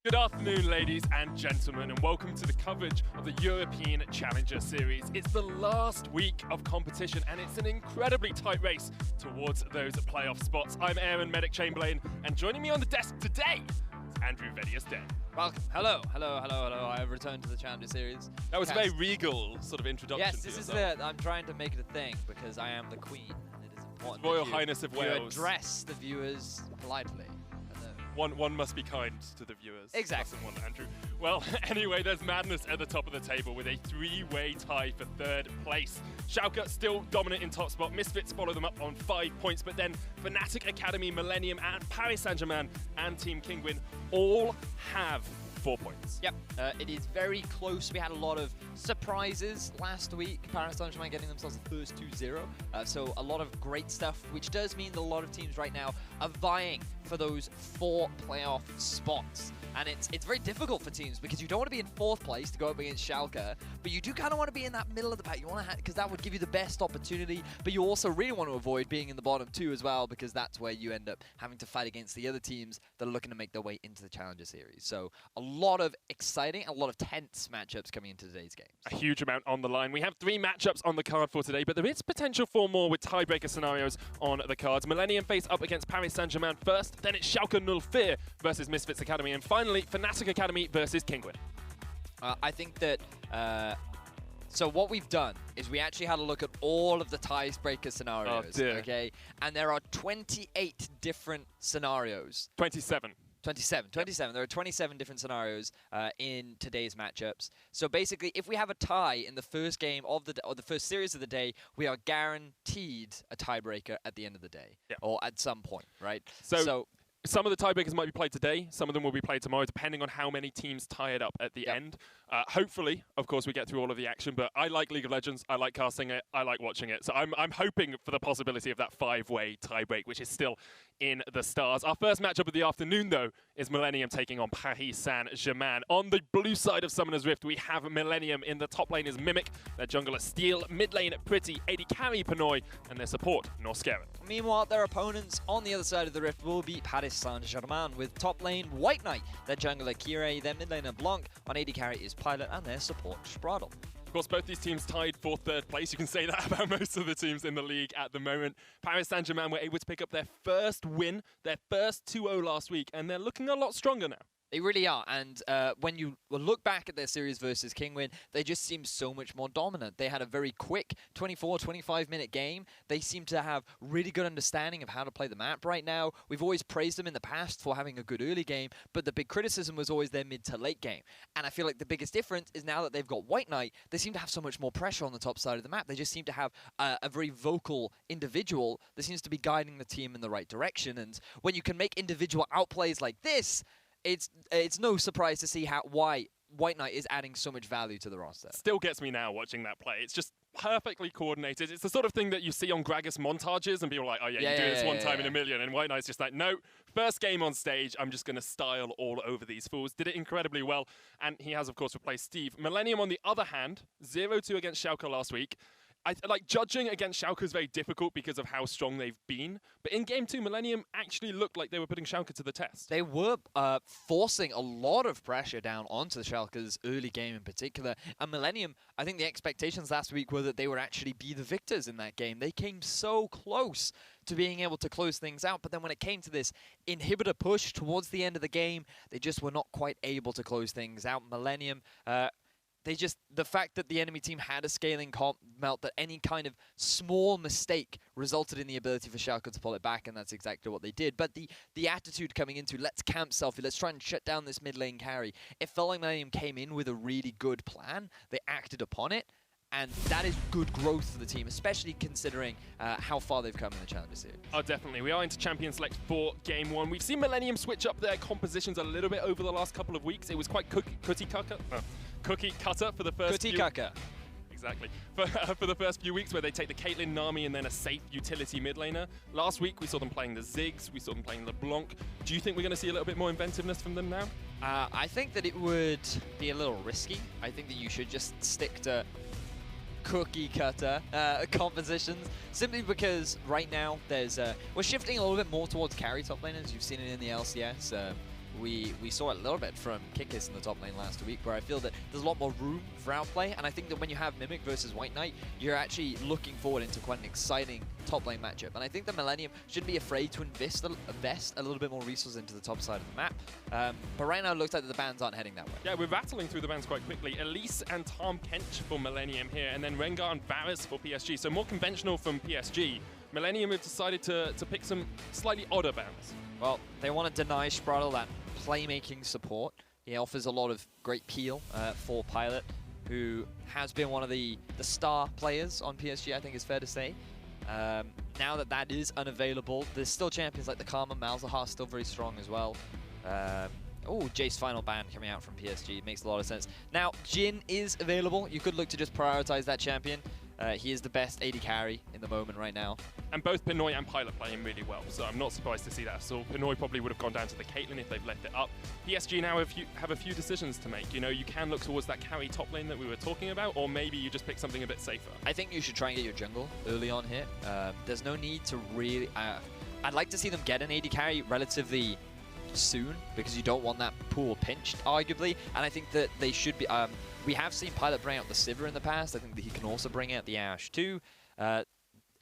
Good afternoon, ladies and gentlemen, and welcome to the coverage of the European Challenger Series. It's the last week of competition, and it's an incredibly tight race towards those playoff spots. I'm Aaron Medic Chamberlain, and joining me on the desk today is Andrew Vedius-Den. Welcome. Hello. I have returned to the Challenger Series. That was a very regal sort of introduction. Yes, this is it. I'm trying to make it a thing because I am the queen, and it is important. Royal Highness of Wales. You address the viewers politely. One must be kind to the viewers. Exactly. One, Andrew. Well, anyway, there's madness at the top of the table with a three-way tie for third place. Schalke still dominant in top spot. Misfits follow them up on 5 points, but then Fnatic Academy, Millenium, and Paris Saint-Germain and Team Kinguin all have 4 points. Yep, it is very close. We had a lot of surprises last week. Paris Saint-Germain getting themselves the first 2-0. So a lot of great stuff, which does mean that a lot of teams right now are vying for those 4 playoff spots. And it's very difficult for teams because you don't want to be in 4th place to go up against Schalke, but you do kind of want to be in that middle of the pack. You want to, because that would give you the best opportunity, but you also really want to avoid being in the bottom 2 as well, because that's where you end up having to fight against the other teams that are looking to make their way into the Challenger Series. So a lot of exciting, a lot of tense matchups coming into today's games. A huge amount on the line. We have 3 matchups on the card for today, but there is potential for more with tiebreaker scenarios on the cards. Millenium face up against Paris Saint-Germain first, then it's Schalke 04 versus Misfits Academy, and finally Fnatic Academy versus Kinguin. I think that so what we've done is we actually had a look at all of the tiebreaker scenarios, okay? And there are 28 different scenarios. 27. 27. There are 27 different scenarios in today's matchups. So basically, if we have a tie in the first game of the or the first series of the day, we are guaranteed a tiebreaker at the end of the day, or at some point, right? So some of the tiebreakers might be played today. Some of them will be played tomorrow, depending on how many teams tie it up at the end. Hopefully, of course, we get through all of the action. But I like League of Legends. I like casting it. I like watching it. So I'm hoping for the possibility of that 5-way tiebreak, which is still in the stars. Our first matchup of the afternoon, though, is Millenium taking on Paris Saint-Germain. On the blue side of Summoner's Rift, we have Millenium. In the top lane is Mimic, their jungler Steel, mid lane Pretty, AD carry Pinoy, and their support Norscaron. Meanwhile, their opponents on the other side of the Rift will be Paris Saint-Germain with top lane White Knight, their jungler Kire, their mid laner Blanc, on AD carry is Pilot, and their support Spraddle. Of course, both these teams tied for 3rd place. You can say that about most of the teams in the league at the moment. Paris Saint-Germain were able to pick up their first win, their first 2-0 last week, and they're looking a lot stronger now. They really are, and when you look back at their series versus Kinguin, they just seem so much more dominant. They had a very quick 24, 25-minute game. They seem to have really good understanding of how to play the map right now. We've always praised them in the past for having a good early game, but the big criticism was always their mid to late game. And I feel like the biggest difference is now that they've got White Knight, they seem to have so much more pressure on the top side of the map. They just seem to have a very vocal individual that seems to be guiding the team in the right direction. And when you can make individual outplays like this, it's no surprise to see why White Knight is adding so much value to the roster. Still gets me now watching that play. It's just perfectly coordinated. It's the sort of thing that you see on Gragas montages and people are like, oh yeah, you do this one time in a million. And White Knight's just like, no, first game on stage, I'm just going to style all over these fools. Did it incredibly well. And he has, of course, replaced Steve. Millenium, on the other hand, 0-2 against Schalke last week. Like, judging against Schalke is very difficult because of how strong they've been. But in Game 2, Millenium actually looked like they were putting Schalke to the test. They were forcing a lot of pressure down onto the Schalke's early game in particular. And Millenium, I think the expectations last week were that they would actually be the victors in that game. They came so close to being able to close things out. But then when it came to this inhibitor push towards the end of the game, they just were not quite able to close things out. Millenium the fact that the enemy team had a scaling comp melt, that any kind of small mistake resulted in the ability for Schalke to pull it back, and that's exactly what they did. But the attitude coming into, let's camp Selfie, let's try and shut down this mid lane carry. It felt like Millenium came in with a really good plan. They acted upon it, and that is good growth for the team, especially considering how far they've come in the Challenger Series. Oh, definitely. We are into Champion Select for Game 1. We've seen Millenium switch up their compositions a little bit over the last couple of weeks. It was quite cookie cutter for the first few... Exactly. For the first few weeks, where they take the Caitlyn, Nami, and then a safe utility mid laner. Last week, we saw them playing the Ziggs, we saw them playing LeBlanc. Do you think we're going to see a little bit more inventiveness from them now? I think that it would be a little risky. I think that you should just stick to cookie cutter compositions, simply because right now we're shifting a little bit more towards carry top laners. You've seen it in the LCS. We saw it a little bit from Kinguin in the top lane last week, where I feel that there's a lot more room for outplay, and I think that when you have Mimic versus White Knight, you're actually looking forward into quite an exciting top lane matchup. And I think that Millenium shouldn't be afraid to invest a little bit more resources into the top side of the map. But right now it looks like the bans aren't heading that way. Yeah, we're rattling through the bans quite quickly. Elise and Tom Kench for Millenium here, and then Rengar and Varus for PSG. So more conventional from PSG. Millenium have decided to pick some slightly odder bans. Well, they want to deny Spraddle that playmaking support. He offers a lot of great peel for Pilot, who has been one of the star players on PSG, I think is fair to say. Now that is unavailable, there's still champions like the Karma, Malzahar still very strong as well. Oh, Jace final ban coming out from PSG, makes a lot of sense. Now, Jhin is available. You could look to just prioritize that champion. He is the best AD carry in the moment right now. And both Pinoy and Pilot play him really well, so I'm not surprised to see that. So Pinoy probably would have gone down to the Caitlyn if they've left it up. PSG now have a few decisions to make. You know, you can look towards that carry top lane that we were talking about, or maybe you just pick something a bit safer. I think you should try and get your jungle early on here. There's no need to really... I'd like to see them get an AD carry relatively soon, because you don't want that pool pinched, arguably. And I think that they should be... we have seen Pilot bring out the Sivir in the past. I think that he can also bring out the Ashe too.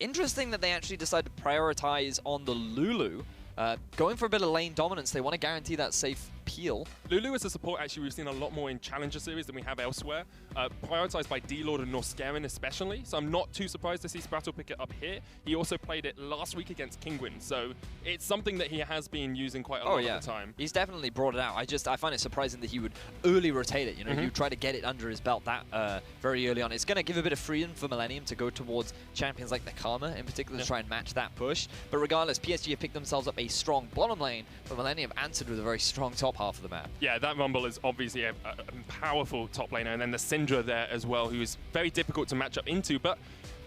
Interesting that they actually decide to prioritize on the Lulu. Going for a bit of lane dominance, they want to guarantee that safe peel. Lulu as a support, actually, we've seen a lot more in Challenger Series than we have elsewhere. Prioritized by D-Lord and Norscarin especially, so I'm not too surprised to see Spraddle pick it up here. He also played it last week against Kinguin, so it's something that he has been using quite a lot of the time. He's definitely brought it out. I find it surprising that he would early rotate it. You know, he would try to get it under his belt that very early on. It's going to give a bit of freedom for Millenium to go towards champions like the Karma in particular to try and match that push. But regardless, PSG have picked themselves up a strong bottom lane, but Millenium answered with a very strong top half of the map. Yeah, that Rumble is obviously a powerful top laner, and then the Syndra there as well, who is very difficult to match up into. But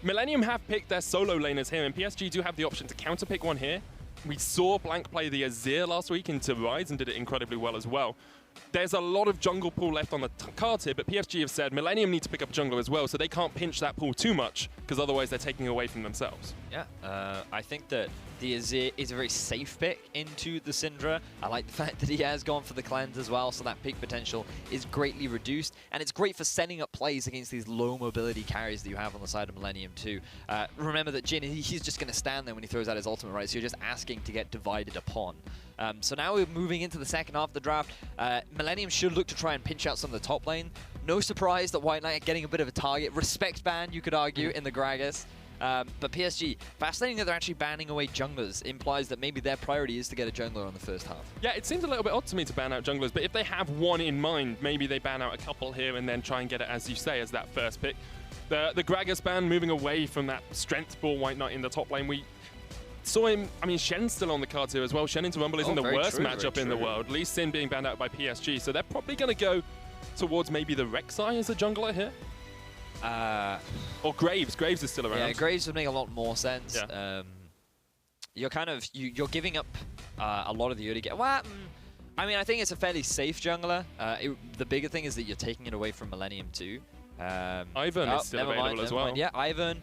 Millenium have picked their solo laners here, and PSG do have the option to counter-pick one here. We saw Blank play the Azir last week into Rise and did it incredibly well as well. There's a lot of jungle pool left on the cards here, but PSG have said Millenium need to pick up jungle as well, so they can't pinch that pool too much, because otherwise they're taking away from themselves. Yeah, I think that the Azir is a very safe pick into the Syndra. I like the fact that he has gone for the cleanse as well, so that peak potential is greatly reduced, and it's great for setting up plays against these low mobility carries that you have on the side of Millenium too. Remember that Jhin, he's just going to stand there when he throws out his ultimate, right? So you're just asking to get divided upon. So now we're moving into the second half of the draft. Millenium should look to try and pinch out some of the top lane. No surprise that White Knight are getting a bit of a target. Respect ban, you could argue, in the Gragas. But PSG, fascinating that they're actually banning away junglers, implies that maybe their priority is to get a jungler on the first half. Yeah, it seems a little bit odd to me to ban out junglers, but if they have one in mind, maybe they ban out a couple here and then try and get it, as you say, as that first pick. The Gragas ban moving away from that strength for White Knight in the top lane. We saw him, I mean, Shen's still on the cards here as well. Shen into Rumble isn't the worst matchup in the world. Lee Sin being banned out by PSG, so they're probably going to go towards maybe the Rek'Sai as a jungler here. Or Graves. Graves is still around. Yeah, Graves would make a lot more sense. Yeah. You're kind of you're giving up a lot of the early game. Well, I mean, I think it's a fairly safe jungler. The bigger thing is that you're taking it away from Millenium too. Ivern is still available as well. Yeah, Ivern.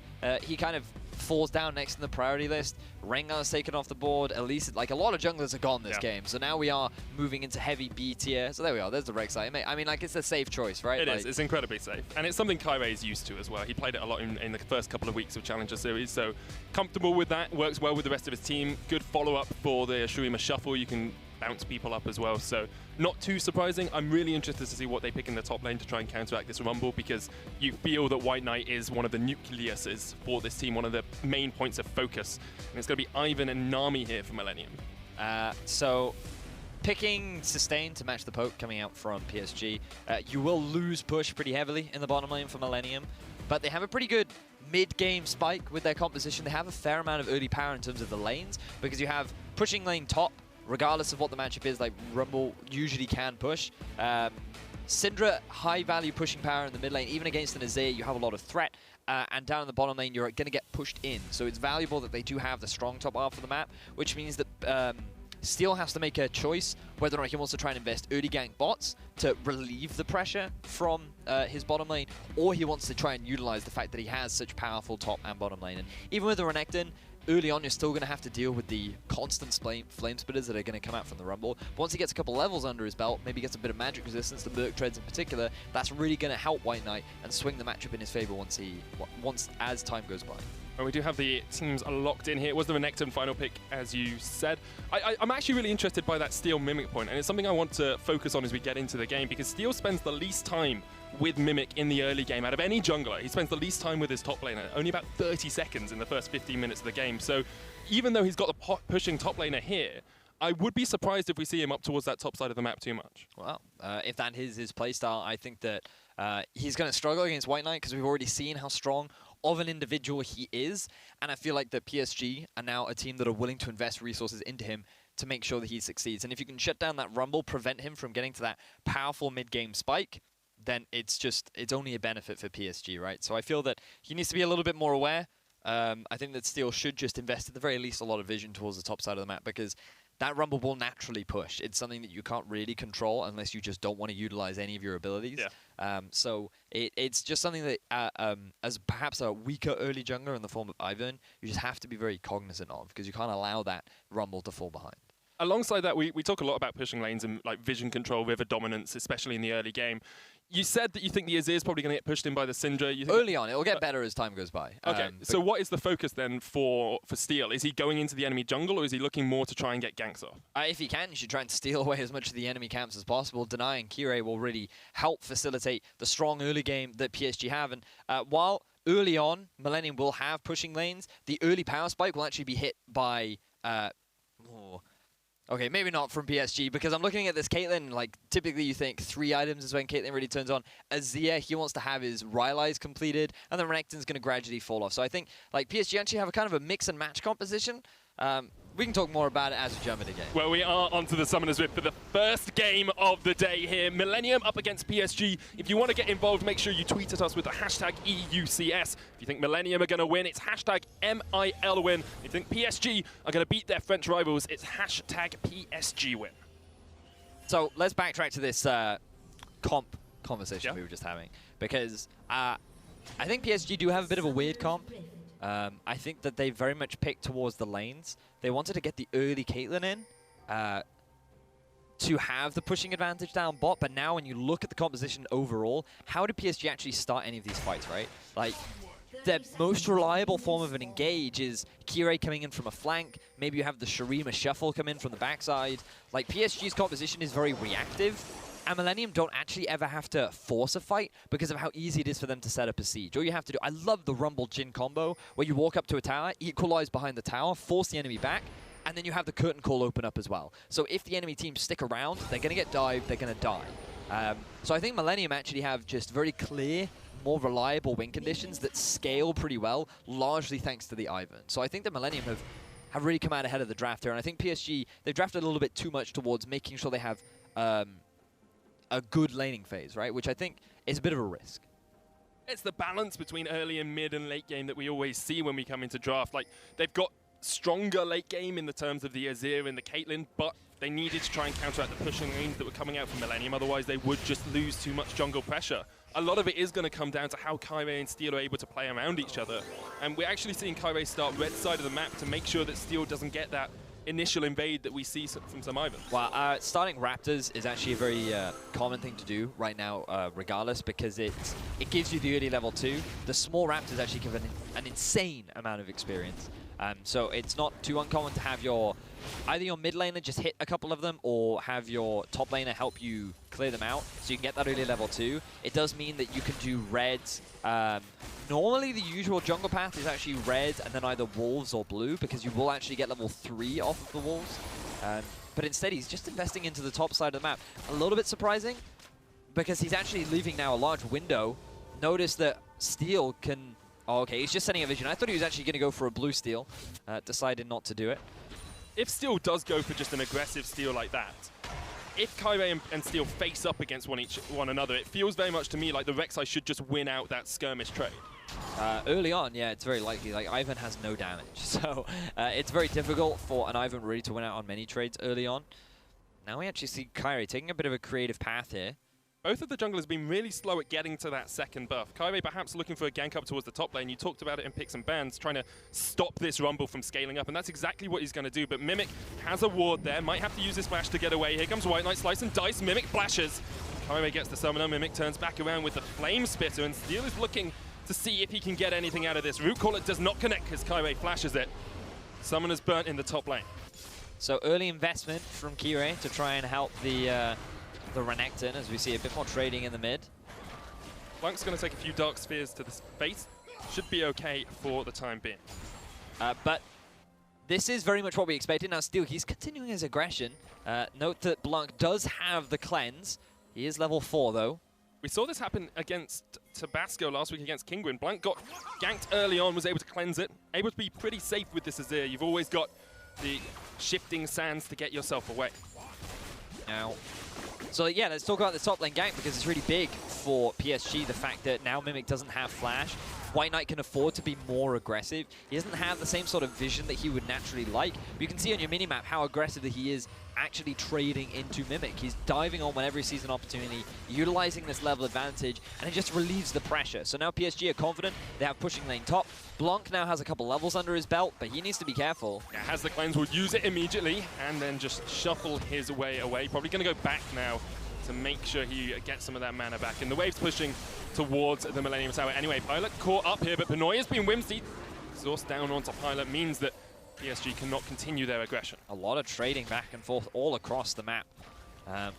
He kind of falls down next in the priority list. Rengar's taken off the board. At least, like, a lot of junglers are gone this game. So now we are moving into heavy B tier. So there we are. There's the Rek'Sai. I mean, like, it's a safe choice, right? It is. It's incredibly safe. And it's something Kyrie is used to as well. He played it a lot in the first couple of weeks of Challenger Series. So comfortable with that. Works well with the rest of his team. Good follow-up for the Shurima Shuffle. You can bounce people up as well. So not too surprising. I'm really interested to see what they pick in the top lane to try and counteract this Rumble, because you feel that White Knight is one of the nucleuses for this team, one of the main points of focus. And it's going to be Ivan and Nami here for Millenium. So picking Sustain to match the poke coming out from PSG, you will lose push pretty heavily in the bottom lane for Millenium, but they have a pretty good mid-game spike with their composition. They have a fair amount of early power in terms of the lanes, because you have pushing lane top, regardless of what the matchup is. Like Rumble usually can push. Syndra, high value pushing power in the mid lane. Even against an Azir, you have a lot of threat. And down in the bottom lane, you're going to get pushed in. So it's valuable that they do have the strong top half of the map, which means that Steel has to make a choice whether or not he wants to try and invest early gank bots to relieve the pressure from his bottom lane, or he wants to try and utilize the fact that he has such powerful top and bottom lane. And even with the Renekton, early on, you're still going to have to deal with the constant flame spitters that are going to come out from the Rumble. But once he gets a couple levels under his belt, maybe gets a bit of magic resistance, the Merc Treads in particular, that's really going to help White Knight and swing the matchup in his favor once as time goes by. Well, we do have the teams locked in here. It was the Renekton final pick, as you said. I'm actually really interested by that Steel Mimic point, and it's something I want to focus on as we get into the game, because Steel spends the least time with Mimic in the early game out of any jungler. He spends the least time with his top laner, only about 30 seconds in the first 15 minutes of the game. So even though he's got the pushing top laner here, I would be surprised if we see him up towards that top side of the map too much. Well, if that is his playstyle, I think that he's going to struggle against White Knight, because we've already seen how strong of an individual he is, and I feel like the PSG are now a team that are willing to invest resources into him to make sure that he succeeds. And if you can shut down that Rumble, prevent him from getting to that powerful mid-game spike, then it's only a benefit for PSG, right? So I feel that he needs to be a little bit more aware. I think that Steel should just invest at the very least a lot of vision towards the top side of the map, because that Rumble will naturally push. It's something that you can't really control unless you just don't want to utilize any of your abilities. Yeah. So it's just something that, as perhaps a weaker early jungler in the form of Ivan, you just have to be very cognizant of, because you can't allow that Rumble to fall behind. Alongside that, we talk a lot about pushing lanes and like vision control, river dominance, especially in the early game. You said that you think the Azir is probably going to get pushed in by the Syndra. Early on, it'll get better as time goes by. Okay, so what is the focus then for Steel? Is he going into the enemy jungle, or is he looking more to try and get ganks off? If he can, you should try and steal away as much of the enemy camps as possible. Denying Kirei will really help facilitate the strong early game that PSG have. And while early on, Millenium will have pushing lanes, the early power spike will actually be hit by... Okay, maybe not from PSG, because I'm looking at this Caitlyn, like, typically you think 3 items is when Caitlyn really turns on. Azir, he wants to have his Rylai's completed, and then Renekton's going to gradually fall off. So I think, like, PSG actually have a kind of a mix and match composition. We can talk more about it as we jump into the game. Well, we are onto the Summoner's Rift for the first game of the day here. Millenium up against PSG. If you want to get involved, make sure you tweet at us with the hashtag EUCS. If you think Millenium are going to win, it's hashtag MILWin. If you think PSG are going to beat their French rivals, it's hashtag PSGWin. So let's backtrack to this comp conversation we were just having, because I think PSG do have a bit of a weird comp. I think that they very much picked towards the lanes. They wanted to get the early Caitlyn in to have the pushing advantage down bot, but now when you look at the composition overall, how do PSG actually start any of these fights, right? Like, the most reliable form of an engage is Kirei coming in from a flank. Maybe you have the Shurima Shuffle come in from the backside. Like, PSG's composition is very reactive, and Millenium don't actually ever have to force a fight because of how easy it is for them to set up a siege. All you have to do, I love the Rumble Jhin combo, where you walk up to a tower, equalize behind the tower, force the enemy back, and then you have the curtain call open up as well. So if the enemy team stick around, they're going to get dived, they're going to die. So I think Millenium actually have just very clear, more reliable win conditions that scale pretty well, largely thanks to the Ivan. So I think that Millenium have really come out ahead of the draft here, and I think PSG, they've drafted a little bit too much towards making sure they have a good laning phase, right? Which I think is a bit of a risk. It's the balance between early and mid and late game that we always see when we come into draft. Like, they've got stronger late game in the terms of the Azir and the Caitlyn, but they needed to try and counteract the pushing lanes that were coming out from Millenium, otherwise they would just lose too much jungle pressure. A lot of it is going to come down to how Kirei and Steel are able to play around each other. And we're actually seeing Kirei start red side of the map to make sure that Steel doesn't get that initial invade that we see from some Ivan. Well, starting Raptors is actually a very common thing to do right now, regardless, because it gives you the early level 2. The small Raptors actually give an insane amount of experience. So it's not too uncommon to have either your mid laner just hit a couple of them or have your top laner help you clear them out so you can get that early level 2. It does mean that you can do reds. Normally the usual jungle path is actually red and then either wolves or blue because you will actually get level 3 off of the wolves. But instead he's just investing into the top side of the map. A little bit surprising because he's actually leaving now a large window. Notice that Steel can... Oh, okay, he's just sending a vision. I thought he was actually going to go for a blue Steel. Decided not to do it. If Steel does go for just an aggressive Steel like that, if Kyrie and Steel face up against one another, it feels very much to me like the Rek'Sai should just win out that skirmish trade. Early on, yeah, it's very likely. Like, Ivan has no damage, so it's very difficult for an Ivan really to win out on many trades early on. Now we actually see Kyrie taking a bit of a creative path here. Both of the junglers have been really slow at getting to that second buff. Kyrie perhaps looking for a gank up towards the top lane. You talked about it in picks and bans, trying to stop this Rumble from scaling up, and that's exactly what he's going to do. But Mimic has a ward there, might have to use his flash to get away. Here comes White Knight, slice and dice. Mimic flashes. Kyrie gets the summoner. Mimic turns back around with the Flame Spitter, and Steel is looking to see if he can get anything out of this. Root Caller does not connect because Kyrie flashes it. Summoner's burnt in the top lane. So early investment from Kyrie to try and help the Renekton, as we see a bit more trading in the mid. Blank's going to take a few Dark Spheres to the face. Should be okay for the time being. But this is very much what we expected. Now Steel, he's continuing his aggression. Note that Blanc does have the cleanse. He is level 4 though. We saw this happen against Tabasco last week against Kinguin. Blanc got ganked early on, was able to cleanse it. Able to be pretty safe with this Azir. You've always got the shifting sands to get yourself away. Now, so yeah, let's talk about the top lane gank because it's really big for PSG, the fact that now Mimic doesn't have flash. White Knight can afford to be more aggressive. He doesn't have the same sort of vision that he would naturally like. But you can see on your minimap how aggressive that he is actually trading into Mimic. He's diving on whenever he sees an opportunity, utilizing this level advantage, and it just relieves the pressure. So now PSG are confident. They have pushing lane top. Blanc now has a couple levels under his belt, but he needs to be careful. Yeah, has the cleanse, will use it immediately, and then just shuffle his way away. Probably going to go back now to make sure he gets some of that mana back. And the wave's pushing towards the Millennium Tower. Anyway, Pilot caught up here, but Penoy has been whimsy. Exhaust down onto Pilot means that PSG cannot continue their aggression. A lot of trading back and forth all across the map.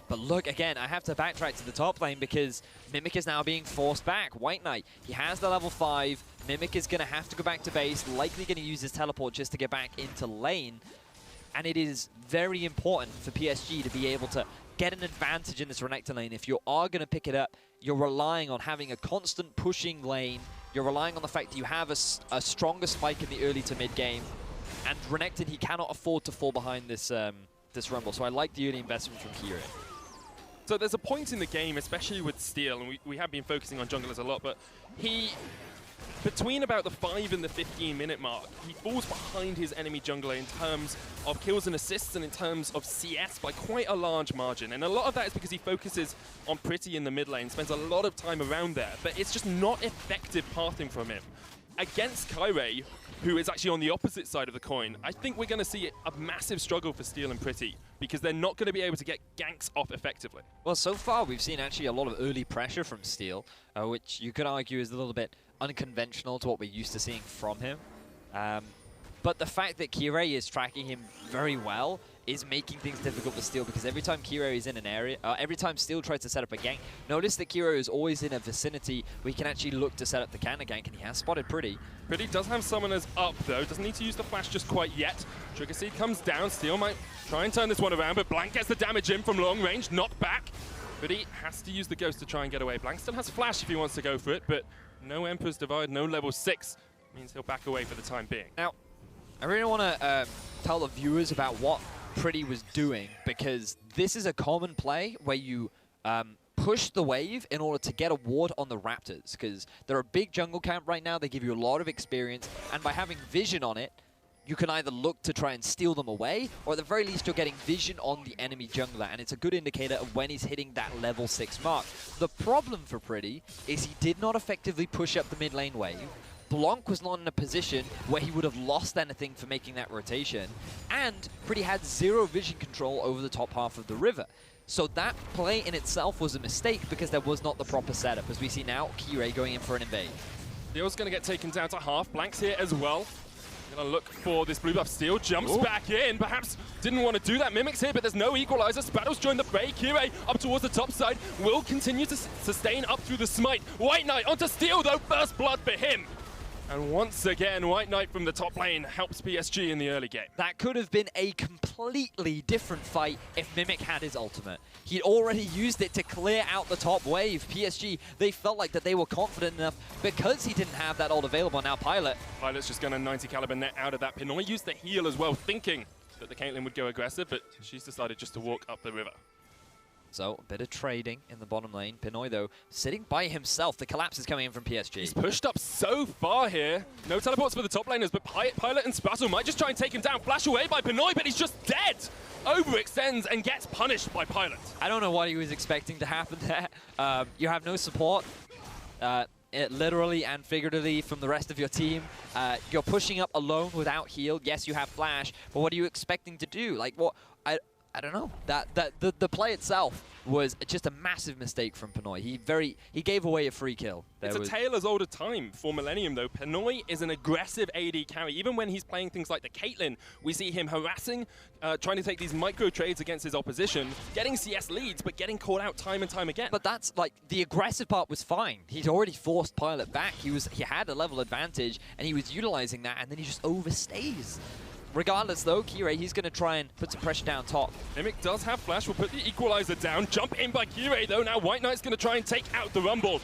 But look, again, I have to backtrack to the top lane because Mimic is now being forced back. White Knight, he has the level 5. Mimic is going to have to go back to base, likely going to use his teleport just to get back into lane. And it is very important for PSG to be able to get an advantage in this Renekton lane. If you are going to pick it up, you're relying on having a constant pushing lane. You're relying on the fact that you have a stronger spike in the early to mid game. And Renekton, he cannot afford to fall behind this this Rumble. So I like the early investment from Kyrie. So there's a point in the game, especially with Steel, and we have been focusing on junglers a lot, but between about the 5 and the 15-minute mark, he falls behind his enemy jungler in terms of kills and assists and in terms of CS by quite a large margin. And a lot of that is because he focuses on Pretty in the mid lane, spends a lot of time around there, but it's just not effective pathing from him. Against Kyrie, who is actually on the opposite side of the coin, I think we're going to see a massive struggle for Steel and Pretty because they're not going to be able to get ganks off effectively. Well, so far we've seen actually a lot of early pressure from Steel, which you could argue is a little bit unconventional to what we're used to seeing from him. But the fact that Kyrie is tracking him very well is making things difficult for Steel because every time Kyrie is in an area, every time Steel tries to set up a gank, notice that Kyrie is always in a vicinity where he can actually look to set up the counter gank, and he has spotted Pretty. Pretty does have summoners up though, doesn't need to use the flash just quite yet. Trigger Seed comes down, Steel might try and turn this one around, but Blanc gets the damage in from long range, knocked back. Pretty has to use the Ghost to try and get away. Blanc still has flash if he wants to go for it, but no Emperor's Divide, no level 6, means he'll back away for the time being. Now, I really want to tell the viewers about what Pretty was doing, because this is a common play where you push the wave in order to get a ward on the Raptors, because they're a big jungle camp right now. They give you a lot of experience, and by having vision on it, you can either look to try and steal them away, or at the very least you're getting vision on the enemy jungler, and it's a good indicator of when he's hitting that level 6 mark. The problem for Pretty is he did not effectively push up the mid lane wave. Blanc was not in a position where he would have lost anything for making that rotation, and Pretty had 0 vision control over the top half of the river. So that play in itself was a mistake because there was not the proper setup, as we see now Kyrie going in for an invade. Steel's going to get taken down to half. Blanc's here as well. Gonna look for this blue buff steal, jumps back in, perhaps didn't want to do that. Mimics here, but there's no equalizer. Spattle's joined the fray. Kirei up towards the top side, will continue to sustain up through the smite. White Knight onto steal though, first blood for him. And once again, White Knight from the top lane helps PSG in the early game. That could have been a completely different fight if Mimic had his ultimate. He'd already used it to clear out the top wave. PSG, they felt like that they were confident enough because he didn't have that ult available. Now Pilot. Pilot's just gonna 90 caliber net out of that. Pinoy used the heal as well, thinking that the Caitlyn would go aggressive, but she's decided just to walk up the river. So, a bit of trading in the bottom lane. Pinoy, though, sitting by himself. The collapse is coming in from PSG. He's pushed up so far here. No teleports for the top laners, but Pilot and Spattle might just try and take him down. Flash away by Pinoy, but he's just dead. Overextends and gets punished by Pilot. I don't know what he was expecting to happen there. You have no support, literally and figuratively, from the rest of your team. You're pushing up alone without heal. Yes, you have flash, but what are you expecting to do? Like, what? I don't know. The play itself was just a massive mistake from Pinoy. He gave away a free kill. It's a tale as old as time for Millenium, though. Pinoy is an aggressive AD carry. Even when he's playing things like the Caitlyn, we see him harassing, trying to take these micro trades against his opposition, getting CS leads, but getting caught out time and time again. But that's like the aggressive part was fine. He'd already forced Pilot back. He had a level advantage, and he was utilizing that, and then he just overstays. Regardless, though, Kirei, he's going to try and put some pressure down top. Mimic does have flash. We'll put the equalizer down. Jump in by Kirei, though. Now White Knight's going to try and take out the Rumble.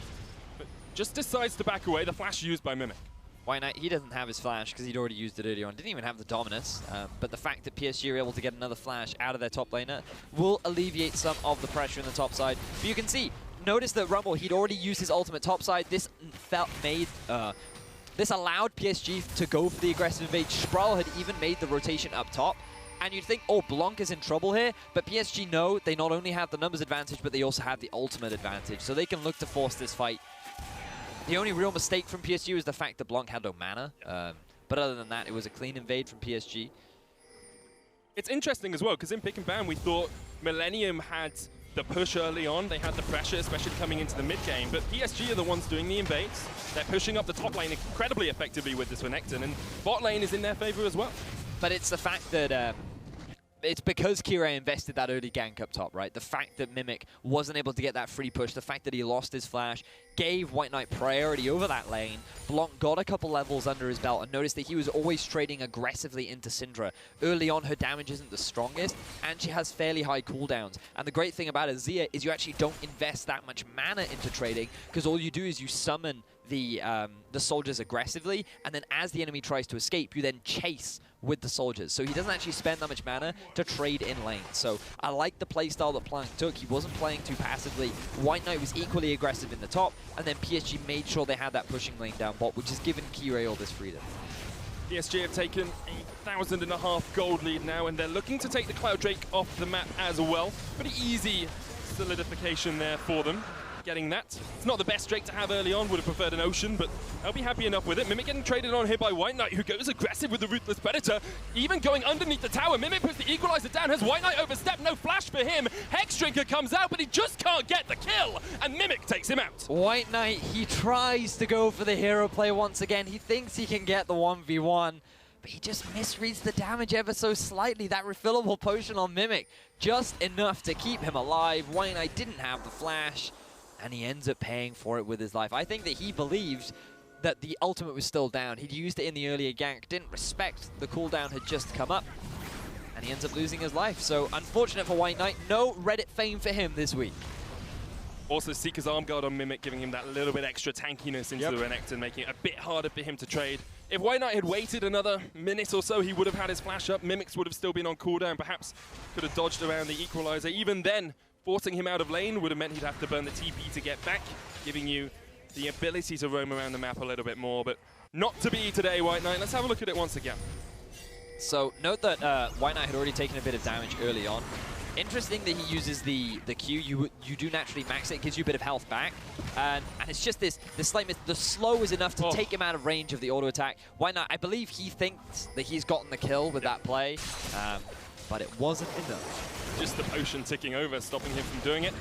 But just decides to back away. The flash used by Mimic. White Knight, he doesn't have his flash because he'd already used it earlier on. Didn't even have the Dominus. But the fact that PSG are able to get another flash out of their top laner will alleviate some of the pressure in the top side. But you can see, notice that Rumble, he'd already used his ultimate top side. This allowed PSG to go for the aggressive invade. Sprawl had even made the rotation up top. And you'd think, oh, Blanc is in trouble here. But PSG know they not only have the numbers advantage, but they also have the ultimate advantage. So they can look to force this fight. The only real mistake from PSG was the fact that Blanc had no mana. But other than that, it was a clean invade from PSG. It's interesting as well, because in pick and ban, we thought Millenium had the push early on. They had the pressure, especially coming into the mid game. But PSG are the ones doing the invades. They're pushing up the top lane incredibly effectively with this Renekton, and bot lane is in their favor as well. But it's the fact that it's because Kirei invested that early gank up top, right? The fact that Mimic wasn't able to get that free push, the fact that he lost his flash, gave White Knight priority over that lane. Blanc got a couple levels under his belt and noticed that he was always trading aggressively into Syndra. Early on, her damage isn't the strongest, and she has fairly high cooldowns. And the great thing about Azir is you actually don't invest that much mana into trading, because all you do is you summon the soldiers aggressively, and then as the enemy tries to escape, you then chase with the soldiers. So he doesn't actually spend that much mana to trade in lane. So I like the playstyle that Blanc took. He wasn't playing too passively. White Knight was equally aggressive in the top, and then PSG made sure they had that pushing lane down bot, which has given Kirei all this freedom. PSG have taken 1,500 gold lead now, and they're looking to take the Cloud Drake off the map as well. Pretty easy solidification there for them. Getting that. It's not the best Drake to have early on, would have preferred an Ocean, but I'll be happy enough with it. Mimic getting traded on here by White Knight, who goes aggressive with the Ruthless Predator, even going underneath the tower. Mimic puts the equalizer down, has White Knight overstepped, no flash for him. Hex Drinker comes out, but he just can't get the kill, and Mimic takes him out. White Knight, he tries to go for the hero play once again. He thinks he can get the 1v1. But he just misreads the damage ever so slightly. That refillable potion on Mimic, just enough to keep him alive. White Knight didn't have the flash, and he ends up paying for it with his life. I think that he believed that the ultimate was still down. He'd used it in the earlier gank, didn't respect the cooldown had just come up, and he ends up losing his life. So unfortunate for White Knight, no Reddit fame for him this week. Also, Seeker's Arm Guard on Mimic, giving him that little bit extra tankiness into the Renekton, making it a bit harder for him to trade. If White Knight had waited another minute or so, he would have had his flash up. Mimics would have still been on cooldown, perhaps could have dodged around the equalizer. Even then, forcing him out of lane would have meant he'd have to burn the TP to get back, giving you the ability to roam around the map a little bit more, but not to be today, White Knight. Let's have a look at it once again. So note that White Knight had already taken a bit of damage early on. Interesting that he uses the Q. You do naturally max it, gives you a bit of health back, and it's just this slight miss. The slow is enough to take him out of range of the auto attack. White Knight, I believe he thinks that he's gotten the kill with that play, but it wasn't enough. Just the potion ticking over, stopping him from doing it.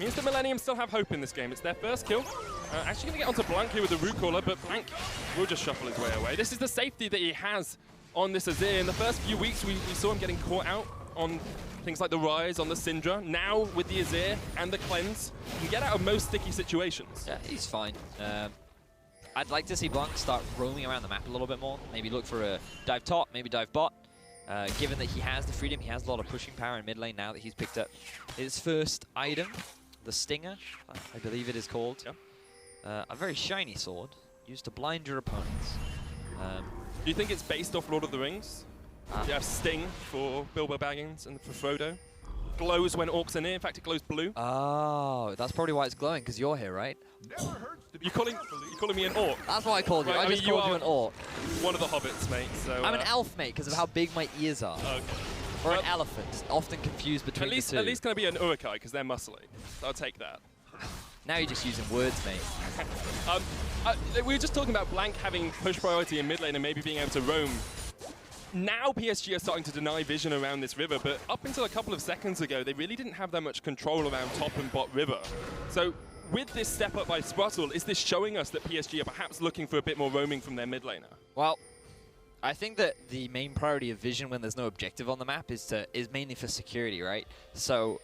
Means that Millenium still have hope in this game. It's their first kill. Actually going to get onto Blanc here with the root caller, but Blanc will just shuffle his way away. This is the safety that he has on this Azir. In the first few weeks, we saw him getting caught out on things like the Rise, on the Syndra. Now, with the Azir and the Cleanse, he can get out of most sticky situations. Yeah, he's fine. I'd like to see Blanc start roaming around the map a little bit more. Maybe look for a dive top, maybe dive bot. Given that he has the freedom, he has a lot of pushing power in mid lane now that he's picked up his first item, the Stinger, I believe it is called. Yeah. A very shiny sword, used to blind your opponents. Do you think it's based off Lord of the Rings? You have Sting for Bilbo Baggins and for Frodo. Glows when orcs are near. In fact, it glows blue. Oh, that's probably why it's glowing, because you're here, right? You're calling me an orc? That's what I called you. Right, I just called you an orc. One of the hobbits, mate. So I'm an elf, mate, because of how big my ears are. Okay. Or an elephant, often confused between the two. At least can I be an Urukai, because they're muscly. So I'll take that. Now you're just using words, mate. We were just talking about Blanc having push priority in mid lane and maybe being able to roam. Now PSG are starting to deny vision around this river, but up until a couple of seconds ago, they really didn't have that much control around top and bot river. So with this step up by Spruzzle, is this showing us that PSG are perhaps looking for a bit more roaming from their mid laner? Well, I think that the main priority of vision when there's no objective on the map is mainly for security, right? So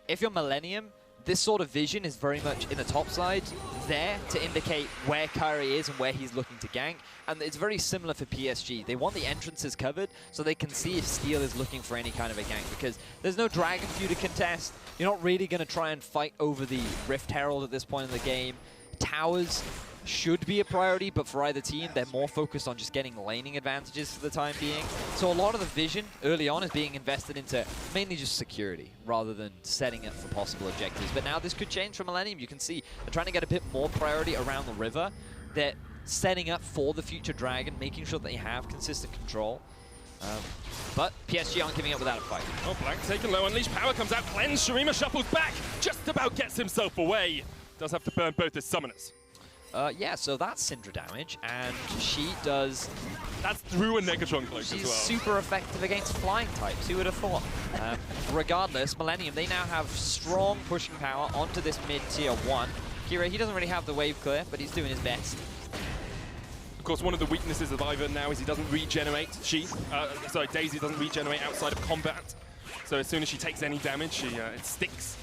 if you're Millenium, this sort of vision is very much in the top side there to indicate where Kyrie is and where he's looking to gank. And it's very similar for PSG. They want the entrances covered so they can see if Steel is looking for any kind of a gank, because there's no dragon for you to contest. You're not really going to try and fight over the Rift Herald at this point in the game. Towers should be a priority, but for either team, they're more focused on just getting laning advantages for the time being. So a lot of the vision early on is being invested into mainly just security rather than setting up for possible objectives. But now this could change for Millenium. You can see they're trying to get a bit more priority around the river. They're setting up for the future dragon, making sure that they have consistent control. But PSG aren't giving up without a fight. Oh, Blanc taken low. Unleashed power comes out. Cleanse. Shurima shuffles back. Just about gets himself away. Does have to burn both his summoners. Yeah, so that's Syndra damage, and she does... That's through a Negatron cloak as well. She's super effective against flying types, who would have thought? Regardless, Millenium, they now have strong pushing power onto this mid-tier 1. Kira, he doesn't really have the wave clear, but he's doing his best. Of course, one of the weaknesses of Ivern now is he doesn't regenerate. Daisy doesn't regenerate outside of combat. So as soon as she takes any damage, it sticks.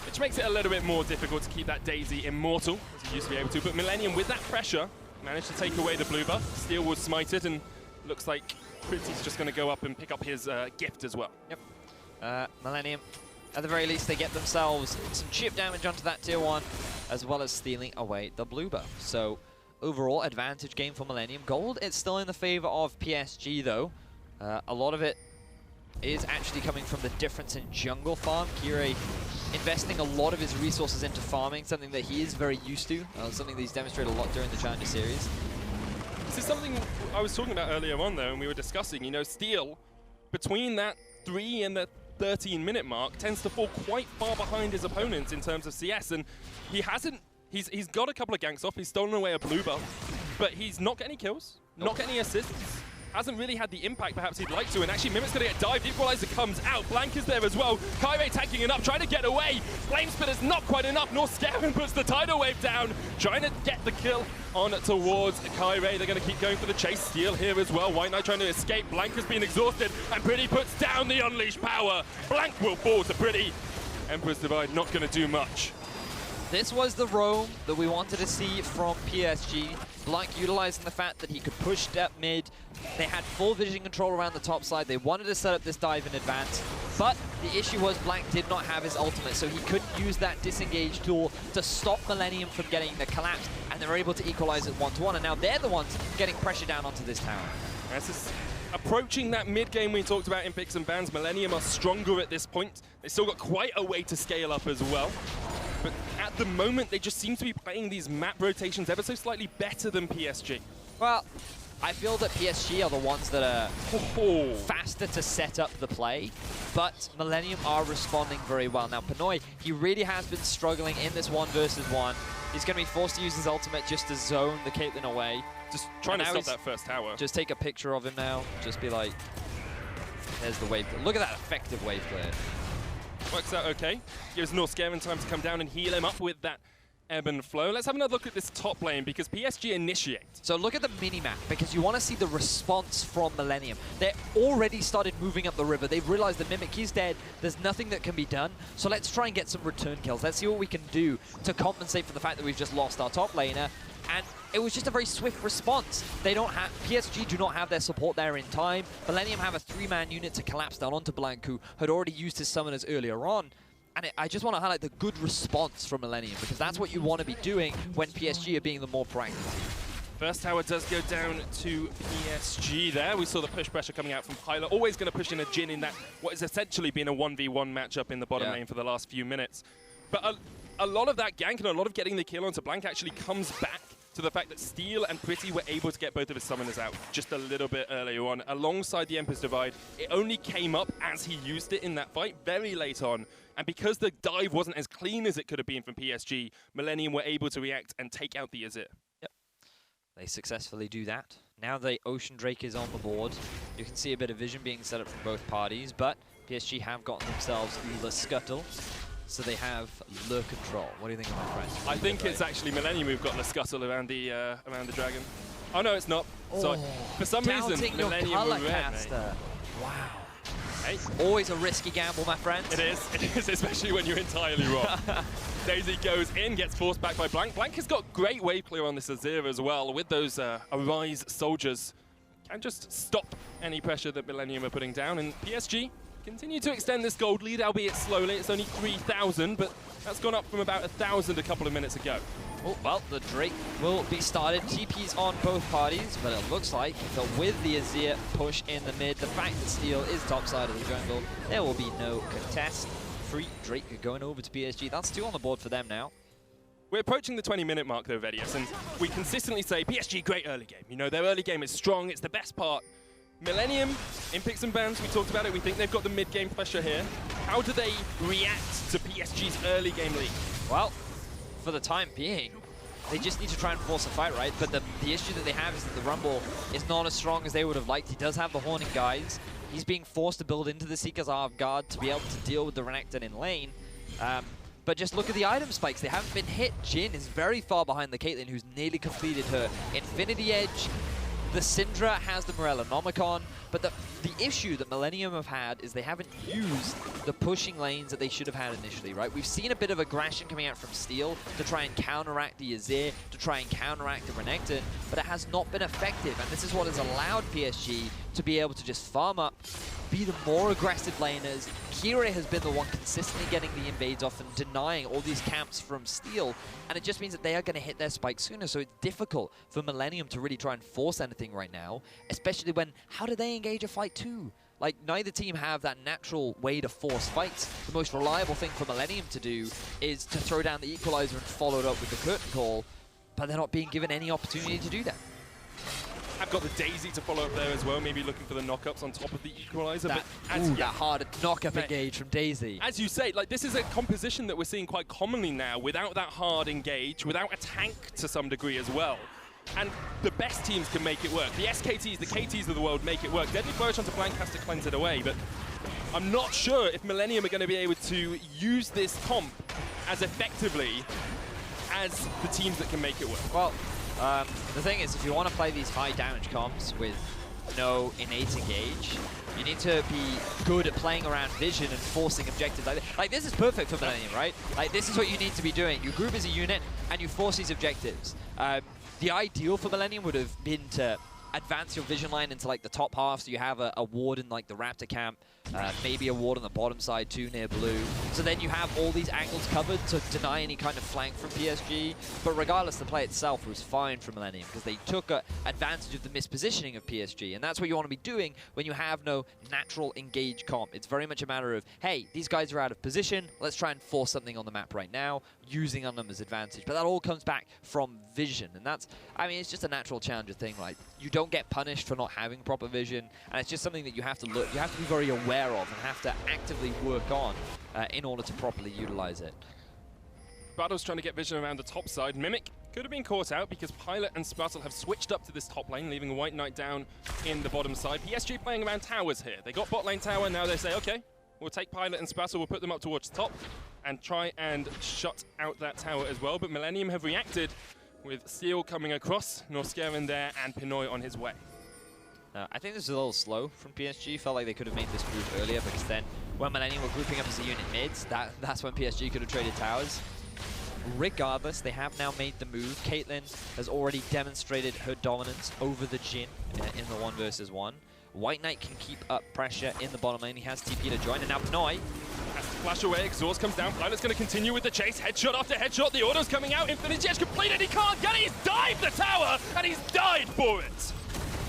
Which makes it a little bit more difficult to keep that Daisy immortal, as he used to be able to. But Millenium, with that pressure, managed to take away the blue buff. Steel was smited, and looks like Pretty's just going to go up and pick up his gift as well. Yep. Millenium, at the very least, they get themselves some chip damage onto that tier 1, as well as stealing away the blue buff. So overall, advantage game for Millenium. Gold, it's still in the favor of PSG, though. A lot of it is actually coming from the difference in jungle farm. Kirei investing a lot of his resources into farming, something that he is very used to, something that he's demonstrated a lot during the Challenger Series. This is something I was talking about earlier on, though, and we were discussing. You know, Steel, between that 3 and the 13-minute mark, tends to fall quite far behind his opponents in terms of CS, and he hasn't. He's got a couple of ganks off. He's stolen away a blue buff, but he's not getting any kills, not getting any assists. Hasn't really had the impact perhaps he'd like to, and actually Mimic's going to get dived. Equalizer comes out. Blanc is there as well. Kyrie tanking it up, trying to get away. Flamespitter's not quite enough, nor Scaven puts the tidal wave down, trying to get the kill on towards Kyrie. They're going to keep going for the chase. Steel here as well. White Knight trying to escape. Blanc has been exhausted, and Pretty puts down the unleashed power. Blanc will fall to Pretty. Emperor's Divide not going to do much. This was the roam that we wanted to see from PSG. Blanc utilizing the fact that he could push up mid. They had full vision control around the top side. They wanted to set up this dive in advance. But the issue was Blanc did not have his ultimate, so he couldn't use that disengage tool to stop Millenium from getting the collapse, and they were able to equalize it 1-1, and now they're the ones getting pressure down onto this tower. This is approaching that mid-game we talked about in picks and bans. Millenium are stronger at this point. They've still got quite a way to scale up as well. But at the moment, they just seem to be playing these map rotations ever so slightly better than PSG. Well, I feel that PSG are the ones that are faster to set up the play, but Millenium are responding very well. Now, Pinoy, he really has been struggling in this 1 versus 1. He's going to be forced to use his ultimate just to zone the Caitlyn away. Just trying to stop that first tower. Just take a picture of him now. Just be like, there's the wave. Look at that effective wave clear. Works out okay. Gives Norscaven time to come down and heal him up with that ebb and flow. Let's have another look at this top lane because PSG initiate. So look at the mini-map because you want to see the response from Millenium. They already started moving up the river. They've realized the Mimic, he's dead. There's nothing that can be done. So let's try and get some return kills. Let's see what we can do to compensate for the fact that we've just lost our top laner. And it was just a very swift response. They don't have, PSG do not have their support there in time. Millenium have a 3-man unit to collapse down onto Blanc, who had already used his summoners earlier on. And I just want to highlight the good response from Millenium, because that's what you want to be doing when PSG are being the more proactive team. First tower does go down to PSG there. We saw the push pressure coming out from Pilot. Always going to push in a Jhin in that what has essentially been a 1v1 matchup in the bottom lane for the last few minutes. But a lot of that gank and a lot of getting the kill onto Blanc actually comes back to the fact that Steel and Pretty were able to get both of his summoners out just a little bit earlier on. Alongside the Emperor's Divide, it only came up as he used it in that fight very late on. And because the dive wasn't as clean as it could have been from PSG, Millenium were able to react and take out the Azir. Yep. They successfully do that. Now the Ocean Drake is on the board. You can see a bit of vision being set up from both parties, but PSG have gotten themselves the Scuttle. So they have lure control. What do you think of my friend? I think it's actually Millenium who've got the Scuttle around the dragon. Oh no, it's not. So for some reason, Millenium were red. Wow. Hey. Always a risky gamble, my friend. It is, especially when you're entirely wrong. Daisy goes in, gets forced back by Blanc. Blanc has got great wave clear on this Azir as well, with those Arise soldiers. Can just stop any pressure that Millenium are putting down, and PSG continue to extend this gold lead, albeit slowly. It's only 3,000, but that's gone up from about 1,000 a couple of minutes ago. Oh, well, the Drake will be started. TP's on both parties, but it looks like that with the Azir push in the mid, the fact that Steel is top side of the jungle, there will be no contest. Free Drake going over to PSG. That's 2 on the board for them now. We're approaching the 20-minute mark, though, Vedius, and we consistently say PSG, great early game. You know, their early game is strong. It's the best part. Millenium, in picks and bans, we talked about it. We think they've got the mid-game pressure here. How do they react to PSG's early game lead? Well, for the time being, they just need to try and force a fight, right? But the issue that they have is that the Rumble is not as strong as they would have liked. He does have the Horning guys. He's being forced to build into the Seeker's Eye of God to be able to deal with the Renekton in lane. But just look at the item spikes. They haven't been hit. Jhin is very far behind the Caitlyn, who's nearly completed her Infinity Edge. The Syndra has the Morellonomicon, but the issue that Millenium have had is they haven't used the pushing lanes that they should have had initially, right? We've seen a bit of aggression coming out from Steel to try and counteract the Azir, to try and counteract the Renekton, but it has not been effective, and this is what has allowed PSG to be able to just farm up, be the more aggressive laners. Kira has been the one consistently getting the invades off and denying all these camps from Steel, and it just means that they are going to hit their spike sooner, so it's difficult for Millenium to really try and force anything right now, especially when, how do they engage a fight too? Like, neither team have that natural way to force fights. The most reliable thing for Millenium to do is to throw down the Equalizer and follow it up with the Curtain Call, but they're not being given any opportunity to do that. I've got the Daisy to follow up there as well, maybe looking for the knockups on top of the Equalizer. That hard knock-up engage from Daisy. As you say, like, this is a composition that we're seeing quite commonly now, without that hard engage, without a tank to some degree as well. And the best teams can make it work. The SKTs, the KTs of the world make it work. Deadly Flourish onto Blanc has to cleanse it away, but I'm not sure if Millenium are going to be able to use this comp as effectively as the teams that can make it work. Well, the thing is, if you want to play these high damage comps with no innate engage, you need to be good at playing around vision and forcing objectives. Like this is perfect for Millenium, right? Like, this is what you need to be doing. You group as a unit and you force these objectives. The ideal for Millenium would have been to advance your vision line into like the top half, so you have a ward in like the Raptor camp, maybe a ward on the bottom side too near blue. So then you have all these angles covered to deny any kind of flank from PSG. But regardless, the play itself was fine for Millenium because they took advantage of the mispositioning of PSG, and that's what you want to be doing when you have no natural engage comp. It's very much a matter of, hey, these guys are out of position, let's try and force something on the map right now, using on them as advantage. But that all comes back from vision, and that's, I mean, it's just a natural challenger thing. Like, you don't get punished for not having proper vision, and it's just something that you have to look, you have to be very aware of and have to actively work on in order to properly utilize it. Battle's trying to get vision around the top side. Mimic could have been caught out because Pilot and Sprattle have switched up to this top lane, leaving White Knight down in the bottom side. PSG playing around towers here. They got bot lane tower, now they say, okay, We'll take Pilot and Spassel, we'll put them up towards top and try and shut out that tower as well. But Millenium have reacted with Steel coming across, Norskeren there, and Pinoy on his way. I think this is a little slow from PSG. Felt like they could have made this move earlier, because then when Millenium were grouping up as a unit mids, that's when PSG could have traded towers. Regardless, they have now made the move. Caitlyn has already demonstrated her dominance over the Jhin in the 1 versus 1. White Knight can keep up pressure in the bottom lane. He has TP to join, and now Pinoy has to flash away. Exhaust comes down. Pilot's going to continue with the chase. Headshot after headshot. The auto's coming out. Infinity Edge completed. He can't get it. He's dived the tower, and he's died for it.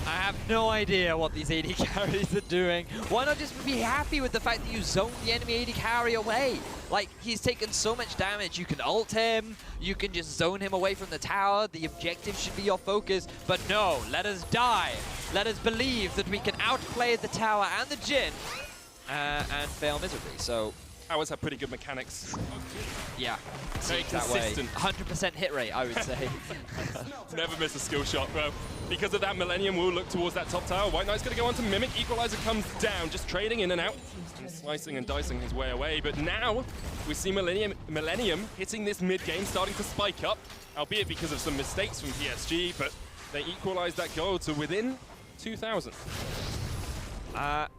I have no idea what these AD carries are doing. Why not just be happy with the fact that you zoned the enemy AD carry away? Like, he's taken so much damage. You can ult him. You can just zone him away from the tower. The objective should be your focus. But no, let us die. Let us believe that we can outplay the tower and the Jhin and fail miserably. So towers have pretty good mechanics. Yeah, very consistent. 100% hit rate, I would say. Never miss a skill shot, bro. Because of that, Millenium will look towards that top tower. White Knight's going to go on to Mimic. Equalizer comes down, just trading in and out, and slicing and dicing his way away. But now we see Millenium hitting this mid-game, starting to spike up, albeit because of some mistakes from PSG, but they equalize that goal to within 2,000. And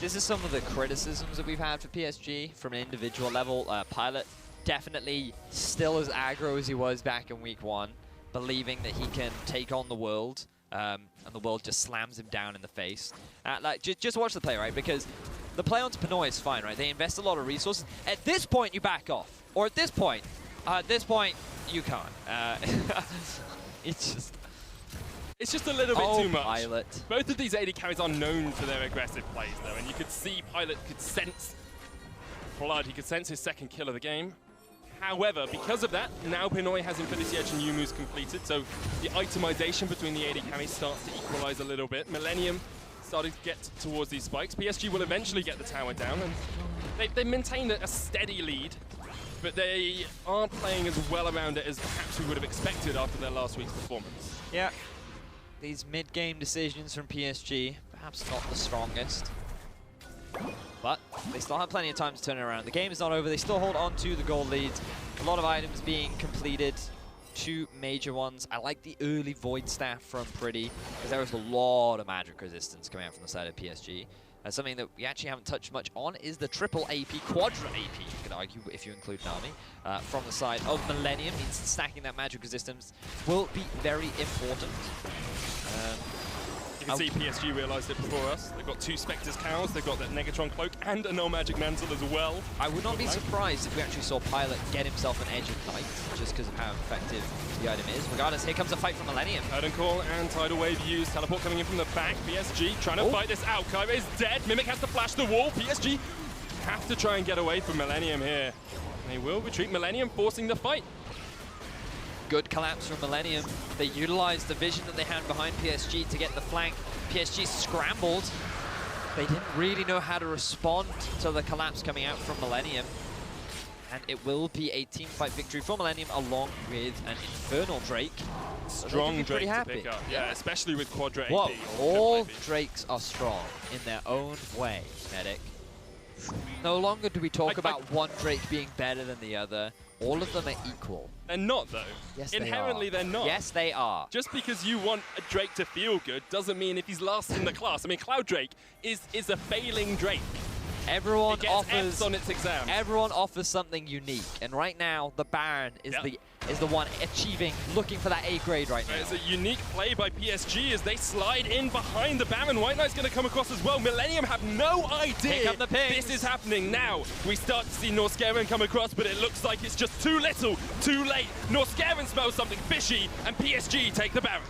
this is some of the criticisms that we've had for PSG from an individual level. Pilot definitely still as aggro as he was back in week 1, believing that he can take on the world, and the world just slams him down in the face. Just watch the play, right? Because the play onto Pinoy is fine, right? They invest a lot of resources. At this point, you back off. Or at this point, you can't. It's just a little bit too much. Pilot. Both of these AD carries are known for their aggressive plays, though, and you could see Pilot could sense blood. He could sense his second kill of the game. However, because of that, now Pinoy has Infinity Edge and Yumu's completed, so the itemization between the AD carries starts to equalize a little bit. Millenium starting to get towards these spikes. PSG will eventually get the tower down, and they maintain a steady lead, but they aren't playing as well around it as perhaps we would have expected after their last week's performance. Yeah. These mid-game decisions from PSG, perhaps not the strongest. But they still have plenty of time to turn it around. The game is not over. They still hold on to the goal leads. A lot of items being completed. 2 major ones. I like the early Void Staff from Pretty, because there was a lot of magic resistance coming out from the side of PSG. Something that we actually haven't touched much on is the triple AP, quadra AP, you could argue, if you include Nami, from the side of Millenium. Means stacking that magic resistance will be very important. You can see PSG realised it before us. They've got 2 Spectre's cows, they've got that Negatron cloak and a no magic mantle as well. I would not be surprised if we actually saw Pilot get himself an Edge of Night, just because of how effective the item is. Regardless, here comes a fight from Millenium. Curtain Call and Tidal Wave used. Teleport coming in from the back. PSG trying to fight this out. Kyra is dead. Mimic has to flash the wall. PSG have to try and get away from Millenium here. They will retreat. Millenium forcing the fight. Good collapse from Millenium. They utilized the vision that they had behind PSG to get the flank. PSG scrambled. They didn't really know how to respond to the collapse coming out from Millenium. And it will be a team fight victory for Millenium along with an Infernal Drake. Strong Drake to pick up. Yeah, especially with Quadra AP. Whoa, all Drakes are strong in their own way, Medic. No longer do we talk about one Drake being better than the other. All of them are equal. They're not, though. Yes, Inherently, they are. They're not. Yes, they are. Just because you want a Drake to feel good doesn't mean if he's last in the class. I mean, Cloud Drake is a failing Drake. Everyone offers Fs on its exam. Everyone offers something unique, and right now the Baron is the one looking for that A grade right now. It's a unique play by PSG as they slide in behind the Baron. White Knight's going to come across as well. Millenium have no idea this is happening. Now we start to see Norskeren come across, but it looks like it's just too little, too late. Norskeren smells something fishy, and PSG take the Baron.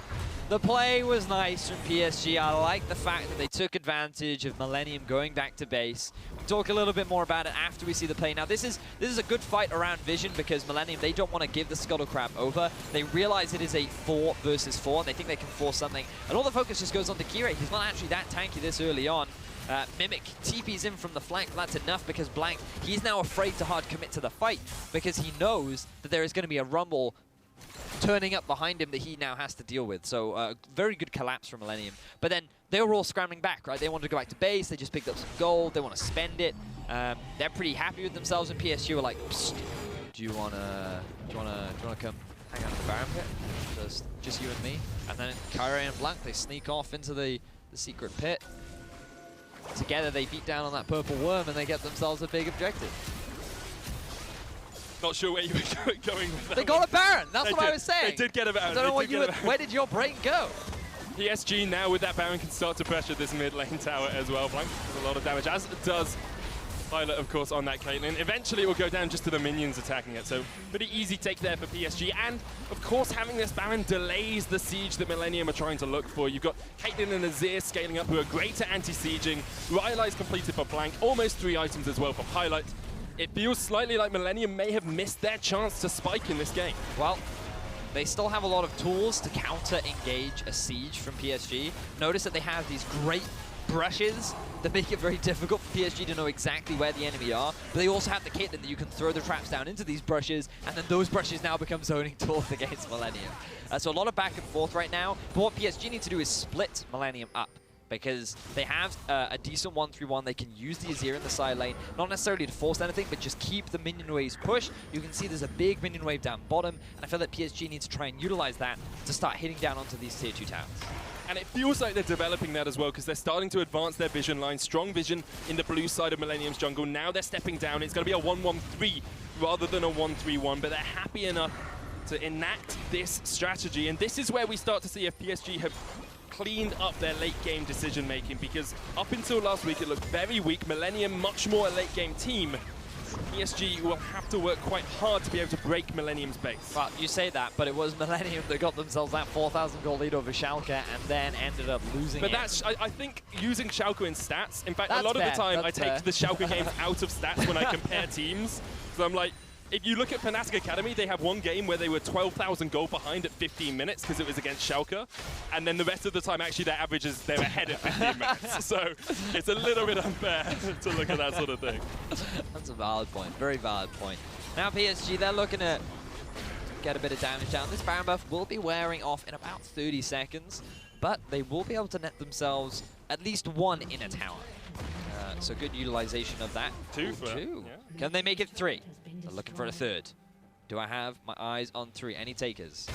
The play was nice from PSG. I like the fact that they took advantage of Millenium going back to base. We'll talk a little bit more about it after we see the play. Now, this is a good fight around Vision because Millenium, they don't want to give the Scuttle Crab over. They realize it is a 4 versus 4, and they think they can force something. And all the focus just goes on to Kire. He's not actually that tanky this early on. Mimic TP's in from the flank, but that's enough because Blank, he's now afraid to hard commit to the fight because he knows that there is going to be a rumble turning up behind him that he now has to deal with. So very good collapse from Millenium. But then they were all scrambling back, right? They wanted to go back to base. They just picked up some gold. They want to spend it. They're pretty happy with themselves, and PSG were like, psst, do you wanna come hang out in the Baron pit? Just you and me. And then KGN and Blanc, they sneak off into the secret pit. Together they beat down on that purple worm and they get themselves a big objective. Not sure where you were going with that. They got a Baron. That's what I was saying. They did get a Baron. I don't know what you were, where did your brain go? PSG now with that Baron can start to pressure this mid lane tower as well. Blanc does a lot of damage, as does Pilot, of course, on that Caitlyn. Eventually it will go down just to the minions attacking it, so pretty easy take there for PSG. And, of course, having this Baron delays the siege that Millenium are trying to look for. You've got Caitlyn and Azir scaling up, who are great at anti-sieging. Rylai's completed for Blanc, almost 3 items as well for Pilot. It feels slightly like Millenium may have missed their chance to spike in this game. Well, they still have a lot of tools to counter-engage a siege from PSG. Notice that they have these great brushes that make it very difficult for PSG to know exactly where the enemy are, but they also have the Caitlyn that you can throw the traps down into these brushes, and then those brushes now become zoning tools against Millenium. So a lot of back and forth right now, but what PSG need to do is split Millenium up, because they have a decent 1-3-1. They can use the Azir in the side lane, not necessarily to force anything, but just keep the minion waves pushed. You can see there's a big minion wave down bottom, and I feel that PSG needs to try and utilize that to start hitting down onto these tier 2 towers. And it feels like they're developing that as well, because they're starting to advance their vision line. Strong vision in the blue side of Millenium's jungle. Now they're stepping down. It's going to be a 1-1-3 rather than a 1-3-1, but they're happy enough to enact this strategy. And this is where we start to see if PSG have cleaned up their late game decision making, because up until last week it looked very weak. Millenium much more a late game team. PSG will have to work quite hard to be able to break Millenium's base. Well, you say that, but it was Millenium that got themselves that 4,000 gold lead over Schalke and then ended up losing but it. That's, I think, using Schalke in stats. In fact, That's a lot fair. of the time That's I take the Schalke games out of stats when I compare teams. So I'm like, if you look at Fnatic Academy, they have one game where they were 12,000 gold behind at 15 minutes because it was against Schalke. And then the rest of the time, actually, their average is they're ahead at 15 minutes. So it's a little bit unfair to look at that sort of thing. That's a valid point. Very valid point. Now PSG, they're looking to get a bit of damage down. This Baron buff will be wearing off in about 30 seconds, but they will be able to net themselves at least 1 in a tower. So good utilization of that. 2 for 2. Yeah. Can they make it 3? They're looking for a 3rd. Do I have my eyes on 3? Any takers?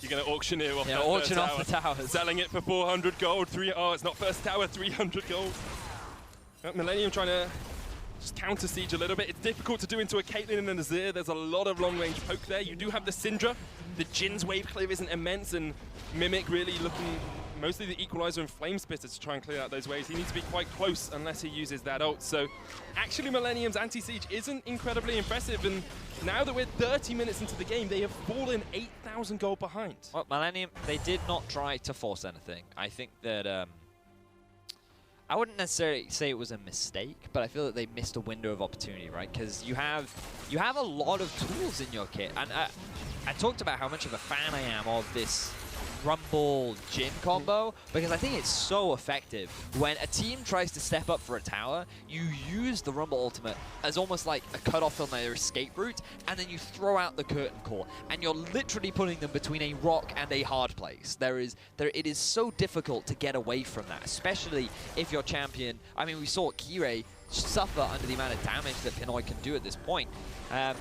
You're going to auctioneer off that auction tower. off the towers. Selling it for 400 gold. Oh, it's not first tower, 300 gold. Millenium trying to just counter siege a little bit. It's difficult to do into a Caitlyn and an Azir. There's a lot of long range poke there. You do have the Syndra. The Jin's wave clear isn't immense, and Mimic really looking mostly the Equalizer and Flame Spitter to try and clear out those waves. He needs to be quite close unless he uses that ult. So actually Millenium's anti-siege isn't incredibly impressive, and now that we're 30 minutes into the game, they have fallen 8,000 gold behind. Well, Millenium, they did not try to force anything. I think that I wouldn't necessarily say it was a mistake, but I feel that they missed a window of opportunity, right? Because you have a lot of tools in your kit, and I talked about how much of a fan I am of this Rumble Jhin combo, because I think it's so effective. When a team tries to step up for a tower, you use the Rumble ultimate as almost like a cutoff on their escape route, and then you throw out the curtain call, and you're literally putting them between a rock and a hard place. It is so difficult to get away from that, especially if your champion, I mean, we saw Kirei suffer under the amount of damage that Pinoy can do at this point. And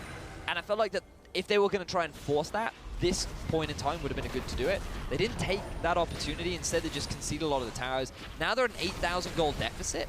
I felt like that if they were going to try and force that, this point in time would have been good to do it. They didn't take that opportunity. Instead, they just conceded a lot of the towers. Now they're an 8,000 gold deficit.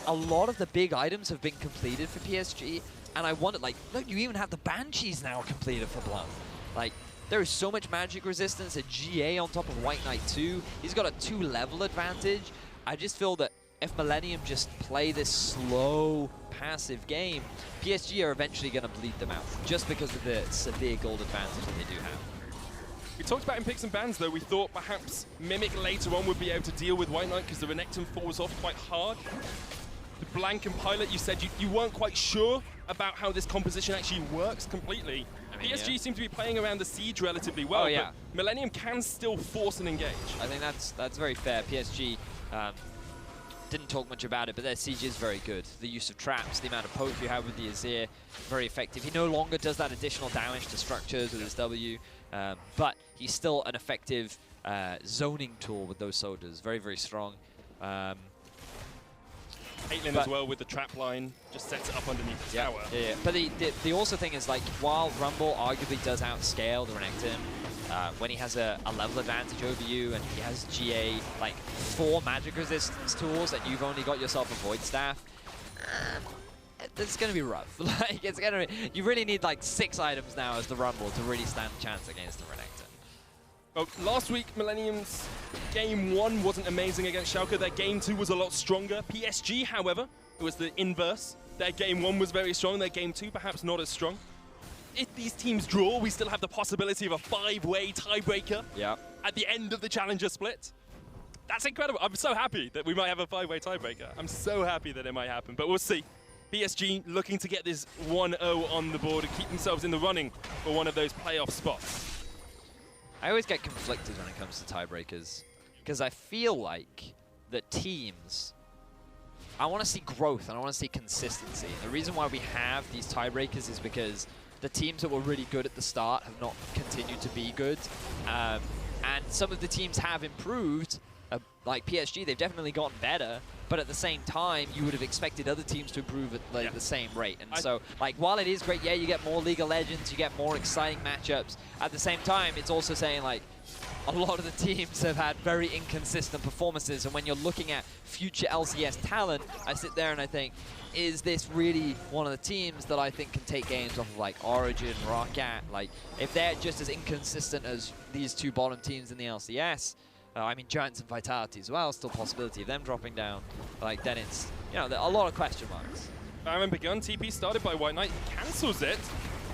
A lot of the big items have been completed for PSG, and I wondered, like, look, you even have the Banshees now completed for Blanc. Like, there is so much magic resistance, a GA on top of White Knight 2. He's got a 2-level advantage. I just feel that if Millenium just play this slow, passive game, PSG are eventually going to bleed them out, just because of the severe gold advantage that they do have. We talked about in picks and bans, though. We thought perhaps Mimic later on would be able to deal with White Knight because the Renekton falls off quite hard. The Blanc and Pilot, you said you weren't quite sure about how this composition actually works completely. I mean, PSG seem to be playing around the siege relatively well, but Millenium can still force an engage. I think that's very fair. PSG didn't talk much about it, but their siege is very good. The use of traps, the amount of poke you have with the Azir, very effective. He no longer does that additional damage to structures with his W, but he's still an effective zoning tool with those soldiers. Very, very strong. Caitlyn as well with the trap line, just sets it up underneath the tower. Yeah. But the also thing is, like, while Rumble arguably does outscale the Renekton, when he has a level advantage over you and he has GA, like 4 magic resistance tools and you've only got yourself a Void Staff, it's going to be rough. Like, it's going to be, you really need like 6 items now as the Rumble to really stand a chance against the Renekton. Well, last week, Millenium's game 1 wasn't amazing against Schalke. Their game 2 was a lot stronger. PSG, however, it was the inverse. Their game 1 was very strong. Their game 2 perhaps not as strong. If these teams draw, we still have the possibility of a 5-way tiebreaker at the end of the Challenger split. That's incredible. I'm so happy that we might have a 5-way tiebreaker. I'm so happy that it might happen, but we'll see. PSG looking to get this 1-0 on the board and keep themselves in the running for one of those playoff spots. I always get conflicted when it comes to tiebreakers, because I feel like that teams, I want to see growth and I want to see consistency. And the reason why we have these tiebreakers is because the teams that were really good at the start have not continued to be good. And some of the teams have improved, like PSG, they've definitely gotten better, but at the same time, you would have expected other teams to improve at like, the same rate. And so, like, while it is great, yeah, you get more League of Legends, you get more exciting matchups, at the same time, it's also saying, like, a lot of the teams have had very inconsistent performances, and when you're looking at future LCS talent, I sit there and I think, is this really one of the teams that I think can take games off of, like, Origin, Roccat? Like, if they're just as inconsistent as these 2 bottom teams in the LCS, I mean, Giants and Vitality as well, still possibility of them dropping down. Like, then it's, you know, a lot of question marks. Baron begun, TP started by White Knight, cancels it,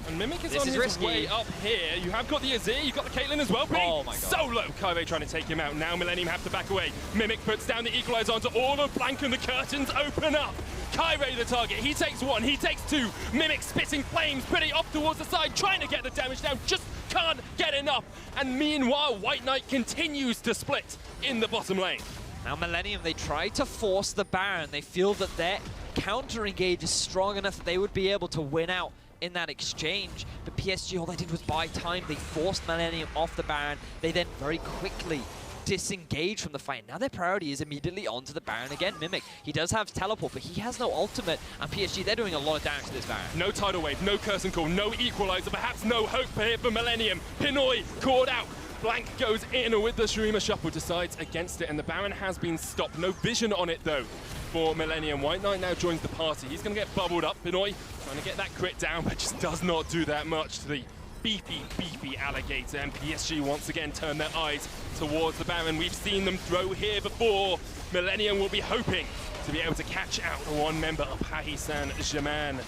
and Mimic is on his way up here. You have got the Azir, you've got the Caitlyn as well, but oh my God. So low. Kyve trying to take him out. Now Millenium have to back away. Mimic puts down the Equalizer onto all of Blank and the curtains open up. Kyve the target, he takes 1, he takes 2. Mimic spitting flames pretty off towards the side, trying to get the damage down, just can't get enough. And meanwhile, White Knight continues to split in the bottom lane. Now Millenium, they try to force the Baron. They feel that their counter engage is strong enough that they would be able to win out in that exchange. But PSG, all they did was buy time. They forced Millenium off the Baron. They then very quickly disengage from the fight. Now their priority is immediately onto the Baron again. Mimic, he does have teleport, but he has no ultimate, and PSG, they're doing a lot of damage to this Baron. No tidal wave, no curse and call, no equalizer, perhaps no hope here for Millenium. Pinoy caught out. Blank goes in with the Shurima Shuffle, decides against it, and the Baron has been stopped. No vision on it though for Millenium. White Knight now joins the party. He's going to get bubbled up. Pinoy trying to get that crit down, but just does not do that much to the beefy Alligator, and PSG once again turn their eyes towards the Baron. We've seen them throw here before. Millenium will be hoping to be able to catch out one member of Paris Saint-Germain.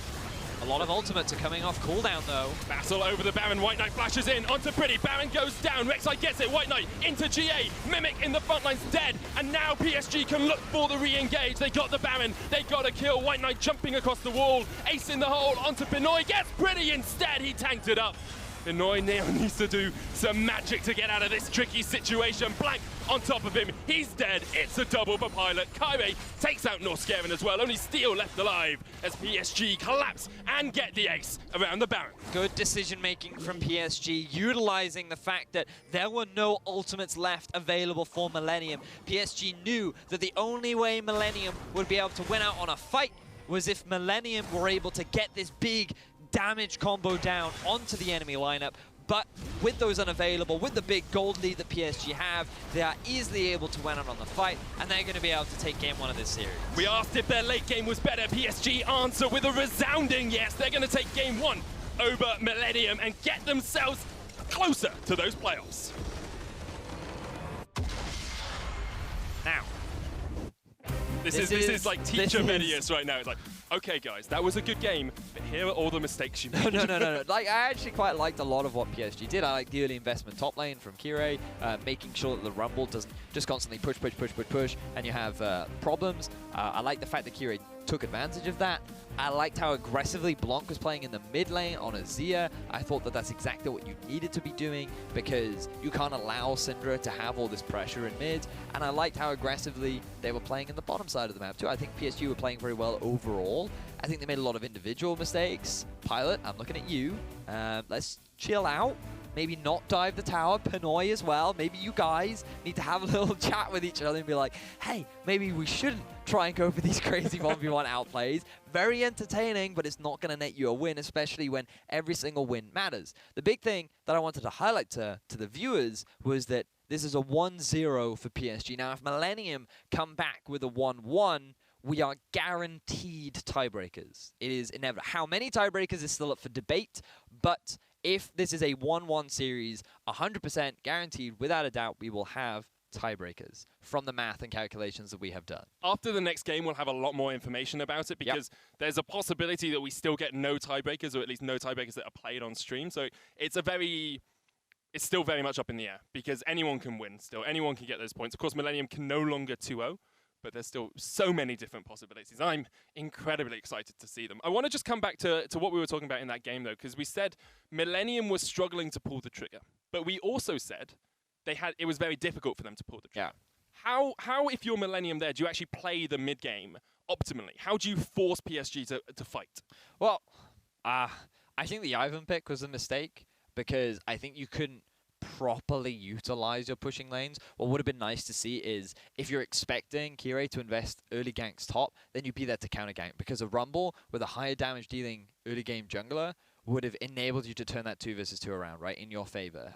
A lot of ultimates are coming off cooldown though. Battle over the Baron. White Knight flashes in onto Pretty. Baron goes down. Rek'Sai gets it. White Knight into GA. Mimic in the front line's dead. And now PSG can look for the re-engage. They got the Baron. They got a kill. White Knight jumping across the wall. Ace in the hole onto Pinoy. Gets Pretty instead. He tanked it up. Pinoy now needs to do some magic to get out of this tricky situation. Blank on top of him. He's dead. It's a double for Pilot. Kyrie takes out Norskeren as well. Only Steel left alive as PSG collapse and get the ace around the Baron. Good decision making from PSG, utilizing the fact that there were no ultimates left available for Millenium. PSG knew that the only way Millenium would be able to win out on a fight was if Millenium were able to get this big damage combo down onto the enemy lineup. But with those unavailable, with the big gold lead that PSG have, they are easily able to win out on the fight, and they're going to be able to take game 1 of this series. We asked if their late game was better. PSG answer with a resounding yes. They're going to take game 1 over Millenium and get themselves closer to those playoffs. Now, this is like teacher Medius right now. It's like, okay, guys, that was a good game, but here are all the mistakes you made. No. Like, I actually quite liked a lot of what PSG did. I like the early investment top lane from Kirei, making sure that the Rumble doesn't just constantly push, and you have problems. I like the fact that Kirei took advantage of that. I liked how aggressively Blanc was playing in the mid lane on Azir. I thought that that's exactly what you needed to be doing because you can't allow Syndra to have all this pressure in mid. And I liked how aggressively they were playing in the bottom side of the map too. I think PSG were playing very well overall. I think they made a lot of individual mistakes. Pilot, I'm looking at you. Let's chill out. Maybe not dive the tower. Pinoy as well. Maybe you guys need to have a little chat with each other and be like, hey, maybe we shouldn't try and go for these crazy 1v1 outplays. Very entertaining, but it's not going to net you a win, especially when every single win matters. The big thing that I wanted to highlight to the viewers was that this is a 1-0 for PSG. Now, if Millenium come back with a 1-1, we are guaranteed tiebreakers. It is inevitable. How many tiebreakers is still up for debate, but if this is a 1-1 series, 100% guaranteed, without a doubt, we will have tiebreakers from the math and calculations that we have done. After the next game, we'll have a lot more information about it because there's a possibility that we still get no tiebreakers, or at least no tiebreakers that are played on stream. So it's still very much up in the air because anyone can win still. Anyone can get those points. Of course, Millenium can no longer 2-0. But there's still so many different possibilities. I'm incredibly excited to see them. I want to just come back to what we were talking about in that game, though, because we said Millenium was struggling to pull the trigger. But we also said it was very difficult for them to pull the trigger. Yeah. How, if you're Millenium there, do you actually play the mid-game optimally? How do you force PSG to fight? Well, I think the Ivan pick was a mistake because I think you couldn't properly utilize your pushing lanes. What would have been nice to see is if you're expecting Kire to invest early ganks top, then you'd be there to counter gank because a Rumble with a higher damage dealing early game jungler would have enabled you to turn that 2 versus 2 around, right, in your favor.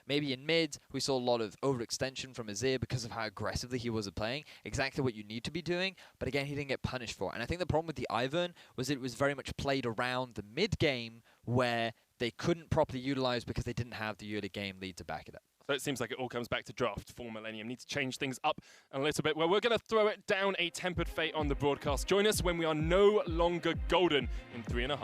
Maybe in mid, we saw a lot of overextension from Azir because of how aggressively he was playing, exactly what you need to be doing, but again, he didn't get punished for it. And I think the problem with the Ivern was it was very much played around the mid game where they couldn't properly utilize because they didn't have the early game lead to back it up. So it seems like it all comes back to draft for Millenium. Need to change things up a little bit. Well, we're going to throw it down a tempered fate on the broadcast. Join us when we are no longer golden in 3.5.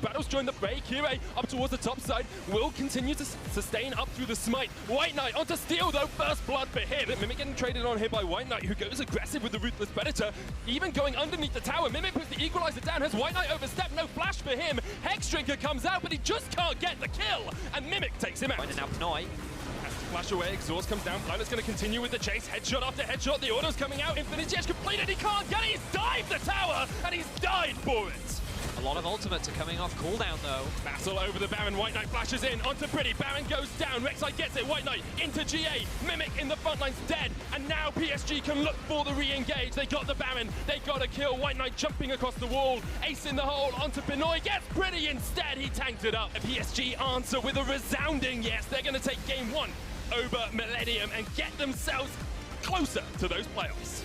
Battles join the fray. Kire up towards the top side will continue to sustain up through the smite. White Knight onto steal though. First blood for him. Mimic getting traded on here by White Knight, who goes aggressive with the Ruthless Predator. Even going underneath the tower. Mimic puts the equalizer down. Has White Knight overstepped? No flash for him. Hexdrinker comes out, but he just can't get the kill. And Mimic takes him out. Finding out Pinoy. Flash away, exhaust comes down, Bliner's going to continue with the chase, headshot after headshot, the order's coming out, Infinity Edge completed, he can't get it, he's dived the tower, and he's died for it! A lot of ultimates are coming off cooldown though. Battle over the Baron, White Knight flashes in, onto Pretty, Baron goes down, Rek'Sai gets it, White Knight into GA, Mimic in the front line's dead, and now PSG can look for the re-engage, they got the Baron, they got a kill, White Knight jumping across the wall, ace in the hole, onto Pinoy, gets Pretty instead, he tanked it up. A PSG answer with a resounding yes, they're going to take game 1 over Millenium and get themselves closer to those playoffs.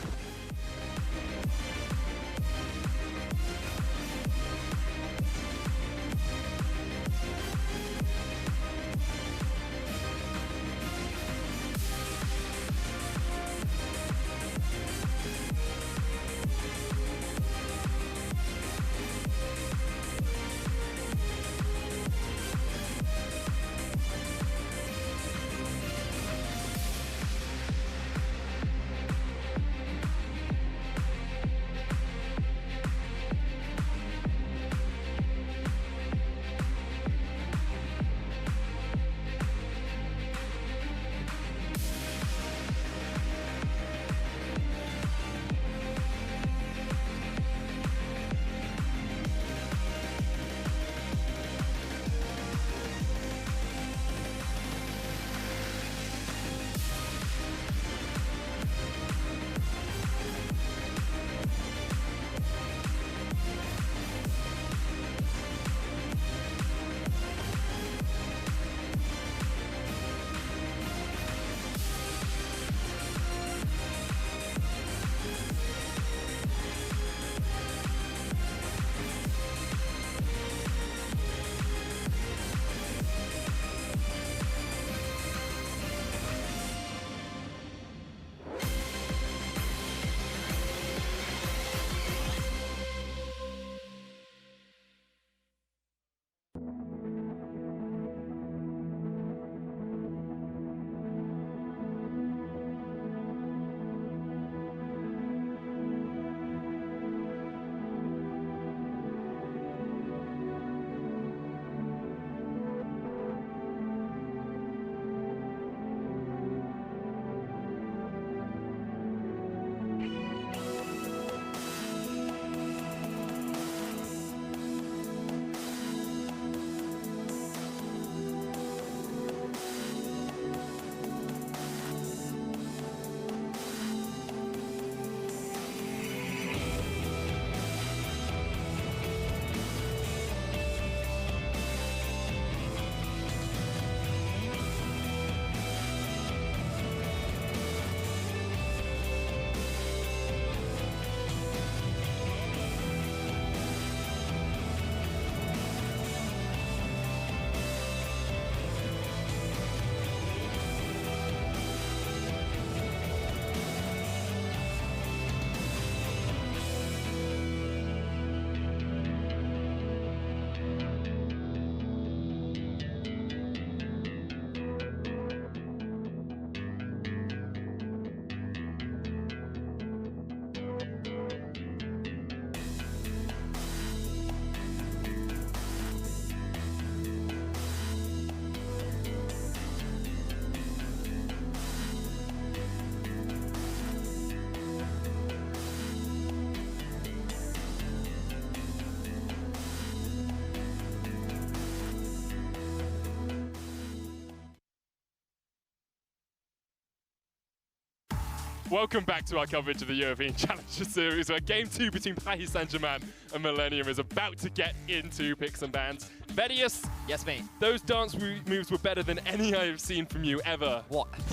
Welcome back to our coverage of the European Challenger Series, where Game 2 between Paris Saint-Germain and Millenium is about to get into picks and bans. Vedius, yes, mate. Those dance moves were better than any I have seen from you ever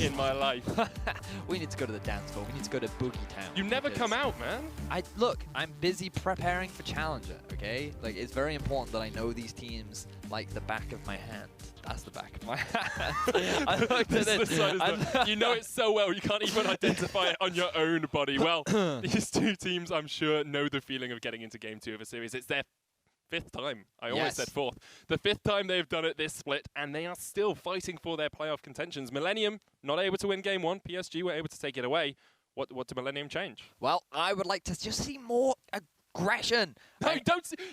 in my life. We need to go to the dance floor. We need to go to Boogie Town. You never come out, man. Look, I'm busy preparing for Challenger, okay? Like, it's very important that I know these teams like the back of my hand. That's the back of my hand. I looked at it. You know it so well, you can't even identify it on your own body. Well, these two teams, I'm sure, know the feeling of getting into Game 2 of a series. It's their 5th time. I always said 4th. The 5th time they've done it this split, and they are still fighting for their playoff contentions. Millenium, not able to win Game 1. PSG were able to take it away. What did Millenium change? Well, I would like to just see more aggression. No,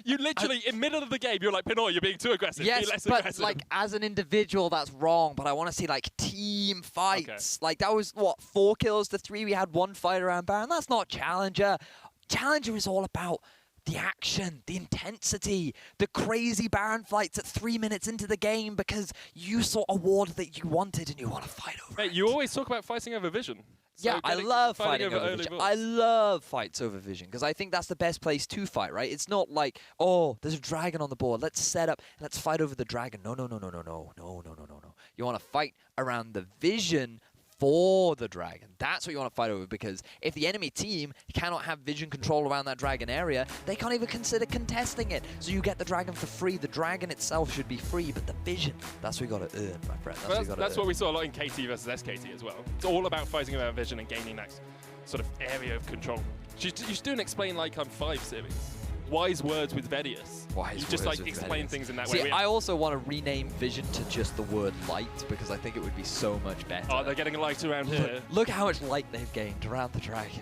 you literally, in middle of the game, you're like, Pinoy, you're being too aggressive. Yes, be less but aggressive. like as an individual, that's wrong. But I want to see like team fights. Like that was what 4 kills to 3. We had 1 fight around Baron. That's not Challenger. Challenger is all about the action, the intensity, the crazy Baron fights at 3 minutes into the game because you saw a ward that you wanted and you want to fight over it. You always talk about fighting over vision. So yeah, I love fighting over vision. I love fights over vision because I think that's the best place to fight, right? It's not like, oh, there's a dragon on the board. Let's set up and let's fight over the dragon. No. You want to fight around the vision for the dragon. That's what you want to fight over, because if the enemy team cannot have vision control around that dragon area, they can't even consider contesting it. So you get the dragon for free. The dragon itself should be free, but the vision, that's what you got to earn, my friend. That's what we saw a lot in KT versus SKT as well. It's all about fighting about vision and gaining that sort of area of control. You should do an Explain Like I'm 5 series. Wise words with Vedius. You just like explain things in that way. See, I also want to rename vision to just the word light because I think it would be so much better. Oh, they're getting light around here. Look how much light they've gained around the dragon.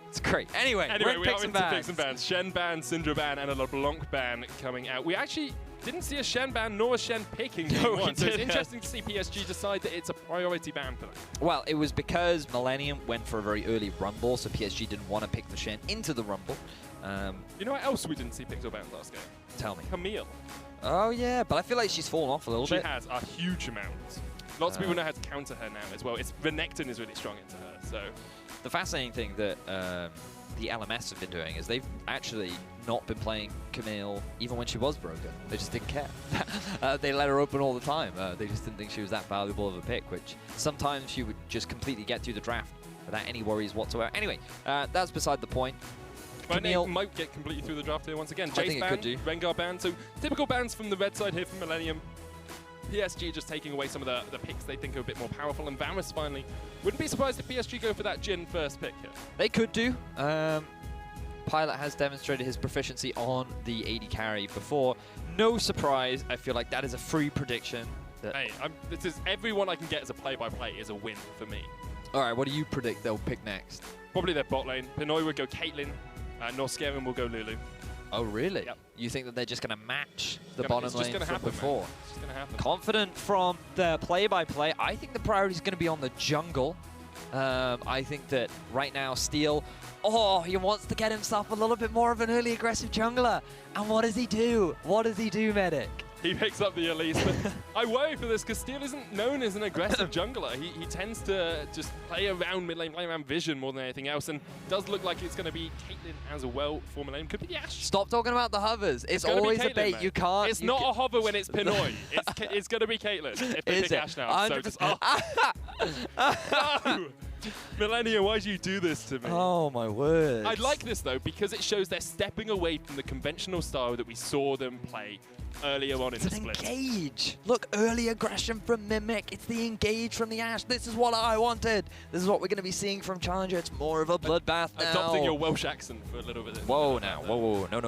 It's great. Anyway, we are into picks and bans. Shen ban, Syndra ban, and a LeBlanc ban coming out. We actually didn't see a Shen ban nor a Shen pick in Game 1, so it's interesting to see PSG decide that it's a priority ban for them. Well, it was because Millenium went for a very early Rumble, so PSG didn't want to pick the Shen into the Rumble. You know what else we didn't see picked or banned last game? Tell me. Camille. Oh, yeah, but I feel like she's fallen off a little bit. She has a huge amount. Lots of people know how to counter her now as well. Renekton is really strong into her, so... The fascinating thing that the LMS have been doing is they've actually not been playing Camille even when she was broken. They just didn't care. They let her open all the time. They just didn't think she was that valuable of a pick, which sometimes she would just completely get through the draft without any worries whatsoever. Anyway, that's beside the point. Camille might get completely through the draft here once again. I think it could do. Rengar ban. So typical bans from the red side here from Millenium. PSG just taking away some of the picks they think are a bit more powerful. And Varus finally. Wouldn't be surprised if PSG go for that Jhin first pick here. They could do. Pilot has demonstrated his proficiency on the AD carry before. No surprise. I feel like that is a free prediction. Hey, this is everyone I can get as a play-by-play is a win for me. All right, what do you predict they'll pick next? Probably their bot lane. Pinoy would go Caitlyn. Norscarin will go Lulu. Oh, really? Yep. You think that they're just going to match the bottom lane from before? Man. It's just going to happen. Confident from the play-by-play. I think the priority is going to be on the jungle. I think that right now, Steel, he wants to get himself a little bit more of an early aggressive jungler. And what does he do? What does he do, Medic? He picks up the Elise, but I worry for this because Steel isn't known as an aggressive jungler. He tends to just play around mid lane, play around vision more than anything else, and does look like it's going to be Caitlyn as well for mid lane. Could be the Ashe. Stop talking about the hovers. It's always a bait. Man. You can't. It's not a hover when it's Pinoy. it's going to be Caitlyn if they pick Ashe now. So just, no! Millenium, why'd you do this to me? Oh, my word. I like this, though, because it shows they're stepping away from the conventional style that we saw them play earlier on in the split. Engage. Look, early aggression from Mimic. It's the engage from the Ashe. This is what I wanted. This is what we're going to be seeing from Challenger. It's more of a bloodbath now. Adopting your Welsh accent for a little bit. Whoa, now. Whoa. No.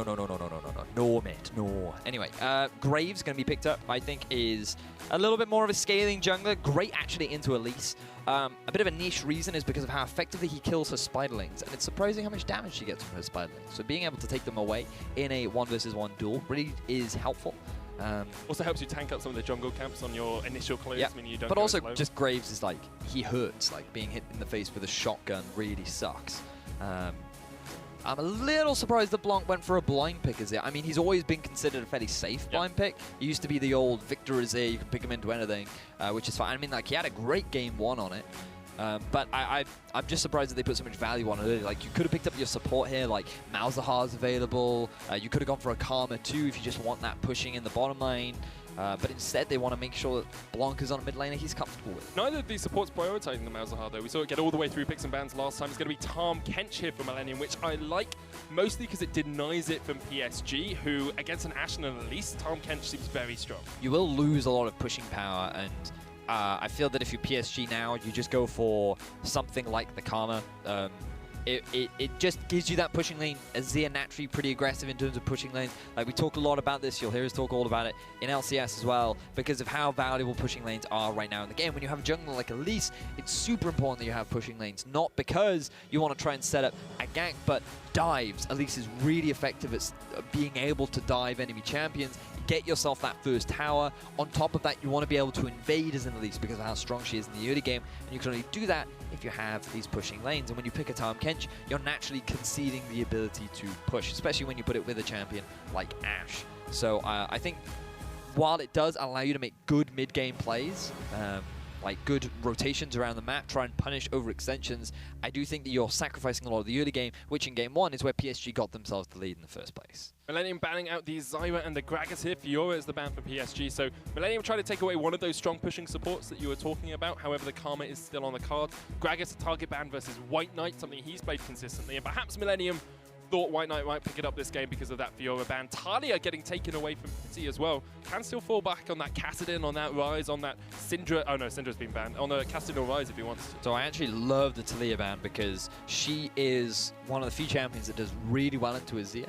No, mate. No. Anyway, Graves going to be picked up, I think, is a little bit more of a scaling jungler. Great, actually, into Elise. A bit of a niche reason is because of how effectively he kills her spiderlings, and it's surprising how much damage she gets from her spiderlings. So being able to take them away in a 1v1 duel really is helpful. Also helps you tank up some of the jungle camps on your initial clears. Yeah, Meaning you don't but also just Graves is like, he hurts. Like being hit in the face with a shotgun really sucks. I'm a little surprised that Blanc went for a blind pick as it. I mean, he's always been considered a fairly safe blind pick. He used to be the old Victor is there, you can pick him into anything, which is fine. I mean, like, he had a great game 1 on it. But I'm just surprised that they put so much value on it early. Like, you could have picked up your support here, like Malzahar's available. You could have gone for a Karma too if you just want that pushing in the bottom lane. But instead, they want to make sure that Blanca's on a mid laner he's comfortable with. Neither of these supports prioritizing the Malzahar, though. We saw it get all the way through picks and bans last time. It's going to be Tom Kench here for Millenium, which I like mostly because it denies it from PSG, who, against an Ashen and Elise, Tom Kench seems very strong. You will lose a lot of pushing power, and I feel that if you're PSG now, you just go for something like the Karma. It just gives you that pushing lane. Azir naturally pretty aggressive in terms of pushing lanes. Like, we talk a lot about this, you'll hear us talk all about it in LCS as well, because of how valuable pushing lanes are right now in the game. When you have a jungler like Elise, it's super important that you have pushing lanes, not because you want to try and set up a gank, but dives. Elise is really effective at being able to dive enemy champions, get yourself that first tower. On top of that, you want to be able to invade as an Elise because of how strong she is in the early game, and you can only do that if you have these pushing lanes. And when you pick a Tahm Kench, you're naturally conceding the ability to push, especially when you put it with a champion like Ashe. So I think while it does allow you to make good mid-game plays, like good rotations around the map, try and punish overextensions, I do think that you're sacrificing a lot of the early game, which in game 1 is where PSG got themselves the lead in the first place. Millenium banning out the Zyra and the Gragas here. Fiora is the ban for PSG. So Millenium trying to take away one of those strong pushing supports that you were talking about. However, the Karma is still on the card. Gragas a target ban versus White Knight, something he's played consistently. And perhaps Millenium thought White Knight might pick it up this game because of that Fiora ban. Talia getting taken away from Pity as well. Can still fall back on that Kassadin, on that Rise, on that Syndra. Oh no, Syndra's been banned. On the Kassadin or Rise if he wants to. So I actually love the Talia ban because she is one of the few champions that does really well into Azir.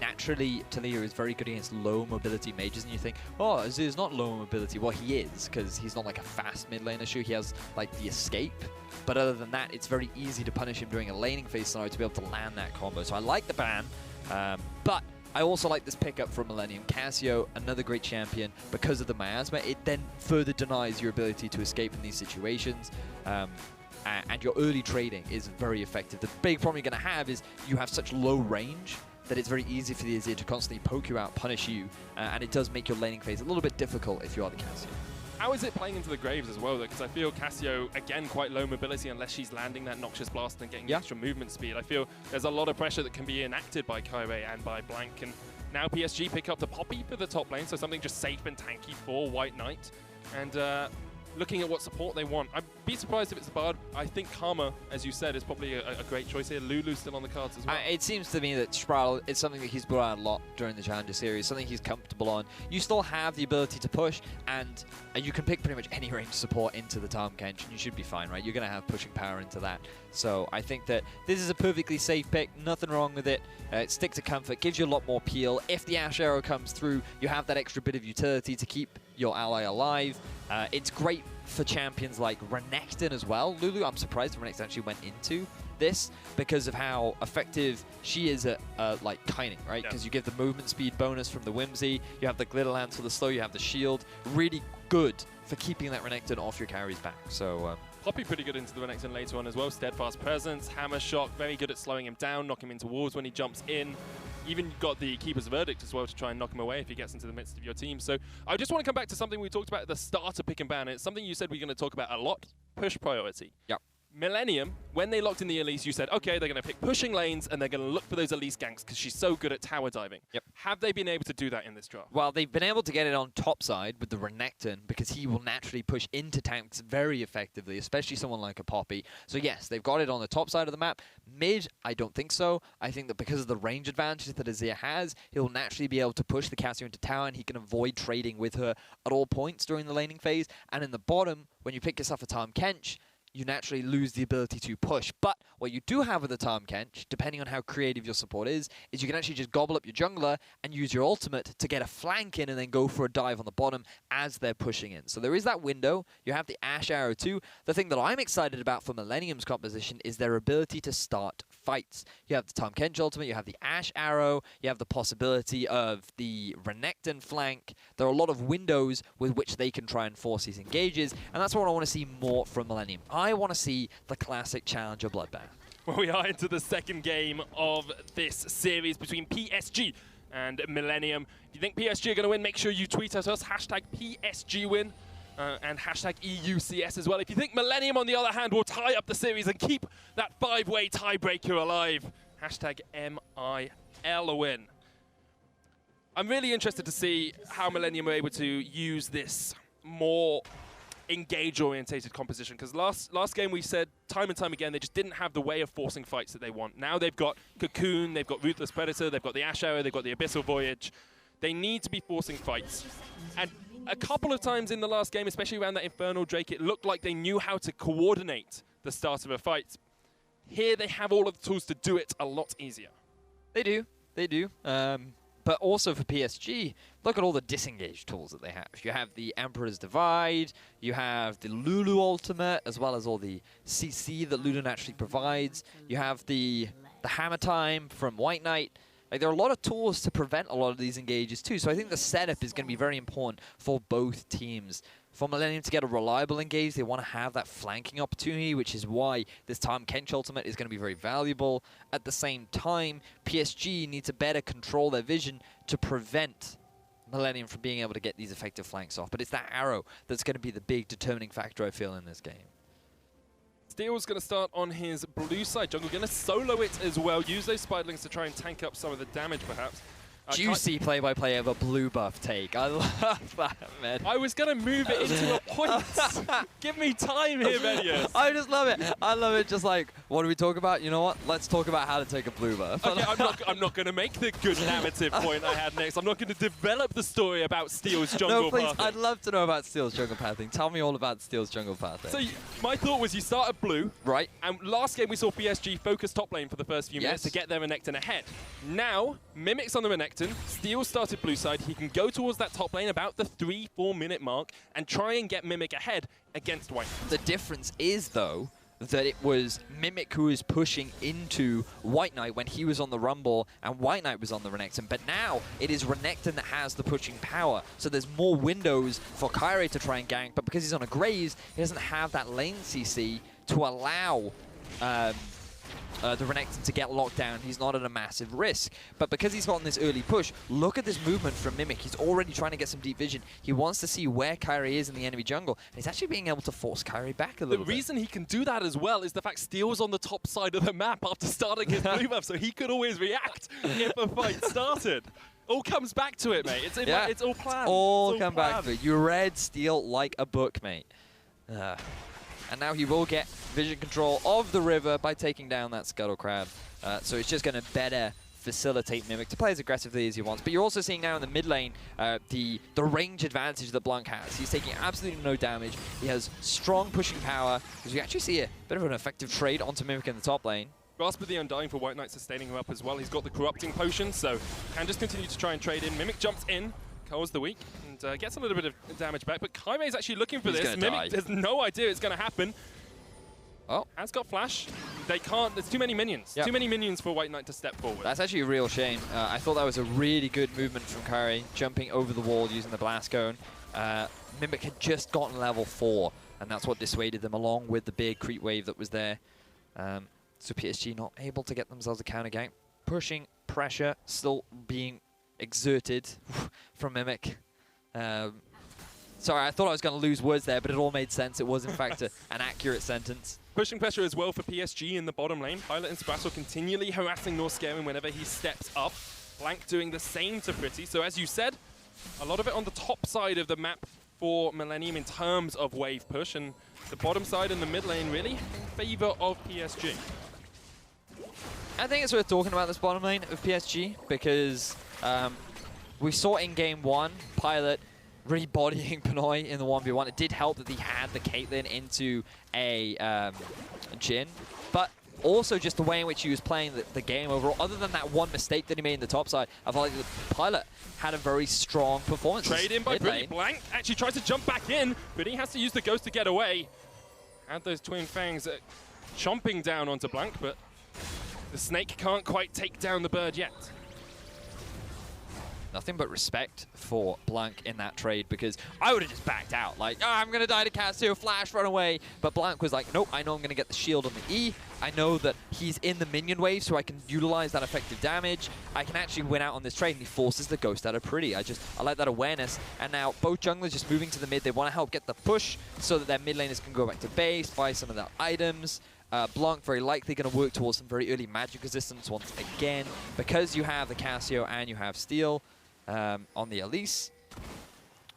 Naturally, Talia is very good against low mobility mages, and you think, oh, Azir's not low mobility. Well, he is, because he's not like a fast mid laner. Sure, he has like the escape, but other than that, it's very easy to punish him during a laning phase scenario to be able to land that combo. So I like the ban, but I also like this pickup from Millenium. Cassio, another great champion, because of the miasma, it then further denies your ability to escape in these situations. And your early trading is very effective. The big problem you're going to have is you have such low range that it's very easy for the Azir to constantly poke you out, punish you, and it does make your laning phase a little bit difficult if you are the Cassio. How is it playing into the Graves as well, though? Because I feel Cassio, again, quite low mobility unless she's landing that Noxious Blast and getting extra movement speed. I feel there's a lot of pressure that can be enacted by Kyrie and by Blank, and now PSG pick up the Poppy for the top lane, so something just safe and tanky for White Knight. And looking at what support they want, I'd be surprised if it's a Bard. I think Karma, as you said, is probably a great choice here. Lulu's still on the cards as well. It seems to me that Sproul is something that he's brought out a lot during the Challenger Series, something he's comfortable on. You still have the ability to push, and you can pick pretty much any range support into the Tahm Kench, and you should be fine, right? You're going to have pushing power into that. So I think that this is a perfectly safe pick, nothing wrong with it. Stick to comfort, gives you a lot more peel. If the Ashe Arrow comes through, you have that extra bit of utility to keep your ally alive. It's great for champions like Renekton as well. Lulu, I'm surprised Renekton actually went into this because of how effective she is at like kiting, right? Because you give the movement speed bonus from the Whimsy, you have the Glitter Lance for the slow, you have the shield. Really good for keeping that Renekton off your carry's back. So Poppy pretty good into the Renekton later on as well. Steadfast Presence, Hammer Shock, very good at slowing him down, knock him into walls when he jumps in. Even got the Keeper's Verdict as well to try and knock him away if he gets into the midst of your team. So I just want to come back to something we talked about at the start of Pick and Ban. It's something you said we're going to talk about a lot, push priority. Yep. Millenium, when they locked in the Elise, you said, okay, they're going to pick pushing lanes and they're going to look for those Elise ganks because she's so good at tower diving. Yep. Have they been able to do that in this draft? Well, they've been able to get it on top side with the Renekton because he will naturally push into tanks very effectively, especially someone like a Poppy. So yes, they've got it on the top side of the map. Mid, I don't think so. I think that because of the range advantage that Azir has, he'll naturally be able to push the Cassio into tower and he can avoid trading with her at all points during the laning phase. And in the bottom, when you pick yourself a Tahm Kench, you naturally lose the ability to push. But what you do have with the Tahm Kench, depending on how creative your support is you can actually just gobble up your jungler and use your ultimate to get a flank in and then go for a dive on the bottom as they're pushing in. So there is that window. You have the Ashe Arrow too. The thing that I'm excited about for Millenium's composition is their ability to start fights. You have the Tahm Kench ultimate, you have the Ashe Arrow, you have the possibility of the Renekton flank. There are a lot of windows with which they can try and force these engages, and that's what I want to see more from Millenium. I want to see the classic Challenger Bloodbath. Well, we are into the second game of this series between PSG and Millenium. If you think PSG are going to win, make sure you tweet at us, #PSGWin. and hashtag EUCS as well. If you think Millenium, on the other hand, will tie up the series and keep that 5-way tiebreaker alive, hashtag MIL a win. I'm really interested to see how Millenium are able to use this more engage-orientated composition, because last game we said time and time again they just didn't have the way of forcing fights that they want. Now they've got Cocoon, they've got Ruthless Predator, they've got the Ash Arrow, they've got the Abyssal Voyage. They need to be forcing fights. And a couple of times in the last game, especially around that Infernal Drake, it looked like they knew how to coordinate the start of a fight. Here they have all of the tools to do it a lot easier. They do. They do. But also for PSG, look at all the disengage tools that they have. You have the Emperor's Divide, you have the Lulu Ultimate, as well as all the CC that Lulu naturally provides. You have the Hammer Time from White Knight. Like, there are a lot of tools to prevent a lot of these engages too. So I think the setup is going to be very important for both teams. For Millenium to get a reliable engage, they want to have that flanking opportunity, which is why this time Kench Ultimate is going to be very valuable. At the same time, PSG need to better control their vision to prevent Millenium from being able to get these effective flanks off. But it's that arrow that's going to be the big determining factor, I feel, in this game. Steel's going to start on his blue side jungle, going to solo it as well, use those spiderlings to try and tank up some of the damage perhaps. Juicy play-by-play of a blue buff take. I love that, man. I was going to move it into a point. Give me time here, Venius. I just love it. I love it. Just like, what do we talk about? You know what? Let's talk about how to take a blue buff. Okay, I'm not going to make the good narrative point I had next. I'm not going to develop the story about Steel's jungle No, please. pathing. I'd love to know about Steel's jungle pathing. Tell me all about Steel's jungle pathing. So my thought was you start at blue. Right. And last game we saw PSG focus top lane for the first few minutes to get their Renekton ahead. Now, Mimic's on the Renekton. Steel started blue side. He can go towards that top lane about the 3-4 minute mark and try and get Mimic ahead against White. The difference is, though, that it was Mimic who was pushing into White Knight when he was on the Rumble and White Knight was on the Renekton. But now it is Renekton that has the pushing power. So there's more windows for Kyrie to try and gank. But because he's on a Graze, he doesn't have that lane CC to allow the Renekton to get locked down. He's not at a massive risk. But because he's gotten this early push, look at this movement from Mimic. He's already trying to get some deep vision. He wants to see where Kyrie is in the enemy jungle. And he's actually being able to force Kyrie back a little bit. The reason he can do that as well is the fact Steel's on the top side of the map after starting his blue buff, so he could always react if a fight started. All comes back to it, mate. It's all planned. All come back to it. You read Steel like a book, mate. And now he will get vision control of the river by taking down that Scuttle Crab. So it's just going to better facilitate Mimic to play as aggressively as he wants. But you're also seeing now in the mid lane the range advantage that Blanc has. He's taking absolutely no damage. He has strong pushing power, because we actually see a bit of an effective trade onto Mimic in the top lane. Grasp of the Undying for White Knight sustaining him up as well. He's got the Corrupting Potion, so can just continue to try and trade in. Mimic jumps in, culls the weak, and gets a little bit of damage back. But Kaime's actually looking for this. Mimic has no idea it's going to happen. Oh. Has got flash. They can't. There's too many minions. Yep. Too many minions for White Knight to step forward. That's actually a real shame. I thought that was a really good movement from Kyrie, jumping over the wall using the Blast Cone. Mimic had just gotten level 4, and that's what dissuaded them, along with the big creep wave that was there. So PSG not able to get themselves a counter gank. Pushing pressure still being exerted from Mimic. Sorry, I thought I was going to lose words there, but it all made sense. It was, in fact, an accurate sentence. Pushing pressure as well for PSG in the bottom lane. Pilot and Sprassel continually harassing Norscaring whenever he steps up. Blanc doing the same to Pretty. So as you said, a lot of it on the top side of the map for Millenium in terms of wave push, and the bottom side and the mid lane really in favor of PSG. I think it's worth talking about this bottom lane of PSG because we saw in game 1, Pilot really bodying Pinoy in the 1v1. It did help that he had the Caitlyn into a Jhin, but also just the way in which he was playing the game overall. Other than that one mistake that he made in the top side, I felt like the Pilot had a very strong performance. Trade in by Pretty. Blanc actually tries to jump back in, but he has to use the Ghost to get away. Had those Twin Fangs chomping down onto Blanc, but the Snake can't quite take down the bird yet. nothing but respect for Blanc in that trade, because I would have just backed out. Like, oh, I'm going to die to Casio, flash, run away. But Blanc was like, nope, I know I'm going to get the shield on the E. I know that he's in the minion wave, so I can utilize that effective damage. I can actually win out on this trade, and he forces the Ghost out of Pretty. I like that awareness. And now both junglers just moving to the mid. They want to help get the push so that their mid laners can go back to base, buy some of their items. Blanc very likely going to work towards some very early magic resistance once again, because you have the Casio and you have Steel on the Elise.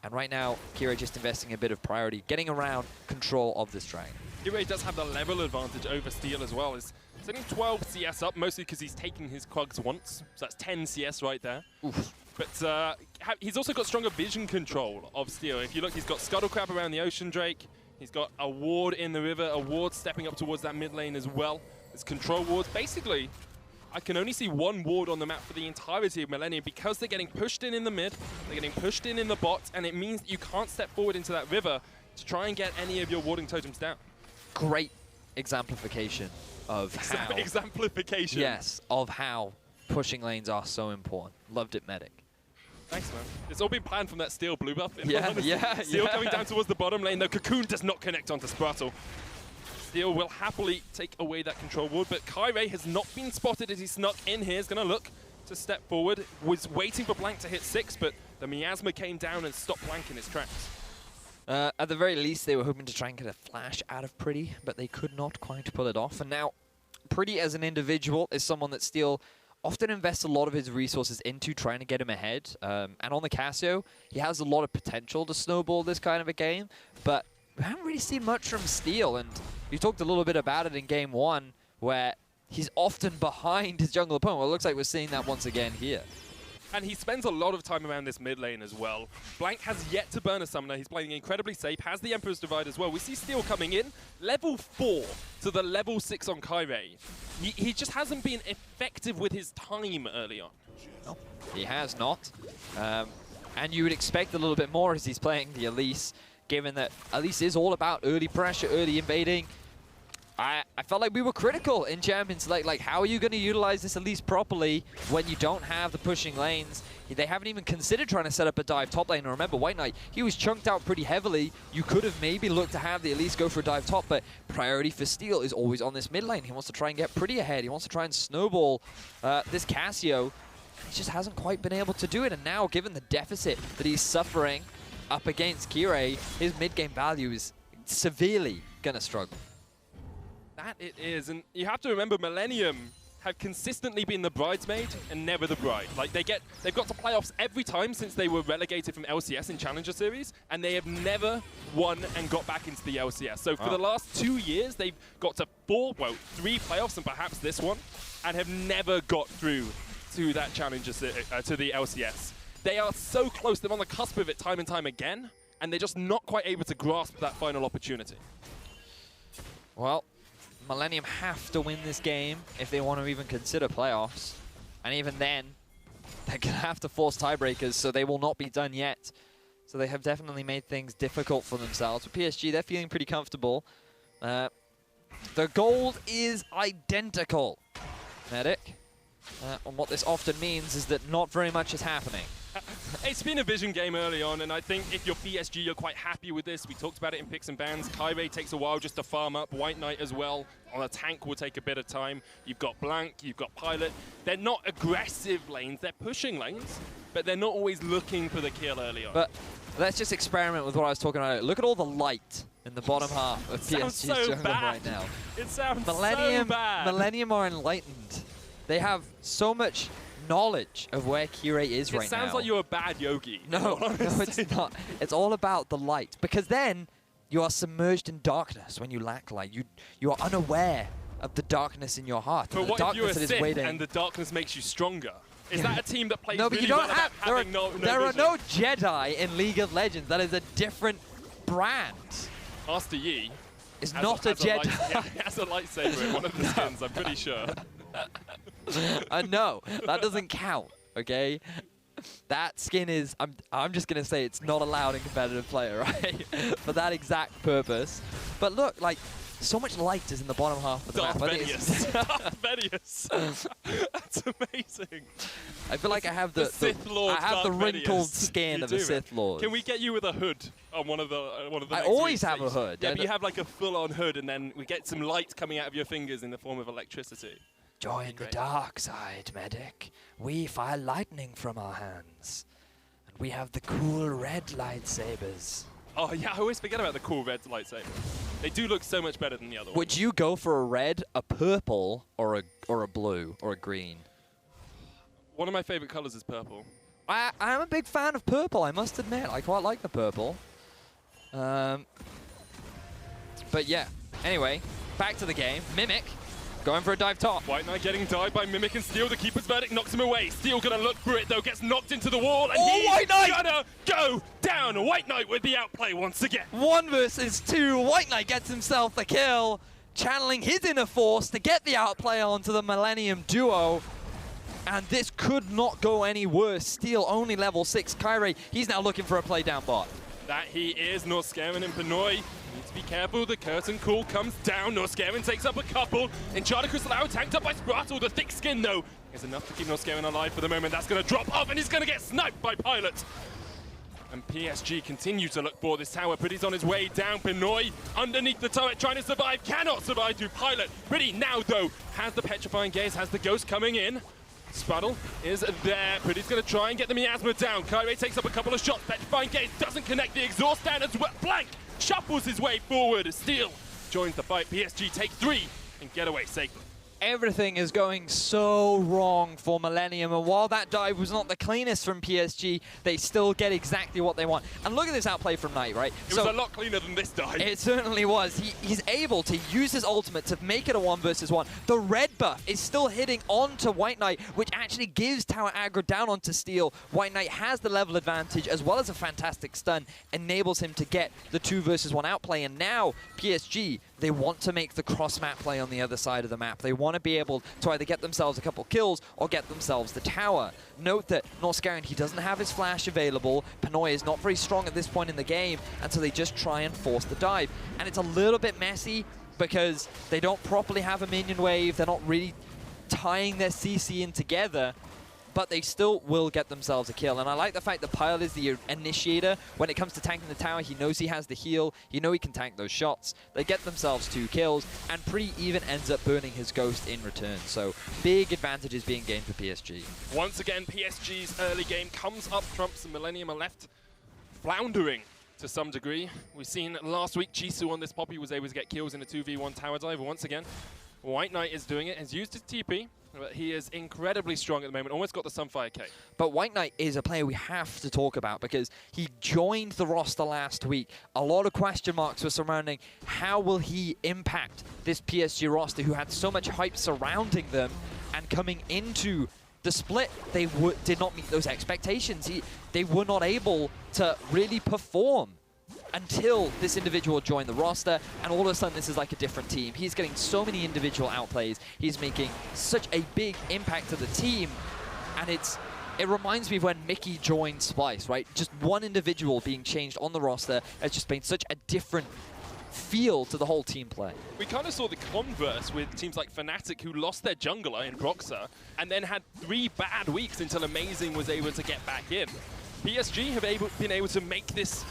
And right now, Kira just investing a bit of priority, getting around control of this dragon. Kira does have the level advantage over Steel as well. He's sitting 12 CS up, mostly because he's taking his Quags once. So that's 10 CS right there. Oof. But he's also got stronger vision control of Steel. If you look, he's got Scuttle Crab around the Ocean Drake. He's got a ward in the river, a ward stepping up towards that mid lane as well. There's control wards. Basically, I can only see one ward on the map for the entirety of Millenium, because they're getting pushed in the mid, they're getting pushed in the bot, and it means that you can't step forward into that river to try and get any of your warding totems down. Great exemplification of how... Exemplification. Yes, of how pushing lanes are so important. Loved it, Medic. Thanks, man. It's all been planned from that Steel blue buff. Yeah. Steel coming down towards the bottom lane. The Cocoon does not connect onto Sprattle. Steel will happily take away that control ward, but Kyrie has not been spotted as he snuck in here. He's going to look to step forward. Was waiting for Blanc to hit 6, but the Miasma came down and stopped Blanc in his tracks. At the very least, they were hoping to try and get a flash out of Pretty, but they could not quite pull it off. And now, Pretty as an individual is someone that Steel often invests a lot of his resources into trying to get him ahead. And on the Casio, he has a lot of potential to snowball this kind of a game, but we haven't really seen much from Steel. And you talked a little bit about it in Game 1, where he's often behind his jungle opponent. Well, it looks like we're seeing that once again here. And he spends a lot of time around this mid lane as well. Blanc has yet to burn a summoner. He's playing incredibly safe, has the Emperor's Divide as well. We see Steel coming in, level 4 to the level 6 on Kyrie. He just hasn't been effective with his time early on. No, he has not. And you would expect a little bit more as he's playing the Elise, given that Elise is all about early pressure, early invading. I felt like we were critical in Champions League. Like, how are you going to utilize this Elise properly when you don't have the pushing lanes? They haven't even considered trying to set up a dive top lane. And remember, White Knight, he was chunked out pretty heavily. You could have maybe looked to have the Elise go for a dive top, but priority for Steel is always on this mid lane. He wants to try and get Pretty ahead. He wants to try and snowball this Casio. He just hasn't quite been able to do it. And now, given the deficit that he's suffering up against Kirei, his mid-game value is severely going to struggle. That it is, and you have to remember Millenium have consistently been the bridesmaid and never the bride. Like, they've got to playoffs every time since they were relegated from LCS in Challenger Series, and they have never won and got back into the LCS. So for the last 2 years, they've got to 3 playoffs and perhaps this one, and have never got through to that Challenger to the LCS. They are so close, they're on the cusp of it time and time again, and they're just not quite able to grasp that final opportunity. Well, Millenium have to win this game if they want to even consider playoffs. And even then, they're going to have to force tiebreakers, so they will not be done yet. So they have definitely made things difficult for themselves. With PSG, they're feeling pretty comfortable. The gold is identical, Medic. And what this often means is that not very much is happening. It's been a vision game early on, and I think if you're PSG, you're quite happy with this. We talked about it in picks and bans. Kyrie takes a while just to farm up. White Knight as well. On a tank will take a bit of time. You've got Blanc, you've got Pilot. They're not aggressive lanes. They're pushing lanes, but they're not always looking for the kill early on. But let's just experiment with what I was talking about. Look at all the light in the bottom half of PSG's jungle right now. It sounds so bad. Millenium are enlightened. They have so much knowledge of where Kirei is right now. It sounds like you're a bad yogi. No, it's not. It's all about the light. Because then you are submerged in darkness when you lack light. You are unaware of the darkness in your heart. But what if you're a Sith and the darkness makes you stronger? Is that a team that plays really well about having no vision? There are no Jedi in League of Legends. That is a different brand. Master Yi is not a Jedi. He has a lightsaber in one of the skins, I'm pretty sure. No, that doesn't count, okay? That skin is, I'm just going to say it's not allowed in competitive play, right? For that exact purpose. But look, like, So much light is in the bottom half of the Darth map. Venius. Darth Venius. That's amazing. I feel like I have the Sith Lord. I have the Darth wrinkled Venius. skin You of do, a man. Sith Lord. Can we get you with a hood on one of the I next always weeks? have a hood. Yeah, but you have like a full-on hood, and then we get some light coming out of your fingers in the form of electricity. Join the dark side, medic. We fire lightning from our hands. And we have the cool red lightsabers. Oh yeah, I always forget about the cool red lightsaber. They do look so much better than the other ones. Would you go for a red, a purple, or a blue, or a green? One of my favorite colors is purple. I'm a big fan of purple, I must admit. I quite like the purple. But yeah, anyway, back to the game. Mimic going for a dive top. White Knight getting dived by Mimic and Steel. The keeper's verdict knocks him away. Steel gonna look for it though, gets knocked into the wall, and he's White Knight gonna go down. White Knight with the outplay once again. 1 versus 2. White Knight gets himself the kill, channeling his inner force to get the outplay onto the Millenium duo. And this could not go any worse. Steel only level 6. Kyrie, he's now looking for a play down bot. That he is. Norscarin and Pinoy need to be careful. The curtain call comes down. Norscarin takes up a couple. Enchanted Crystal Arrow tanked up by Spratle. The thick skin, though, is enough to keep Norscarin alive for the moment. That's going to drop off, and he's going to get sniped by Pilot. And PSG continue to look for this tower. Pretty's on his way down. Pinoy underneath the turret trying to survive. Cannot survive through Pilot. Pretty now, though, has the Petrifying Gaze, has the Ghost coming in. Spraddle is there. Pretty's going to try and get the Miasma down. Kyrie takes up a couple of shots. Petrifying Gaze doesn't connect. The exhaust down as well. Blank shuffles his way forward. Steel joins the fight. PSG take 3 and get away safely. Everything is going so wrong for Millenium, and while that dive was not the cleanest from PSG, they still get exactly what they want. And look at this outplay from Knight, right? It was a lot cleaner than this dive. It certainly was. He's able to use his ultimate to make it a 1 versus 1. The red buff is still hitting onto White Knight, which actually gives tower aggro down onto Steel. White Knight has the level advantage as well as a fantastic stun, enables him to get the 2 versus 1 outplay. And now PSG, they want to make the cross-map play on the other side of the map. They want to be able to either get themselves a couple kills or get themselves the tower. Note that Norscarin, he doesn't have his flash available. Pinoy is not very strong at this point in the game, and so they just try and force the dive. And it's a little bit messy because they don't properly have a minion wave. They're not really tying their CC in together, but they still will get themselves a kill. And I like the fact that Pyle is the initiator. When it comes to tanking the tower, he knows he has the heal. You know he can tank those shots. They get themselves 2 kills, and Pretty even ends up burning his ghost in return. So big advantages being gained for PSG. Once again, PSG's early game comes up trumps, and Millenium are left floundering to some degree. We've seen last week Jisoo on this Poppy was able to get kills in a 2v1 tower dive. Once again, White Knight is doing it, has used his TP, but he is incredibly strong at the moment, almost got the Sunfire K. But White Knight is a player we have to talk about because he joined the roster last week. A lot of question marks were surrounding how will he impact this PSG roster who had so much hype surrounding them, and coming into the split, they did not meet those expectations. They were not able to really perform until this individual joined the roster, and all of a sudden this is like a different team. He's getting so many individual outplays. He's making such a big impact to the team, and it reminds me of when Mickey joined Splice, right? Just one individual being changed on the roster has just been such a different feel to the whole team play. We kind of saw the converse with teams like Fnatic, who lost their jungler in Broxah and then had 3 bad weeks until Amazing was able to get back in. PSG have been able to make this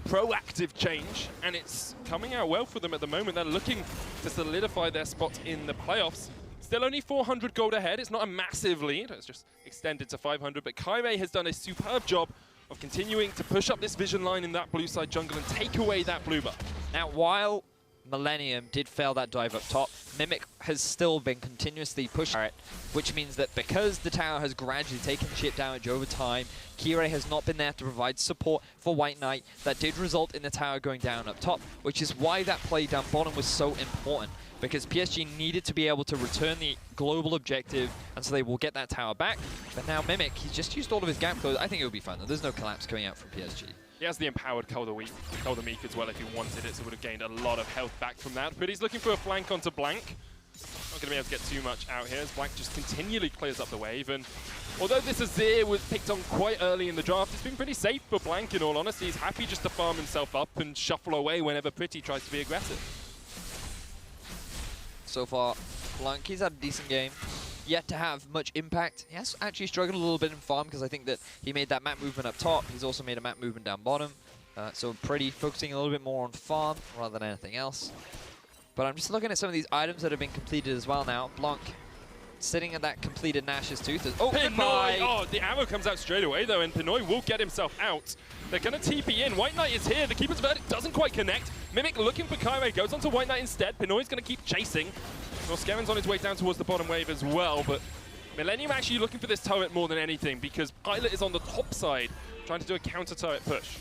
proactive change, and it's coming out well for them at the moment. They're looking to solidify their spot in the playoffs. Still only 400 gold ahead. It's not a massive lead. It's just extended to 500, but Kyrie has done a superb job of continuing to push up this vision line in that blue side jungle and take away that blue buff. Now, while Millenium did fail that dive up top, Mimic has still been continuously pushing it, which means that because the tower has gradually taken chip damage over time, Kirei has not been there to provide support for White Knight. That did result in the tower going down up top, which is why that play down bottom was so important, because PSG needed to be able to return the global objective, and so they will get that tower back. But now Mimic, he's just used all of his gap close. I think it will be fine though. There's no collapse coming out from PSG. He has the empowered Cold the Meek as well if he wanted it, so would have gained a lot of health back from that. But he's looking for a flank onto Blank. Not going to be able to get too much out here as Blank just continually clears up the wave. And although this Azir was picked on quite early in the draft, it's been pretty safe for Blank in all honesty. He's happy just to farm himself up and shuffle away whenever Pretty tries to be aggressive. so far. Blanc, he's had a decent game. Yet to have much impact. He has actually struggled a little bit in farm because I think that he made that map movement up top. He's also made a map movement down bottom. So pretty focusing a little bit more on farm rather than anything else. But I'm just looking at some of these items that have been completed as well now. Blanc sitting at that completed Nash's Tooth. Oh, Pinoy! Oh, the arrow comes out straight away though, and Pinoy will get himself out. They're going to TP in. White Knight is here. The Keeper's Verdict doesn't quite connect. Mimic looking for Kyrie, goes onto White Knight instead. Pinoy's going to keep chasing. Norscaren's on his way down towards the bottom wave as well, but Millenium actually looking for this turret more than anything because Pilot is on the top side trying to do a counter turret push.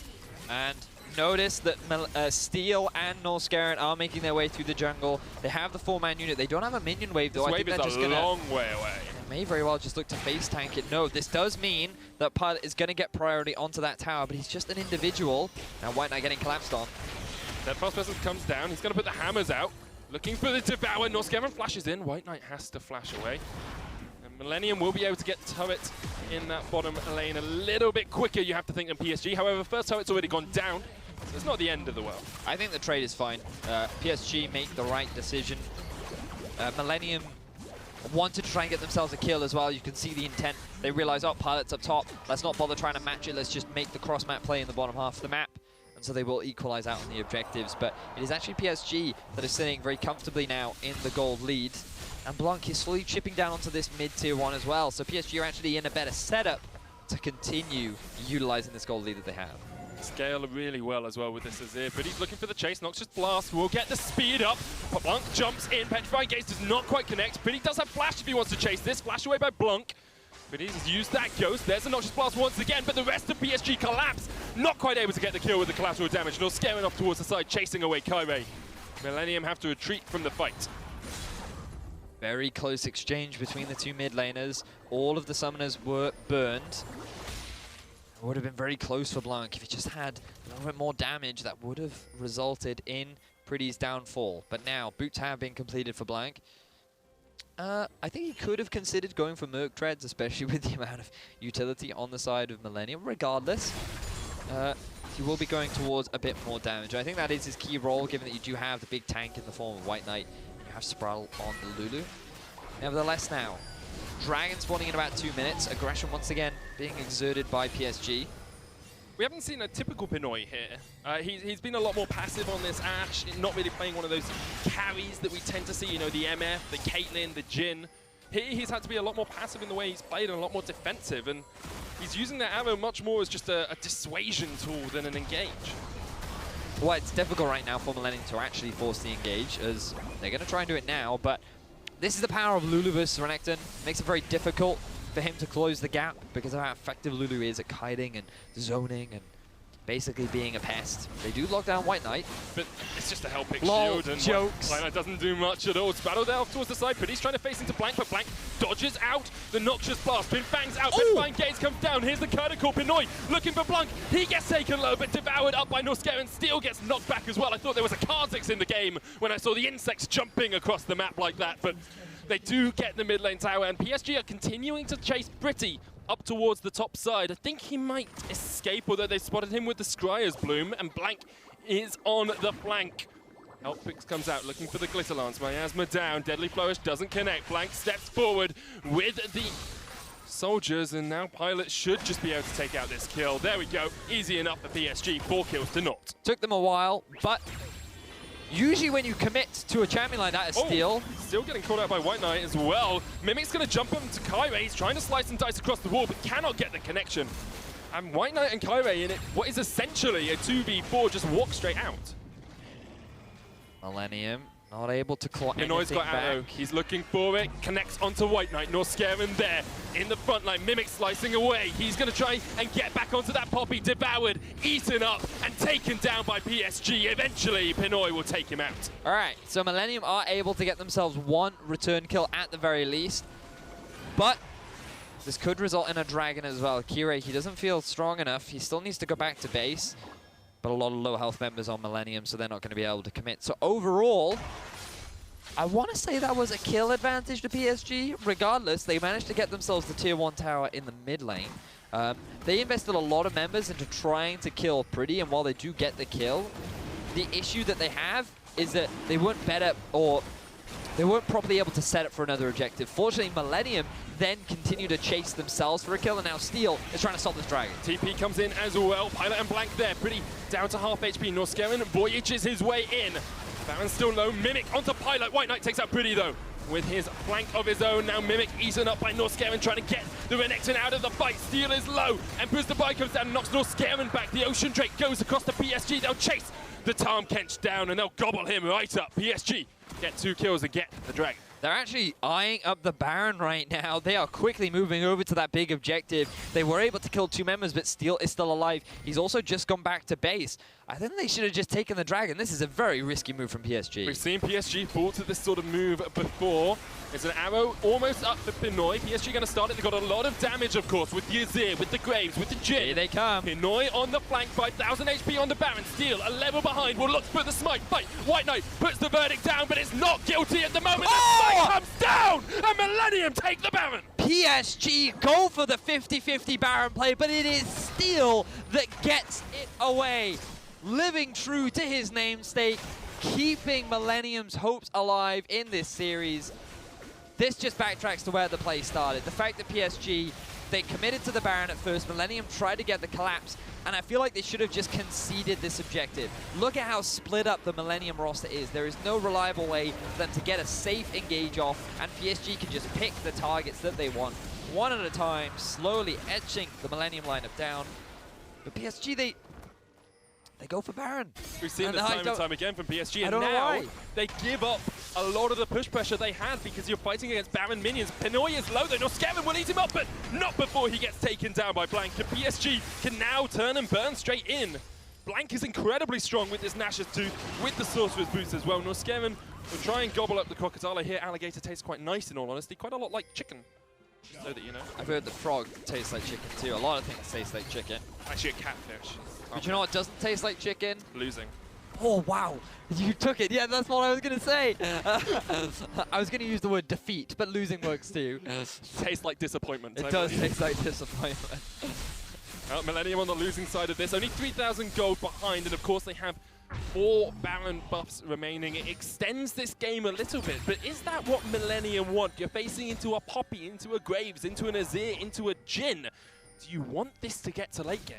And notice that Steel and Norscaren are making their way through the jungle. They have the 4-man unit. They don't have a minion wave though. This wave is a long way away. They may very well just look to face tank it. No, this does mean that Pilot is going to get priority onto that tower, but he's just an individual. Now White Knight getting collapsed on. That fast person comes down. He's going to put the hammers out. Looking for the Devour. Norscaren flashes in. White Knight has to flash away. And Millenium will be able to get the turret in that bottom lane a little bit quicker, you have to think, than PSG. However, first turret's already gone down. So it's not the end of the world. I think the trade is fine. PSG make the right decision. Millenium wanted to try and get themselves a kill as well. You can see the intent. They realize, oh, Pilot's up top. Let's not bother trying to match it. Let's just make the cross-map play in the bottom half of the map. And so they will equalize out on the objectives. But it is actually PSG that is sitting very comfortably now in the gold lead. And Blanc is slowly chipping down onto this mid-tier 1 as well. So PSG are actually in a better setup to continue utilizing this gold lead that they have. Scale really well as well with this Azir, but he's looking for the chase. Noxious Blast will get the speed up. Blanc jumps in. Petrifying Gaze does not quite connect, but he does have Flash if he wants to chase this. Flash away by Blanc. But he's used that Ghost. There's a Noxious Blast once again, but the rest of PSG collapse. Not quite able to get the kill with the collateral damage. Nor scaring off towards the side, chasing away Kyrie. Millenium have to retreat from the fight. Very close exchange between the two mid laners. All of the summoners were burned. It would have been very close for Blanc if he just had a little bit more damage. That would have resulted in Pretty's downfall. But now, boots have been completed for Blanc. I think he could have considered going for Merc Treads, especially with the amount of utility on the side of Millenium. Regardless, he will be going towards a bit more damage. I think that is his key role, given that you do have the big tank in the form of White Knight. You have Sprawl on the Lulu. Nevertheless now, Dragon spawning in about 2 minutes. Aggression once again being exerted by PSG. We haven't seen a typical Pinoy here. He's been a lot more passive on this Ashe, not really playing one of those carries that we tend to see, you know, the MF, the Caitlyn, the Jhin. He's had to be a lot more passive in the way he's played and a lot more defensive, and he's using that arrow much more as just a dissuasion tool than an engage. Well, it's difficult right now for Millenium to actually force the engage, as they're going to try and do it now, but this is the power of Lulu versus Renekton. Makes it very difficult for him to close the gap because of how effective Lulu is at kiting and zoning and basically being a pest. They do lock down White Knight. But it's just a helping Lol, shield, and jokes. White Knight doesn't do much at all. It's battled out towards the side, but he's trying to face into Blanc, but Blanc dodges out the Noxious Blast. Twin Fangs out, Petrifying Gaze comes down. Here's the Curtical Pinoy looking for Blanc. He gets taken low, but devoured up by Norscaren. Steel gets knocked back as well. I thought there was a Kha'Zix in the game when I saw the insects jumping across the map like that, but they do get the mid lane tower, and PSG are continuing to chase Pretty up towards the top side. I think he might escape, although they spotted him with the Scryer's Bloom, and Blanc is on the flank. Elfpix comes out looking for the Glitter Lance. Miasma down. Deadly Flourish doesn't connect. Blanc steps forward with the soldiers, and now Pilot should just be able to take out this kill. There we go. Easy enough for PSG. 4 kills to naught. Took them a while, but usually when you commit to a champion like that as Steel... Still getting caught out by White Knight as well. Mimic's going to jump up to Kyrie. He's trying to slice and dice across the wall, but cannot get the connection. And White Knight and Kyrie in it, what is essentially a 2v4, just walk straight out. Millenium not able to claw Pinoy's got arrow. He's looking for it. Connects onto White Knight. Norscaren there in the front line. Mimic slicing away. He's going to try and get back onto that Poppy. Devoured, eaten up, and taken down by PSG. Eventually, Pinoy will take him out. All right, so Millenium are able to get themselves 1 return kill at the very least. But this could result in a Dragon as well. Kirei, he doesn't feel strong enough. He still needs to go back to base. But a lot of low health members on Millenium, so they're not going to be able to commit. So overall, I want to say that was a kill advantage to PSG. Regardless, they managed to get themselves the tier 1 tower in the mid lane. They invested a lot of members into trying to kill Pretty, and while they do get the kill, the issue that they have is that they weren't better, or they weren't properly able to set up for another objective. Fortunately, Millenium then continue to chase themselves for a kill, and now Steel is trying to stop this dragon. TP comes in as well. Pilot and Blank there, pretty down to half HP. Norskeren voyages his way in. Baron's still low. Mimic onto Pilot. White Knight takes out Pretty though, with his flank of his own. Now Mimic eaten up by Norskeren, trying to get the Renekton out of the fight. Steel is low, and Booster Bye comes down and knocks Norskeren back. The Ocean Drake goes across the PSG. They'll chase the Tarm Kench down, and they'll gobble him right up. PSG get 2 kills and get the dragon. They're actually eyeing up the Baron right now. They are quickly moving over to that big objective. They were able to kill 2 members, but Steel is still alive. He's also just gone back to base. I think they should have just taken the dragon. This is a very risky move from PSG. We've seen PSG fall to this sort of move before. It's an arrow almost up for Pinoy. PSG going to start it. They've got a lot of damage, of course, with the Azir, with the Graves, with the Jin. Here they come. Pinoy on the flank, 5,000 HP on the Baron. Steel a level behind. Will look for the smite. Fight. White Knight puts the verdict down, but it's not guilty at the moment. Oh! The smite comes down, and Millenium take the Baron. PSG go for the 50-50 Baron play, but it is Steel that gets it away. Living true to his namesake, keeping Millenium's hopes alive in this series. This just backtracks to where the play started. The fact that PSG, they committed to the Baron at first, Millenium tried to get the collapse, and I feel like they should have just conceded this objective. Look at how split up the Millenium roster is. There is no reliable way for them to get a safe engage off, and PSG can just pick the targets that they want, one at a time, slowly etching the Millenium lineup down. But PSG, they go for Baron. We've seen this time and time again from PSG, and now they give up a lot of the push pressure they had because you're fighting against Baron minions. Pinoy is low though. Norskeren will eat him up, but not before he gets taken down by Blank. And PSG can now turn and burn straight in. Blank is incredibly strong with this Nash's Tooth, with the Sorcerer's Boots as well. Norskeren will try and gobble up the Crocodile. I hear Alligator tastes quite nice, in all honesty. Quite a lot like chicken. So that you know. I've heard the frog tastes like chicken too. A lot of things taste like chicken. Actually, a catfish. But you know what doesn't taste like chicken? Losing. Oh, wow. You took it. Yeah, that's what I was going to say. I was going to use the word defeat, but losing works too. Tastes like disappointment. It does taste like disappointment. Well, Millenium on the losing side of this. Only 3,000 gold behind, and of course they have 4 Baron buffs remaining. It extends this game a little bit, but is that what Millenium want? You're facing into a Poppy, into a Graves, into an Azir, into a Jin. Do you want this to get to late game?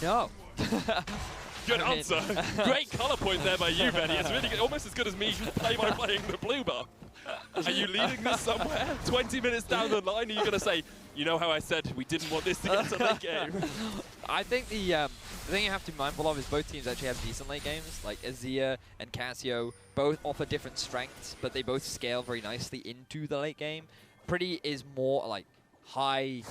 No. Good answer. Great color point there by you, Benny. It's really good. Almost as good as me play-by-playing the blue buff. Are you leading this somewhere? 20 minutes down the line, are you going to say, you know how I said we didn't want this to get to late game? I think the thing you have to be mindful of is both teams actually have decent late games. Like Azir and Casio both offer different strengths, but they both scale very nicely into the late game. Pretty is more like high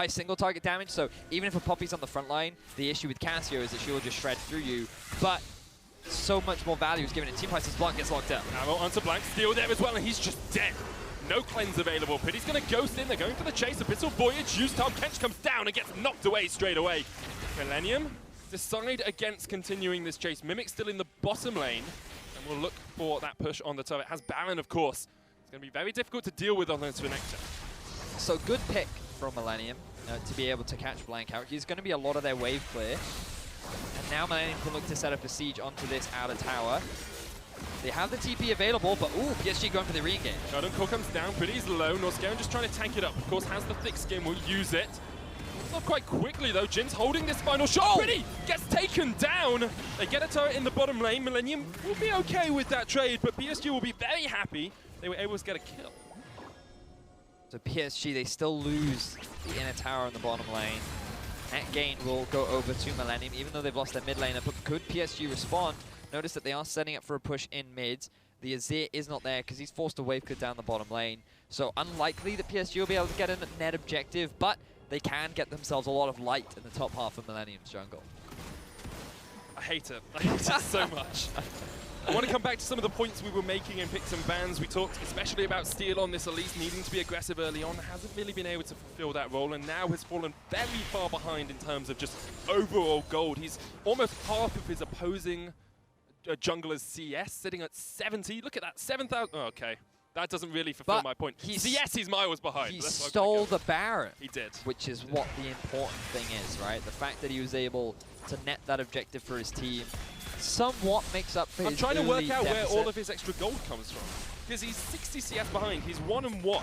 single target damage, so even if a Poppy's on the front line, the issue with Casio is that she will just shred through you, but so much more value is given in team fights as Blank gets locked out. Arrow onto Blank, Steel there as well, and he's just dead. No cleanse available. Pity's going to ghost in. They're going for the chase. Abyssal Voyage. Used Tarm Kench comes down and gets knocked away straight away. Millenium decide against continuing this chase. Mimic still in the bottom lane, and we'll look for that push on the turret. Has Baron, of course. It's going to be very difficult to deal with on this Renekton. So good pick from Millenium to be able to catch Blank out. He's going to be a lot of their wave clear. And now Millenium can look to set up a siege onto this outer tower. They have the TP available, but ooh, PSG going for the re-engage. Garden Core comes down, Pretty's low. Norskeren just trying to tank it up. Of course, has the thick skin, will use it. Not quite quickly though. Jin's holding this final shot. Oh! Pretty gets taken down. They get a turret in the bottom lane. Millenium will be okay with that trade, but PSG will be very happy they were able to get a kill. So PSG, they still lose the inner tower in the bottom lane. Net gain will go over to Millenium, even though they've lost their mid laner. But could PSG respond? Notice that they are setting up for a push in mid. The Azir is not there because he's forced to wave cut down the bottom lane. So unlikely that PSG will be able to get a net objective, but they can get themselves a lot of light in the top half of Millenium's jungle. I hate it. I hate it so much. I want to come back to some of the points we were making in picks and bans. We talked especially about Steel on this Elise needing to be aggressive early on. Hasn't really been able to fulfill that role, and now has fallen very far behind in terms of just overall gold. He's almost half of his opposing jungler's CS, sitting at 70. Look at that, 7,000. Oh, okay. That doesn't really fulfill my point. CS, he's miles behind. He stole the Baron. He did. Which is what the important thing is, right? The fact that he was able to net that objective for his team. somewhat makes up for his I'm trying to work out deficit. where all of his extra gold comes from. Because he's 60 CS behind, he's 1-1,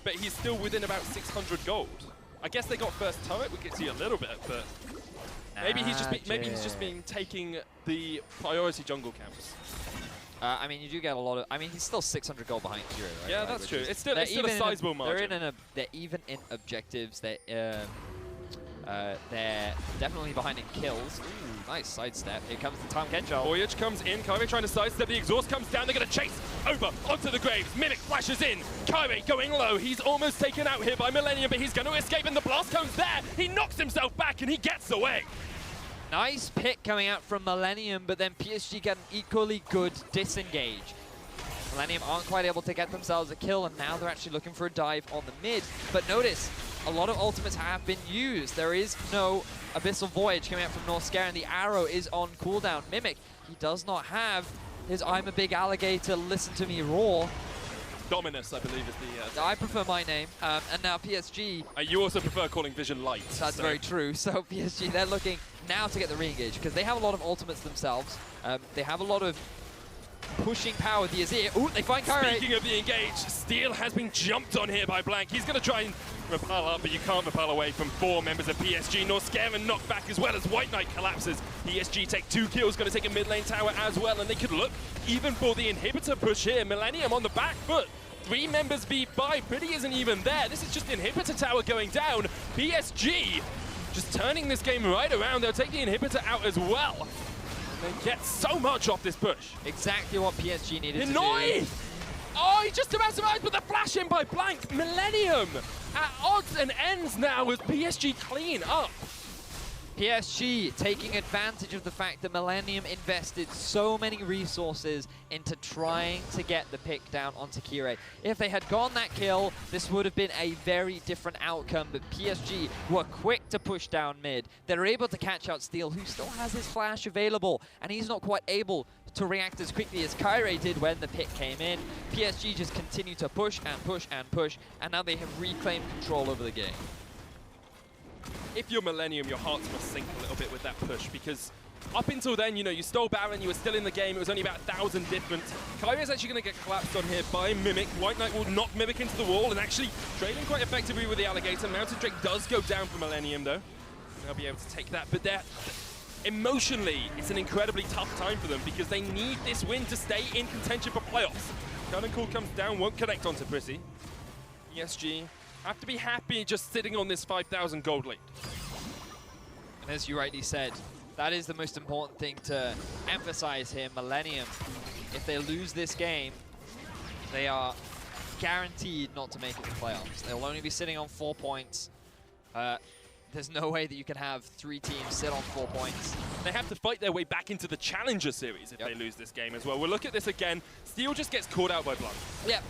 but he's still within about 600 gold. I guess they got first turret, we could see a little bit, but maybe he's just been taking the priority jungle camps. I mean, you do get a lot of. I mean, he's still 600 gold behind Kiro, right? Yeah, that's true. It's still a sizable margin. They're even in objectives. They're definitely behind in kills. Ooh, nice sidestep. Here comes the Tom Kenchel. Voyage comes in. Kyrie trying to sidestep. The exhaust comes down. They're going to chase over onto the Graves. Mimic flashes in. Kyrie going low. He's almost taken out here by Millenium, but he's going to escape, and the blast comes there. He knocks himself back, and he gets away. Nice pick coming out from Millenium, but then PSG get an equally good disengage. Millenium aren't quite able to get themselves a kill, and now they're actually looking for a dive on the mid. But notice, a lot of ultimates have been used. There is no Abyssal Voyage coming out from North Scare, and the arrow is on cooldown. Mimic, he does not have his I'm a big alligator, listen to me roar. Dominus, I believe, is the... I prefer my name. And now PSG... you also prefer calling Vision Light. That's very true. So PSG, they're looking now to get the re-engage, because they have a lot of ultimates themselves. They have a lot of pushing power with the Azir. Ooh, they find Kyrie. Speaking of the engage, Steel has been jumped on here by Blank. He's going to try and repel up, but you can't repel away from 4 members of PSG. Nor Scare and knock back as well as White Knight collapses. PSG take 2 kills, going to take a mid lane tower as well, and they could look even for the inhibitor push here. Millenium on the back foot. 3 members beat by. Pretty isn't even there. This is just inhibitor tower going down. PSG just turning this game right around. They'll take the inhibitor out as well. And they get so much off this push. Exactly what PSG needed to do. Oh, he just about survived, but the flash in by Blank. Millenium at odds and ends now as PSG clean up. PSG taking advantage of the fact that Millenium invested so many resources into trying to get the pick down onto Kire. If they had gotten that kill, this would have been a very different outcome, but PSG were quick to push down mid. They're able to catch out Steel, who still has his flash available, and he's not quite able to react as quickly as Kyrie did when the pick came in. PSG just continue to push and push and push, and now they have reclaimed control over the game. If you're Millenium, your hearts must sink a little bit with that push, because up until then, you know, you stole Baron, you were still in the game, it was only about 1,000 different. Kyrie is actually going to get collapsed on here by Mimic. White Knight will knock Mimic into the wall, and actually trading quite effectively with the Alligator. Mountain Drake does go down for Millenium, though. They'll be able to take that, but they're... Emotionally, it's an incredibly tough time for them, because they need this win to stay in contention for playoffs. Cannon Call comes down, won't connect onto Prissy. PSG have to be happy just sitting on this 5,000 gold lead. And as you rightly said, that is the most important thing to emphasize here. Millenium, if they lose this game, they are guaranteed not to make it to playoffs. They'll only be sitting on 4 points. There's no way that you can have 3 teams sit on 4 points. They have to fight their way back into the Challenger Series if they lose this game as well. We'll look at this again. Steel just gets caught out by Blood. Yep,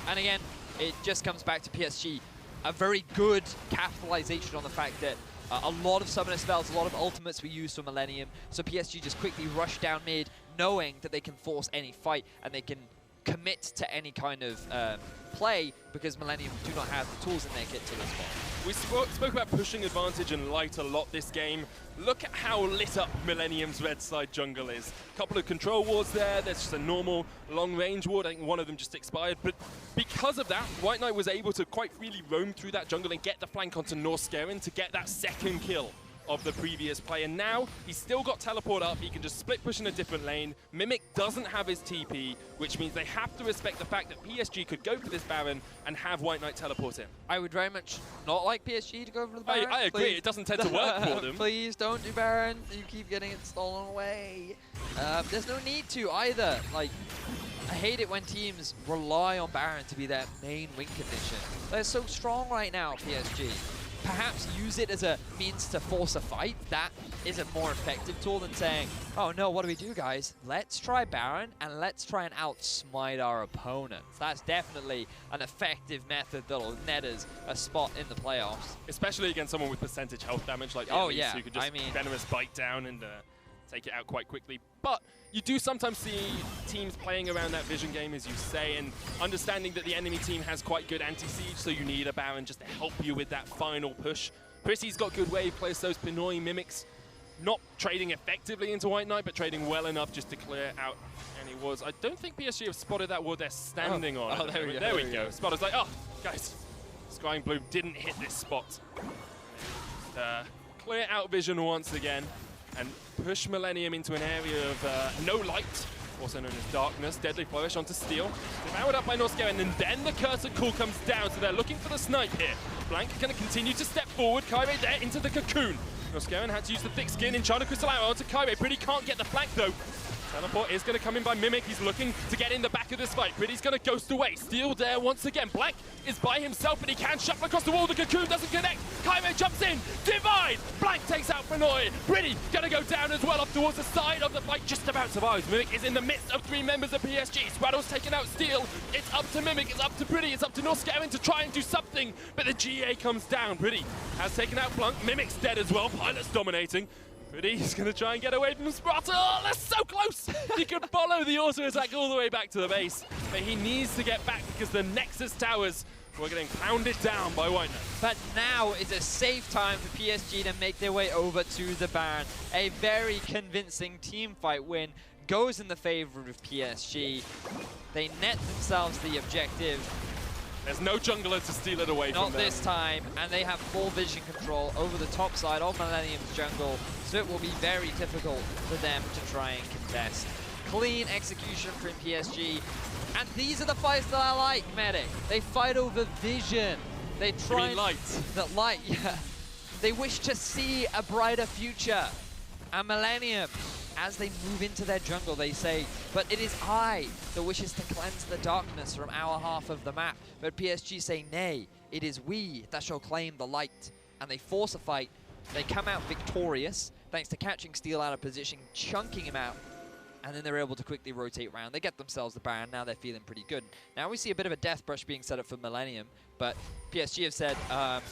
and again, it just comes back to PSG. A very good capitalization on the fact that a lot of summoner spells, a lot of ultimates were used for Millenium, so PSG just quickly rush down mid, knowing that they can force any fight and they can commit to any kind of play, because Millenium do not have the tools in their kit to respond. We spoke about pushing advantage and light a lot this game. Look at how lit up Millenium's red side jungle is. A couple of control wards there, there's just a normal long-range ward. I think one of them just expired, but because of that, White Knight was able to quite freely roam through that jungle and get the flank onto North Scarin to get that second kill of the previous play. And now he's still got teleport up, he can just split push in a different lane. Mimic doesn't have his TP, which means they have to respect the fact that PSG could go for this Baron and have White Knight teleport in. I would very much not like PSG to go for the Baron. I agree, it doesn't tend to work for them. Please don't do Baron, you keep getting it stolen away. There's no need to either. Like, I hate it when teams rely on Baron to be their main win condition. They're so strong right now, PSG. Perhaps use it as a means to force a fight. That is a more effective tool than saying, oh no, what do we do, guys? Let's try Baron and let's try and outsmite our opponents. That's definitely an effective method that'll net us a spot in the playoffs. Especially against someone with percentage health damage like Elise, who could just venomous bite down and take it out quite quickly. But you do sometimes see teams playing around that vision game, as you say, and understanding that the enemy team has quite good anti-siege, so you need a Baron just to help you with that final push. Prissy's got good wave, plays those Pinoy Mimics. not trading effectively into White Knight, but trading well enough just to clear out any wards. I don't think PSG have spotted that ward they're standing on. Oh, there we go. There we go. Spotter's like, oh, guys, Scrying Blue didn't hit this spot. Clear out vision once again and push Millenium into an area of no light, also known as darkness. Deadly Flourish onto Steel. Devoured up by Norscawen, and then the Curse of Cool comes down, so they're looking for the snipe here. Blank going to continue to step forward. Kyrie there into the cocoon. Norscawen had to use the thick skin in China Crystal Arrow onto Kyrie. Pretty can't get the flank though. Teleport is going to come in by Mimic. He's looking to get in the back of this fight. Pretty's going to ghost away. Steel there once again. Blank is by himself, but he can shuffle across the wall. The cocoon doesn't connect. Kyrie jumps in. Divide. Blank takes out Fnoy. Pretty going to go down as well, up towards the side of the fight. Just about survives. Mimic is in the midst of 3 members of PSG. Swaddle's taking out Steel. It's up to Mimic. It's up to Pretty. It's up to Norscawen to try and do something, but the GA comes down. Pretty has taken out Blank. Mimic's dead as well. Pilot's dominating. Pretty's going to try and get away from Sprotter. Oh, they're so close! He could follow the auto attack all the way back to the base, but he needs to get back because the Nexus towers were getting pounded down by White Knight. But now is a safe time for PSG to make their way over to the Baron. A very convincing team fight win goes in the favor of PSG. They net themselves the objective. There's no jungler to steal it away from them. Not this time, and they have full vision control over the top side of Millennium's jungle, so it will be very difficult for them to try and contest. Clean execution from PSG, and these are the fights that I like, Medic. They fight over vision. They try light. That light, yeah. They wish to see a brighter future. And Millennium, as they move into their jungle, they say, but it is I that wishes to cleanse the darkness from our half of the map. But PSG say, nay, it is we that shall claim the light. And they force a fight. They come out victorious, thanks to catching Steel out of position, chunking him out. And then they're able to quickly rotate around. They get themselves the Baron. Now they're feeling pretty good. Now we see a bit of a death brush being set up for Millenium, but PSG have said,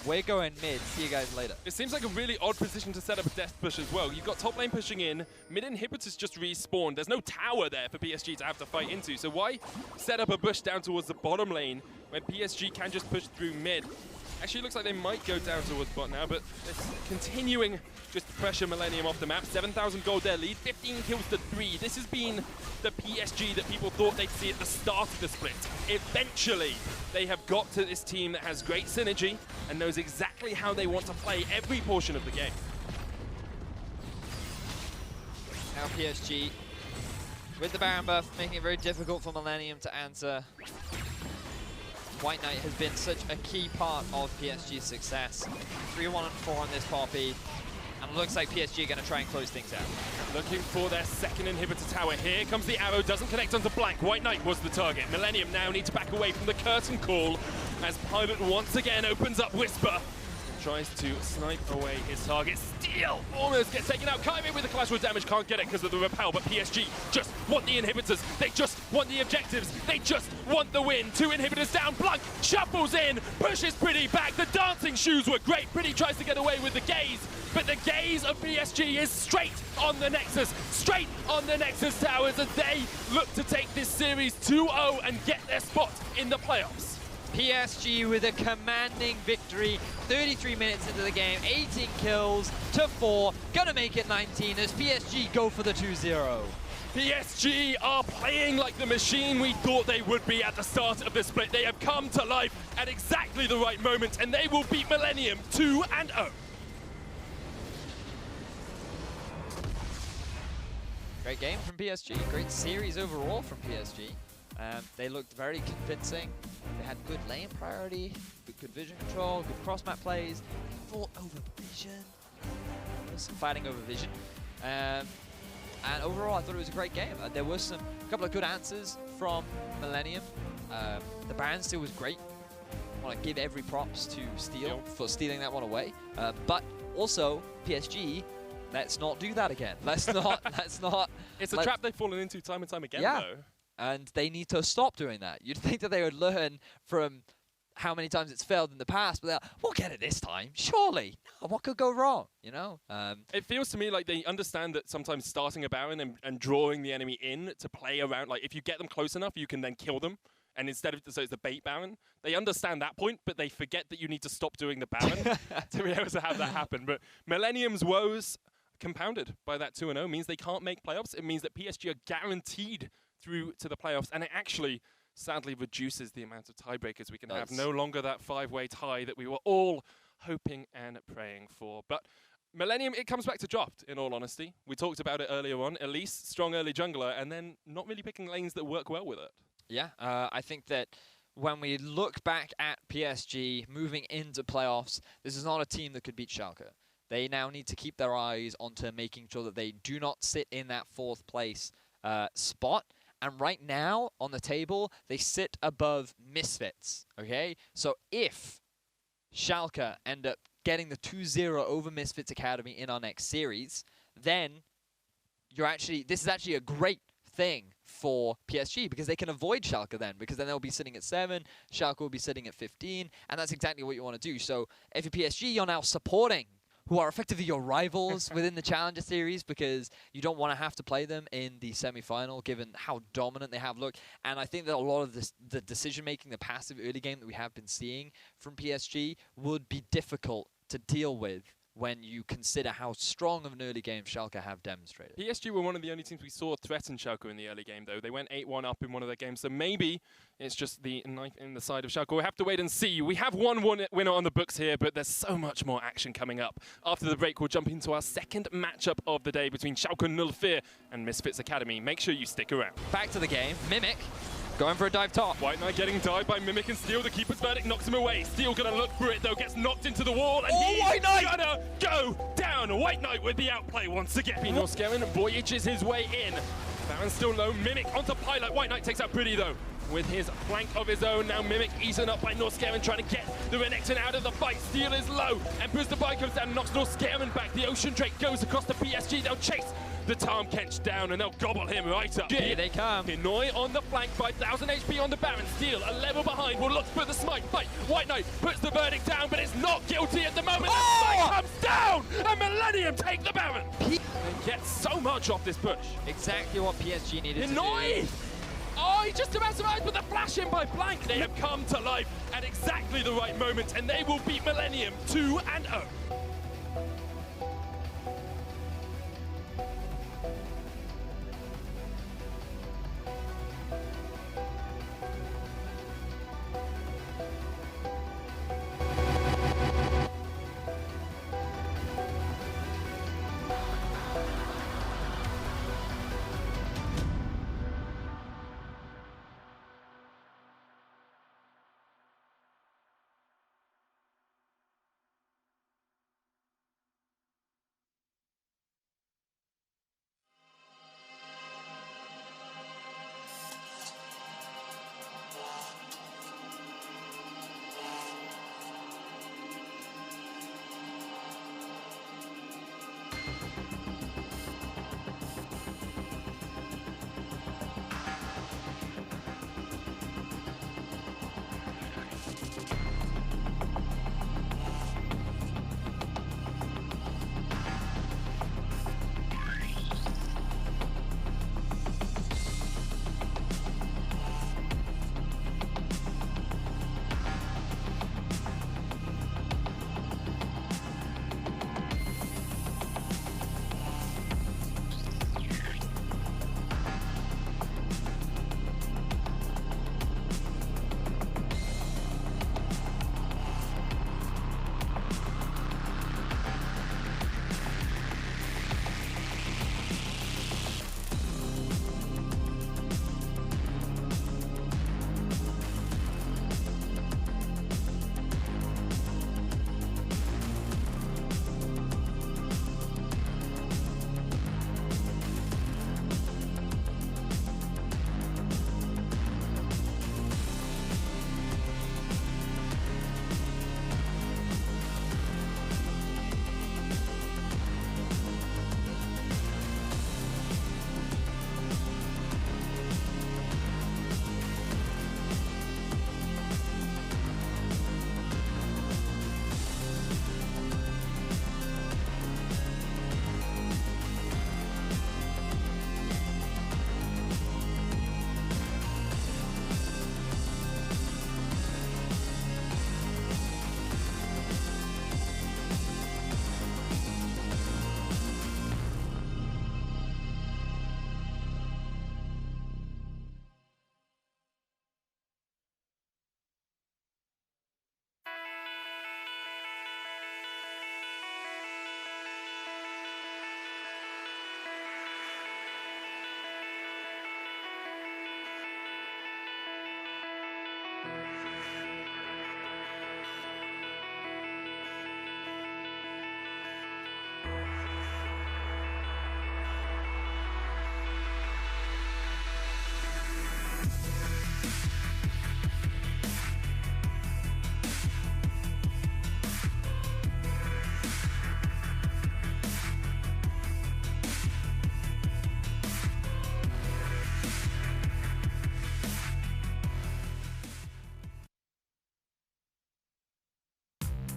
we're going mid. See you guys later. It seems like a really odd position to set up a death push as well. You've got top lane pushing in. Mid inhibitors just respawned. There's no tower there for PSG to have to fight into. So why set up a bush down towards the bottom lane when PSG can just push through mid? Actually, it looks like they might go down towards bot now, but it's continuing just to pressure Millenium off the map. 7,000 gold their lead, 15 kills to 3. This has been the PSG that people thought they'd see at the start of the split. Eventually, they have got to this team that has great synergy and knows exactly how they want to play every portion of the game. Now PSG, with the Baron buff, making it very difficult for Millenium to answer. White Knight has been such a key part of PSG's success. 3-1 and 4 on this Poppy, and it looks like PSG are going to try and close things out. Looking for their second inhibitor tower. Here comes the arrow, doesn't connect onto Blank. White Knight was the target. Millenium now need to back away from the curtain call as Pilot once again opens up Whisper. Tries to snipe away his target. Steel almost gets taken out. Kyrie with the collateral damage can't get it because of the repel, but PSG just want the inhibitors. They just want the objectives. They just want the win. 2 inhibitors down. Blank shuffles in, pushes Pretty back. The dancing shoes were great. Pretty tries to get away with the gaze, but the gaze of PSG is straight on the Nexus. Straight on the Nexus towers as they look to take this series 2-0 and get their spot in the playoffs. PSG with a commanding victory, 33 minutes into the game, 18 kills to 4, gonna make it 19 as PSG go for the 2-0. PSG are playing like the machine we thought they would be at the start of the split. They have come to life at exactly the right moment, and they will beat Millenium 2-0. Great game from PSG, great series overall from PSG. They looked very convincing. They had good lane priority, good vision control, good cross-map plays. They fought over vision. There was some fighting over vision. And overall, I thought it was a great game. There was a couple of good answers from Millenium. The Baron steal was great. I want to give every props to Steel for stealing that one away. But also, PSG, let's not do that again. Let's not. It's a trap they've fallen into time and time again, though. And they need to stop doing that. You'd think that they would learn from how many times it's failed in the past, but they're like, we'll get it this time, surely. No, what could go wrong, you know? It feels to me like they understand that sometimes starting a Baron and drawing the enemy in to play around, like if you get them close enough, you can then kill them. And instead of, so it's the bait Baron, they understand that point, but they forget that you need to stop doing the Baron to be able to have that happen. But Millenium's woes compounded by that 2-0 means they can't make playoffs. It means that PSG are guaranteed through to the playoffs, and it actually sadly reduces the amount of tiebreakers we can have. No longer that 5-way tie that we were all hoping and praying for. But Millenium, it comes back to draft, in all honesty. We talked about it earlier on. Elise, strong early jungler, and then not really picking lanes that work well with it. Yeah, I think that when we look back at PSG moving into playoffs, this is not a team that could beat Schalke. They now need to keep their eyes onto making sure that they do not sit in that 4th place spot. And right now, on the table, they sit above Misfits, okay? So if Schalke end up getting the 2-0 over Misfits Academy in our next series, then this is actually a great thing for PSG, because they can avoid Schalke then, because then they'll be sitting at 7, Schalke will be sitting at 15, and that's exactly what you want to do. So if you're PSG, you're now supporting who are effectively your rivals within the Challenger Series, because you don't want to have to play them in the semi-final, given how dominant they have looked. And I think that a lot of the decision-making, the passive early game that we have been seeing from PSG would be difficult to deal with when you consider how strong of an early game Schalke have demonstrated. PSG were one of the only teams we saw threaten Schalke in the early game, though. They went 8-1 up in one of their games, so maybe it's just the knife in the side of Schalke. We'll have to wait and see. We have one winner on the books here, but there's so much more action coming up. After the break, we'll jump into our second matchup of the day between Schalke 04 and Misfits Academy. Make sure you stick around. Back to the game. Mimic going for a dive top. White Knight getting dived by Mimic and Steel. The keeper's verdict knocks him away. Steel gonna look for it though, gets knocked into the wall, and he's White Knight gonna go down. White Knight with the outplay once again. Norscarin voyages his way in. Baron's still low. Mimic onto Pilot. White Knight takes out Pretty though, with his flank of his own. Now Mimic eaten up by Norscarin, trying to get the Renekton out of the fight. Steel is low, and Booster Bike comes down and knocks Norscarin back. The Ocean Drake goes across the PSG. They'll chase the Tarm Kench down, and they'll gobble him right up. Here they come. Hinoi on the flank, 5,000 HP on the Baron. Steel a level behind, will look for the smite. Fight. White Knight puts the verdict down, but it's not guilty at the moment. The smite comes down, and Millenium take the Baron. They get so much off this push. Exactly what PSG needed Hinoi! to do. Oh, he just about survived with the flash in by Blank. They have come to life at exactly the right moment, and they will beat Millenium 2-0.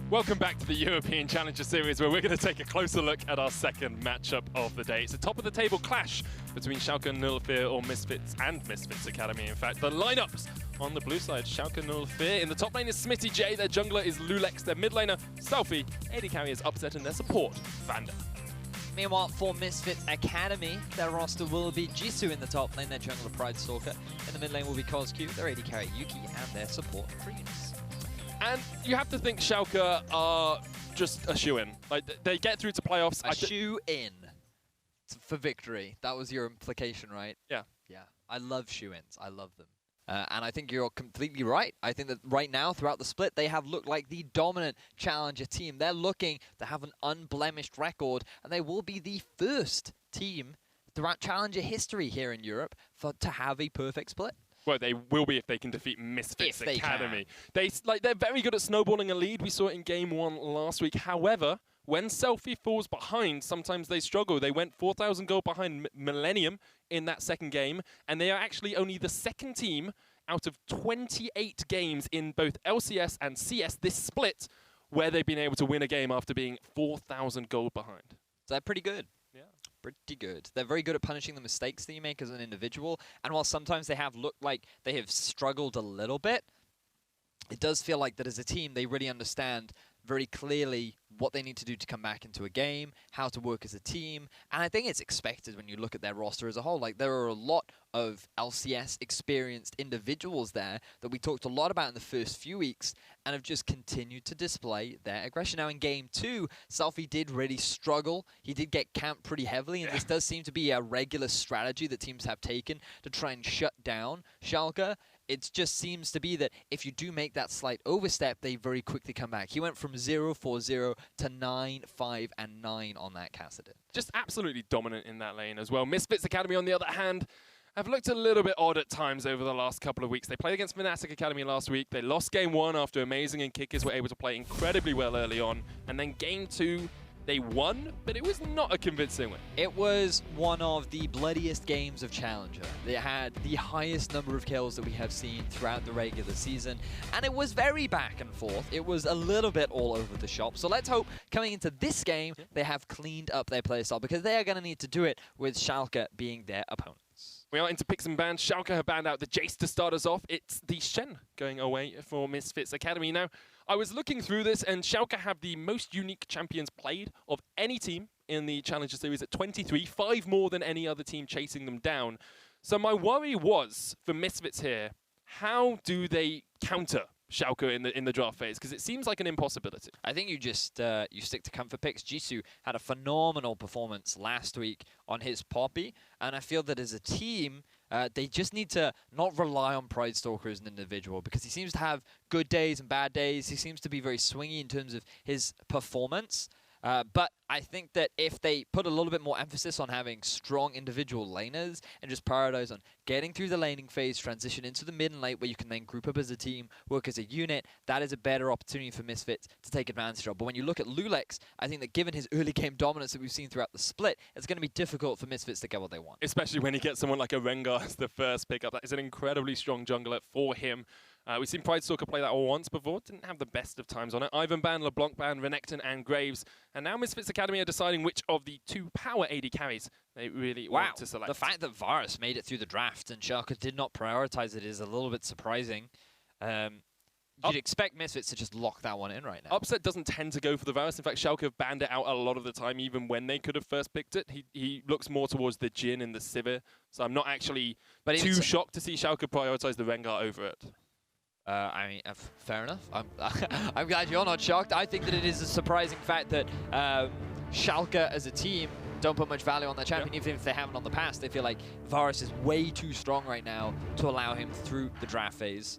Welcome back to the European Challenger Series, where we're going to take a closer look at our second matchup of the day. It's a top-of-the-table clash between Schalke 04 or Misfits and Misfits Academy. In fact, the lineups on the blue side, Schalke 04. In the top lane is Smitty J, their jungler is Lulex, their mid laner, Selfie, AD carry is Upset, and their support, Vanda. Meanwhile, for Misfits Academy, their roster will be Jisoo in the top lane, their jungler Pride Stalker. In the mid lane will be KOZQ, their AD carry Yuki, and their support Prius. And you have to think Schalke are just a shoe-in. Like, they get through to playoffs. A shoe-in for victory. That was your implication, right? Yeah. Yeah. I love shoe-ins. I love them. And I think you're completely right. I think that right now, throughout the split, they have looked like the dominant challenger team. They're looking to have an unblemished record, and they will be the first team throughout challenger history here in Europe to have a perfect split. Well, they will be if they can defeat Misfits Academy. They're very good at snowballing a lead. We saw it in Game 1 last week. However, when Selfie falls behind, sometimes they struggle. They went 4,000 gold behind Millenium in that second game, and they are actually only the second team out of 28 games in both LCS and CS this split where they've been able to win a game after being 4,000 gold behind. Is that pretty good? Yeah. Pretty good. They're very good at punishing the mistakes that you make as an individual, and while sometimes they have looked like they have struggled a little bit, it does feel like that as a team they really understand very clearly what they need to do to come back into a game, how to work as a team, and I think it's expected when you look at their roster as a whole. Like, there are a lot of LCS experienced individuals there that we talked a lot about in the first few weeks and have just continued to display their aggression. Now in Game 2, Selfie did really struggle. He did get camped pretty heavily, and this does seem to be a regular strategy that teams have taken to try and shut down Schalke. It just seems to be that if you do make that slight overstep, they very quickly come back. He went from 0-4-0 to 9-5 and 9 on that Kassadin. Just absolutely dominant in that lane as well. Misfits Academy, on the other hand, have looked a little bit odd at times over the last couple of weeks. They played against Fnatic Academy last week. They lost Game 1 after Amazing and Kickers were able to play incredibly well early on. And then Game 2, they won, but it was not a convincing win. It was one of the bloodiest games of Challenger. They had the highest number of kills that we have seen throughout the regular season, and it was very back and forth. It was a little bit all over the shop. So let's hope coming into this game, they have cleaned up their playstyle, because they are going to need to do it with Schalke being their opponents. We are into picks and bans. Schalke have banned out the Jace to start us off. It's the Shen going away for Misfits Academy. Now, I was looking through this, and Schalke have the most unique champions played of any team in the Challenger Series at 23, 5 more than any other team chasing them down. So my worry was, for Misfits here, how do they counter Schalke in the draft phase? Because it seems like an impossibility. I think you just you stick to comfort picks. Jisoo had a phenomenal performance last week on his Poppy, and I feel that as a team, they just need to not rely on Pride Stalker as an individual, because he seems to have good days and bad days. He seems to be very swingy in terms of his performance. But I think that if they put a little bit more emphasis on having strong individual laners and just prioritize on getting through the laning phase, transition into the mid and late where you can then group up as a team, work as a unit, that is a better opportunity for Misfits to take advantage of. But when you look at Lulex, I think that given his early game dominance that we've seen throughout the split, it's going to be difficult for Misfits to get what they want. Especially when he gets someone like a Rengar as the first pickup. That is an incredibly strong jungler for him. We've seen Pride Stalker play that once before. Didn't have the best of times on it. Ivan ban, LeBlanc ban, Renekton and Graves. And now Misfits Academy are deciding which of the 2 power AD carries they really want to select. The fact that Varus made it through the draft and Schalke did not prioritize it is a little bit surprising. You'd expect Misfits to just lock that one in right now. Upset doesn't tend to go for the Varus. In fact, Schalke have banned it out a lot of the time, even when they could have first picked it. He looks more towards the Jhin and the Sivir. So I'm not actually too shocked to see Schalke prioritize the Rengar over it. I mean, fair enough. I'm glad you're not shocked. I think that it is a surprising fact that Schalke as a team don't put much value on their champion, even if they haven't on the past. They feel like Varus is way too strong right now to allow him through the draft phase.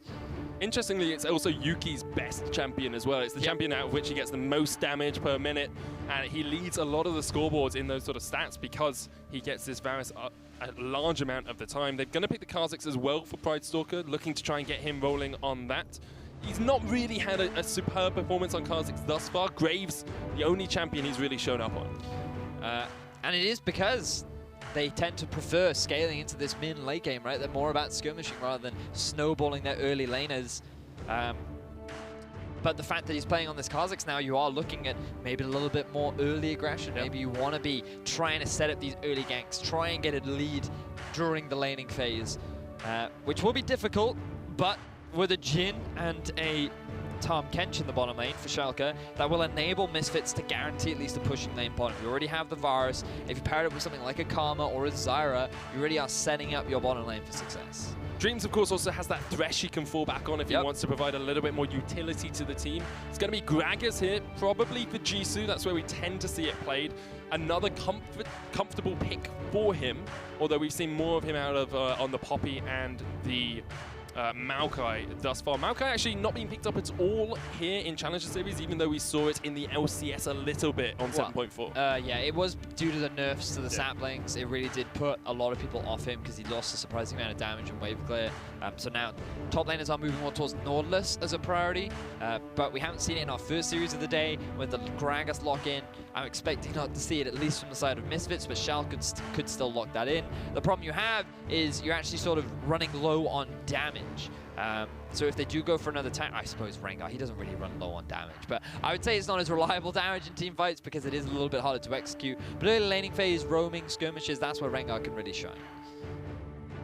Interestingly, it's also Yuki's best champion as well. It's the champion out of which he gets the most damage per minute, and he leads a lot of the scoreboards in those sort of stats because he gets this Varus a large amount of the time. They're going to pick the Kha'Zix as well for Pride Stalker, looking to try and get him rolling on that. He's not really had a superb performance on Kha'Zix thus far. Graves, the only champion he's really shown up on. And it is because they tend to prefer scaling into this mid and late game, right? They're more about skirmishing rather than snowballing their early laners. But But the fact that he's playing on this Kha'Zix now, you are looking at maybe a little bit more early aggression. Yep. Maybe you want to be trying to set up these early ganks, try and get a lead during the laning phase, which will be difficult, but with a Jhin and a Tahm Kench in the bottom lane for Schalke, that will enable Misfits to guarantee at least a pushing lane bottom. You already have the Varus. If you pair it with something like a Karma or a Zyra, you really are setting up your bottom lane for success. Dreams, of course, also has that Thresh he can fall back on if he wants to provide a little bit more utility to the team. It's going to be Gragas here, probably for Jisoo. That's where we tend to see it played. Another comfortable pick for him, although we've seen more of him out of on the Poppy and the Maokai thus far. Maokai actually not being picked up at all here in Challenger Series, even though we saw it in the LCS a little bit on 7.4. Yeah, it was due to the nerfs to the saplings. It really did put a lot of people off him because he lost a surprising amount of damage in wave clear. So now top laners are moving more towards Nautilus as a priority, but we haven't seen it in our first series of the day with the Gragas lock-in. I'm expecting not to see it, at least from the side of Misfits, but Schalke could still lock that in. The problem you have is you're actually sort of running low on damage. So if they do go for another tank, I suppose Rengar, he doesn't really run low on damage, but I would say it's not as reliable damage in team fights because it is a little bit harder to execute. But early laning phase, roaming, skirmishes, that's where Rengar can really shine.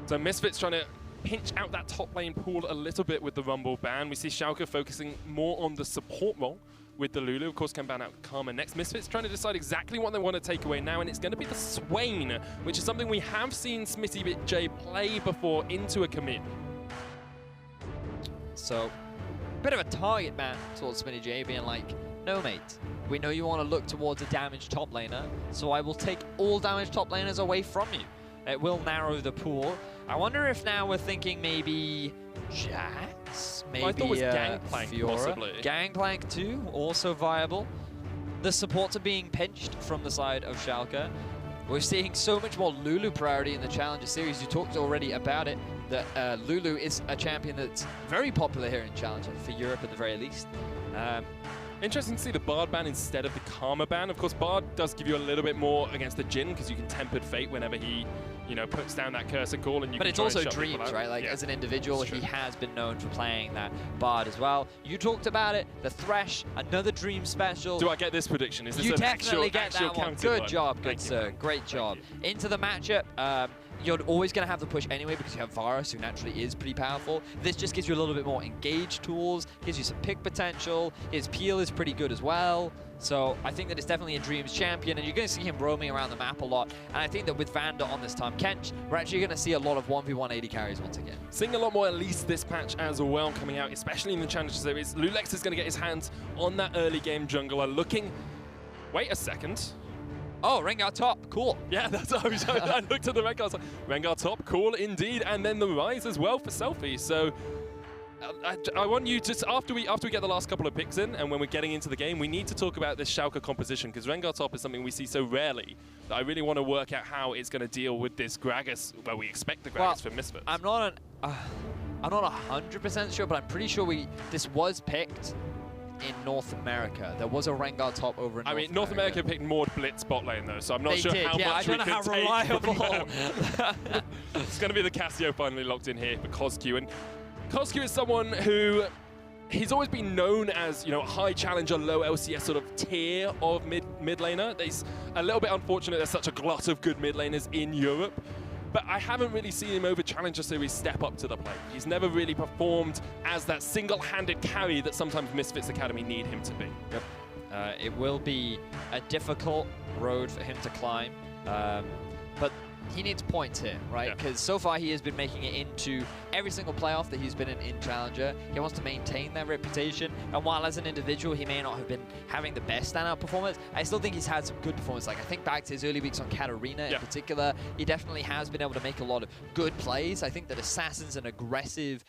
So Misfits trying to pinch out that top lane pool a little bit with the Rumble ban. We see Schalke focusing more on the support role with the Lulu. Of course, can ban out Karma next. Misfits trying to decide exactly what they want to take away now, and it's going to be the Swain, which is something we have seen Smitty J play before into a commit. So, bit of a target ban towards Smitty J, being like, no mate, we know you want to look towards a damaged top laner, so I will take all damaged top laners away from you. It will narrow the pool. I wonder if now we're thinking maybe Jax, maybe I thought it was Gangplank, Fiora. possibly. Gangplank too, also viable. The supports are being pinched from the side of Schalke. We're seeing so much more Lulu priority in the Challenger Series. You talked already about it, that Lulu is a champion that's very popular here in Challenger, for Europe at the very least. Interesting to see the Bard ban instead of the Karma ban. Of course, Bard does give you a little bit more against the Jhin because you can Tempered Fate whenever he, you know, puts down that Cursor Call, and you. But can it's try and also shut people Dreams, out. right? Like as an individual, he has been known for playing that Bard as well. You talked about it, the Thresh, another Dream special. Do I get this prediction? Is this you an definitely actual, get that one. counted Good job, good sir. You. Great job. Into the matchup. You're always going to have the push anyway because you have Varus, who naturally is pretty powerful. This just gives you a little bit more engaged tools, gives you some pick potential. His peel is pretty good as well. So I think that it's definitely a Dreams champion, and you're going to see him roaming around the map a lot. And I think that with Vander on this Tahm Kench, we're actually going to see a lot of 1v1 AD carries once again. Seeing a lot more at least this patch as well coming out, especially in the Challenger Series. Lulex is going to get his hands on that early game jungler looking... Wait a second. Oh, Rengar top, cool. Yeah, that's what I looked at the Rengar, I was like, Rengar top, cool indeed, and then the Rise as well for Selfie. So I want you to, after we get the last couple of picks in, and when we're getting into the game, we need to talk about this Schalke composition, because Rengar top is something we see so rarely that I really want to work out how it's going to deal with this Gragas, well, we expect the Gragas for Misfits. I'm not 100% sure, but I'm pretty sure this was picked in North America. There was a Rengar top over in North America picked Maud Blitz bot lane though, so I'm not sure how much we can take. I don't know how reliable. It's going to be the Cassio finally locked in here for Cosq, and Cosq is someone who he's always been known as, you know, high challenger, low LCS sort of tier of mid laner. It's a little bit unfortunate there's such a glut of good mid laners in Europe. But I haven't really seen him over Challenger Series step up to the plate. He's never really performed as that single-handed carry that sometimes Misfits Academy need him to be. Yep. It will be a difficult road for him to climb, but he needs points here, right? Because so far he has been making it into every single playoff that he's been in Challenger. He wants to maintain that reputation, and while as an individual he may not have been having the best standout performance, I still think he's had some good performance. Like I think back to his early weeks on Katarina in particular, he definitely has been able to make a lot of good plays. I think that Assassin's an aggressive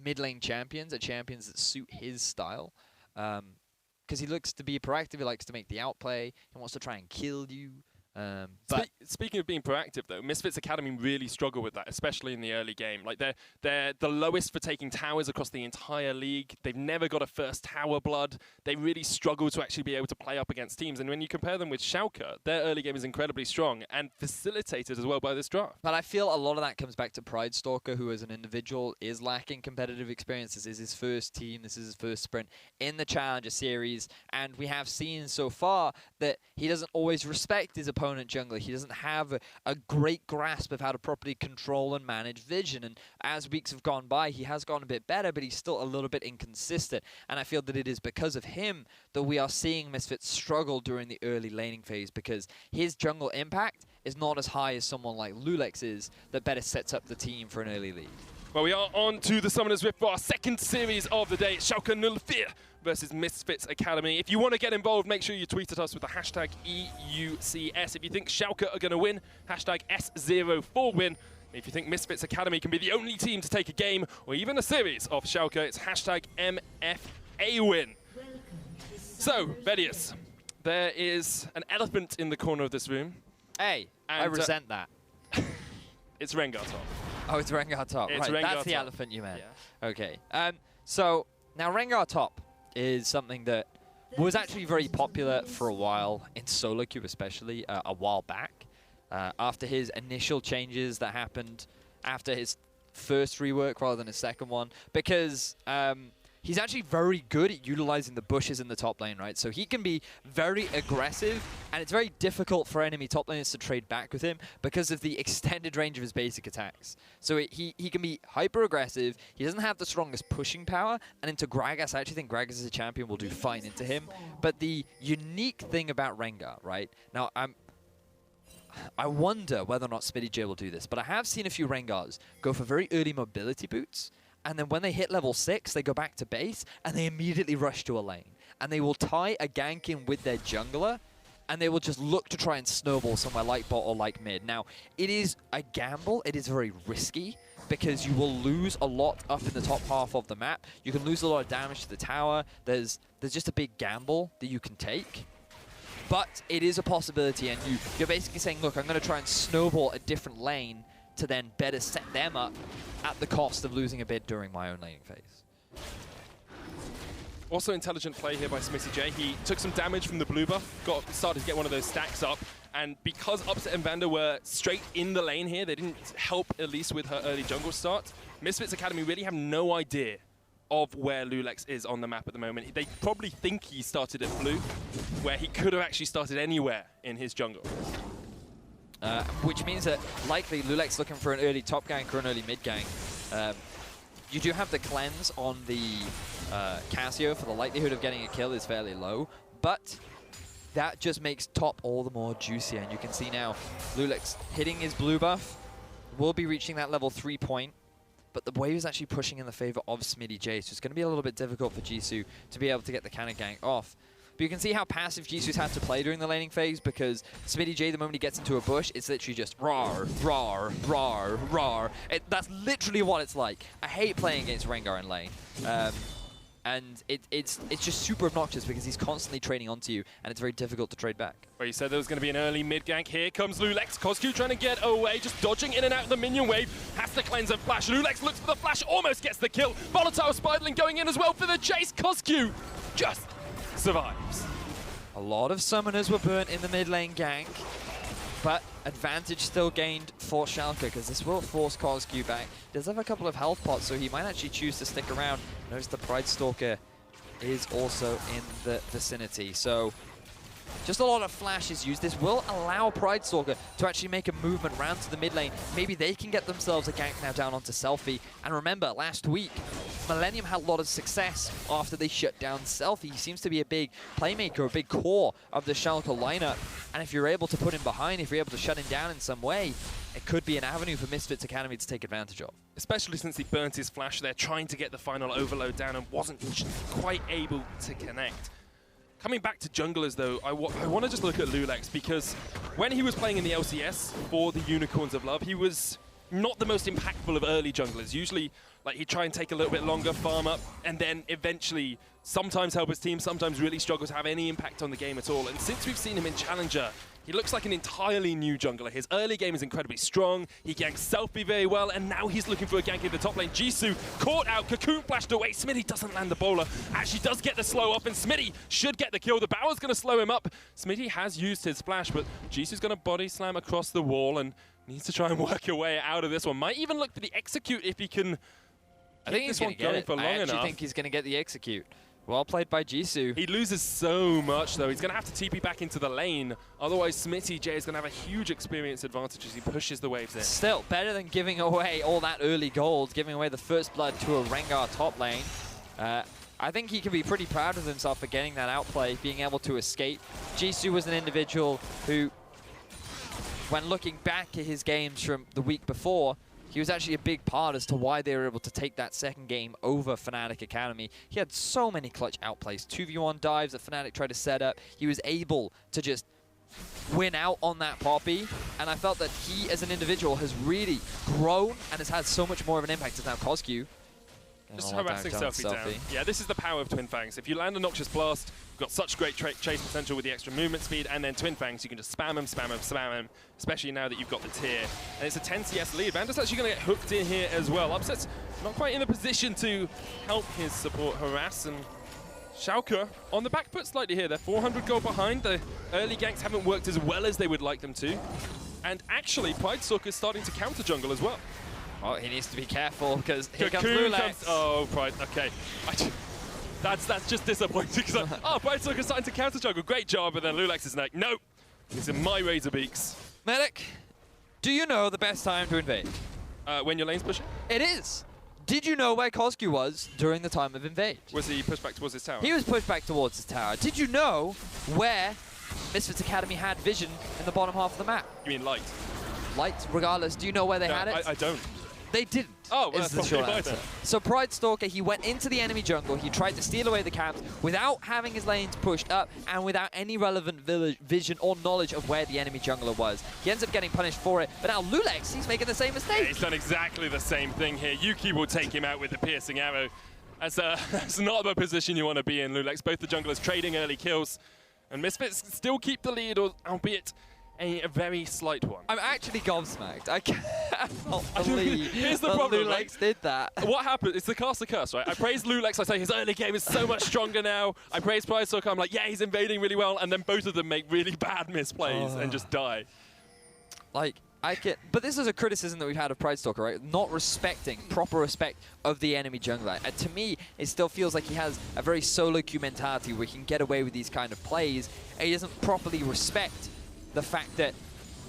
mid lane champions are champions that suit his style. Because he looks to be proactive, he likes to make the outplay, he wants to try and kill you. But speaking of being proactive, though, Misfits Academy really struggle with that, especially in the early game. Like they're the lowest for taking towers across the entire league. They've never got a first tower blood. They really struggle to actually be able to play up against teams. And when you compare them with Schalke, their early game is incredibly strong and facilitated as well by this draft. But I feel a lot of that comes back to Pride Stalker, who as an individual is lacking competitive experience. This is his first team. This is his first sprint in the Challenger Series. And we have seen so far that he doesn't always respect his opponent jungler. He doesn't have a great grasp of how to properly control and manage vision. And as weeks have gone by, he has gotten a bit better, but he's still a little bit inconsistent. And I feel that it is because of him that we are seeing Misfits struggle during the early laning phase, because his jungle impact is not as high as someone like Lulex is, that better sets up the team for an early lead. Well, we are on to the Summoners Rift for our second series of the day. Schalke 04 versus Misfits Academy. If you want to get involved, make sure you tweet at us with the hashtag EUCS. If you think Schalke are going to win, hashtag S04 win. If you think Misfits Academy can be the only team to take a game or even a series of Schalke, it's hashtag MFA win. So, Vedius, there is an elephant in the corner of this room. Hey, I resent that. It's Rengar top. Oh, it's Rengar top. It's right, Rengar that's the top. elephant you meant. Yeah. Okay. So now Rengar top is something that was actually very popular for a while, in solo queue especially, a while back. After his initial changes that happened after his first rework rather than his second one, because he's actually very good at utilizing the bushes in the top lane, right? So he can be very aggressive, and it's very difficult for enemy top laners to trade back with him because of the extended range of his basic attacks. So he can be hyper aggressive. He doesn't have the strongest pushing power, and into Gragas, I actually think Gragas as a champion will do fine into him. But the unique thing about Rengar, right? Now, I wonder whether or not Smitty will do this, but I have seen a few Rengars go for very early mobility boots, and then when they hit level 6, they go back to base, and they immediately rush to a lane. And they will tie a gank in with their jungler, and they will just look to try and snowball somewhere like bot or like mid. Now, it is a gamble. It is very risky, because you will lose a lot up in the top half of the map. You can lose a lot of damage to the tower. There's just a big gamble that you can take. But it is a possibility, and you're basically saying, look, I'm going to try and snowball a different lane to then better set them up at the cost of losing a bit during my own laning phase. Also intelligent play here by Smitty J. He took some damage from the blue buff, started to get one of those stacks up, and because Upset and Vander were straight in the lane here, they didn't help Elise with her early jungle start. Misfits Academy really have no idea of where Lulex is on the map at the moment. They probably think he started at blue, where he could have actually started anywhere in his jungle. Which means that likely Lulex looking for an early top gank or an early mid gank. You do have the cleanse on the Casio, for the likelihood of getting a kill is fairly low, but that just makes top all the more juicier. And you can see now Lulex hitting his blue buff, will be reaching that level 3 point, but the wave is actually pushing in the favor of Smitty J, so it's going to be a little bit difficult for Jisoo to be able to get the counter gank off. But you can see how passive Jisoo's had to play during the laning phase, because Smitty J, the moment he gets into a bush, it's literally just rawr, rawr, rawr, rawr. That's literally what it's like. I hate playing against Rengar in lane. And it's just super obnoxious because he's constantly trading onto you, and it's very difficult to trade back. Well, you said there was going to be an early mid gank. Here comes Lulex. Kozku trying to get away, just dodging in and out of the minion wave. Has to cleanse and flash. Lulex looks for the flash, almost gets the kill. Volatile Spiderling going in as well for the chase. Kozku just survives. A lot of summoners were burnt in the mid lane gank, but advantage still gained for Schalke, because this will force Kozku back. He does have a couple of health pots, so he might actually choose to stick around. Notice the Pride Stalker is also in the vicinity, so just a lot of flashes used. This will allow Pride Stalker to actually make a movement round to the mid lane. Maybe they can get themselves a gank now down onto Selfie. And remember, last week, Millenium had a lot of success after they shut down Selfie. He seems to be a big playmaker, a big core of the Schalke lineup. And if you're able to put him behind, if you're able to shut him down in some way, it could be an avenue for Misfits Academy to take advantage of. Especially since he burnt his flash there, trying to get the final overload down and wasn't quite able to connect. Coming back to junglers, though, I want to just look at Lulex, because when he was playing in the LCS for the Unicorns of Love, he was not the most impactful of early junglers. Usually, like, he'd try and take a little bit longer, farm up, and then eventually sometimes help his team, sometimes really struggle to have any impact on the game at all. And since we've seen him in Challenger, he looks like an entirely new jungler. His early game is incredibly strong. He ganks Selfie very well, and now he's looking for a gank in the top lane. Jisoo caught out, Cocoon flashed away. Smitty doesn't land the bowler. Actually does get the slow off, and Smitty should get the kill. The Bower's going to slow him up. Smitty has used his flash, but Jisoo's going to body slam across the wall and needs to try and work a way out of this one. Might even look for the execute if he can. I think he's going to get it. For long enough. I actually think he's going to get the execute. Well played by Jisoo. He loses so much, though. He's going to have to TP back into the lane. Otherwise, Smitty J is going to have a huge experience advantage as he pushes the waves in. Still, better than giving away all that early gold, giving away the first blood to a Rengar top lane. I think he can be pretty proud of himself for getting that outplay, being able to escape. Jisoo was an individual who, when looking back at his games from the week before, he was actually a big part as to why they were able to take that second game over Fnatic Academy. He had so many clutch outplays, 2v1 dives that Fnatic tried to set up. He was able to just win out on that Poppy, and I felt that he, as an individual, has really grown and has had so much more of an impact as now Coscu. Just harassing Selfie down. Yeah, this is the power of Twin Fangs. If you land a Noxious Blast, you've got such great chase potential with the extra movement speed, and then Twin Fangs, you can just spam him, spam him, spam him, especially now that you've got the tier. And it's a 10 CS lead. Vanda's actually going to get hooked in here as well. Upset's not quite in a position to help his support harass, and Schalke on the back foot slightly here. They're 400 gold behind. The early ganks haven't worked as well as they would like them to. And actually, Pridestalker is starting to counter jungle as well. Well, he needs to be careful because here comes Cocoon Lulex. Oh, Pride. Okay. That's just disappointing. Cause oh, Pridestalker's starting to counter jungle. Great job. But then Lulex is like, nope. These are my Razor Beaks. Medic, do you know the best time to invade? When your lane's pushing? It is. Did you know where Coscu was during the time of invade? Was he pushed back towards his tower? He was pushed back towards his tower. Did you know where Misfits Academy had vision in the bottom half of the map? You mean light? Light, regardless. Do you know where they had it? I don't. They didn't. Oh, well, is the short answer. So Pridestalker, he went into the enemy jungle, he tried to steal away the camps without having his lanes pushed up and without any relevant vision or knowledge of where the enemy jungler was. He ends up getting punished for it, but now Lulex, he's making the same mistake. Yeah, he's done exactly the same thing here. Yuki will take him out with the piercing arrow. That's not the position you want to be in, Lulex. Both the junglers trading early kills, and Misfits still keep the lead, albeit a very slight one. I'm actually gobsmacked. I cannot believe Here's the problem, Lulex did that. What happened? It's the caster curse, right? I praise Lulex. I say his early game is so much stronger now. I praise Pridestalker. I'm like, yeah, he's invading really well. And then both of them make really bad misplays and just die. Like, but this is a criticism that we've had of Pridestalker, right? Not respecting, proper respect of the enemy jungler. To me, it still feels like he has a very solo queue mentality where he can get away with these kind of plays, and he doesn't properly respect the fact that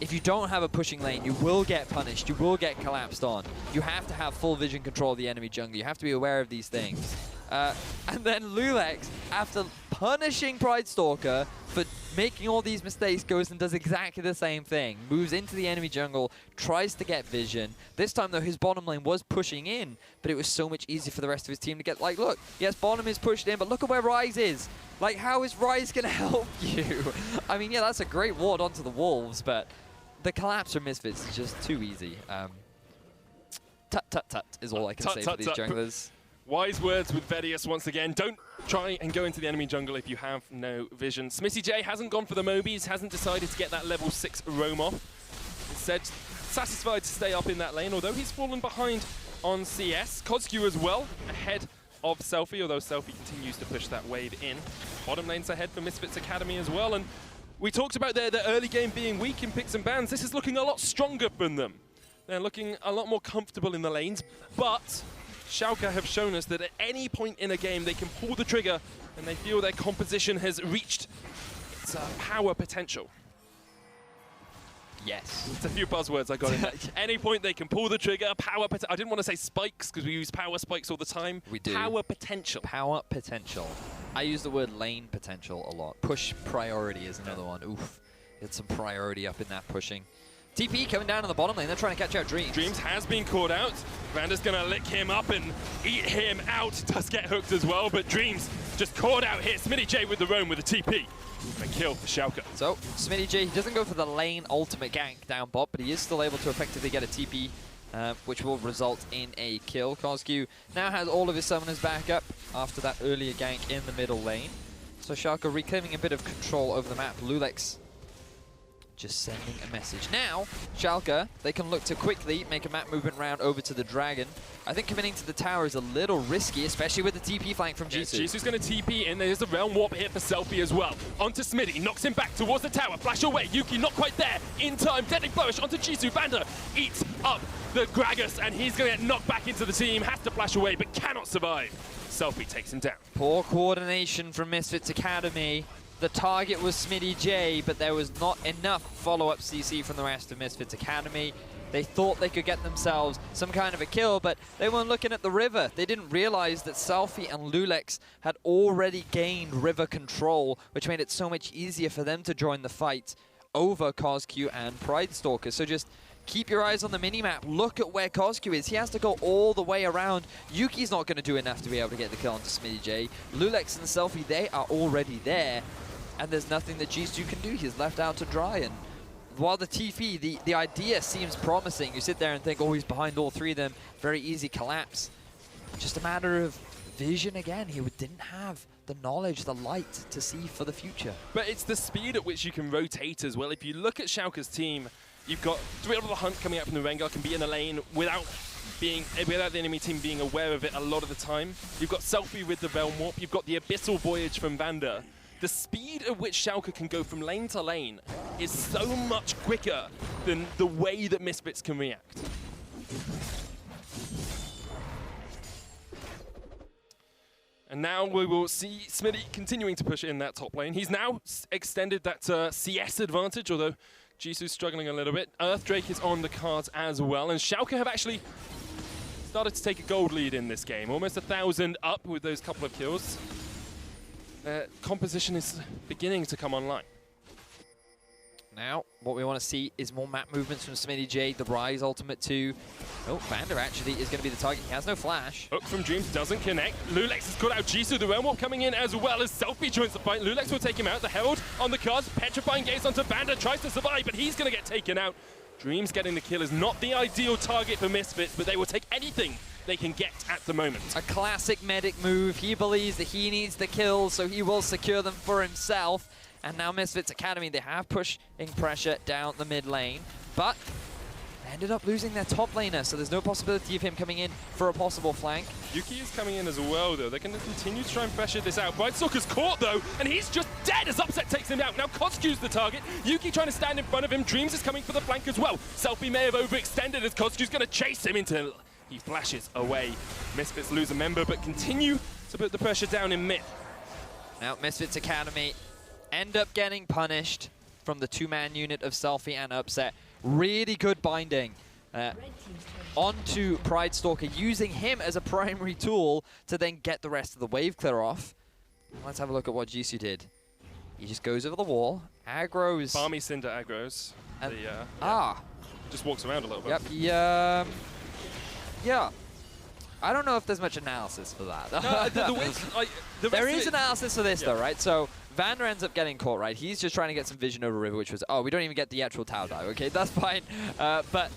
if you don't have a pushing lane, you will get punished, you will get collapsed on. You have to have full vision control of the enemy jungle. You have to be aware of these things. And then Lulex, after punishing Pridestalker for making all these mistakes, goes and does exactly the same thing. Moves into the enemy jungle, tries to get vision. This time, though, his bottom lane was pushing in, but it was so much easier for the rest of his team to get, like, look, yes, bottom is pushed in, but look at where Ryze is. Like, how is Ryze going to help you? I mean, yeah, that's a great ward onto the Wolves, but the collapse from Misfits is just too easy. Tut-tut-tut is all I can say for these junglers. Wise words with Vedius once again. Don't try and go into the enemy jungle if you have no vision. Smitty J hasn't gone for the Mobies, hasn't decided to get that level 6 roam off. Instead, satisfied to stay up in that lane, although he's fallen behind on CS. Coscu as well, ahead of Selfie, although Selfie continues to push that wave in. Bottom lane's ahead for Misfits Academy as well, and we talked about their early game being weak in picks and bans. This is looking a lot stronger from them. They're looking a lot more comfortable in the lanes, but Schalke have shown us that at any point in a game they can pull the trigger and they feel their composition has reached its power potential. Yes. It's a few buzzwords I got in there. Any point they can pull the trigger, power potential. I didn't want to say spikes because we use power spikes all the time. We do. Power potential. Power potential. I use the word lane potential a lot. Push priority is another one. Oof. Get some priority up in that pushing. TP coming down on the bottom lane. They're trying to catch out Dreams. Dreams has been caught out. Vanda's going to lick him up and eat him out. Does get hooked as well, but Dreams just caught out here. Smitty J with the roam with a TP. And a kill for Schalke. So, Smitty J, he doesn't go for the lane ultimate gank down bot, but he is still able to effectively get a TP, which will result in a kill. Coscu now has all of his summoners back up after that earlier gank in the middle lane. So Schalke reclaiming a bit of control over the map. Lulex just sending a message. Now, Schalke, they can look to quickly make a map movement round over to the Dragon. I think committing to the tower is a little risky, especially with the TP flank from Jisoo. Jisoo's going to TP in. There's a Realm Warp here for Selfie as well. Onto Smitty, knocks him back towards the tower. Flash away. Yuki not quite there. In time, deadly flourish onto Jisoo. Vander eats up the Gragas, and he's going to get knocked back into the team. Has to flash away, but cannot survive. Selfie takes him down. Poor coordination from Misfits Academy. The target was Smitty J, but there was not enough follow-up CC from the rest of Misfits Academy. They thought they could get themselves some kind of a kill, but they weren't looking at the river. They didn't realize that Selfie and Lulex had already gained river control, which made it so much easier for them to join the fight over KOSQ and Pride Stalker. So just keep your eyes on the minimap. Look at where KOSQ is. He has to go all the way around. Yuki's not going to do enough to be able to get the kill onto Smitty J. Lulex and Selfie, they are already there, and there's nothing that Jisoo can do. He's left out to dry, and while the TP, the idea seems promising, you sit there and think, oh, he's behind all three of them, very easy collapse. Just a matter of vision again. He didn't have the knowledge, the light to see for the future. But it's the speed at which you can rotate as well. If you look at Schalke's team, you've got Thrill of the Hunt coming out from the Rengar, can be in a lane without the enemy team being aware of it a lot of the time. You've got Selfie with the Realm Warp, you've got the Abyssal Voyage from Vander. The speed at which Schalke can go from lane to lane is so much quicker than the way that Misfits can react. And now we will see Smitty continuing to push in that top lane. He's now extended that CS advantage, although Jisoo's struggling a little bit. Earthdrake is on the cards as well, and Schalke have actually started to take a gold lead in this game. Almost 1,000 up with those couple of kills. Composition is beginning to come online. Now, what we want to see is more map movements from Smitty J, the Rise ultimate 2. Oh, Vander actually is going to be the target. He has no flash. Hook from Dreams doesn't connect. Lulex has caught out Jisoo. The Realm Warp coming in as well as Selfie joins the fight. Lulex will take him out. The Herald on the cards. Petrifying gaze onto Vander. Tries to survive, but he's going to get taken out. Dreams getting the kill is not the ideal target for Misfits, but they will take anything they can get at the moment. A classic medic move. He believes that he needs the kills, so he will secure them for himself. And now Misfits Academy, they have pushing pressure down the mid lane, but they ended up losing their top laner, so there's no possibility of him coming in for a possible flank. Yuki is coming in as well, though. They're going to continue to try and pressure this out. Brightstalker's caught, though, and he's just dead as Upset takes him out. Now KOSQ's the target. Yuki trying to stand in front of him. Dreams is coming for the flank as well. Selfie may have overextended as KOSQ's going to chase him into... He flashes away. Misfits lose a member, but continue to put the pressure down in mid. Now Misfits Academy end up getting punished from the two-man unit of Selfie and Upset. Really good binding onto Pride Stalker, using him as a primary tool to then get the rest of the wave clear off. Let's have a look at what Jisoo did. He just goes over the wall, aggroes. Barmy Cinder aggroes. Just walks around a little bit. Yep, yeah. I don't know if there's much analysis for that. No, there is analysis for this, though, right? So Vander ends up getting caught, right? He's just trying to get some vision over river, which was, oh, we don't even get the actual Tau dive. Okay, that's fine. But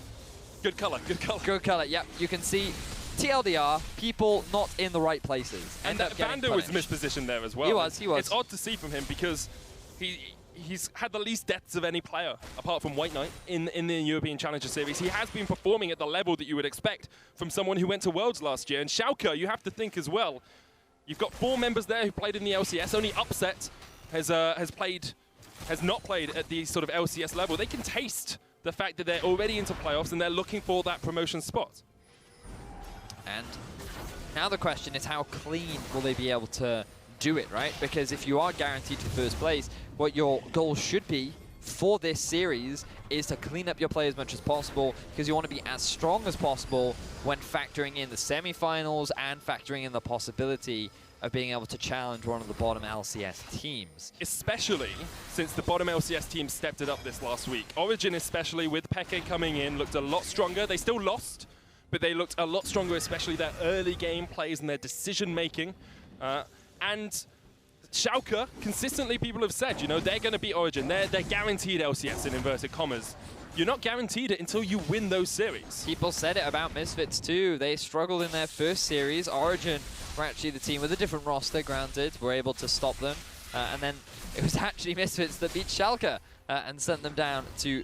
good color, good color. Good color, yep. You can see TLDR, people not in the right places. And Vander was mispositioned there as well. He was. It's odd to see from him because he's had the least deaths of any player, apart from White Knight, in the European Challenger Series. He has been performing at the level that you would expect from someone who went to Worlds last year. And Schalke, you have to think as well, you've got 4 members there who played in the LCS. Only Upset has not played at the sort of LCS level. They can taste the fact that they're already into playoffs and they're looking for that promotion spot. And now the question is, how clean will they be able to do it, right? Because if you are guaranteed to first place, what your goal should be for this series is to clean up your play as much as possible, because you want to be as strong as possible when factoring in the semifinals and factoring in the possibility of being able to challenge one of the bottom LCS teams. Especially since the bottom LCS team stepped it up this last week. Origin, especially with Peke coming in, looked a lot stronger. They still lost, but they looked a lot stronger, especially their early game plays and their decision making. And Schalke, consistently people have said, you know, they're going to beat Origin. They're guaranteed LCS in inverted commas. You're not guaranteed it until you win those series. People said it about Misfits too. They struggled in their first series. Origin were actually the team with a different roster, granted, were able to stop them. And then it was actually Misfits that beat Schalke and sent them down to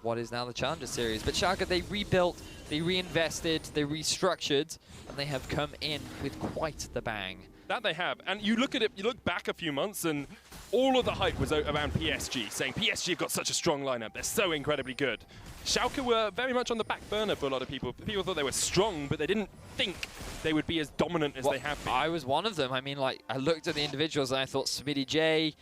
what is now the Challenger Series. But Schalke, they rebuilt, they reinvested, they restructured, and they have come in with quite the bang. That they have. And you look at it, you look back a few months, and all of the hype was around PSG, saying PSG have got such a strong lineup, they're so incredibly good. Schalke were very much on the back burner for a lot of people. People thought they were strong, but they didn't think they would be as dominant as they have been. I was one of them. I mean, like, I looked at the individuals and I thought Smitty J,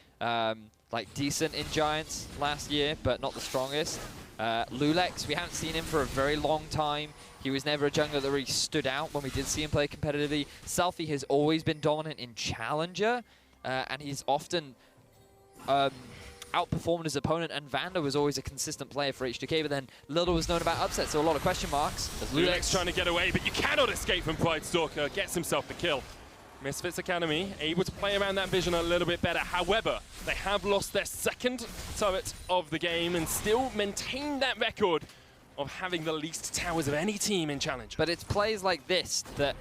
like, decent in Giants last year, but not the strongest. Lulex, we haven't seen him for a very long time. He was never a jungler that really stood out when we did see him play competitively. Selfie has always been dominant in Challenger, and he's often outperformed his opponent, and Vander was always a consistent player for H2K, but then little was known about upsets, so a lot of question marks. Lulex trying to get away, but you cannot escape from Pride Stalker, gets himself the kill. Misfits Academy able to play around that vision a little bit better. However, they have lost their second turret of the game and still maintain that record of having the least towers of any team in Challenge. But it's plays like this that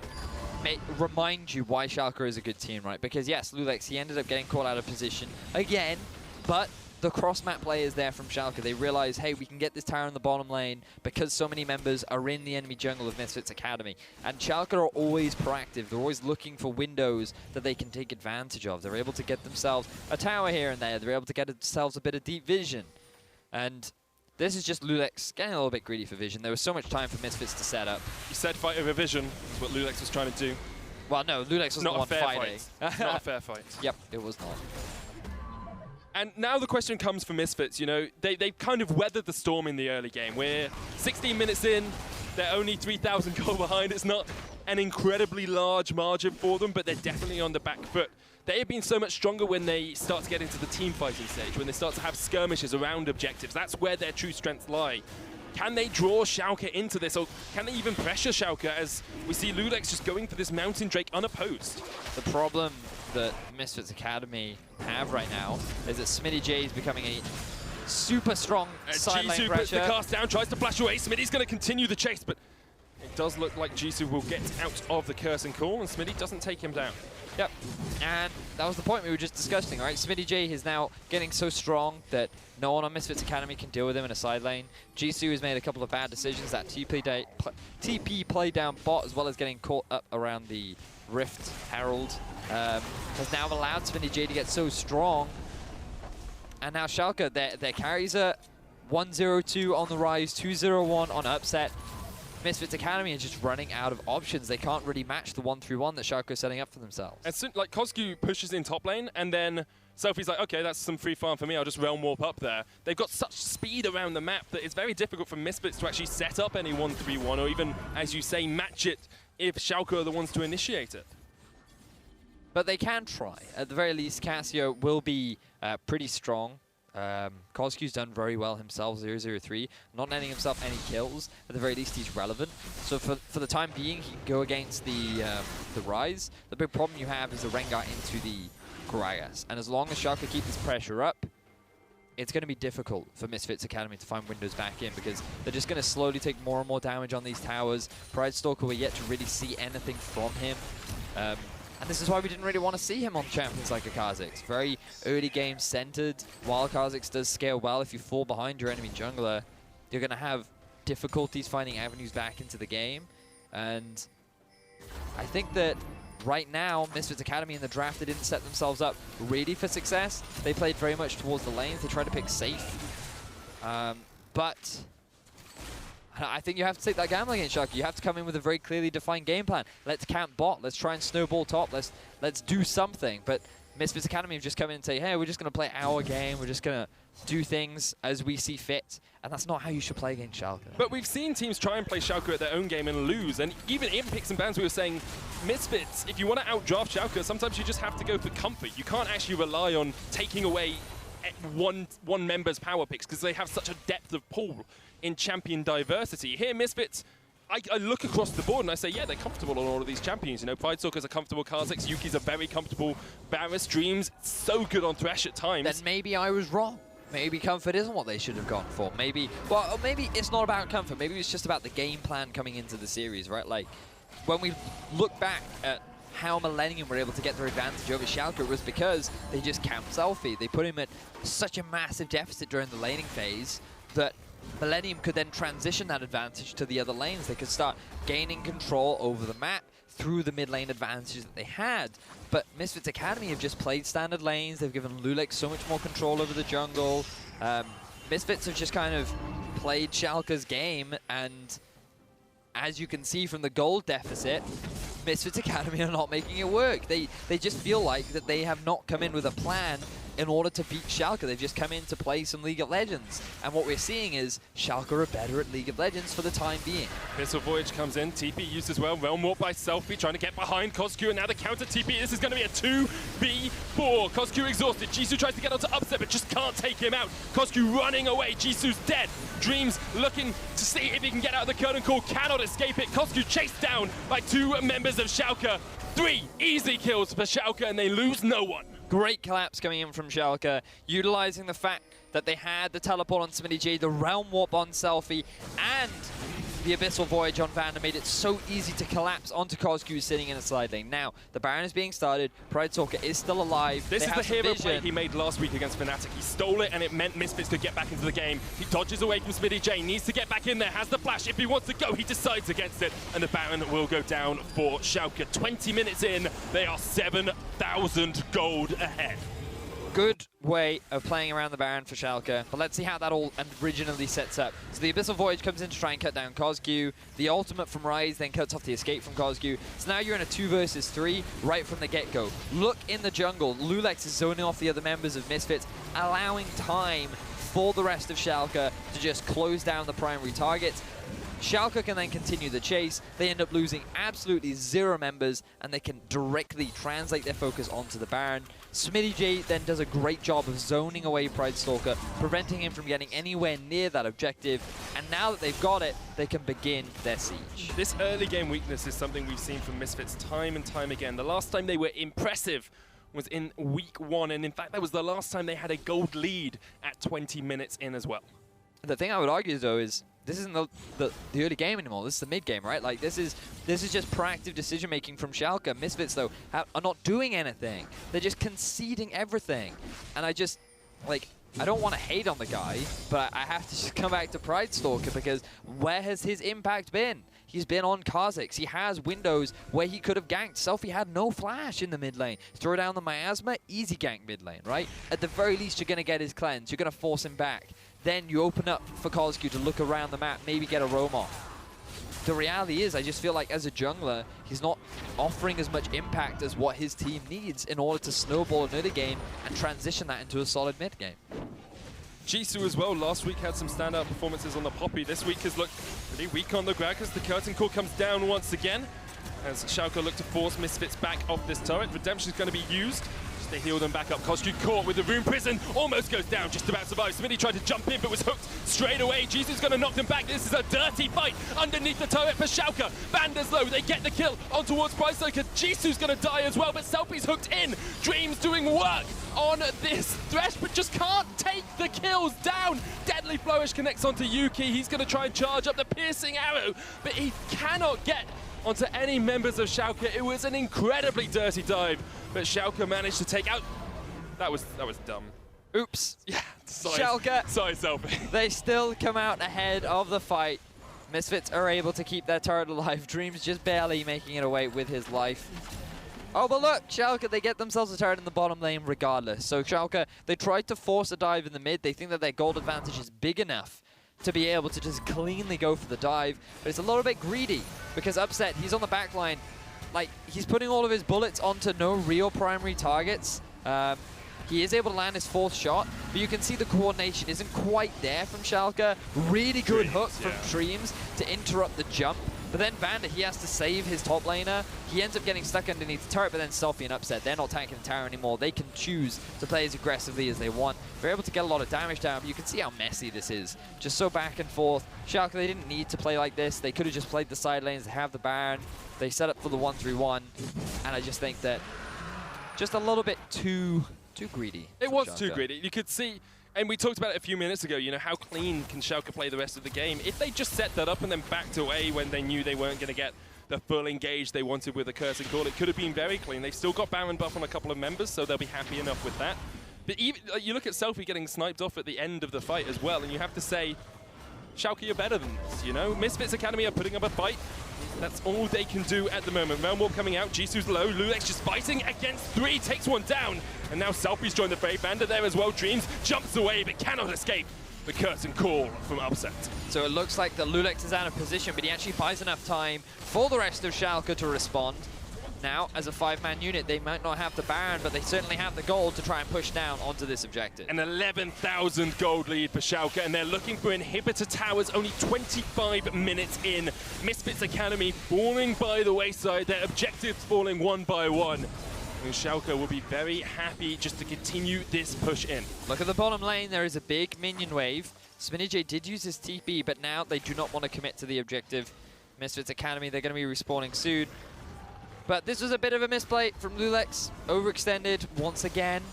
remind you why Schalke is a good team, right? Because yes, Lulex, he ended up getting caught out of position again, but the cross-map play is there from Schalke. They realize, hey, we can get this tower in the bottom lane because so many members are in the enemy jungle of Misfits Academy. And Schalke are always proactive. They're always looking for windows that they can take advantage of. They're able to get themselves a tower here and there. They're able to get themselves a bit of deep vision. And this is just Lulex getting a little bit greedy for vision. There was so much time for Misfits to set up. You said fight over vision is what Lulex was trying to do. Well, no, Lulex was not the one fighting. Not a fair fight. Yep, it was not. And now the question comes for Misfits, you know, they've kind of weathered the storm in the early game. We're 16 minutes in, they're only 3,000 goal behind. It's not an incredibly large margin for them, but they're definitely on the back foot. They have been so much stronger when they start to get into the team fighting stage, when they start to have skirmishes around objectives. That's where their true strengths lie. Can they draw Schalke into this, or can they even pressure Schalke as we see Lulex just going for this Mountain Drake unopposed? The problem that Misfits Academy have right now is that Smitty J is becoming a super strong side lane pressure. Puts the cast down, tries to flash away. Smitty's going to continue the chase, but it does look like Jisoo will get out of the curse and call, and Smitty doesn't take him down. Yep, and that was the point we were just discussing, right? Smitty J is now getting so strong that no one on Misfits Academy can deal with him in a side lane. Jisoo has made a couple of bad decisions. That TP play down bot, as well as getting caught up around the Rift Herald, has now allowed Smitty J to get so strong. And now Schalke, their carries are 1-0-2 on the rise, 2-0-1 on upset. Misfits Academy is just running out of options. They can't really match the 1-3-1 that Schalke is setting up for themselves. And so, like, Kozgu pushes in top lane, and then Selfie's like, okay, that's some free farm for me, I'll just realm warp up there. They've got such speed around the map that it's very difficult for Misfits to actually set up any 1-3-1, or even, as you say, match it if Schalke are the ones to initiate it. But they can try. At the very least, Cassio will be pretty strong. Kozgu's done very well himself, 0-0-3, not netting himself any kills. At the very least, he's relevant. So for the time being, he can go against the Rise. The big problem you have is the Rengar into the Gragas. And as long as Schalke keep this pressure up, it's going to be difficult for Misfits Academy to find windows back in, because they're just going to slowly take more and more damage on these towers. Pride Stalker, we're yet to really see anything from him. And this is why we didn't really want to see him on champions like a Kha'Zix. Very early game centered. While Kha'Zix does scale well, if you fall behind your enemy jungler, you're going to have difficulties finding avenues back into the game. And I think that right now, Misfits Academy in the draft, they didn't set themselves up really for success. They played very much towards the lanes. They tried to pick safe. But I think you have to take that gamble against Schalke. You have to come in with a very clearly defined game plan. Let's camp bot. Let's try and snowball top. Let's do something. But Misfits Academy have just come in and say, hey, we're just going to play our game. We're just going to do things as we see fit. And that's not how you should play against Schalke. But we've seen teams try and play Schalke at their own game and lose. And even in Picks and Bans, we were saying, Misfits, if you want to outdraft Schalke, sometimes you just have to go for comfort. You can't actually rely on taking away one member's power picks, because they have such a depth of pool in champion diversity. Here, Misfits, I look across the board and I say, yeah, they're comfortable on all of these champions. You know, Pride Stalker's a comfortable Kha'Zix, Yuki's a very comfortable Varus, Dreams, so good on Thresh at times. Then maybe I was wrong. Maybe comfort isn't what they should have gone for. Maybe, well, maybe it's not about comfort. Maybe it's just about the game plan coming into the series, right? Like, when we look back at how Millenium were able to get their advantage over Schalke was because they just camped Selfie. They put him at such a massive deficit during the laning phase that Millenium could then transition that advantage to the other lanes. They could start gaining control over the map through the mid lane advantages that they had. But Misfits Academy have just played standard lanes. They've given Lulex so much more control over the jungle. Misfits have just kind of played Schalke's game, and as you can see from the gold deficit, Misfits Academy are not making it work. They just feel like that they have not come in with a plan in order to beat Schalke. They've just come in to play some League of Legends. And what we're seeing is Schalke are better at League of Legends for the time being. Missile Voyage comes in, TP used as well, Realm Warp by Selfie, trying to get behind Coscu, and now the counter TP. This is going to be a 2v4. Coscu exhausted, Jisoo tries to get onto Upset, but just can't take him out. Coscu running away, Jisoo's dead. Dreams looking to see if he can get out of the curtain call, cannot escape it. Coscu chased down by 2 members of Schalke. 3 easy kills for Schalke, and they lose no one. Great collapse coming in from Schalke, utilizing the fact that they had the teleport on Smitty, the Realm Warp on Selfie, and the Abyssal Voyage on Vander made it so easy to collapse onto Coscu sitting in a side lane. Now, the Baron is being started, Pride Stalker is still alive. This is the hero play he made last week against Fnatic. He stole it and it meant Misfits could get back into the game. He dodges away from Smitty J, needs to get back in there, has the flash. If he wants to go, he decides against it, and the Baron will go down for Schalke. 20 minutes in, they are 7,000 gold ahead. Good way of playing around the Baron for Schalke, but let's see how that all originally sets up. So the Abyssal Voyage comes in to try and cut down Coscu. The ultimate from Ryze then cuts off the escape from Coscu. So now you're in a 2 versus 3 right from the get-go. Look in the jungle. Lulex is zoning off the other members of Misfits, allowing time for the rest of Schalke to just close down the primary targets. Schalke can then continue the chase. They end up losing absolutely 0 members, and they can directly translate their focus onto the Baron. Smitty J then does a great job of zoning away Pride Stalker, preventing him from getting anywhere near that objective. And now that they've got it, they can begin their siege. This early game weakness is something we've seen from Misfits time and time again. The last time they were impressive was in Week 1, and in fact that was the last time they had a gold lead at 20 minutes in as well. The thing I would argue though is this isn't the early game anymore. This is the mid game, right? Like this is just proactive decision making from Schalke. Misfits though are not doing anything. They're just conceding everything, and I just I don't want to hate on the guy, but I have to just come back to Pride Stalker because where has his impact been? He's been on Kha'Zix. He has windows where he could have ganked. Selfie had no flash in the mid lane. Throw down the Miasma, easy gank mid lane, right? At the very least, you're going to get his cleanse. You're going to force him back. Then you open up for Coscu to look around the map, maybe get a roam off. The reality is, I just feel like as a jungler, he's not offering as much impact as what his team needs in order to snowball another game and transition that into a solid mid game. Jisoo as well, last week had some standout performances on the Poppy. This week has looked pretty weak on the Gragas. The curtain call comes down once again as Schalke look to force Misfits back off this turret. Redemption is going to be used. They heal them back up. Coscu caught with the Rune Prison, almost goes down, just about survives. Smitty tried to jump in, but was hooked straight away. Jisoo's going to knock them back. This is a dirty fight underneath the turret for Schalke. Vander's low, they get the kill on towards Pride Stalker. Jisoo's going to die as well, but Selfie's hooked in. Dreams doing work on this Thresh, but just can't take the kills down. Deadly Flourish connects onto Yuki. He's going to try and charge up the piercing arrow, but he cannot get onto any members of Schalke. It was an incredibly dirty dive, but Schalke managed to take out. That was dumb. Oops. Yeah, sorry. Schalke. Sorry, Selfie. They still come out ahead of the fight. Misfits are able to keep their turret alive. Dreams just barely making it away with his life. Oh, but look, Schalke, they get themselves a turret in the bottom lane regardless. So Schalke, they tried to force a dive in the mid. They think that their gold advantage is big enough to be able to just cleanly go for the dive, but it's a little bit greedy because Upset, he's on the back line. Like, he's putting all of his bullets onto no real primary targets. He is able to land his 4th shot, but you can see the coordination isn't quite there from Schalke. Really good hook from Dreams to interrupt the jump. But then Vander, he has to save his top laner. He ends up getting stuck underneath the turret, but then Selfie and Upset, they're not tanking the tower anymore. They can choose to play as aggressively as they want. They're able to get a lot of damage down, but you can see how messy this is. Just so back and forth. Schalke, they didn't need to play like this. They could have just played the side lanes. They have the Baron. They set up for the 1-3-1. And I just think that just a little bit too greedy. It was too greedy. You could see, and we talked about it a few minutes ago, you know, how clean can Schalke play the rest of the game? If they just set that up and then backed away when they knew they weren't going to get the full engage they wanted with the Curse and Call. It could have been very clean. They've still got Baron buff on a couple of members, so they'll be happy enough with that. But even you look at Selfie getting sniped off at the end of the fight as well, and you have to say, Schalke are better than this, you know? Misfits Academy are putting up a fight. That's all they can do at the moment. Realm Warp coming out, Jisoo's low, Lulex just fighting against 3, takes one down. And now Selfie's joined the fray. Bandit there as well, Dreams jumps away but cannot escape the Curtain Call from Upset. So it looks like the Lulex is out of position, but he actually buys enough time for the rest of Schalke to respond. Now, as a 5-man unit, they might not have the Baron, but they certainly have the gold to try and push down onto this objective. An 11,000 gold lead for Schalke, and they're looking for inhibitor towers only 25 minutes in. Misfits Academy falling by the wayside, their objectives falling one by one. And Schalke will be very happy just to continue this push in. Look at the bottom lane, there is a big minion wave. SpinnyJ did use his TP, but now they do not want to commit to the objective. Misfits Academy, they're going to be respawning soon. But this was a bit of a misplay from Lulex, overextended once again.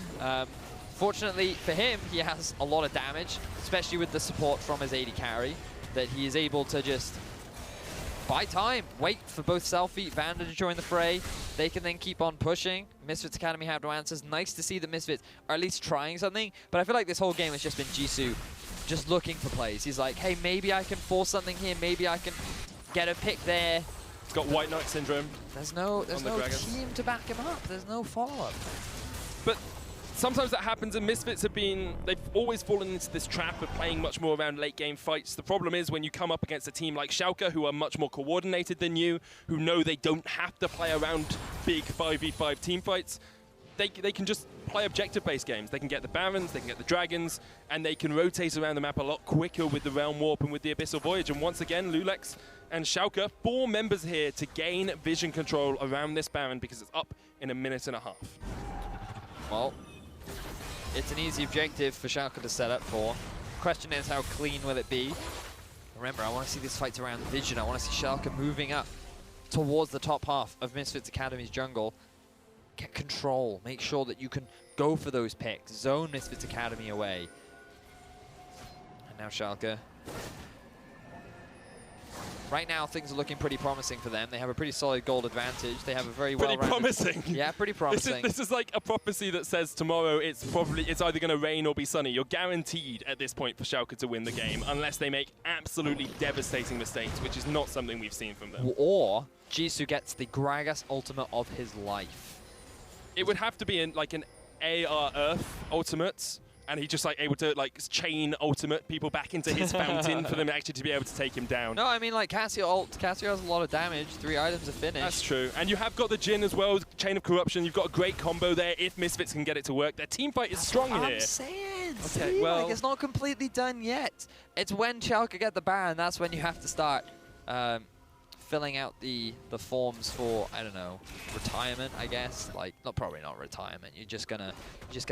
Fortunately for him, he has a lot of damage, especially with the support from his AD carry, that he is able to just buy time, wait for both Selfie, Vander to join the fray. They can then keep on pushing. Misfits Academy have no answers. Nice to see that Misfits are at least trying something, but I feel like this whole game has just been Jisoo just looking for plays. He's like, hey, maybe I can force something here, maybe I can get a pick there. He's got White Knight syndrome. There's no team to back him up. There's no follow-up. But sometimes that happens, and Misfits they've always fallen into this trap of playing much more around late game fights. The problem is when you come up against a team like Schalke, who are much more coordinated than you, who know they don't have to play around big 5v5 team fights, they can just play objective-based games. They can get the Barons, they can get the Dragons, and they can rotate around the map a lot quicker with the Realm Warp and with the Abyssal Voyage. And once again, Lulex and Schalke, 4 members here to gain vision control around this Baron because it's up in a minute and a half. Well, it's an easy objective for Schalke to set up for. Question is, how clean will it be? Remember, I want to see these fights around vision. I want to see Schalke moving up towards the top half of Misfits Academy's jungle. Get control. Make sure that you can go for those picks. Zone Misfits Academy away. And now Schalke. Right now, things are looking pretty promising for them. They have a pretty solid gold advantage. They have a very well-rounded... Pretty promising. Yeah, pretty promising. This is like a prophecy that says tomorrow it's either going to rain or be sunny. You're guaranteed at this point for Schalke to win the game unless they make absolutely devastating mistakes, which is not something we've seen from them. Or Jisoo gets the Gragas ultimate of his life. It would have to be like an AR Earth ultimate, and he just like able to like chain ultimate people back into his fountain for them actually to be able to take him down. No, I mean like Cassio has a lot of damage. 3 items are finished. That's true. And you have got the Jhin as well, Chain of Corruption. You've got a great combo there if Misfits can get it to work. Their team fight is strong here. I'm saying. Okay, see, well, like, it's not completely done yet. It's when Schalke get the Baron, that's when you have to start filling out the forms for, I don't know, retirement, I guess. Like, probably not retirement. You're just gonna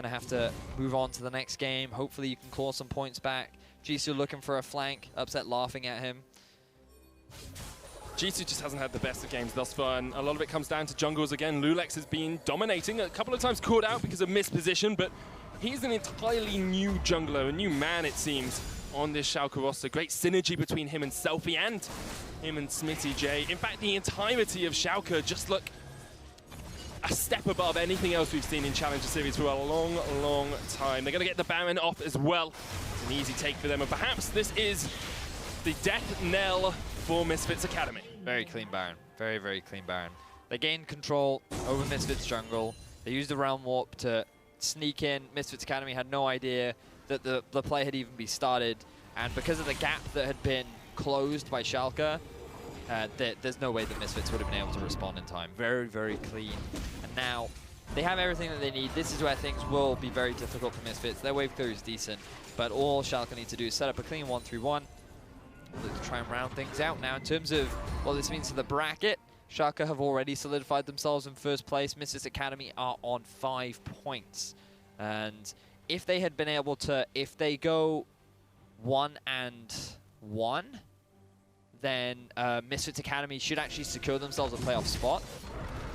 have to move on to the next game. Hopefully you can claw some points back. Jisoo looking for a flank, Upset laughing at him. Jisoo just hasn't had the best of games thus far, and a lot of it comes down to jungles again. Lulex has been dominating, a couple of times caught out because of misposition, but he's an entirely new jungler, a new man it seems, on this Schalke roster. Great synergy between him and Selfie and him and Smitty J. In fact, the entirety of Schalke just look a step above anything else we've seen in Challenger Series for a long, long time. They're going to get the Baron off as well. It's an easy take for them, and perhaps this is the death knell for Misfits Academy. Very clean Baron. Very, very clean Baron. They gained control over Misfits jungle. They used the Realm Warp to sneak in. Misfits Academy had no idea that the play had even been started, and because of the gap that had been closed by Schalke, there's no way that Misfits would have been able to respond in time. Very, very clean. And now they have everything that they need. This is where things will be very difficult for Misfits. Their wave clear is decent, but all Schalke need to do is set up a clean 1-3-1. Look to try and round things out. Now, in terms of what this means to the bracket, Schalke have already solidified themselves in first place. Misfits Academy are on 5 points. And if they had been able to, if they go 1-1, then Misfits Academy should actually secure themselves a playoff spot.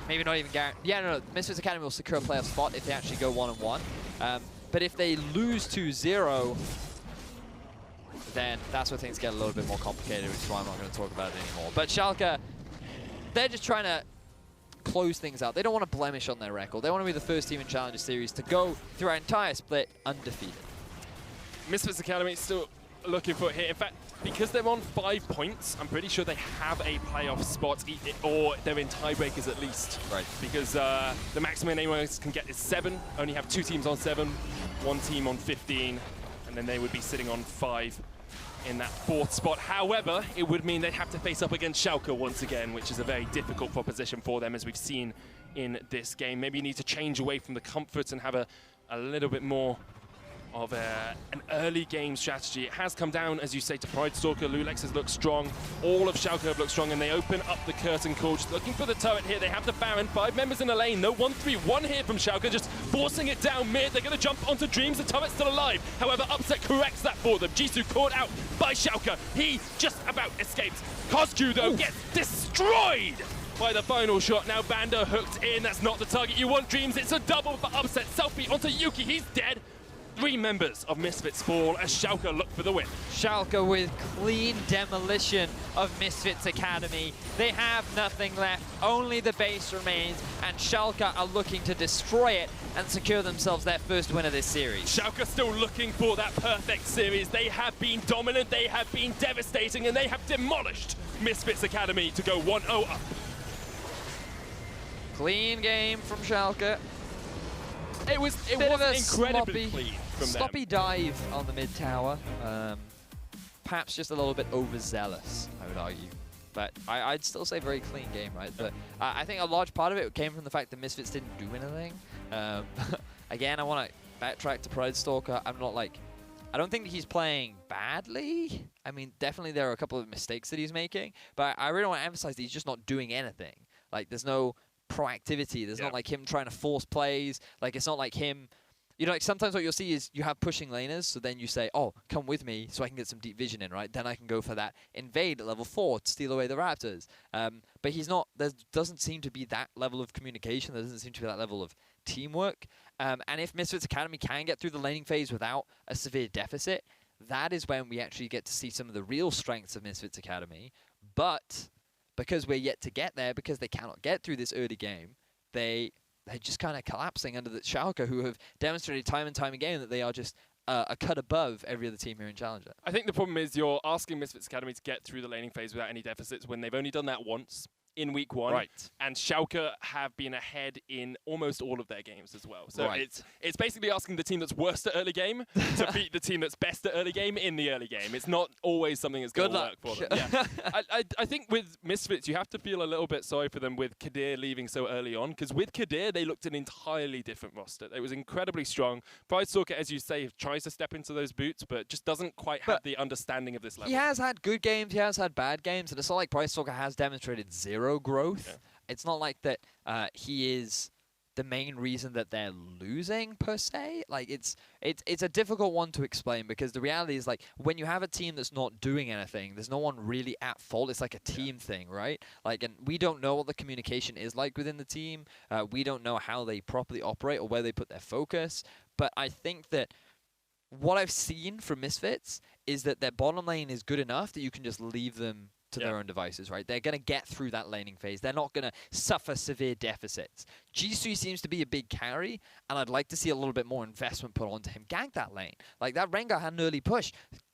Maybe not even guarantee. Yeah, no, Misfits Academy will secure a playoff spot if they actually go 1-1. But if they lose 2-0, then that's where things get a little bit more complicated, which is why I'm not going to talk about it anymore. But Schalke, they're just trying to close things out. They don't want to blemish on their record. They want to be the first team in Challenger Series to go through our entire split undefeated. Misfits Academy still looking for it here. In fact, because they're on 5 points, I'm pretty sure they have a playoff spot, or they're in tiebreakers at least. Right. Because the maximum anyone can get is 7. Only have 2 teams on 7, 1 team on 15, and then they would be sitting on 5 in that 4th spot. However, it would mean they'd have to face up against Schalke once again, which is a very difficult proposition for them, as we've seen in this game. Maybe you need to change away from the comfort and have a little bit more of an early game strategy. It has come down, as you say, to Pridestalker. Lulex has looked strong. All of Schalke have looked strong, and they open up the curtain call. Just looking for the turret here. They have the Baron. 5 members in the lane. No 1-3-1 here from Schalke, just forcing it down mid. They're going to jump onto Dreams. The turret's still alive. However, Upset corrects that for them. Jisoo caught out by Schalke. He just about escapes. Kozku, though, gets destroyed by the final shot. Now Bando hooked in. That's not the target you want, Dreams. It's a double for Upset. Selfie onto Yuki. He's dead. 3 members of Misfits fall as Schalke look for the win. Schalke with clean demolition of Misfits Academy. They have nothing left, only the base remains, and Schalke are looking to destroy it and secure themselves their first win of this series. Schalke still looking for that perfect series. They have been dominant, they have been devastating, and they have demolished Misfits Academy to go 1-0 up. Clean game from Schalke. It was incredibly clean from sloppy them. Dive on the mid tower. Perhaps just a little bit overzealous, I would argue. But I'd still say very clean game, right? But I think a large part of it came from the fact that Misfits didn't do anything. Again, I want to backtrack to Pridestalker. I don't think he's playing badly. I mean, definitely there are a couple of mistakes that he's making. But I really want to emphasize that he's just not doing anything. Like, there's no proactivity. There's not like him trying to force plays. Like, it's not like him, you know, like sometimes what you'll see is you have pushing laners, so then you say, oh, come with me so I can get some deep vision in, right? Then I can go for that invade at level 4 to steal away the Raptors. But he's not, there doesn't seem to be that level of communication. There doesn't seem to be that level of teamwork. And if Misfits Academy can get through the laning phase without a severe deficit, that is when we actually get to see some of the real strengths of Misfits Academy. But because we're yet to get there, because they cannot get through this early game, they're just kind of collapsing under the Schalke, who have demonstrated time and time again that they are just a cut above every other team here in Challenger. I think the problem is you're asking Misfits Academy to get through the laning phase without any deficits when they've only done that once in week 1. Right. And Schalke have been ahead in almost all of their games as well. So it's basically asking the team that's worst at early game to beat the team that's best at early game in the early game. It's not always something that's going to work for them. Yeah. I think with Misfits, you have to feel a little bit sorry for them with Kadir leaving so early on, because with Kadir, they looked an entirely different roster. It was incredibly strong. Pridestalker, as you say, tries to step into those boots, but just doesn't quite have the understanding of this level. He has had good games, he has had bad games, and it's not like Pridestalker has demonstrated zero growth. Yeah. It's not like that he is the main reason that they're losing per se. Like, it's a difficult one to explain, because the reality is, like, when you have a team that's not doing anything, there's no one really at fault. It's like a team thing, right? Like, and we don't know what the communication is like within the team. We don't know how they properly operate or where they put their focus. But I think that what I've seen from Misfits is that their bottom lane is good enough that you can just leave them to their own devices, right? They're going to get through that laning phase. They're not going to suffer severe deficits. Jisoo seems to be a big carry, and I'd like to see a little bit more investment put onto him. Gank that lane. Like, that Rengar had an early push.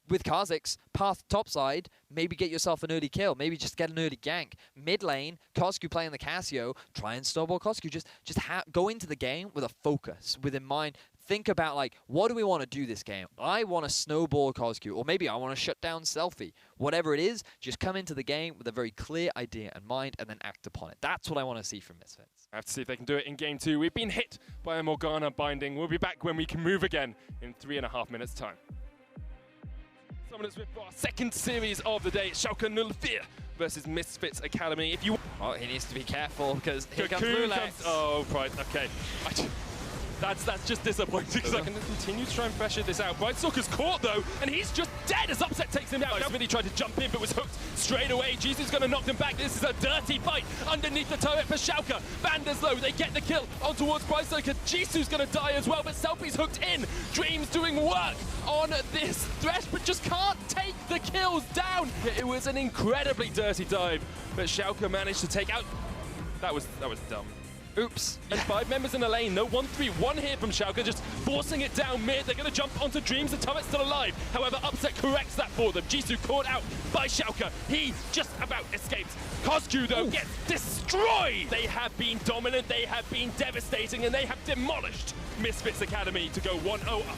With Kha'Zix, path topside, maybe get yourself an early kill. Maybe just get an early gank. Mid lane, Kozku playing the Casio, try and snowball Kozku. Just go into the game with a focus, with in mind. Think about, like, what do we want to do this game? I want to snowball Kozku, or maybe I want to shut down Selfie. Whatever it is, just come into the game with a very clear idea in mind and then act upon it. That's what I want to see from Misfits. I have to see if they can do it in game 2. We've been hit by a Morgana binding. We'll be back when we can move again in 3.5 minutes' time. Summoners with our second series of the day. Schalke 04 versus Misfits Academy. If you he needs to be careful, because here comes Cocoon Lulex. Oh, right, okay. That's just disappointing because I can continue to try and pressure this out. Brightstalker's caught though, and he's just dead as Upset takes him out. He tried to jump in but was hooked straight away. Jesus going to knock them back. This is a dirty fight underneath the turret for Schalke. Bander's low, they get the kill on towards Brightstalker. Jisoo's going to die as well, but Selfie's hooked in. Dream's doing work on this Thresh, but just can't take the kills down. It was an incredibly dirty dive, but Schalke managed to take out. That was dumb. Oops. And 5 members in the lane. No 1-3-1 here from Schalke, just forcing it down mid. They're going to jump onto Dreams. The turret's still alive. However, Upset corrects that for them. Jisoo caught out by Schalke. He just about escapes. Coscu, though, gets destroyed. They have been dominant. They have been devastating, and they have demolished Misfits Academy to go 1-0 up.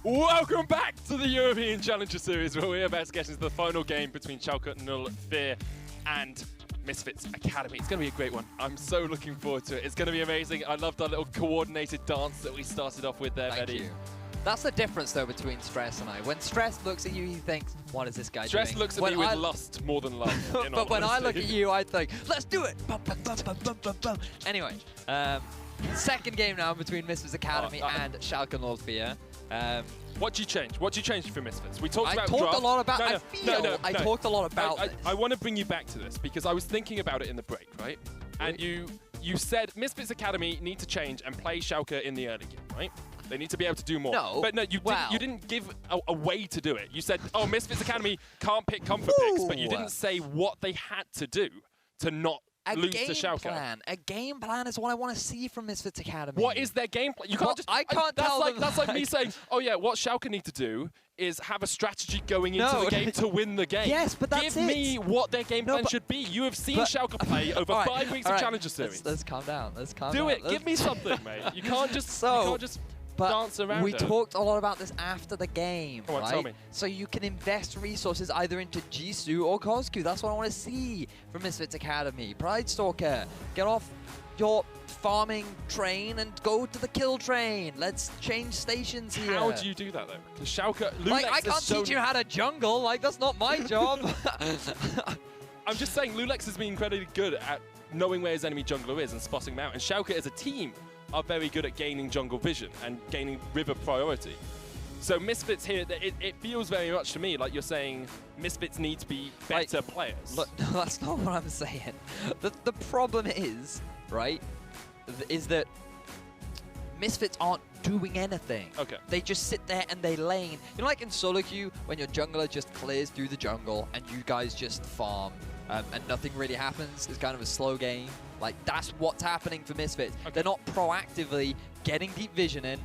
Welcome back to the European Challenger Series, where we're about to get into the final game between Schalke 04 and Misfits Academy. It's going to be a great one. I'm so looking forward to it. It's going to be amazing. I loved our little coordinated dance that we started off with there, Eddie. Thank you. That's the difference, though, between Stress and I. When Stress looks at you, he thinks, what is this guy doing? Stress looks at me with lust more than love. But when I look at you, I think, let's do it! Bum, bum, bum, bum, bum, bum, bum. Anyway, second game now between Misfits Academy and Schalke 04. What do you change? What do you change for Misfits? We talked about draft. a lot about. I talked a lot about this. I want to bring you back to this because I was thinking about it in the break, right? And you you said Misfits Academy need to change and play Schalke in the early game, right? They need to be able to do more. No. But no, you didn't give a way to do it. You said, oh, Misfits Academy can't pick comfort picks, but you didn't say what they had to do to not lose to Schalke. A game plan is what I want to see from Misfits Academy. What is their game plan? You can't just. I can't tell them. That's like me saying, oh yeah, what Schalke need to do is have a strategy going into the game to win the game. Yes, but that's Give me what their game plan should be. You have seen Schalke play over 5 weeks of Challenger Series. Let's calm down. Let's calm down. Do it. Give me something, mate. You can't just. Dance around we talked a lot about this after the game, right? Tell me. So you can invest resources either into Jisoo or Kozku. That's what I want to see from Misfits Academy. Pride Stalker, get off your farming train and go to the kill train. Let's change stations here. How do you do that, though? Because Schalke... I can't teach you how to jungle. That's not my job. I'm just saying, Lulex has been incredibly good at knowing where his enemy jungler is and spotting them out. And Schalke as a team are very good at gaining jungle vision and gaining river priority. So Misfits here, it feels very much to me like you're saying Misfits need to be better players. Look, no, that's not what I'm saying. The problem is, right, is that Misfits aren't doing anything. Okay. They just sit there and they lane. You know, like in solo queue, when your jungler just clears through the jungle and you guys just farm and nothing really happens. It's kind of a slow game. Like, that's what's happening for Misfits. Okay. They're not proactively getting deep vision in,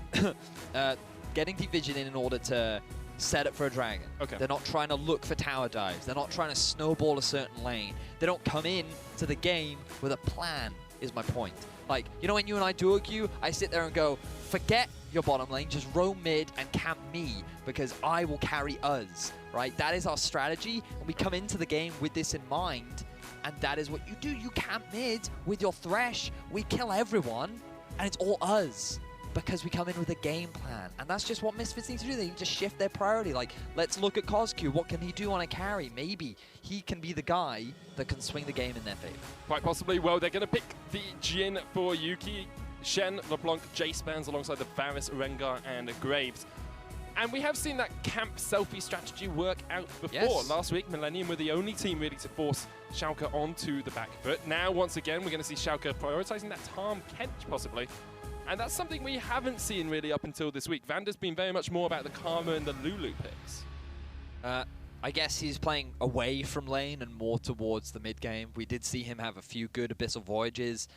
in order to set up for a dragon. Okay. They're not trying to look for tower dives. They're not trying to snowball a certain lane. They don't come in to the game with a plan, is my point. Like, you know when you and I duo queue, I sit there and go, forget your bottom lane, just roam mid and camp me, because I will carry us, right? That is our strategy, and we come into the game with this in mind, and that is what you do. You camp mid with your Thresh, we kill everyone, and it's all us, because we come in with a game plan. And that's just what Misfits need to do. They need to shift their priority. Like, let's look at Kozku. What can he do on a carry? Maybe he can be the guy that can swing the game in their favor. Quite possibly. Well, they're going to pick the Jhin for Yuki, Shen, LeBlanc, Jace Spans alongside the Varus, Rengar, and Graves. And we have seen that camp selfie strategy work out before. Yes. Last week, Millenium were the only team really to force Schalke onto the back foot. Now, once again, we're going to see Schalke prioritizing that Tarm Kench, possibly. And that's something we haven't seen really up until this week. Vander's been very much more about the Karma and the Lulu picks. I guess he's playing away from lane and more towards the mid game. We did see him have a few good Abyssal Voyages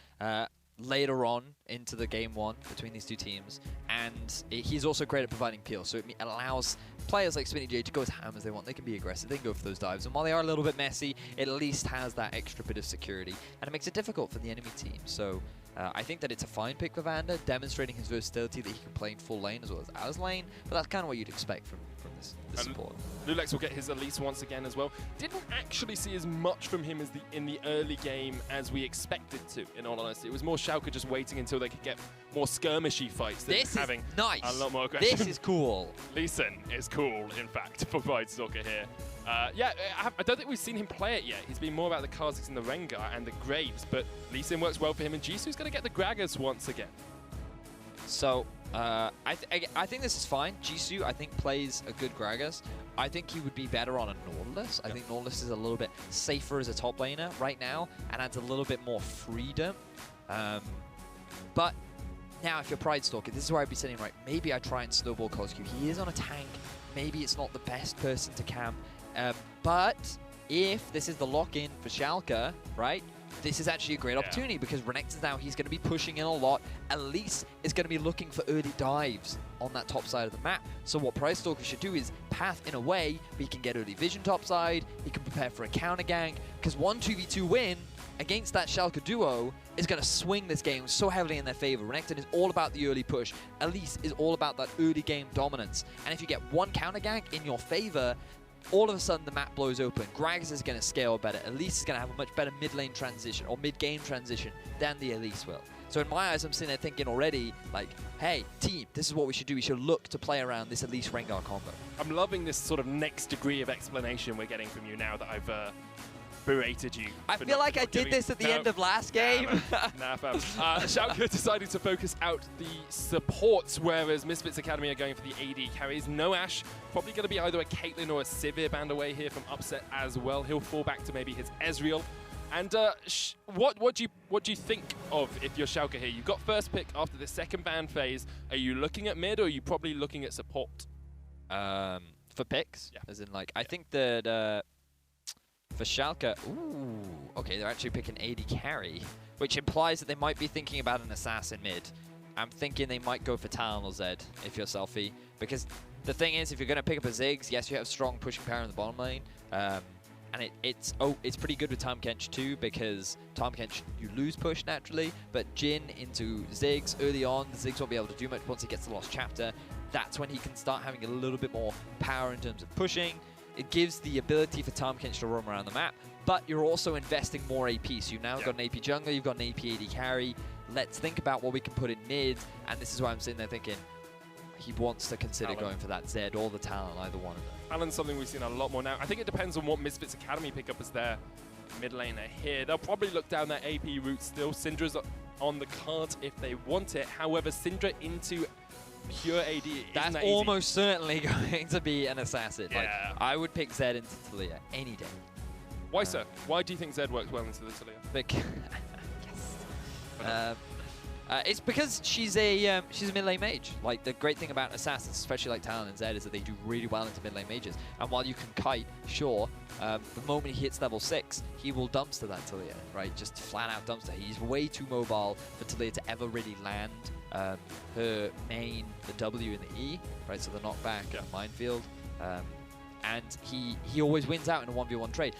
later on into the game one between these two teams. And he's also great at providing peel, so it allows players like Spinny J to go as ham as they want. They can be aggressive, they can go for those dives. And while they are a little bit messy, it at least has that extra bit of security. And it makes it difficult for the enemy team. So I think that it's a fine pick for Vander, demonstrating his versatility that he can play in full lane as well as out lane. But that's kind of what you'd expect from this support. Lulex will get his Elise once again as well. Didn't actually see as much from him as in the early game as we expected to, in all honesty. It was more Schalke just waiting until they could get more skirmishy fights than having a lot more aggression. This is cool. Lee Sin is cool, in fact, for Pride Stalker here. Yeah, I don't think we've seen him play it yet. He's been more about the Kha'Zix and the Rengar and the Graves, but Lee Sin works well for him, and Jisoo's going to get the Gragas once again. So, I think this is fine. Jisoo, I think, plays a good Gragas. I think he would be better on a Nautilus. I think Nautilus is a little bit safer as a top laner right now and adds a little bit more freedom. But now, if you're Pride Stalker, this is where I'd be sitting, right? Maybe I try and snowball Kozku. He is on a tank. Maybe it's not the best person to camp. But if this is the lock-in for Schalke, right? This is actually a great opportunity because Renekton's now, he's going to be pushing in a lot. Elise is going to be looking for early dives on that top side of the map. So what Pride Stalker should do is path in a way where he can get early vision top side, he can prepare for a counter gank, because 1-2v2 win against that Schalke duo is going to swing this game so heavily in their favor. Renekton is all about the early push. Elise is all about that early game dominance. And if you get one counter gank in your favor, all of a sudden the map blows open. Gragas is going to scale better. Elise is going to have a much better mid lane transition or mid game transition than the Elise will. So in my eyes, I'm sitting there thinking already, like, hey, team, this is what we should do. We should look to play around this Elise Rengar combo. I'm loving this sort of next degree of explanation we're getting from you now that I've berated you. I feel like I did this at the end of last game. Nah, fam. Schalke decided to focus out the supports, whereas Misfits Academy are going for the AD carries. No Ash, probably going to be either a Caitlyn or a Sivir band away here from Upset as well. He'll fall back to maybe his Ezreal. And what do you What do you think of if you're Schalke here? You've got first pick after the second ban phase. Are you looking at mid or are you probably looking at support? For picks? Yeah. As in, like, I think that for Schalke, okay, they're actually picking AD carry, which implies that they might be thinking about an assassin mid. I'm thinking they might go for Talon or Zed if you're Selfie, because the thing is, if you're going to pick up a Ziggs, yes, you have strong pushing power in the bottom lane. And it's pretty good with Tahm Kench too, because Tahm Kench, you lose push naturally, but Jhin into Ziggs early on, the Ziggs won't be able to do much once he gets the Lost Chapter. That's when he can start having a little bit more power in terms of pushing. It gives the ability for Tahm Kench to roam around the map, but you're also investing more AP. So you've now got an AP jungler, you've got an AP AD carry. Let's think about what we can put in mid, and this is why I'm sitting there thinking, he wants to consider going for that Zed or the Talon, either one of them. Talon's something we've seen a lot more now. I think it depends on what Misfits Academy pick up as their mid laner here. They'll probably look down that AP route still. Syndra's on the card if they want it. However, Syndra into pure AD That's that almost certainly going to be an assassin. Yeah. Like, I would pick Zed into Taliyah any day. Why, sir? Why do you think Zed works well into the Taliyah? Yes. It's because she's a mid lane mage. Like, the great thing about assassins, especially like Talon and Zed, is that they do really well into mid lane mages. And while you can kite, sure, the moment he hits level 6, he will dumpster that Taliyah, right? Just flat out dumpster. He's way too mobile for Taliyah to ever really land her main, the W and the E, right? So the knockback and the minefield. And he always wins out in a 1v1 trade.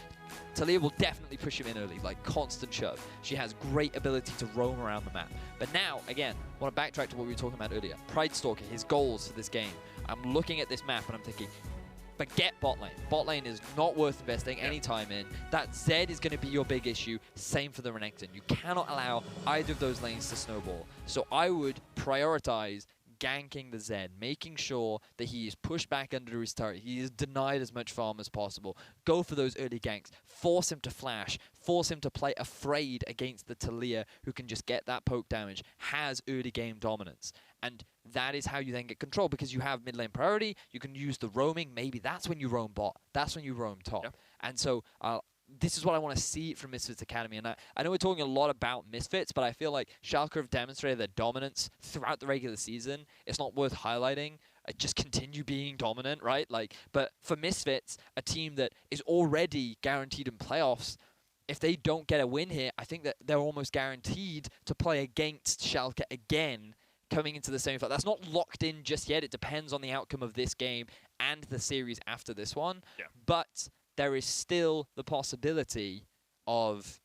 Taliyah will definitely push him in early, like constant shove. She has great ability to roam around the map. But now, again, I want to backtrack to what we were talking about earlier. Pridestalker, his goals for this game. I'm looking at this map and I'm thinking, forget bot lane. Bot lane is not worth investing any time in. That Zed is going to be your big issue. Same for the Renekton. You cannot allow either of those lanes to snowball. So I would prioritize ganking the Zed, making sure that he is pushed back under his turret. He is denied as much farm as possible. Go for those early ganks. Force him to flash. Force him to play afraid against the Taliyah, who can just get that poke damage, has early game dominance. And that is how you then get control, because you have mid lane priority. You can use the roaming. Maybe that's when you roam bot. That's when you roam top. Yep. And so this is what I want to see from Misfits Academy. And I know we're talking a lot about Misfits, but I feel like Schalke have demonstrated their dominance throughout the regular season. It's not worth highlighting. Just continue being dominant, right? Like, but for Misfits, a team that is already guaranteed in playoffs, if they don't get a win here, I think that they're almost guaranteed to play against Schalke again coming into the semifinal. That's not locked in just yet. It depends on the outcome of this game and the series after this one. Yeah. But there is still the possibility of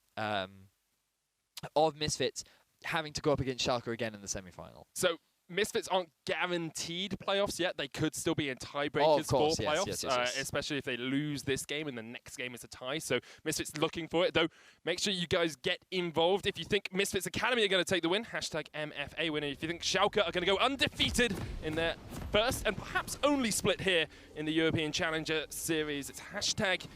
Misfits having to go up against Schalke again in the semi-final. So Misfits aren't guaranteed playoffs yet. They could still be in tiebreakers for playoffs, especially if they lose this game and the next game is a tie. So Misfits looking for it, though. Make sure you guys get involved. If you think Misfits Academy are going to take the win, hashtag MFA winner. If you think Schalke are going to go undefeated in their first and perhaps only split here in the European Challenger Series, it's hashtag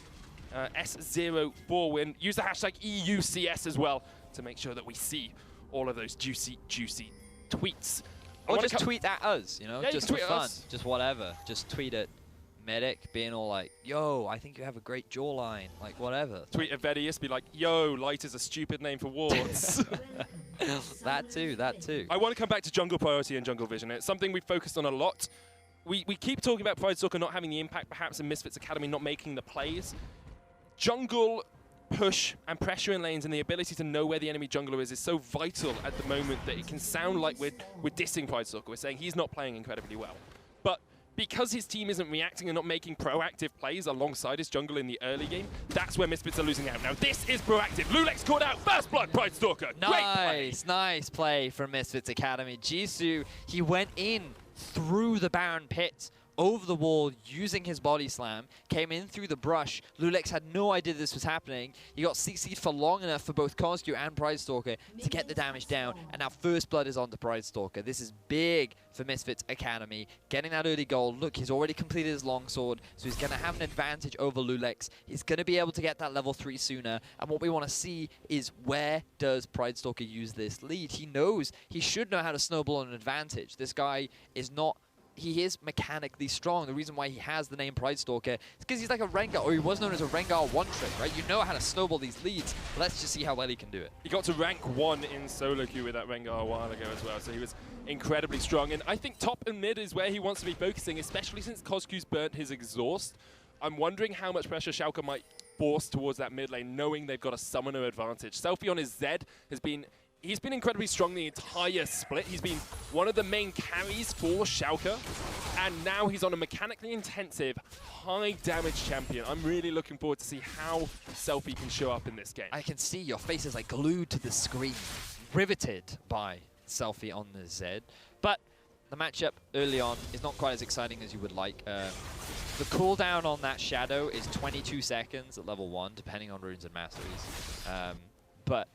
S04 win. Use the hashtag EUCS as well to make sure that we see all of those juicy, juicy tweets. Or just tweet at us, you know, yeah, just for fun, just whatever. Just tweet at Medic, being all like, yo, I think you have a great jawline, like whatever. Tweet at Vedius, be like, yo, Light is a stupid name for wards. That too, that too. I want to come back to jungle priority and jungle vision. It's something we've focused on a lot. We keep talking about Pridestalker not having the impact, perhaps, in Misfits Academy not making the plays. Jungle push and pressure in lanes and the ability to know where the enemy jungler is so vital at the moment that it can sound like we're dissing Pridestalker. We're saying he's not playing incredibly well. But because his team isn't reacting and not making proactive plays alongside his jungle in the early game, that's where Misfits are losing out. Now this is proactive. Lulex caught out. First blood, Pridestalker. Nice play from Misfits Academy. Jisoo, he went in through the Baron pit, over the wall, using his body slam, came in through the brush. Lulex had no idea this was happening. He got CC'd for long enough for both KGN and Pridestalker to get the damage down, and now first blood is on to Pridestalker. This is big for Misfits Academy. Getting that early goal. Look, he's already completed his longsword, so he's going to have an advantage over Lulex. He's going to be able to get that level 3 sooner, and what we want to see is where does Pridestalker use this lead? He knows, he should know how to snowball an advantage. This guy is not he is mechanically strong. The reason why he has the name Pride Stalker is because he's like a Rengar, or he was known as a Rengar one-trick, right? You know how to snowball these leads. Let's just see how well he can do it. He got to rank 1 in solo queue with that Rengar a while ago as well, so he was incredibly strong. And I think top and mid is where he wants to be focusing, especially since Coscu's burnt his exhaust. I'm wondering how much pressure Schalke might force towards that mid lane, knowing they've got a summoner advantage. Selfie on his Zed has been... He's been incredibly strong the entire split. He's been one of the main carries for Schalke. And now he's on a mechanically intensive, high-damage champion. I'm really looking forward to see how Selfie can show up in this game. I can see your face is like glued to the screen, riveted by Selfie on the Zed. But the matchup early on is not quite as exciting as you would like. The cooldown on that Shadow is 22 seconds at level 1, depending on runes and masteries. But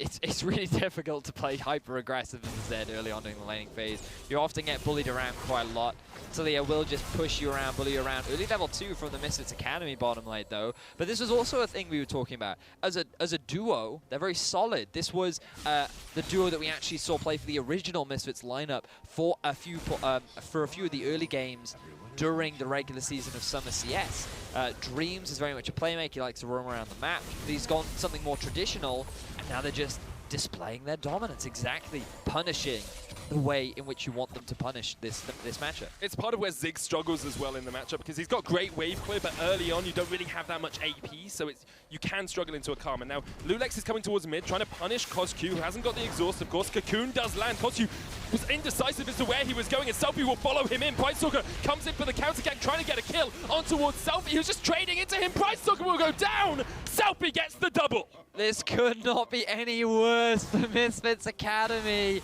it's really difficult to play hyper-aggressive in the Zed early on in the laning phase. You often get bullied around quite a lot. Talia will just push you around, bully you around. Early level 2 from the Misfits Academy bottom lane, though. But this was also a thing we were talking about. As a duo, they're very solid. This was the duo that we actually saw play for the original Misfits lineup for a few of the early games during the regular season of Summer CS. Dreams is very much a playmaker. He likes to roam around the map. But he's gone something more traditional, and now they're just displaying their dominance, exactly punishing the way in which you want them to punish this matchup. It's part of where Zig struggles as well in the matchup, because he's got great wave clear, but early on you don't really have that much AP, so you can struggle into a Karma. Now, Lulex is coming towards mid, trying to punish Coscu, who hasn't got the exhaust, of course. Cocoon does land. Coscu was indecisive as to where he was going, and Selfie will follow him in. Pride Stalker comes in for the counter gank, trying to get a kill on towards Selfie, who's just trading into him. Pride Stalker will go down. Selfie gets the double. This could not be any worse for Misfits Academy.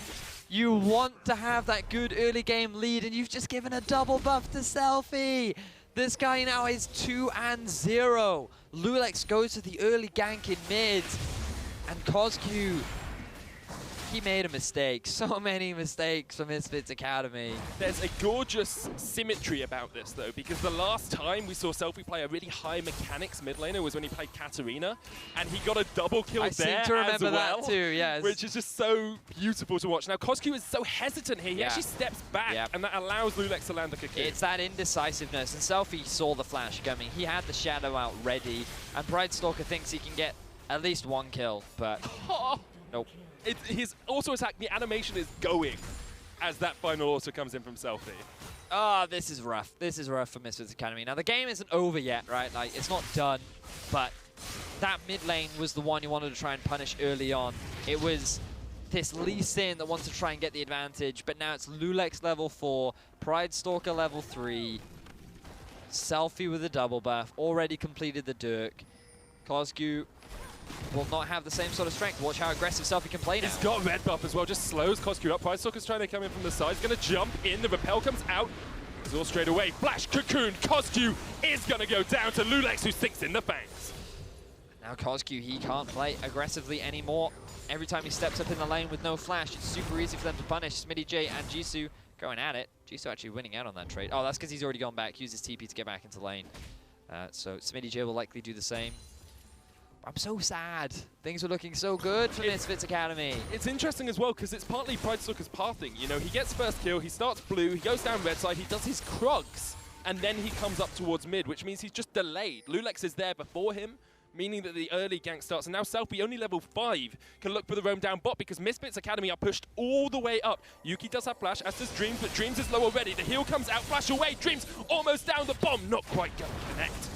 You want to have that good early game lead, and you've just given a double buff to Selfie. This guy now is 2-0. Lulex goes to the early gank in mid, and Coscu, he made a mistake. So many mistakes for Misfits Academy. There's a gorgeous symmetry about this, though, because the last time we saw Selfie play a really high mechanics mid laner was when he played Katarina, and he got a double kill there as well. I seem to remember that too, yes. Which is just so beautiful to watch. Now, Coscu is so hesitant here. He actually steps back, and that allows Lulex to land the cocoon. It's that indecisiveness, and Selfie saw the flash coming. He had the Shadow out ready, and Pride Stalker thinks he can get at least one kill, but nope. His auto attack, the animation is going as that final auto comes in from Selfie. Ah, this is rough. This is rough for Misfits Academy. Now, the game isn't over yet, right? Like, it's not done, but that mid lane was the one you wanted to try and punish early on. It was this Lee Sin that wants to try and get the advantage, but now it's Lulex level 4, Pride Stalker level 3, Selfie with a double buff, already completed the Dirk. Coscu will not have the same sort of strength. Watch how aggressive Selfie can play now. He's got red buff as well, just slows Coscu up. Pride Stalker's trying to come in from the side. He's going to jump in. The repel comes out. He's all straight away. Flash, Cocoon, Coscu is going to go down to Lulex, who sinks in the fangs. Now Coscu, he can't play aggressively anymore. Every time he steps up in the lane with no flash, it's super easy for them to punish. Smitty J and Jisoo going at it. Jisoo actually winning out on that trade. Oh, that's because he's already gone back. Uses TP to get back into lane. So Smitty J will likely do the same. I'm so sad. Things were looking so good for Misfits Academy. It's interesting as well because it's partly Pride Stalker's pathing. You know, he gets first kill, he starts blue, he goes down red side, he does his Krugs, and then he comes up towards mid, which means he's just delayed. Lulex is there before him, meaning that the early gank starts. And now Selfie, only level 5, can look for the roam down bot because Misfits Academy are pushed all the way up. Yuki does have flash, as does Dreams, but Dreams is low already. The heal comes out, flash away. Dreams almost down the bomb, not quite going to connect.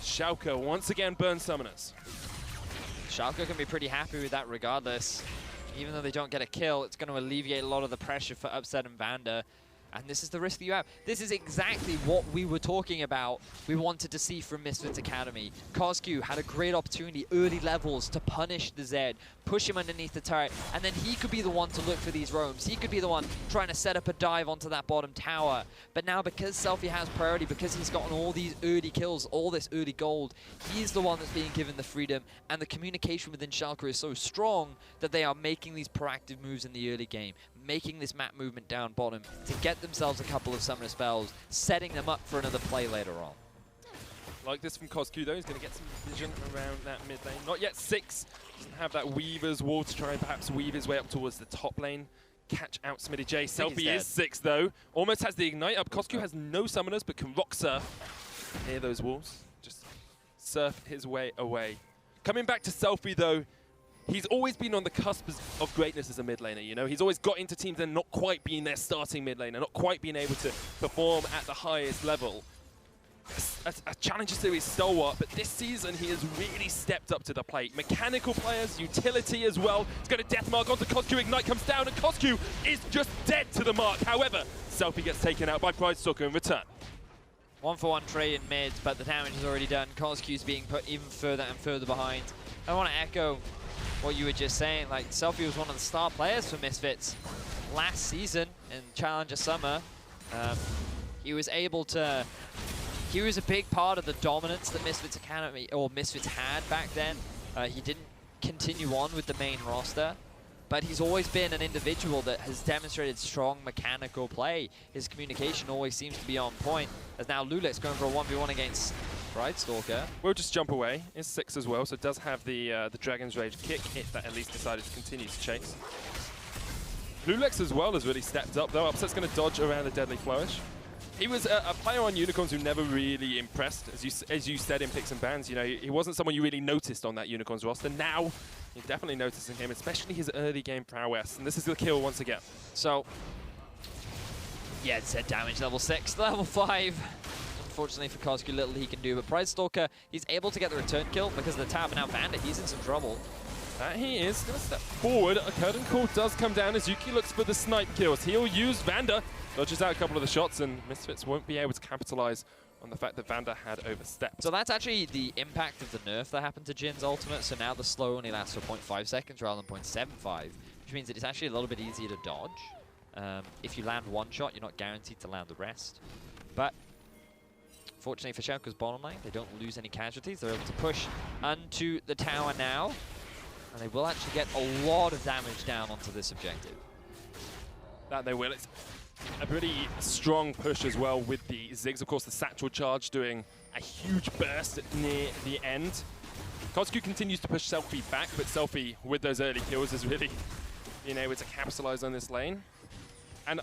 Schalke once again burns summoners. Schalke can be pretty happy with that regardless. Even though they don't get a kill, it's going to alleviate a lot of the pressure for Upset and Vander. And this is the risk that you have. This is exactly what we were talking about. We wanted to see from Misfits Academy. Coscu had a great opportunity early levels to punish the Zed, push him underneath the turret, and then he could be the one to look for these roams. He could be the one trying to set up a dive onto that bottom tower. But now because Selfie has priority, because he's gotten all these early kills, all this early gold, he's the one that's being given the freedom, and the communication within Schalke is so strong that they are making these proactive moves in the early game, making this map movement down bottom to get themselves a couple of summoner spells, setting them up for another play later on. Like this from Coscu though, he's going to get some vision around that mid lane. Not yet 6, doesn't have that Weaver's wall to try and perhaps weave his way up towards the top lane. catch out Smitty J. Selfie is 6 though. Almost has the ignite up. Coscu has no summoners, but can rock surf near those walls. Just surf his way away. Coming back to Selfie though, he's always been on the cusp of greatness as a mid laner, you know? He's always got into teams and not quite being their starting mid laner, not quite being able to perform at the highest level. A Challenger Series stalwart, but this season he has really stepped up to the plate. Mechanical players, utility as well. He's got a death mark onto Coscu, Ignite comes down, and Coscu is just dead to the mark. However, Selfie gets taken out by Pridestalker in return. 1-for-1 trade in mid, but the damage is already done. Coscu's being put even further and further behind. I want to echo what you were just saying. Like, Selfie was one of the star players for Misfits last season in Challenger Summer. He was able to... He was a big part of the dominance that Misfits Academy, or Misfits had back then. He didn't continue on with the main roster, but he's always been an individual that has demonstrated strong mechanical play. His communication always seems to be on point, as now Lulex going for a 1v1 against Pridestalker. We'll just jump away. It's 6 as well, so it does have the Dragon's Rage kick if that at least decided to continue to chase. Lulex as well has really stepped up though. Upset's going to dodge around the Deadly Flourish. He was a player on Unicorns who never really impressed, as you said in picks and bans. You know, he wasn't someone you really noticed on that Unicorns roster. Now, you're definitely noticing him, especially his early game prowess. And this is the kill once again. So, yeah, it said damage level 6, level 5. Unfortunately for Coscu, little he can do. But Pridestalker, he's able to get the return kill because of the tap. And now Vanda, he's in some trouble. He is going to step forward. A curtain call does come down as Yuki looks for the snipe kills. He'll use Vanda. Dodges out a couple of the shots, and Misfits won't be able to capitalize on the fact that Vanda had overstepped. So that's actually the impact of the nerf that happened to Jin's ultimate. So now the slow only lasts for 0.5 seconds rather than 0.75, which means that it's actually a little bit easier to dodge. If you land one shot, you're not guaranteed to land the rest. But fortunately for Schalke's bottom lane, they don't lose any casualties. They're able to push onto the tower now, and they will actually get a lot of damage down onto this objective. That they will. It's a pretty strong push as well with the Ziggs. Of course, the Satchel Charge doing a huge burst near the end. Coscu continues to push Selfie back, but Selfie, with those early kills, has really been able to capitalize on this lane. And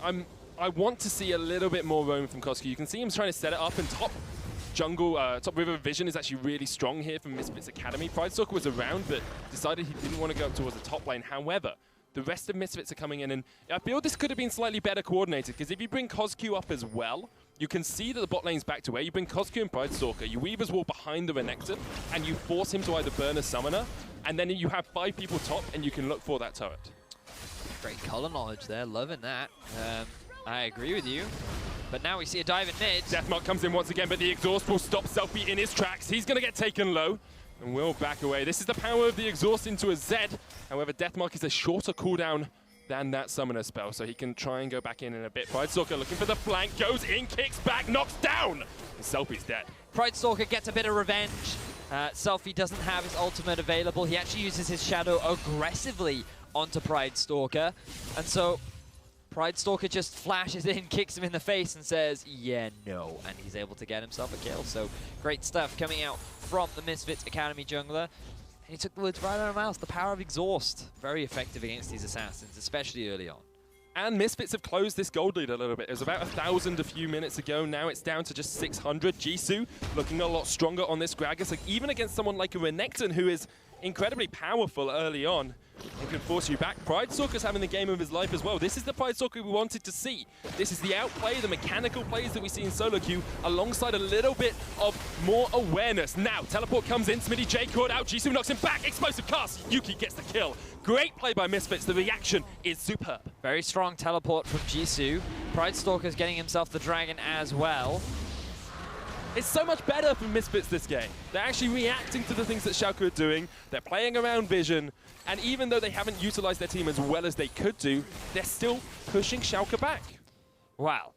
I want to see a little bit more roam from Coscu. You can see him trying to set it up, and top river vision is actually really strong here from Misfits Academy. Pridestalker was around, but decided he didn't want to go up towards the top lane. However, the rest of Misfits are coming in, and I feel this could have been slightly better coordinated, because if you bring Coscu up as well, you can see that the bot lane's back to where you bring Coscu and Pridestalker, you weave his wall behind the Renekton, and you force him to either burn a summoner, and then you have 5 people top, and you can look for that turret. Great color knowledge there, loving that. I agree with you. But now we see a dive in mid. Deathmark comes in once again, but the exhaust will stop Selfie in his tracks. He's going to get taken low and will back away. This is the power of the exhaust into a Z. However, Deathmark is a shorter cooldown than that summoner spell, so he can try and go back in a bit. Pridestalker looking for the flank, goes in, kicks back, knocks down. And Selfie's dead. Pridestalker gets a bit of revenge. Selfie doesn't have his ultimate available. He actually uses his shadow aggressively onto Pridestalker. And so Pridestalker just flashes in, kicks him in the face, and says, yeah, no. And he's able to get himself a kill. So great stuff coming out from the Misfits Academy jungler. And he took the words right out of my mouth. The power of exhaust. Very effective against these assassins, especially early on. And Misfits have closed this gold lead a little bit. It was about 1,000 a few minutes ago. Now it's down to just 600. Jisoo looking a lot stronger on this Gragas. Like, even against someone like a Renekton, who is incredibly powerful early on and can force you back. Pridestalker's having the game of his life as well. This is the Pridestalker we wanted to see. This is the outplay, the mechanical plays that we see in solo queue, alongside a little bit of more awareness. Now, teleport comes in, Smitty J caught out, Jisoo knocks him back, explosive cast, Yuki gets the kill. Great play by Misfits, the reaction is superb. Very strong teleport from Jisoo. Pridestalker's getting himself the dragon as well. It's so much better for Misfits this game. They're actually reacting to the things that Schalke are doing. They're playing around vision. And even though they haven't utilized their team as well as they could do, they're still pushing Schalke back. Wow.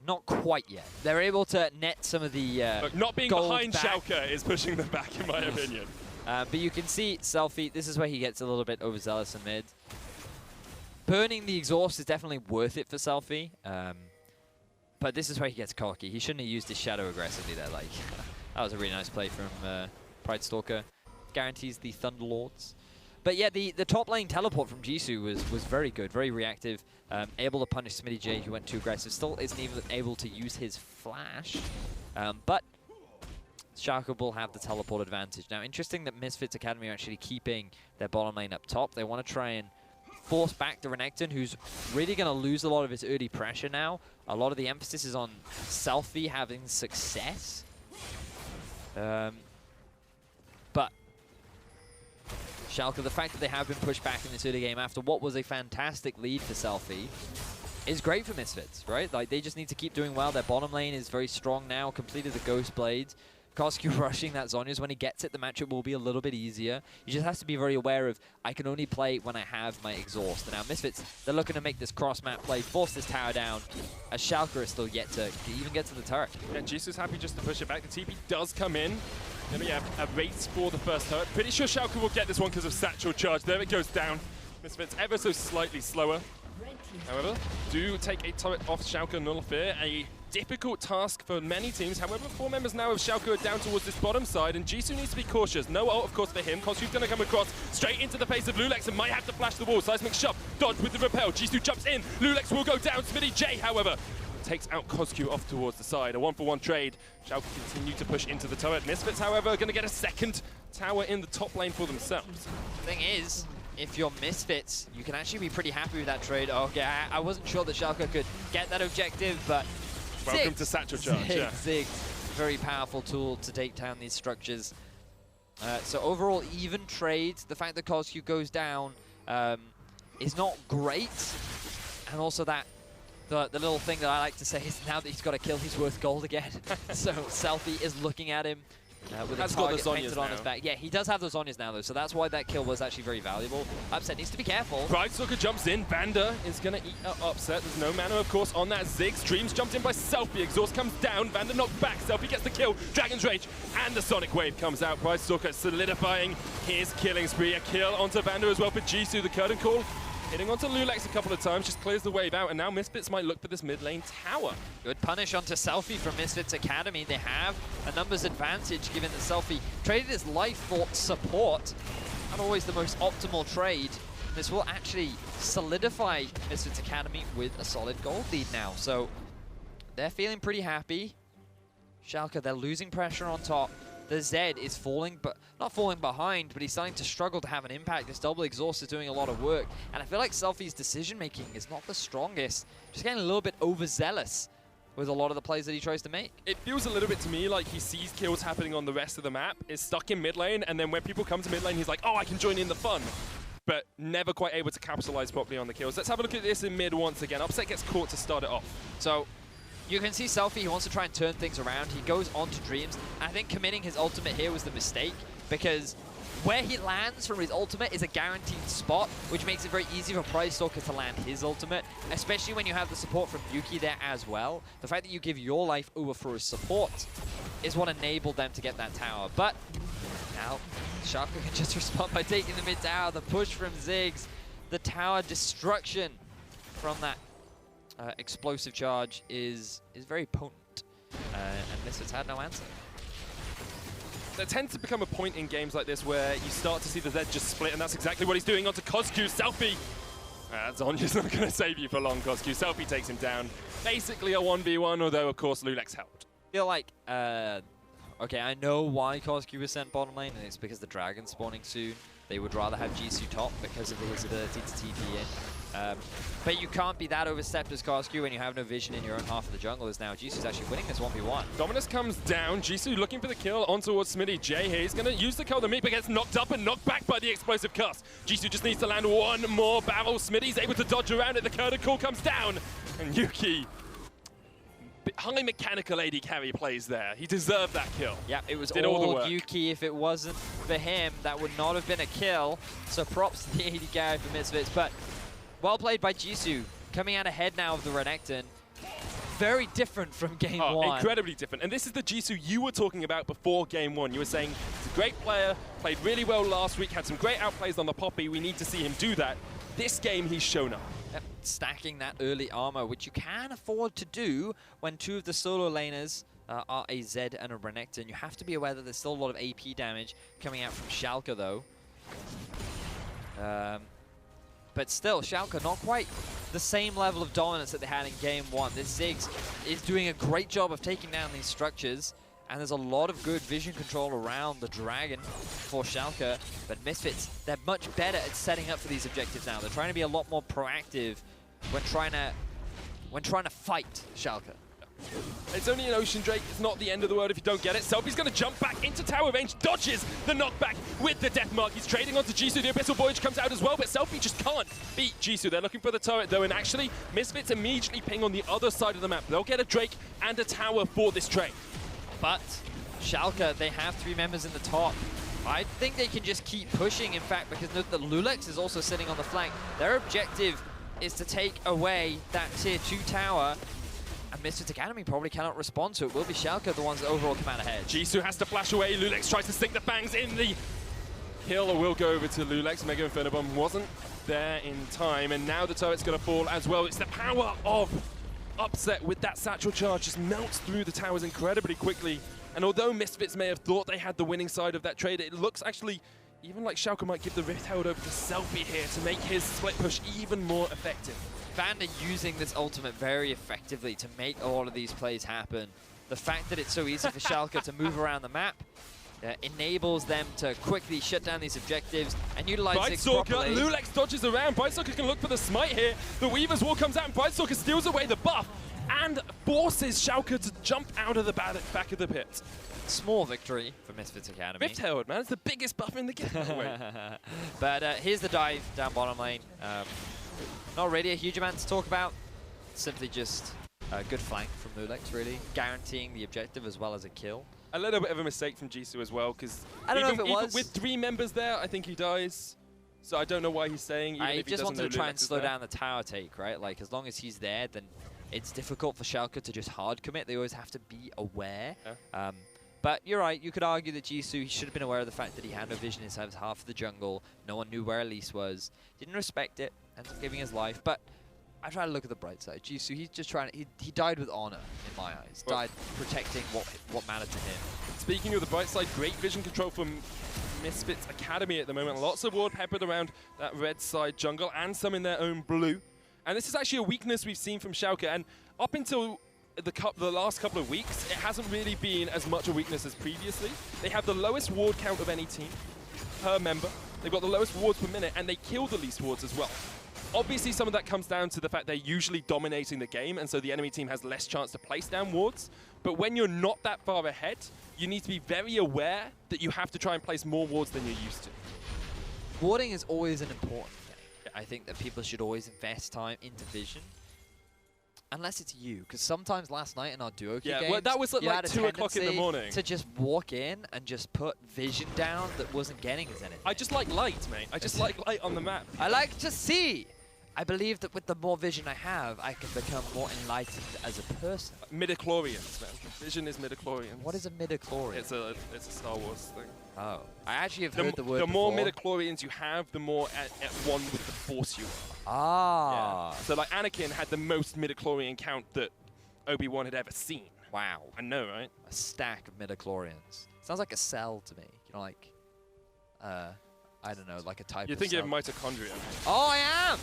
Not quite yet. They're able to net some of the Look, not being behind back. Schalke is pushing them back, in my opinion. But you can see Selfie, this is where he gets a little bit overzealous in mid. Burning the exhaust is definitely worth it for Selfie. But this is where he gets cocky. He shouldn't have used his shadow aggressively there. Like, that was a really nice play from Pridestalker. Guarantees the Thunderlords. But yeah, the top lane teleport from Jisoo was very good, very reactive, able to punish Smitty J, who went too aggressive. Still isn't even able to use his flash, but Schalke will have the teleport advantage. Now, interesting that Misfits Academy are actually keeping their bottom lane up top. They want to try and force back the Renekton, who's really going to lose a lot of his early pressure now. A lot of the emphasis is on Selfie having success. But Schalke, the fact that they have been pushed back in this early game after what was a fantastic lead for Selfie is great for Misfits, right? Like, they just need to keep doing well. Their bottom lane is very strong now, completed the Ghost Blades. Koskyu rushing that Zhonya's. When he gets it, the matchup will be a little bit easier. You just have to be very aware of, I can only play when I have my exhaust. And now Misfits, they're looking to make this cross-map play, force this tower down, as Schalke is still yet to even get to the turret. Yeah, Jisoo's happy just to push it back. The TP does come in. Then we have a race for the first turret. Pretty sure Schalke will get this one because of Satchel Charge. There it goes down. Misfits ever so slightly slower. However, do take a turret off Schalke, null fear. A difficult task for many teams. However, 4 members now of Schalke are down towards this bottom side, and Jisoo needs to be cautious. No ult, of course, for him. Kosyu's going to come across straight into the face of Lulex and might have to flash the wall. Seismic shove, dodge with the repel. Jisoo jumps in. Lulex will go down. Smitty J, however, takes out Koskyu off towards the side. A 1-for-1 trade. Schalke continue to push into the turret. Misfits, however, are going to get a second tower in the top lane for themselves. Thing is, if you're Misfits, you can actually be pretty happy with that trade. Okay, I wasn't sure that Schalke could get that objective, but welcome to Satchel Charge. Ziggs, very powerful tool to take down these structures. So overall, even trades. The fact that Koskyu goes down is not great, and also that the little thing that I like to say is now that he's got a kill, he's worth gold again. So Selfie is looking at him. With a target painted on his back. Yeah, he does have those Zhonya's now, though, so that's why that kill was actually very valuable. Upset needs to be careful. Brightstalker jumps in. Vander is going to eat Upset. There's no mana, of course, on that Ziggs. Dreams jumped in by Selfie. Exhaust comes down. Vander knocked back. Selfie gets the kill. Dragon's Rage and the Sonic Wave comes out. Brightstalker solidifying his killing spree. A kill onto Vander as well for Jisoo. The curtain call. Hitting onto Lulex a couple of times, just clears the wave out, and now Misfits might look for this mid lane tower. Good punish onto Selfie from Misfits Academy. They have a numbers advantage, given that Selfie traded his life for support. Not always the most optimal trade. This will actually solidify Misfits Academy with a solid gold lead now. So they're feeling pretty happy. Schalke, they're losing pressure on top. The Zed is falling, but not falling behind, but he's starting to struggle to have an impact. This double exhaust is doing a lot of work, and I feel like Selfie's decision-making is not the strongest. Just getting a little bit overzealous with a lot of the plays that he tries to make. It feels a little bit to me like he sees kills happening on the rest of the map, is stuck in mid lane, and then when people come to mid lane, he's like, oh, I can join in the fun. But never quite able to capitalize properly on the kills. Let's have a look at this in mid once again. Upset gets caught to start it off. So you can see Selfie, he wants to try and turn things around. He goes on to Dreams. I think committing his ultimate here was the mistake, because where he lands from his ultimate is a guaranteed spot, which makes it very easy for Brightstalker to land his ultimate, especially when you have the support from Yuki there as well. The fact that you give your life over for his support is what enabled them to get that tower. But now Schalke can just respond by taking the mid tower. The push from Ziggs, the tower destruction from that explosive charge is very potent, and Misfits had no answer. There tends to become a point in games like this where you start to see the Zed just split, and that's exactly what he's doing onto Koskyu. Selfie! Zhonya's not going to save you for long, Koskyu. Selfie takes him down. Basically a 1v1, although, of course, Lulex helped. I feel like, okay, I know why Koskyu was sent bottom lane, and it's because the Dragon's spawning soon. They would rather have Jisoo top because of his ability to TP in. But you can't be that overstepped as Koskyu when you have no vision in your own half of the jungle, as now Jisoo's actually winning this 1v1. Dominus comes down. Jisoo looking for the kill on towards Smitty J here. He's going to use the kill to meet, but gets knocked up and knocked back by the explosive cast. Jisoo just needs to land one more barrel. Smitty's able to dodge around it. The curtain call comes down. And Yuki, high mechanical AD carry plays there. He deserved that kill. Yeah, it was all Yuki. If it wasn't for him, that would not have been a kill. So props to the AD carry for Misfits. But well played by Jisoo, coming out ahead now of the Renekton. Very different from game one. Incredibly different. And this is the Jisoo you were talking about before game one. You were saying he's a great player, played really well last week, had some great outplays on the Poppy. We need to see him do that. This game, he's shown up. Yep. Stacking that early armor, which you can afford to do when two of the solo laners are a Zed and a Renekton. You have to be aware that there's still a lot of AP damage coming out from Schalke, though. But still, Schalke not quite the same level of dominance that they had in Game 1. This Ziggs is doing a great job of taking down these structures, and there's a lot of good vision control around the Dragon for Schalke. But Misfits, they're much better at setting up for these objectives now. They're trying to be a lot more proactive when trying to fight Schalke. It's only an Ocean Drake. It's not the end of the world if you don't get it. Selfie's going to jump back into tower range, dodges the knockback with the death mark. He's trading onto Jisoo. The Abyssal Voyage comes out as well, but Selfie just can't beat Jisoo. They're looking for the turret though, and actually, Misfits immediately ping on the other side of the map. They'll get a Drake and a tower for this trade. But Schalke, they have 3 members in the top. I think they can just keep pushing, in fact, because the Lulex is also sitting on the flank. Their objective is to take away that tier 2 tower. And Misfits Academy probably cannot respond, so it will be Schalke the ones that overall come out ahead. Jisoo has to flash away. Lulex tries to sink the bangs in. The kill will go over to Lulex. Mega Inferno Bomb wasn't there in time, and now the turret's going to fall as well. It's the power of Upset with that satchel charge. Just melts through the towers incredibly quickly. And although Misfits may have thought they had the winning side of that trade, it looks actually even like Schalke might give the Rift Herald over to Selfie here to make his split push even more effective. Vanda using this ultimate very effectively to make all of these plays happen. The fact that it's so easy for Schalke to move around the map enables them to quickly shut down these objectives and utilize Ziggs properly. Lulex dodges around. Brightstalker can look for the smite here. The Weaver's Wall comes out and Brightstalker steals away the buff and forces Schalke to jump out of the back of the pit. Small victory for Misfits Academy. Rift Herald, man. It's the biggest buff in the game. But here's the dive down bottom lane. Not really a huge amount to talk about. Simply just a good flank from Lulex, really, guaranteeing the objective as well as a kill. A little bit of a mistake from Jisoo as well, because I don't know if it was. With 3 members there, I think he dies. So I don't know why he's saying. Even I if he just wanted to try and slow down the tower take, right? Like, as long as he's there, then it's difficult for Schalke to just hard commit. They always have to be aware. Yeah. But you're right, you could argue that Jisoo, he should have been aware of the fact that he had no vision inside half of the jungle. No one knew where Elise was. Didn't respect it, ends up giving his life. But I try to look at the bright side. Jisoo, he's just trying to, he died with honor, in my eyes. Well, died protecting what mattered to him. Speaking of the bright side, great vision control from Misfits Academy at the moment. Lots of ward peppered around that red side jungle and some in their own blue. And this is actually a weakness we've seen from Schalke. And up until the last couple of weeks, it hasn't really been as much a weakness as previously. They have the lowest ward count of any team per member. They've got the lowest wards per minute, and they kill the least wards as well. Obviously, some of that comes down to the fact they're usually dominating the game, and so the enemy team has less chance to place down wards. But when you're not that far ahead, you need to be very aware that you have to try and place more wards than you're used to. Warding is always an important thing. I think that people should always invest time into vision. Unless it's you, because sometimes last night in our duo queue games, well, that was like 2 o'clock in the morning. To just walk in and just put vision down that wasn't getting us anything. I just like light, mate. I just like light on the map. I like to see. I believe that with the more vision I have, I can become more enlightened as a person. Midichlorians, man. Vision is midichlorians. What is a midichlorian? It's a Star Wars thing. Oh, I actually have heard the word The more before. midichlorians you have, the more at one with the Force you are. Ah. Yeah. So like Anakin had the most midichlorian count that Obi-Wan had ever seen. Wow. I know, right? A stack of midichlorians. Sounds like a cell to me. You know, like, I don't know, like a type You're of thinking cell. of mitochondria. Oh, I am!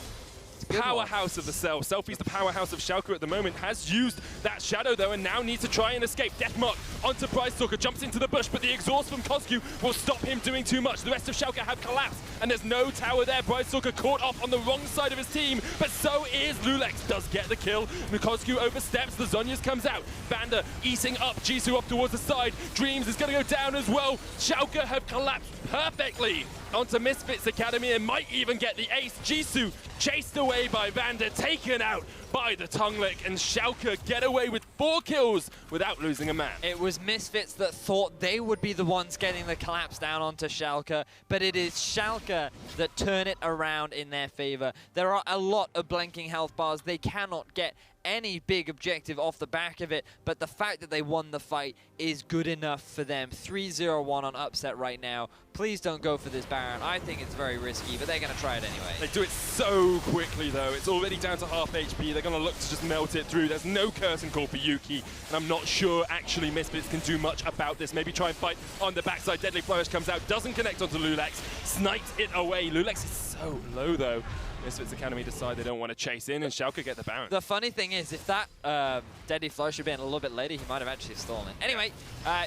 Powerhouse of the cell. Selfie's the powerhouse of Schalke at the moment. Has used that shadow though and now needs to try and escape. Deathmark onto Brightstalker, jumps into the bush, but the exhaust from Kozgu will stop him doing too much. The rest of Schalke have collapsed and there's no tower there. Brightstalker caught off on the wrong side of his team, but so is Lulex. Does get the kill. Kozgu oversteps, the Zhonya's comes out. Vanda eating up, Jisoo up towards the side. Dreams is going to go down as well. Schalke have collapsed perfectly onto Misfits Academy and might even get the ace. Jisoo chased away by Vanda, taken out by the tongue lick, and Schalke get away with 4 kills without losing a man. It was Misfits that thought they would be the ones getting the collapse down onto Schalke, but it is Schalke that turn it around in their favor. There are a lot of blanking health bars. They cannot get any big objective off the back of it, but the fact that they won the fight is good enough for them. 3-0-1 on upset right now. Please don't go for this Baron. I think it's very risky, but they're going to try it anyway. They do it so quickly, though. It's already down to half HP. They're going to look to just melt it through. There's no curtain call for Yuki, and I'm not sure, actually, Misfits can do much about this. Maybe try and fight on the backside. Deadly Flourish comes out, doesn't connect onto Lulex, snipes it away. Lulex is so low, though. Misfits Academy decide they don't want to chase in, and Schalke get the Baron. The funny thing is, if that Deadly Flourish had been a little bit later, he might have actually stolen it. Anyway,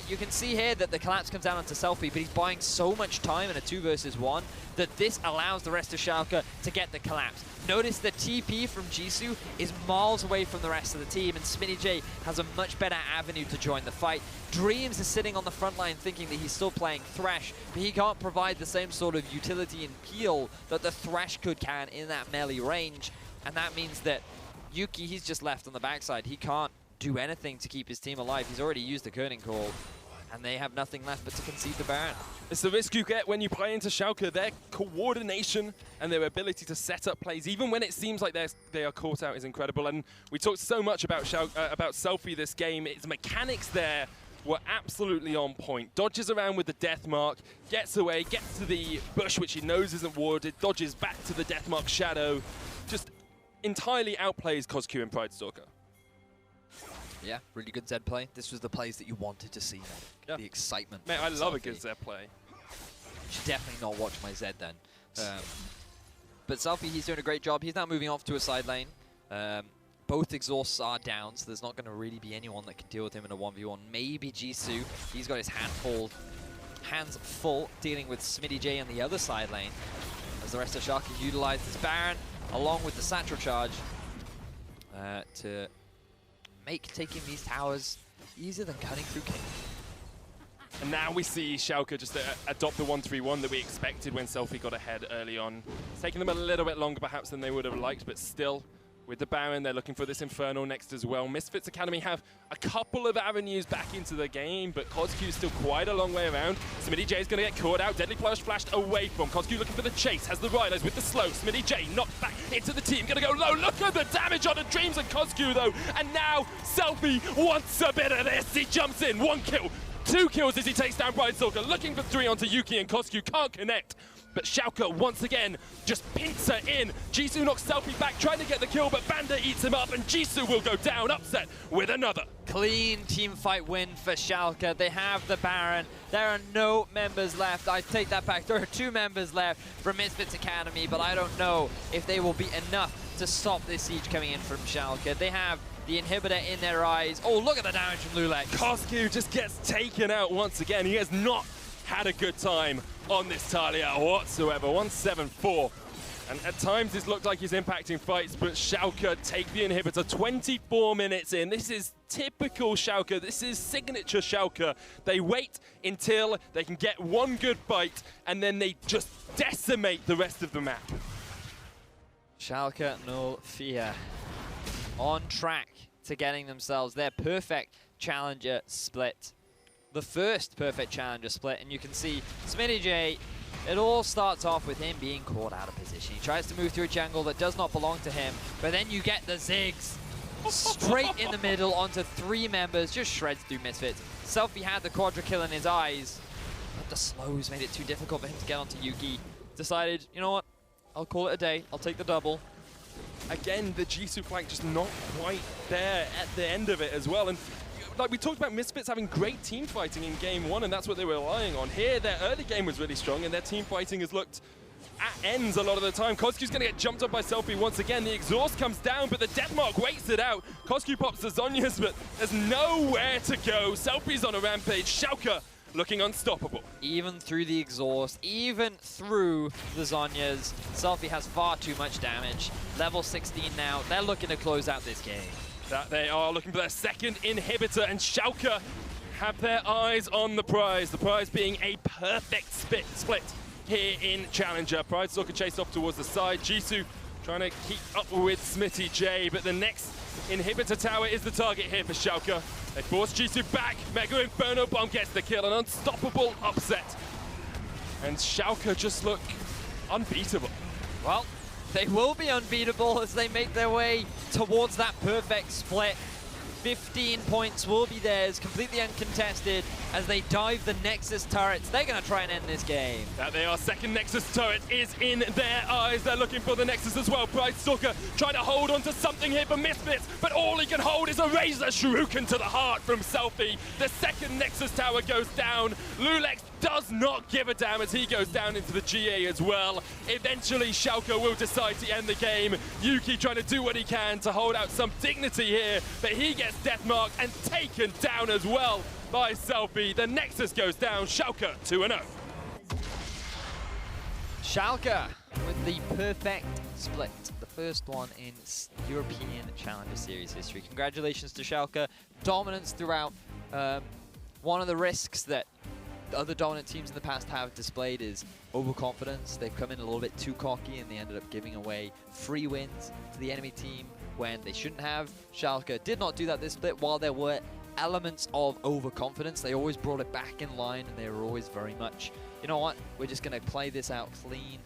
you can see here that the collapse comes down onto Selfie, but he's buying so much time in a 2 versus 1 that this allows the rest of Schalke to get the collapse. Notice the TP from Jisoo is miles away from the rest of the team, and Smitty J has a much better avenue to join the fight. Dreams is sitting on the front line thinking that he's still playing Thresh, but he can't provide the same sort of utility and peel that the Thresh can in that melee range, and that means that Yuki, he's just left on the backside. He can't do anything to keep his team alive. He's already used the curtain call, and they have nothing left but to concede the Baron. It's the risk you get when you play into Schalke. Their coordination and their ability to set up plays, even when it seems like they are caught out, is incredible. And we talked so much about Selfie this game. Its mechanics there were absolutely on point. Dodges around with the death mark, gets away, gets to the bush, which he knows isn't warded, dodges back to the death mark shadow. Just entirely outplays KOSQ and Pride Stalker. Yeah, really good Zed play. This was the plays that you wanted to see. Yeah. The excitement. Mate, I love a good Zed play. You should definitely not watch my Zed then. But Selfie, he's doing a great job. He's now moving off to a side lane. Both exhausts are down, so there's not going to really be anyone that can deal with him in a 1v1. Maybe Jisoo. He's got his hands full dealing with Smitty J on the other side lane, as the rest of Schalke utilize this Baron along with the Satchel Charge to make taking these towers easier than cutting through King. And now we see Schalke just adopt the 1-3-1 that we expected when Selfie got ahead early on. It's taken them a little bit longer perhaps than they would have liked, but still, with the Baron, they're looking for this Inferno next as well. Misfits Academy have a couple of avenues back into the game, but KOSQ is still quite a long way around. Smitty J is going to get caught out. Deadly Flourish flashed away from KOSQ, looking for the chase. Has the Riders with the slow. Smitty J knocked back into the team. Going to go low. Look at the damage on the Dreams and KOSQ, though. And now Selfie wants a bit of this. He jumps in. 1 kill. 2 kills as he takes down Pride Stalker. Looking for 3 onto Yuki, and KOSQ can't connect. But Schalke, once again, just pinks her in. Jisoo knocks Selfie back, trying to get the kill, but Banda eats him up, and Jisoo will go down, upset with another. Clean team fight win for Schalke. They have the Baron. There are no members left. I take that back. There are 2 members left from Misfits Academy, but I don't know if they will be enough to stop this siege coming in from Schalke. They have the inhibitor in their eyes. Oh, look at the damage from Lulex. KOSQ just gets taken out once again. He has not had a good time on this Talia whatsoever. 174. And at times it's looked like he's impacting fights, but Schalke take the inhibitor 24 minutes in. This is typical Schalke. This is signature Schalke. They wait until they can get 1 good fight, and then they just decimate the rest of the map. Schalke, no fear. On track to getting themselves their perfect challenger split. The first perfect challenger split, and you can see Smitty J, it all starts off with him being caught out of position. He tries to move through a jungle that does not belong to him, but then you get the zigs straight in the middle onto 3 members, just shreds through Misfits. Selfie had the quadra kill in his eyes, but the slows made it too difficult for him to get onto Yuki. Decided, you know what, I'll call it a day, I'll take the double. Again, the Jisoo flank just not quite there at the end of it as well. And like we talked about Misfits having great team fighting in game 1, and that's what they were relying on. Here, their early game was really strong, and their team fighting has looked at ends a lot of the time. KOSQ's going to get jumped up by Selfie once again. The exhaust comes down, but the Deathmark waits it out. KOSQ pops the Zhonya's, but there's nowhere to go. Selfie's on a rampage. Schalke looking unstoppable. Even through the exhaust, even through the Zhonya's, Selfie has far too much damage. Level 16 now. They're looking to close out this game. That they are looking for their second inhibitor, and Schalke have their eyes on the prize. The prize being a perfect split here in Challenger. Pride Stalker chased off towards the side. Jisoo trying to keep up with Smitty J, but the next inhibitor tower is the target here for Schalke. They force Jisoo back. Mega Inferno Bomb gets the kill. An unstoppable upset. And Schalke just look unbeatable. Well, they will be unbeatable as they make their way towards that perfect split. 15 points will be theirs, completely uncontested, as they dive the Nexus turrets. They're going to try and end this game. That they are. Second Nexus turret is in their eyes. They're looking for the Nexus as well. Brightstalker trying to hold on to something here for Misfits, but all he can hold is a Razor Shuriken to the heart from Selfie. The second Nexus tower goes down. Lulex does not give a damn as he goes down into the GA as well. Eventually, Schalke will decide to end the game. Yuki trying to do what he can to hold out some dignity here, but he gets deathmarked and taken down as well by Selfie. The Nexus goes down. Schalke 2-0. Schalke with the perfect split. The first one in European Challenger Series history. Congratulations to Schalke. Dominance throughout. One of the risks that other dominant teams in the past have displayed is overconfidence. They've come in a little bit too cocky and they ended up giving away free wins to the enemy team when they shouldn't have. Schalke did not do that this split. While there were elements of overconfidence, they always brought it back in line and they were always very much, you know what, we're just going to play this out clean,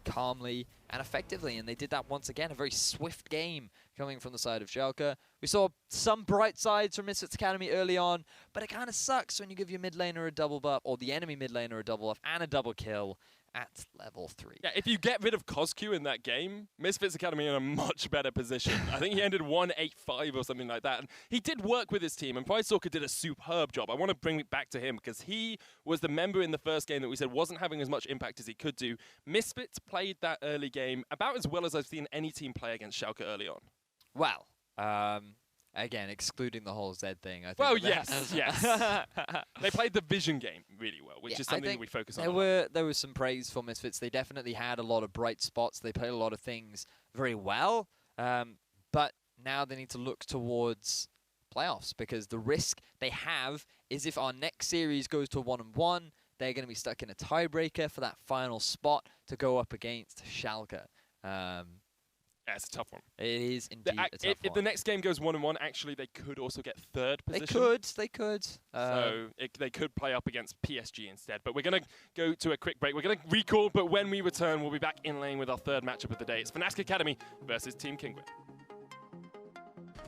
calmly and effectively, and they did that once again. A very swift game coming from the side of Schalke. We saw some bright sides from Misfits Academy early on, but it kind of sucks when you give your mid laner a double buff, or the enemy mid laner a double buff and a double kill at level 3. Yeah, if you get rid of KGN in that game, Misfits Academy are in a much better position. I think he ended 1-8-5 or something like that. And he did work with his team, and Brightstalker did a superb job. I want to bring it back to him because he was the member in the first game that we said wasn't having as much impact as he could do. Misfits played that early game about as well as I've seen any team play against Schalke early on. Well, again, excluding the whole Z thing, I think. Well, yes, yes. They played the vision game really well, which is something that we focus on. There was some praise for Misfits. They definitely had a lot of bright spots. They played a lot of things very well, but now they need to look towards playoffs because the risk they have is if our next series goes to 1-1, they're going to be stuck in a tiebreaker for that final spot to go up against Schalke. Yeah, it's a tough one. It is indeed a tough one. If the next game goes 1-1, actually, they could also get third position. They could. So they could play up against PSG instead. But we're going to go to a quick break. We're going to recall, but when we return, we'll be back in lane with our third matchup of the day. It's Fnatic Academy versus Team Kinguin.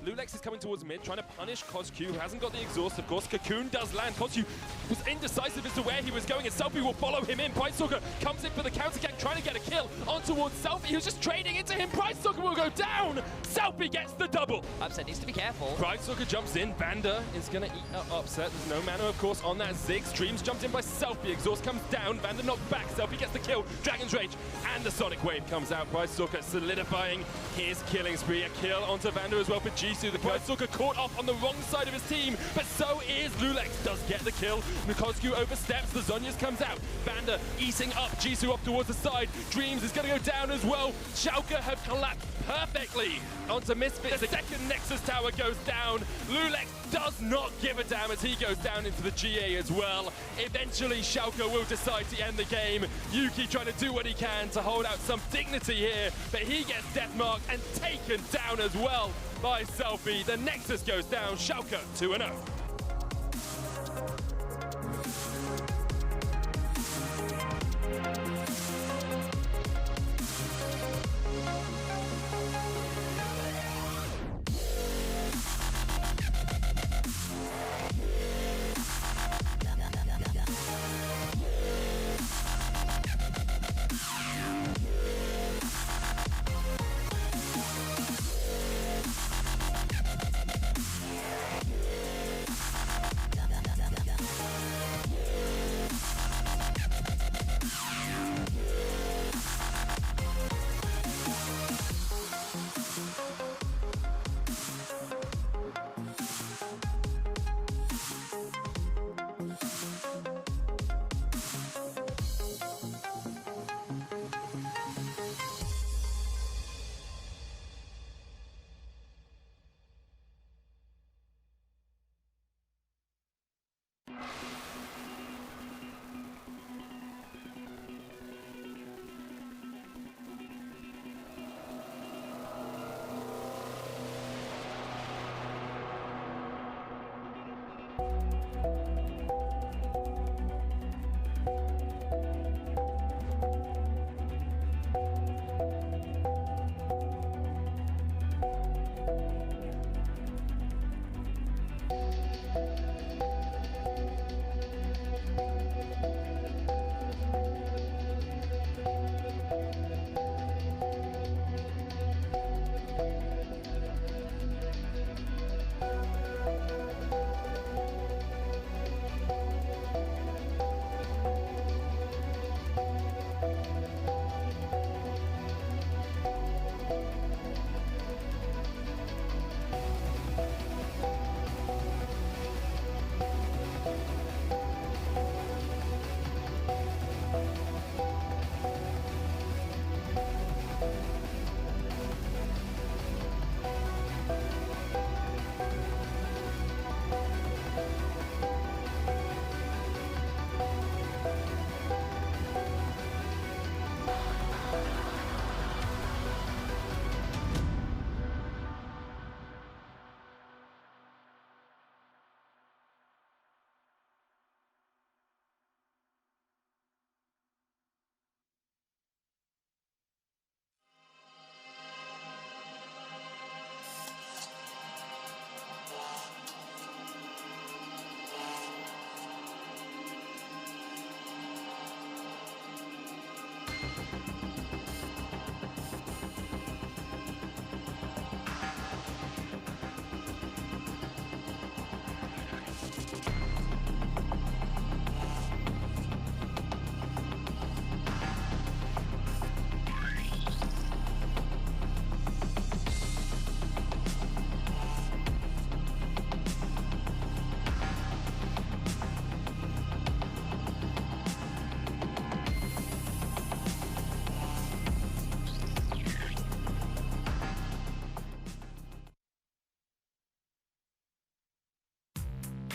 Lulex is coming towards mid, trying to punish KGN, who hasn't got the exhaust. Of course, Cocoon does land. KGN was indecisive as to where he was going, and Selfie will follow him in. Brightstalker comes in for the counter gank, trying to get a kill on towards Selfie, who's just trading into him. Brightstalker will go down. Selfie gets the double. Upset needs to be careful. Brightstalker jumps in. Vander is going to eat Upset. There's no mana, of course, on that Zig. Streams jumped in by Selfie. Exhaust comes down. Vander knocked back. Selfie gets the kill. Dragon's Rage and the Sonic Wave comes out. Brightstalker solidifying his killing spree. A kill onto Vander as well for Jisoo. The Brightstalker caught off on the wrong side of his team, but so is Lulex. Does get the kill. KGN oversteps. The Zhonya's comes out. Vander eating up Jisoo up towards the side. Dreams is going to go down as well. Schalke have collapsed perfectly onto Misfits. The second Nexus tower goes down. Lulex does not give a damn as he goes down into the GA as well. Eventually, Schalke will decide to end the game. Yuki trying to do what he can to hold out some dignity here, but he gets deathmarked and taken down as well by Selfie. The Nexus goes down. Schalke 2-0.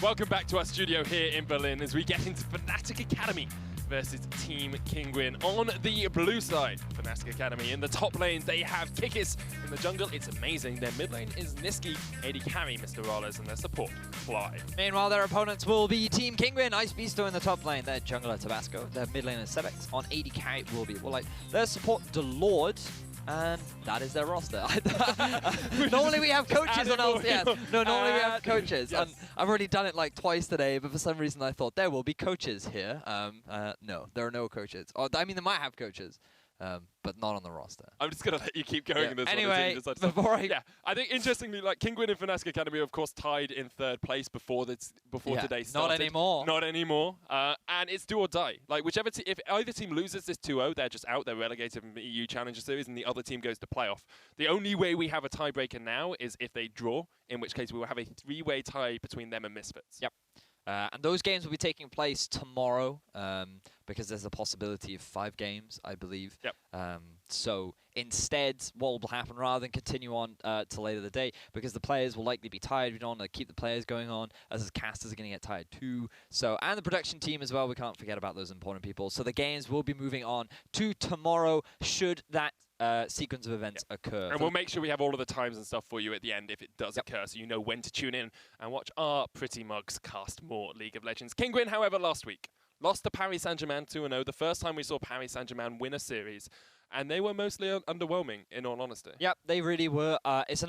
Welcome back to our studio here in Berlin as we get into Fnatic Academy versus Team Kinguin. On the blue side, Fnatic Academy. In the top lanes, they have Kikis. In the jungle, it's amazing. Their mid lane is Niski, AD carry Mr. Rollers, and their support, Fly. Meanwhile, their opponents will be Team Kinguin. Ice Beasto in the top lane. Their jungler, Tabasco. Their mid lane is Sevex. On AD carry will be Woolite. Their support, Delord. And that is their roster. Normally we have coaches on else. Yeah. No, normally we have coaches. Yes. And I've already done it like twice today, but for some reason I thought there will be coaches here. No, there are no coaches. Or, I mean, they might have coaches, but not on the roster. I'm just going to let you keep going in this anyway, one. before I... Yeah, I think interestingly, like Kinguin and Fnatic Academy, of course, tied in third place before today started. Not anymore. Not anymore. And it's do or die. Like whichever if either team loses this 2-0, they're just out. They're relegated from the EU Challenger Series, and the other team goes to playoff. The only way we have a tiebreaker now is if they draw, in which case we will have a 3-way tie between them and Misfits. Yep. And those games will be taking place tomorrow because there's a possibility of 5 games, I believe. Yep. So instead, what will happen rather than continue on till later in the day, because the players will likely be tired. We don't want to keep the players going on, as the casters are going to get tired too. So, and the production team as well, we can't forget about those important people. So the games will be moving on to tomorrow should that sequence of events occur. And we'll make sure we have all of the times and stuff for you at the end if it does occur, so you know when to tune in and watch our pretty mugs cast more League of Legends. Kinguin, however, last week lost to Paris Saint-Germain 2-0, the first time we saw Paris Saint-Germain win a series. And they were mostly underwhelming, in all honesty. Yep, they really were. It's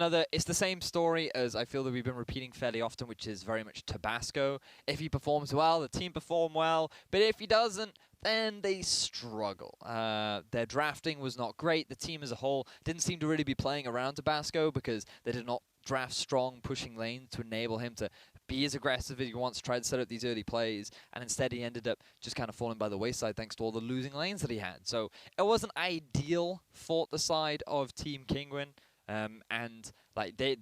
the same story as I feel that we've been repeating fairly often, which is very much Tabasco. If he performs well, the team perform well. But if he doesn't, then they struggle. Their drafting was not great. The team as a whole didn't seem to really be playing around Tabasco because they did not draft strong pushing lanes to enable him to be as aggressive as he wants, try to set up these early plays, and instead he ended up just kind of falling by the wayside thanks to all the losing lanes that he had. So it wasn't ideal for the side of Team Kinguin, and like they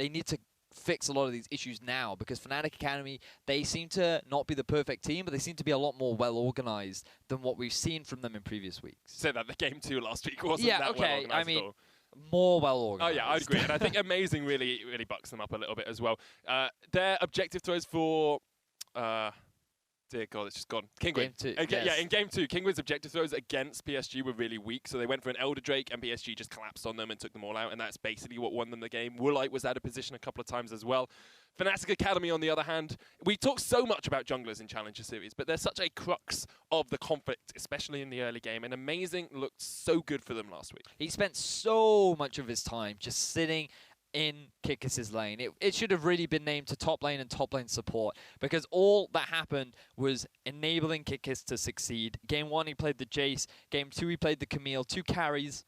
need to fix a lot of these issues now, because Fnatic Academy, they seem to not be the perfect team, but they seem to be a lot more well organized than what we've seen from them in previous weeks. Said that the game 2 last week wasn't that well organized. I mean, more well organized. Oh yeah, I'd agree. And I think Amazing really bucks them up a little bit as well. Their objective throws for dear God, it's just gone. Kinguin. Game 2. Yeah, in game 2, Kinguin's objective throws against PSG were really weak, so they went for an Elder Drake, and PSG just collapsed on them and took them all out, and that's basically what won them the game. Woolite was out of position a couple of times as well. Fnatic Academy, on the other hand, we talk so much about junglers in Challenger Series, but they're such a crux of the conflict, especially in the early game, and Amazing looked so good for them last week. He spent so much of his time just sitting in Kikis' lane. It should have really been named to top lane and top lane support, because all that happened was enabling Kikis to succeed. Game 1, he played the Jace. Game 2, he played the Camille, 2 carries.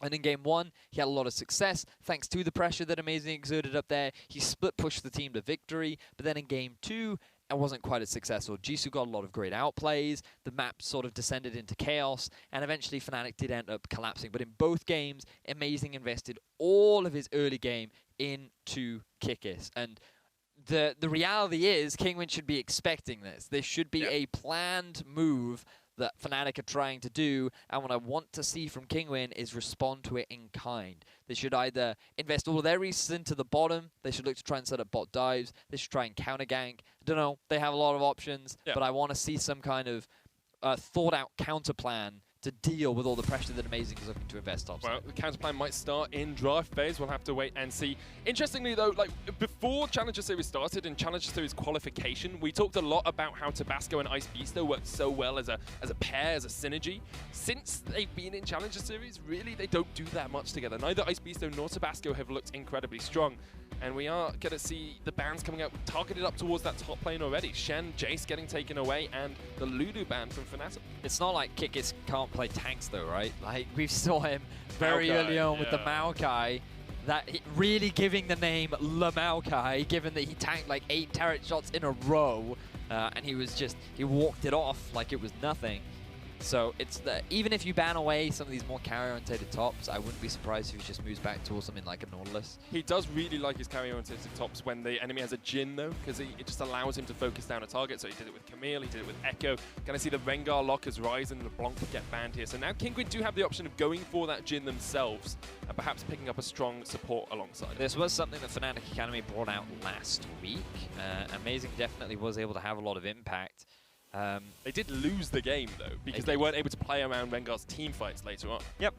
And in Game 1, he had a lot of success, thanks to the pressure that Amazing exerted up there. He split pushed the team to victory, but then in Game 2, it wasn't quite as successful. Jisoo got a lot of great outplays, the map sort of descended into chaos, and eventually Fnatic did end up collapsing. But in both games, Amazing invested all of his early game into Kikis. And the reality is, Kinguin should be expecting this. This should be a planned move that Fnatic are trying to do, and what I want to see from Kinguin is respond to it in kind. They should either invest all of their resources into the bottom, they should look to try and set up bot dives, they should try and counter gank. I don't know, they have a lot of options, but I want to see some kind of thought out counter plan to deal with all the pressure that Amazing is looking to invest on. Well, the counter plan might start in draft phase. We'll have to wait and see. Interestingly, though, like before Challenger Series started and Challenger Series qualification, we talked a lot about how Tabasco and Ice Beasto worked so well as a pair, as a synergy. Since they've been in Challenger Series, really, they don't do that much together. Neither Ice Beasto nor Tabasco have looked incredibly strong. And we are going to see the bans coming out targeted up towards that top lane already. Shen, Jace getting taken away, and the Ludo ban from Fnatic. It's not like Kikis can't play tanks though, right? Like, we saw him very early on with the Maokai, that really giving the name Le Maokai, given that he tanked like 8 turret shots in a row, and he walked it off like it was nothing. So it's even if you ban away some of these more carry-oriented tops, I wouldn't be surprised if he just moves back towards something like a Nautilus. He does really like his carry-oriented tops when the enemy has a Jhin, though, because it just allows him to focus down a target. So he did it with Camille, he did it with Echo. Gonna see the Rengar lock as Ryze and LeBlanc get banned here. So now Kinguin do have the option of going for that Jhin themselves and perhaps picking up a strong support alongside. This was something that Fnatic Academy brought out last week. Amazing definitely was able to have a lot of impact. They did lose the game, though, because they weren't able to play around Rengar's team fights later on. Yep.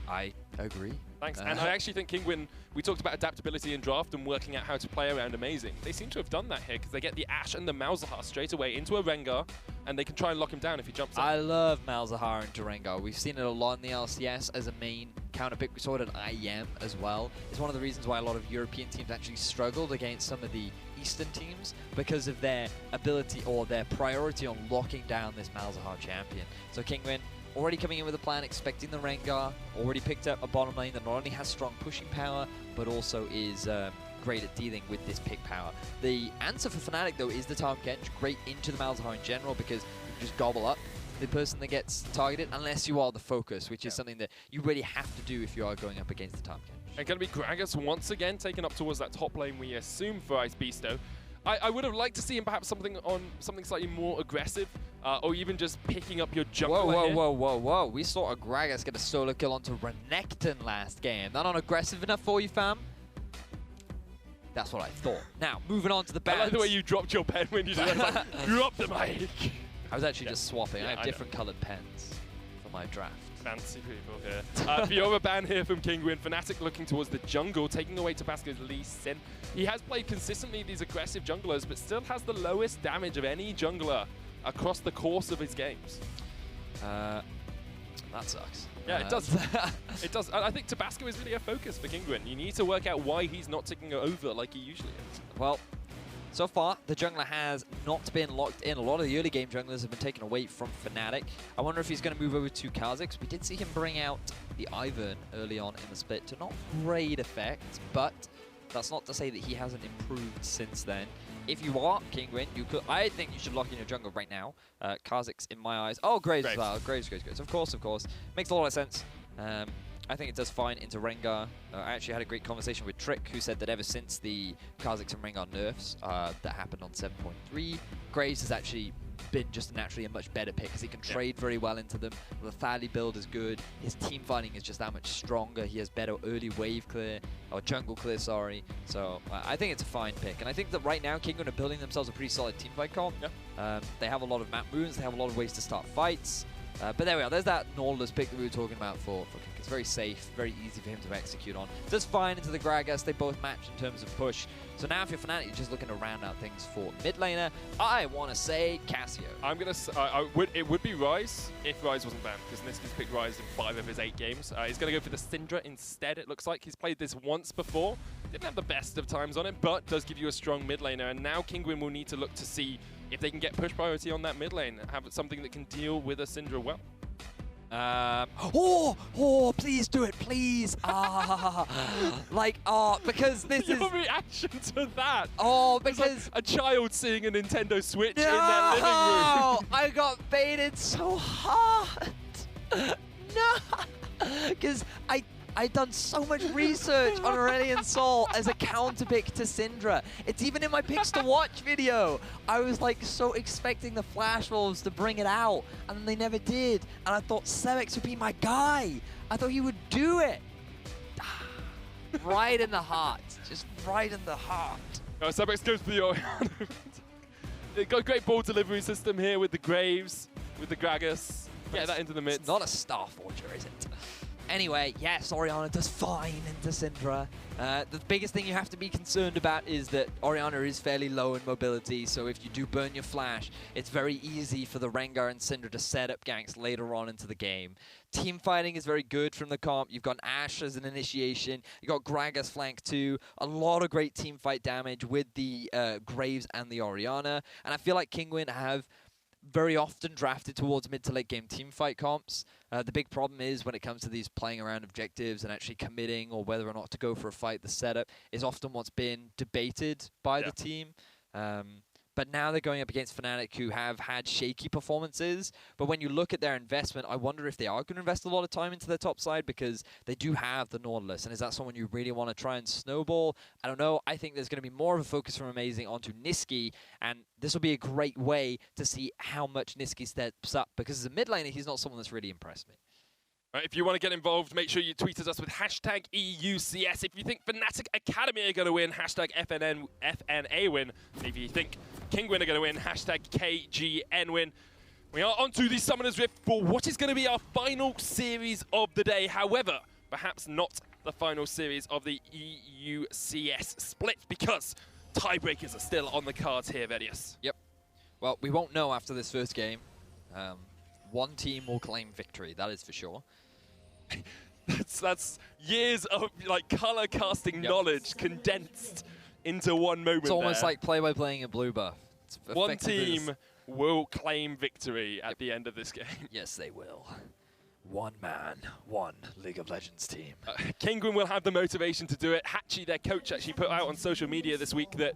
I agree. Thanks. And I actually think Kinguin, we talked about adaptability in draft and working out how to play around Amazing. They seem to have done that here, because they get the Ashe and the Malzahar straight away into a Rengar, and they can try and lock him down if he jumps up. I love Malzahar into Rengar. We've seen it a lot in the LCS as a main counter pick. We saw it at IEM as well. It's one of the reasons why a lot of European teams actually struggled against some of the Eastern teams, because of their ability or their priority on locking down this Malzahar champion. So Kinguin already coming in with a plan, expecting the Rengar, already picked up a bottom lane that not only has strong pushing power, but also is great at dealing with this pick power. The answer for Fnatic, though, is the Tahm Kench, great into the Malzahar in general, because you can just gobble up the person that gets targeted, unless you are the focus, which is something that you really have to do if you are going up against the Tahm Kench. And going to be Gragas once again taken up towards that top lane, we assume, for Ice Beasto. I would have liked to see him perhaps something slightly more aggressive, or even just picking up your jungler Whoa. We saw a Gragas get a solo kill onto Renekton last game. That not aggressive enough for you, fam? That's what I thought. Now, moving on to the bans. I like the way you dropped your pen when you did that. Like, drop the mic. I was actually just swapping. I have different coloured pens for my draft. Fancy people here. Fiora ban here from Kinguin. Fnatic looking towards the jungle, taking away Tabasco's Lee Sin. He has played consistently these aggressive junglers, but still has the lowest damage of any jungler across the course of his games. That sucks. Yeah, it does. It does. I think Tabasco is really a focus for Kinguin. You need to work out why he's not ticking over like he usually is. Well, so far, the jungler has not been locked in. A lot of the early game junglers have been taken away from Fnatic. I wonder if he's going to move over to Kha'Zix. We did see him bring out the Ivern early on in the split to not great effect, but that's not to say that he hasn't improved since then. If you are Kinguin, I think you should lock in your jungle right now. Kha'Zix, in my eyes. Oh, Graves as well. Graves. Of course. Makes a lot of sense. I think it does fine into Rengar. I actually had a great conversation with Trick, who said that ever since the Kha'Zix and Rengar nerfs that happened on 7.3, Graves has actually been just naturally a much better pick, because he can trade very well into them. The Thali build is good. His team fighting is just that much stronger. He has better early wave clear, or jungle clear, sorry. So I think it's a fine pick. And I think that right now, Kinguin are building themselves a pretty solid team fight comp. They have a lot of map moves. They have a lot of ways to start fights. But there we are. There's that Nautilus pick that we were talking about for Kinguin. It's very safe, very easy for him to execute on. Does fine into the Gragas. They both match in terms of push. So now if you're Fnatic, you're just looking to round out things for mid laner. I want to say Cassio. I'm going to it would be Ryze if Ryze wasn't banned, because Niski's picked Ryze in 5 of his 8 games. He's going to go for the Syndra instead, it looks like. He's played this once before. Didn't have the best of times on it, but does give you a strong mid laner. And now Kinguin will need to look to see if they can get push priority on that mid lane, have something that can deal with a Syndra well. Please do it, please. Because this is... Your reaction to that. Because... It's like a child seeing a Nintendo Switch in their living room. I got baited so hard. No. Because I'd done so much research on Aurelion Sol as a counter pick to Syndra. It's even in my picks to watch video. I was like so expecting the Flash Wolves to bring it out, and then they never did. And I thought Sevex would be my guy. I thought he would do it. Right in the heart. Just right in the heart. Oh, Sevex goes for the Oriana. They've got a great ball delivery system here with the Graves, with the Gragas. Get that into the mid. It's not a Star Forger, is it? Anyway, yes, Oriana does fine into Syndra. The biggest thing you have to be concerned about is that Oriana is fairly low in mobility, so if you do burn your flash, it's very easy for the Rengar and Syndra to set up ganks later on into the game. Team fighting is very good from the comp. You've got Ashe as an initiation. You've got Gragas flank too. A lot of great team fight damage with the Graves and the Oriana. And I feel like Kinguin have very often drafted towards mid to late game team fight comps. The big problem is when it comes to these playing around objectives and actually committing or whether or not to go for a fight, the setup is often what's been debated by the team. But now they're going up against Fnatic, who have had shaky performances. But when you look at their investment, I wonder if they are going to invest a lot of time into their top side, because they do have the Nautilus. And is that someone you really want to try and snowball? I don't know. I think there's going to be more of a focus from Amazing onto Niski. And this will be a great way to see how much Niski steps up, because as a mid laner, he's not someone that's really impressed me. If you want to get involved, make sure you tweet at us with hashtag EUCS. If you think Fnatic Academy are going to win, hashtag FNA win. If you think Kinguin are going to win, hashtag KGN win. We are onto the Summoner's Rift for what is going to be our final series of the day. However, perhaps not the final series of the EUCS split, because tiebreakers are still on the cards here, Vedius. Yep. Well, we won't know after this first game. One team will claim victory, that is for sure. That's years of like color casting knowledge condensed into one moment. It's almost like play-by-playing a blue buff. One team will claim victory at the end of this game. Yes, they will. One man, one League of Legends team. Kinguin will have the motivation to do it. Hatchie, their coach, actually put out on social media this week that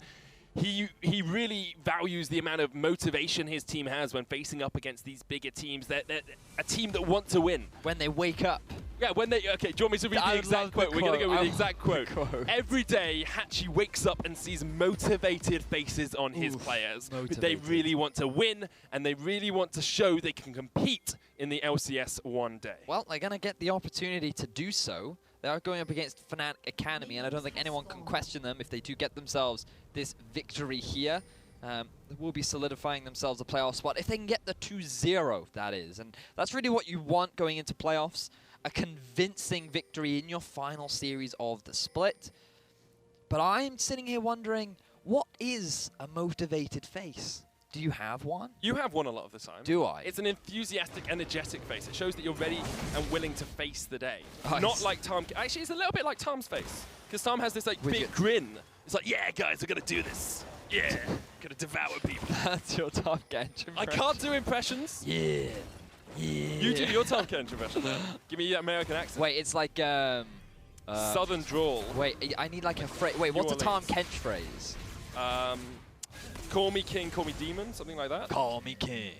he really values the amount of motivation his team has when facing up against these bigger teams. They're a team that want to win. When they wake up. Yeah, when they... Okay, do you want me to read the exact quote? We're going to go with the exact quote. Every day, Hatchie wakes up and sees motivated faces on his players. They really want to win, and they really want to show they can compete in the LCS one day. Well, they're going to get the opportunity to do so. They are going up against Fnatic Academy, and I don't think anyone can question them if they do get themselves this victory here. They will be solidifying themselves a playoff spot if they can get the 2-0, that is. And that's really what you want going into playoffs, a convincing victory in your final series of the split. But I'm sitting here wondering, what is a motivated face? Do you have one? You have one a lot of the time. Do I? It's an enthusiastic, energetic face. It shows that you're ready and willing to face the day. Nice. Not like Tom. Actually, it's a little bit like Tom's face. Because Tom has this like big grin. It's like, yeah, guys, we're going to do this. Yeah, going to devour people. That's your Tom Kench impression. I can't do impressions. Yeah. You do your Tom Kench impression. Give me that American accent. Wait, it's like... Southern drawl. Wait, I need like a phrase. Wait, what's a Tom Kench phrase? Call me king, call me demon, something like that. Call me king,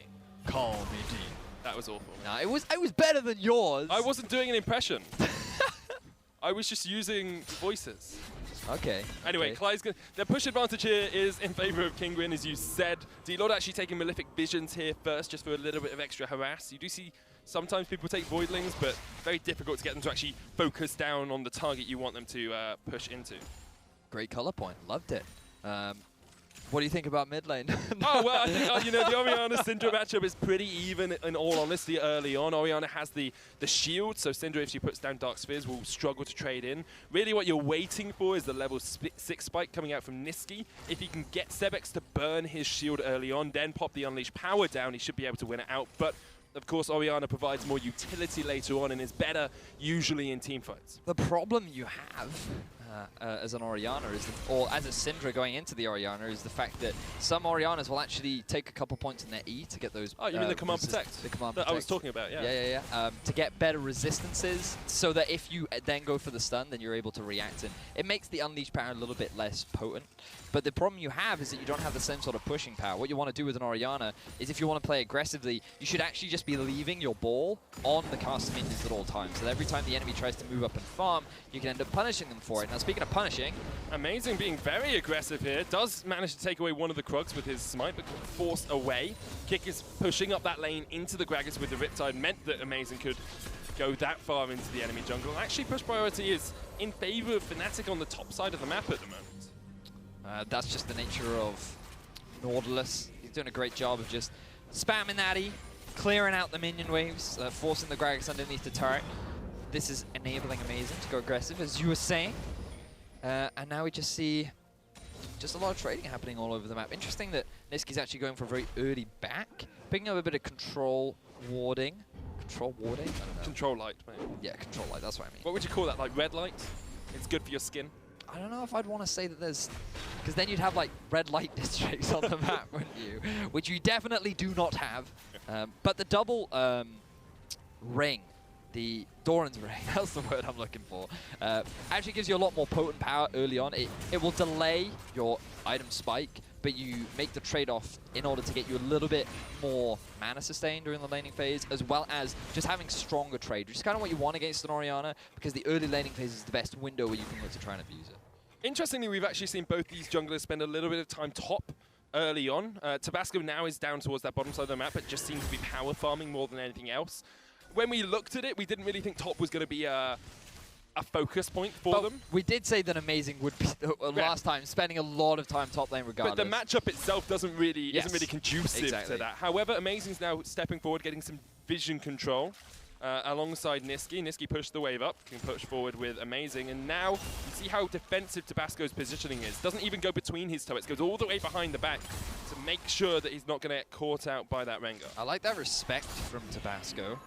call me demon. That was awful. No, it was better than yours. I wasn't doing an impression. I was just using voices. Okay. Anyway, Clyde's gonna, their push advantage here is in favor of Kinguin, as you said. D-Lord actually taking Malefic Visions here first, just for a little bit of extra harass. You do see sometimes people take Voidlings, but very difficult to get them to actually focus down on the target you want them to push into. Great color point. Loved it. What do you think about mid lane? Oh, well, I think, you know, the Orianna-Syndra matchup is pretty even, in all honesty, early on. Orianna has the shield, so Syndra, if she puts down Dark Spheres, will struggle to trade in. Really what you're waiting for is the level 6 spike coming out from Nisqy. If he can get Sebex to burn his shield early on, then pop the Unleash power down, he should be able to win it out. But of course, Orianna provides more utility later on and is better usually in teamfights. The problem you have as an Orianna is, or as a Syndra going into the Orianna, is the fact that some Oriannas will actually take a couple points in their E to get those. Oh, you mean the command protect? The command that protect. I was talking about, yeah. Yeah. To get better resistances, so that if you then go for the stun, then you're able to react, and it makes the Unleash power a little bit less potent. But the problem you have is that you don't have the same sort of pushing power. What you want to do with an Orianna is, if you want to play aggressively, you should actually just be leaving your ball on the caster minions at all times. So that every time the enemy tries to move up and farm, you can end up punishing them for it. Now, speaking of punishing, Amazing being very aggressive here. Does manage to take away one of the Krugs with his smite, but forced away. Kick is pushing up that lane into the Gragas with the Riptide. Meant that Amazing could go that far into the enemy jungle. Actually, push priority is in favor of Fnatic on the top side of the map at the moment. That's just the nature of Nautilus. He's doing a great job of just spamming that E, clearing out the minion waves, forcing the Gragas underneath the turret. This is enabling Amazing to go aggressive, as you were saying. And now we just see just a lot of trading happening all over the map. Interesting that Nisqy's actually going for a very early back, picking up a bit of control warding. Control warding? I don't know. Control light, mate. Yeah, control light, that's what I mean. What would you call that, like red light? It's good for your skin? I don't know if I'd want to say that there's... Because then you'd have like red light districts on the map, wouldn't you? Which you definitely do not have. But the double ring, the Doran's ring, that's the word I'm looking for, actually gives you a lot more potent power early on. It will delay your item spike, but you make the trade-off in order to get you a little bit more mana sustain during the laning phase, as well as just having stronger trade, which is kind of what you want against an Orianna, because the early laning phase is the best window where you can look to try and abuse it. Interestingly, we've actually seen both these junglers spend a little bit of time top early on. Tabasco now is down towards that bottom side of the map, but just seems to be power farming more than anything else. When we looked at it, we didn't really think top was going to be a focus point for them. We did say that Amazing would be last time, spending a lot of time top lane regardless. But the matchup itself isn't really conducive to that. However, Amazing's now stepping forward, getting some vision control alongside Nisqy. Nisqy pushed the wave up, can push forward with Amazing, and now you see how defensive Tabasco's positioning is. Doesn't even go between his turrets, goes all the way behind the back to make sure that he's not going to get caught out by that Rengar. I like that respect from Tabasco.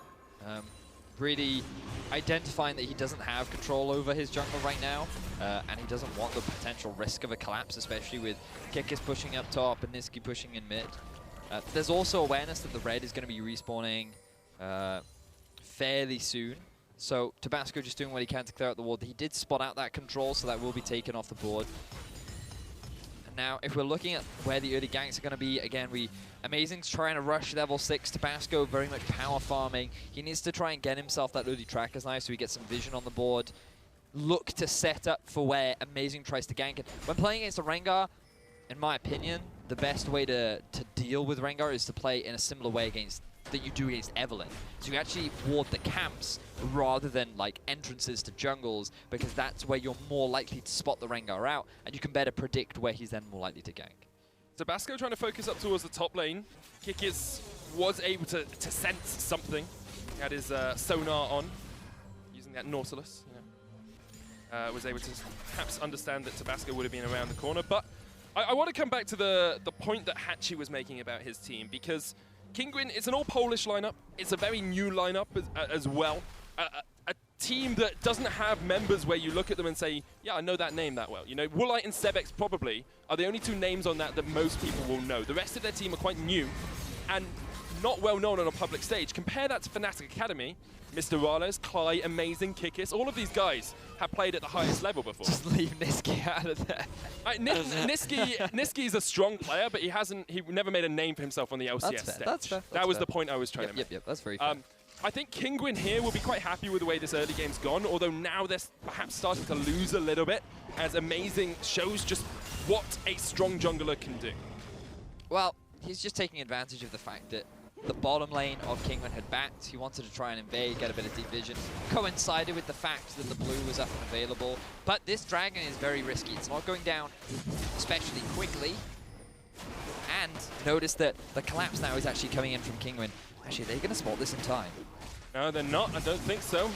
Really identifying that he doesn't have control over his jungle right now, and he doesn't want the potential risk of a collapse, especially with Kikis pushing up top and Nisqy pushing in mid. There's also awareness that the red is going to be respawning fairly soon, so Tabasco just doing what he can to clear out the ward. He did spot out that control, so that will be taken off the board. Now, if we're looking at where the early ganks are going to be, again, Amazing's trying to rush level 6. Tabasco very much power farming. He needs to try and get himself that early Tracker's Knife so he gets some vision on the board. Look to set up for where Amazing tries to gank it. When playing against a Rengar, in my opinion, the best way to deal with Rengar is to play in a similar way that you do against Evelynn. So you actually ward the camps rather than like entrances to jungles, because that's where you're more likely to spot the Rengar out, and you can better predict where he's then more likely to gank. Tabasco trying to focus up towards the top lane. Kikis was able to sense something. He had his sonar on, using that Nautilus. Was able to perhaps understand that Tabasco would have been around the corner. But I want to come back to the point that Hatchie was making about his team, because Kinguin is an all-Polish lineup. It's a very new lineup as well. A team that doesn't have members where you look at them and say, yeah, I know that name that well. You know, Woolite and Sebex probably are the only two names on that most people will know. The rest of their team are quite new and not well known on a public stage. Compare that to Fnatic Academy. Mr. Rales, Cly, Amazing, Kikis, all of these guys have played at the highest level before. Just leave Nisqy out of there. Nisqy's a strong player, but he never made a name for himself on the LCS stage. That's fair. That was the point I was trying to make. Yep, that's very fair. I think Kinguin here will be quite happy with the way this early game's gone, although now they're perhaps starting to lose a little bit, as Amazing shows just what a strong jungler can do. Well, he's just taking advantage of the fact that the bottom lane of Kinguin had backed. He wanted to try and invade, get a bit of deep vision. Coincided with the fact that the blue was up and available. But this dragon is very risky. It's not going down especially quickly. And notice that the collapse now is actually coming in from Kinguin. Actually, they're going to spot this in time. No, they're not. I don't think so.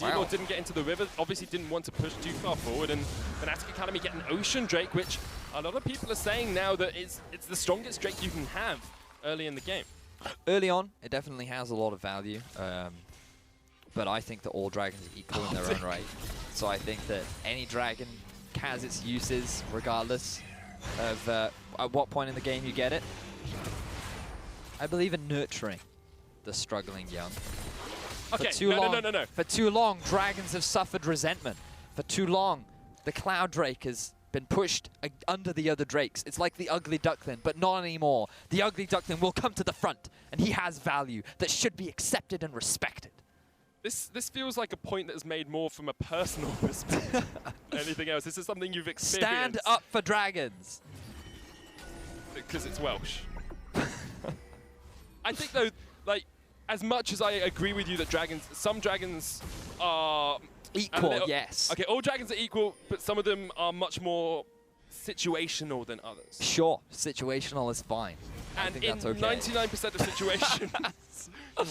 Wow. didn't get into the river, obviously didn't want to push too far forward, and Fnatic Academy get an Ocean Drake, which a lot of people are saying now that it's the strongest Drake you can have early in the game. Early on, it definitely has a lot of value, but I think that all dragons are equal in their own right. So I think that any dragon has its uses regardless of at what point in the game you get it. I believe in nurturing the struggling young. Okay, no. For too long, dragons have suffered resentment. For too long, the Cloud Drake has been pushed under the other drakes. It's like the ugly duckling, but not anymore. The ugly duckling will come to the front, and he has value that should be accepted and respected. This feels like a point that is made more from a personal perspective than anything else. This is something you've experienced. Stand up for dragons. Because it's Welsh. I think, though, like, as much as I agree with you that some dragons are equal, yes. Okay, all dragons are equal, but some of them are much more situational than others. Sure, situational is fine. And I think that's okay. 99% of situations,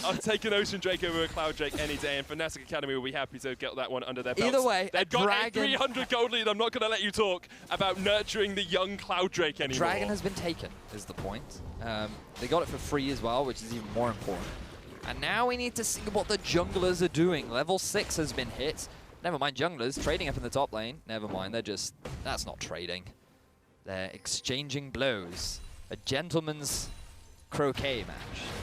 I'll take an Ocean Drake over a Cloud Drake any day, and Fnatic Academy will be happy to get that one under their belts. Either way, they've got a 300 gold lead. I'm not going to let you talk about nurturing the young Cloud Drake anymore. Dragon has been taken, is the point. They got it for free as well, which is even more important. And now we need to see what the junglers are doing. Level 6 has been hit. Never mind junglers, trading up in the top lane. Never mind, that's not trading. They're exchanging blows. A gentleman's croquet match.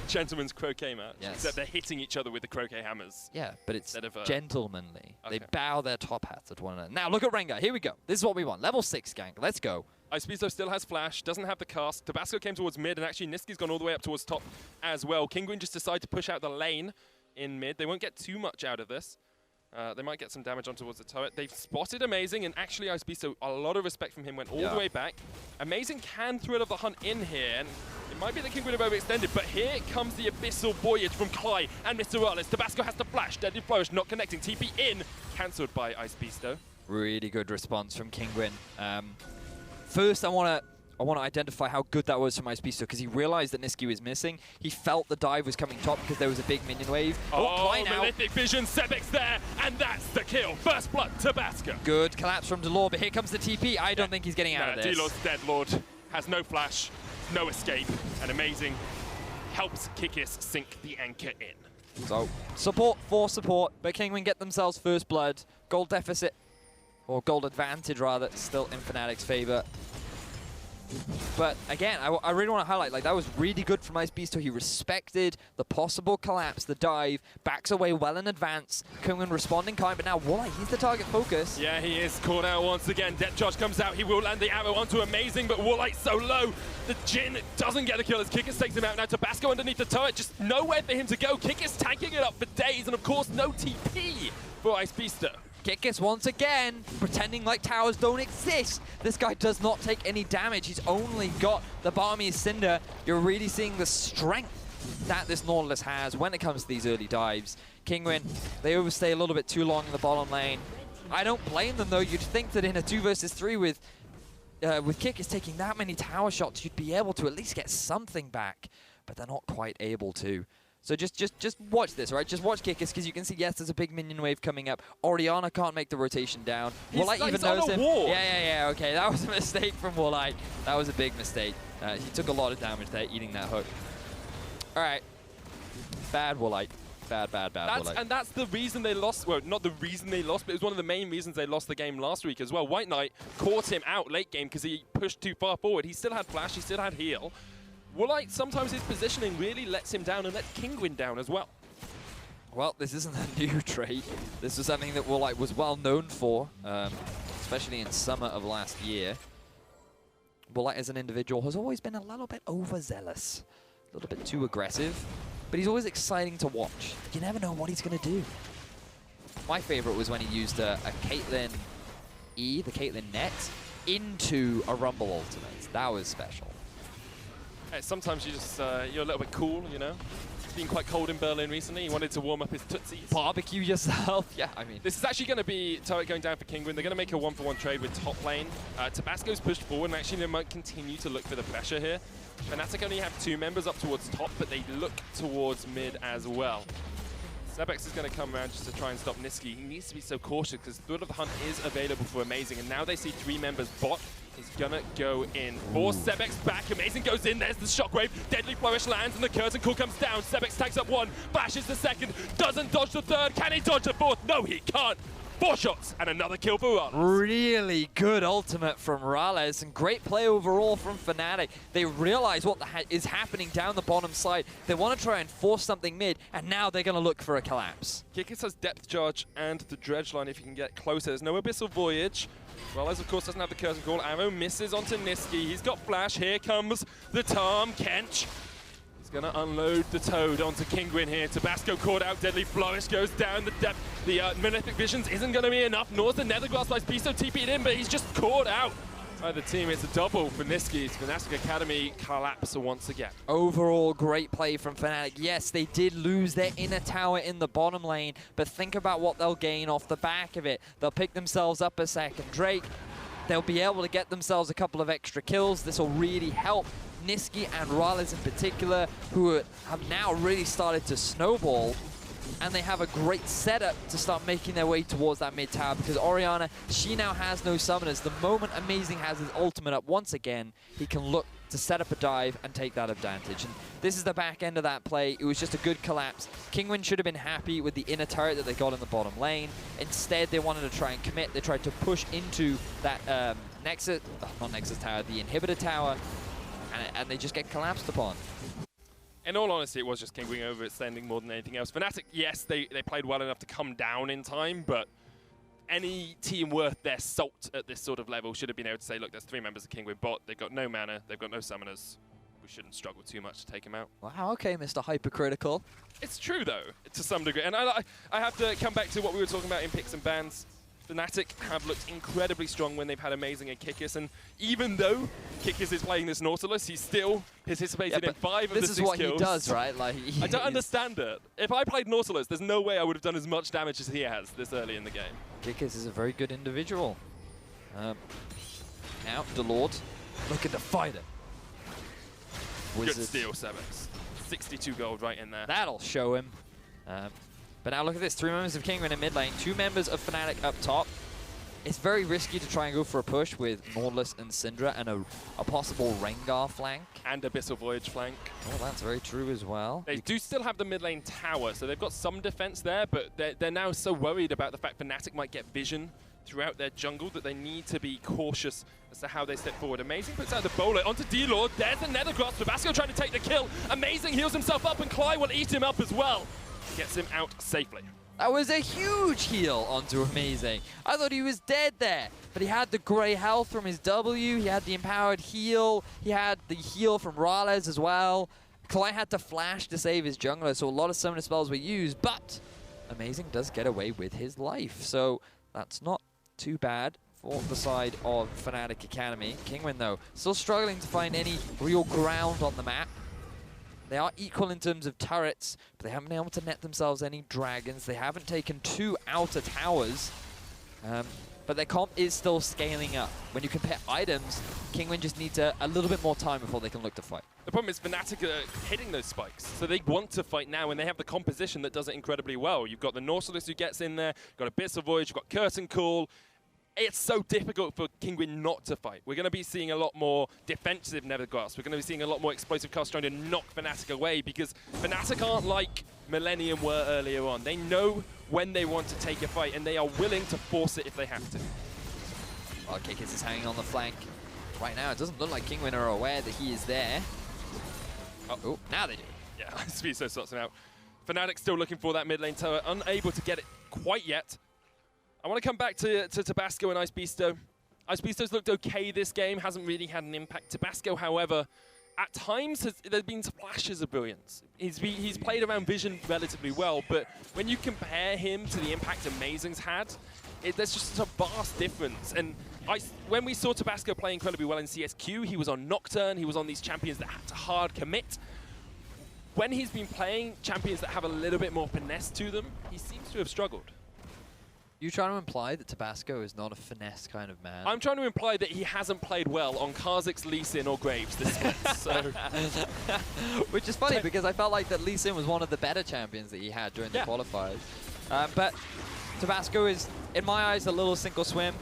Gentleman's croquet match. Yes. Except they're hitting each other with the croquet hammers. Yeah, but it's gentlemanly. Okay. They bow their top hats at one another. Now look at Rengar, here we go. This is what we want. Level 6 gank, let's go. Icebeasto still has flash, doesn't have the cast. Tabasco came towards mid, and actually Niski's gone all the way up towards top as well. Kinguin just decided to push out the lane in mid. They won't get too much out of this. They might get some damage on towards the turret. They've spotted Amazing, and actually Icebeasto, a lot of respect from him, went all the way back. Amazing can thrill of the hunt in here, and it might be the Kinguin have overextended, but here comes the Abyssal Voyage from Cly and Mr. Rales. Tabasco has to flash, Deadly Flourish not connecting. TP in, cancelled by Icebeasto. Really good response from Kinguin. First, I want to identify how good that was from Icebeasto, because he realized that Niski was missing. He felt the dive was coming top because there was a big minion wave. Oh, Malefic Vision, Sebek's there, and that's the kill. First blood, Tabasco. Good collapse from Delor, but here comes the TP. I don't think he's getting out of this. Delor's dead, Lord. Has no flash, no escape, and Amazing helps Kikis sink the anchor in. So, support for support, but Kinguin get themselves first blood. Gold deficit, or gold advantage rather, still in Fnatic's favor. But again, I really want to highlight, like, that was really good from Icebeasto. He respected the possible collapse, the dive, backs away well in advance. Kinguin responding kind, but now Woolite, he's the target focus. Yeah, he is caught out once again. Depth Charge comes out. He will land the arrow onto Amazing, but Woolite's so low. The Jhin doesn't get the kill as Kikis takes him out. Now Tabasco underneath the turret, just nowhere for him to go. Kikis tanking it up for days, and of course, no TP for Icebeasto. Kikis once again, pretending like towers don't exist. This guy does not take any damage. He's only got the Barmy's Cinder. You're really seeing the strength that this Nautilus has when it comes to these early dives. Kinguin, they overstay a little bit too long in the bottom lane. I don't blame them though. You'd think that in a 2 versus 3 with Kikis taking that many tower shots, you'd be able to at least get something back, but they're not quite able to. So just watch this, right? Just watch Kikis, because you can see, yes, there's a big minion wave coming up. Orianna can't make the rotation down. Woolite even knows him. Yeah, okay. That was a mistake from Woolite. That was a big mistake. He took a lot of damage there, eating that hook. All right. Bad Woolite. Bad Woolite. And that's the reason they lost. Well, not the reason they lost, but it was one of the main reasons they lost the game last week as well. White Knight caught him out late game because he pushed too far forward. He still had flash. He still had heal. Woolite, sometimes his positioning really lets him down and lets Kinguin down as well. Well, this isn't a new trait. This was something that Woolite was well known for, especially in summer of last year. Woolite as an individual has always been a little bit overzealous, a little bit too aggressive, but he's always exciting to watch. You never know what he's going to do. My favorite was when he used a Caitlyn E, the Caitlyn net, into a Rumble ultimate. That was special. Hey, sometimes you just, you're a little bit cool, you know? been quite cold in Berlin recently. He wanted to warm up his tootsies. Barbecue yourself. Yeah, I mean. This is actually going to be turret going down for Kinguin. They're going to make a 1-for-1 trade with top lane. Tabasco's pushed forward, and actually they might continue to look for the pressure here. Fnatic only have 2 members up towards top, but they look towards mid as well. Sebex is going to come around just to try and stop Niski. He needs to be so cautious because Thrill of the Hunt is available for Amazing, and now they see 3 members. Bot is going to go in. Force Sebex back. Amazing goes in. There's the Shockwave. Deadly Flourish lands, and the Curtain Call comes down. Sebex tags up 1, flashes the 2nd, doesn't dodge the 3rd. Can he dodge the 4th? No, he can't. 4 shots and another kill for Rales. Really good ultimate from Rales and great play overall from Fnatic. They realize what is happening down the bottom side. They want to try and force something mid, and now they're going to look for a collapse. Kikis has depth charge and the dredge line if you can get closer. There's no Abyssal Voyage. Rales, of course, doesn't have the Curtain Call. Arrow misses onto Niski. He's got Flash. Here comes the Tom Kench. Gonna unload the Toad onto Kinguin here. Tabasco caught out. Deadly Flourish goes down the depth. The Malefic Visions isn't gonna be enough. Nor the Netherglass by Spiso TP'd in, but he's just caught out by the team. It's a double for Niski's. Fnatic Academy collapse once again. Overall, great play from Fnatic. Yes, they did lose their inner tower in the bottom lane, but think about what they'll gain off the back of it. They'll pick themselves up a second Drake. They'll be able to get themselves a couple of extra kills. This will really help Niski and Rales in particular, who have now really started to snowball, and they have a great setup to start making their way towards that mid tower, because Orianna, she now has no summoners. The moment Amazing has his ultimate up once again, he can look to set up a dive and take that advantage. And this is the back end of that play. It was just a good collapse. Kinguin should have been happy with the inner turret that they got in the bottom lane. Instead, they wanted to try and commit. They tried to push into that Nexus, not Nexus tower, the inhibitor tower, and they just get collapsed upon. In all honesty, it was just Kinguin overextending more than anything else. Fnatic, yes, they played well enough to come down in time, but any team worth their salt at this sort of level should have been able to say, look, there's 3 members of Kinguin bot, they've got no mana, they've got no summoners. We shouldn't struggle too much to take him out. Wow, okay, Mr. Hypercritical. It's true, though, to some degree. And I have to come back to what we were talking about in picks and bans. Fnatic have looked incredibly strong when they've had Amazing and Kikis, and even though Kikis is playing this Nautilus, he's still participated in 5 of the 6 kills. This is what he does, right? Like, I don't understand it. If I played Nautilus, there's no way I would have done as much damage as he has this early in the game. Kikis is a very good individual. Now, Delord, looking to fight it. Good steal, Sebex. 62 gold right in there. That'll show him. But now look at this, 3 members of Kinguin in mid lane, 2 members of Fnatic up top. It's very risky to try and go for a push with Nautilus and Syndra and a possible Rengar flank. And Abyssal Voyage flank. Oh, that's very true as well. They do still have the mid lane tower, so they've got some defense there, but they're now so worried about the fact Fnatic might get vision throughout their jungle that they need to be cautious as to how they step forward. Amazing puts out the bowler onto D-Lord. There's the Netherglass. Tabasco trying to take the kill. Amazing heals himself up, and Clyde will eat him up as well. Gets him out safely. That was a huge heal onto Amazing. I thought he was dead there, but he had the grey health from his W, he had the empowered heal, he had the heal from Rales as well. Clyde had to flash to save his jungler, so a lot of summoner spells were used, but Amazing does get away with his life, so that's not too bad for the side of Fnatic Academy. Kinguin, though, still struggling to find any real ground on the map. They are equal in terms of turrets, but they haven't been able to net themselves any dragons. They haven't taken 2 outer towers, but their comp is still scaling up. When you compare items, Kinguin just needs a little bit more time before they can look to fight. The problem is Fnatic are hitting those spikes, so they want to fight now, and they have the composition that does it incredibly well. You've got the Nautilus who gets in there, you've got Abyssal Voyage, you've got Curtain Call. It's so difficult for Kinguin not to fight. We're going to be seeing a lot more defensive Netherglass. We're going to be seeing a lot more explosive casts trying to knock Fnatic away, because Fnatic aren't like Millenium were earlier on. They know when they want to take a fight, and they are willing to force it if they have to. Well, Kikis is hanging on the flank. Right now, it doesn't look like Kinguin are aware that he is there. Oh, now they do. Yeah, Spiso sorts him out. Fnatic still looking for that mid lane tower, unable to get it quite yet. I want to come back to Tabasco and Icebeasto. Icebeasto's looked okay this game, hasn't really had an impact. Tabasco, however, at times there's been flashes of brilliance. He's played around Vision relatively well, but when you compare him to the impact Amazing's had, there's just a vast difference. And when we saw Tabasco play incredibly well in CSQ, he was on Nocturne, he was on these champions that had to hard commit. when he's been playing champions that have a little bit more finesse to them, he seems to have struggled. You trying to imply that Tabasco is not a finesse kind of man? I'm trying to imply that he hasn't played well on Kha'Zix, Lee Sin, or Graves this split. So. Which is funny because I felt like that Lee Sin was one of the better champions that he had during the qualifiers. But Tabasco is, in my eyes, a little sink or swim.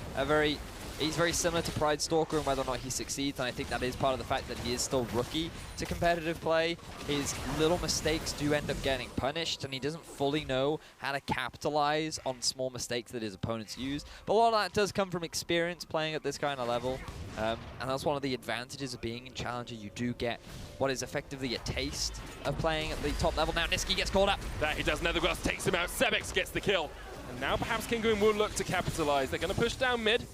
He's very similar to Pride Stalker in whether or not he succeeds, and I think that is part of the fact that he is still rookie to competitive play. His little mistakes do end up getting punished, and he doesn't fully know how to capitalize on small mistakes that his opponents use. But a lot of that does come from experience playing at this kind of level, and that's one of the advantages of being in Challenger. You do get what is effectively a taste of playing at the top level. Now Nisqy gets called up. That he does. Nethergrass takes him out. Sebex gets the kill. And now perhaps Kinguin will look to capitalize. They're going to push down mid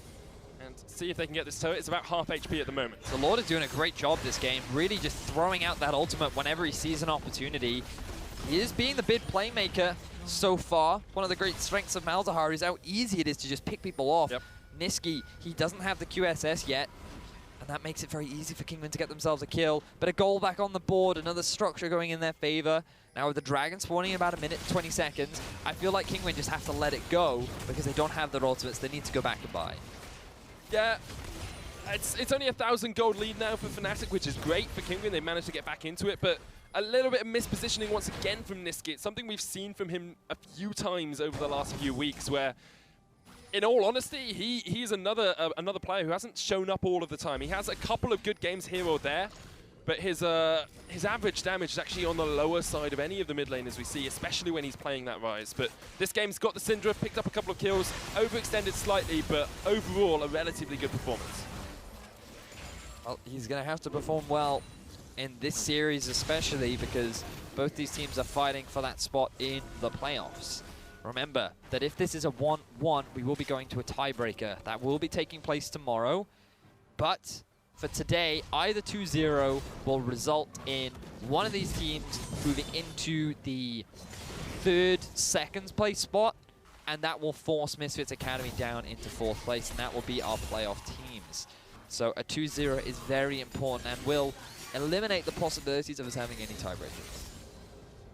and see if they can get this turret. It's about half HP at the moment. The Lord is doing a great job this game, really just throwing out that ultimate whenever he sees an opportunity. He is being the bid playmaker so far. One of the great strengths of Malzahar is how easy it is to just pick people off. Yep. Nisqy, he doesn't have the QSS yet, and that makes it very easy for Kinguin to get themselves a kill. But a goal back on the board, another structure going in their favor. Now with the Dragon spawning in about a minute and 20 seconds, I feel like Kinguin just have to let it go because they don't have their ultimates. They need to go back and buy. Yeah, it's only 1,000 gold lead now for Fnatic, which is great for Kinguin. They managed to get back into it, but a little bit of mispositioning once again from Nisqy. It's something we've seen from him a few times over the last few weeks where, in all honesty, he's another player who hasn't shown up all of the time. He has a couple of good games here or there, but his average damage is actually on the lower side of any of the mid laners we see, especially when he's playing that Rise. But this game's got the Syndra, picked up a couple of kills, overextended slightly, but overall a relatively good performance. Well, he's going to have to perform well in this series especially because both these teams are fighting for that spot in the playoffs. Remember that if this is a 1-1, we will be going to a tiebreaker. That will be taking place tomorrow, but for today, either 2-0 will result in one of these teams moving into the second place spot, and that will force Misfits Academy down into 4th place, and that will be our playoff teams. So a 2-0 is very important and will eliminate the possibilities of us having any tiebreakers.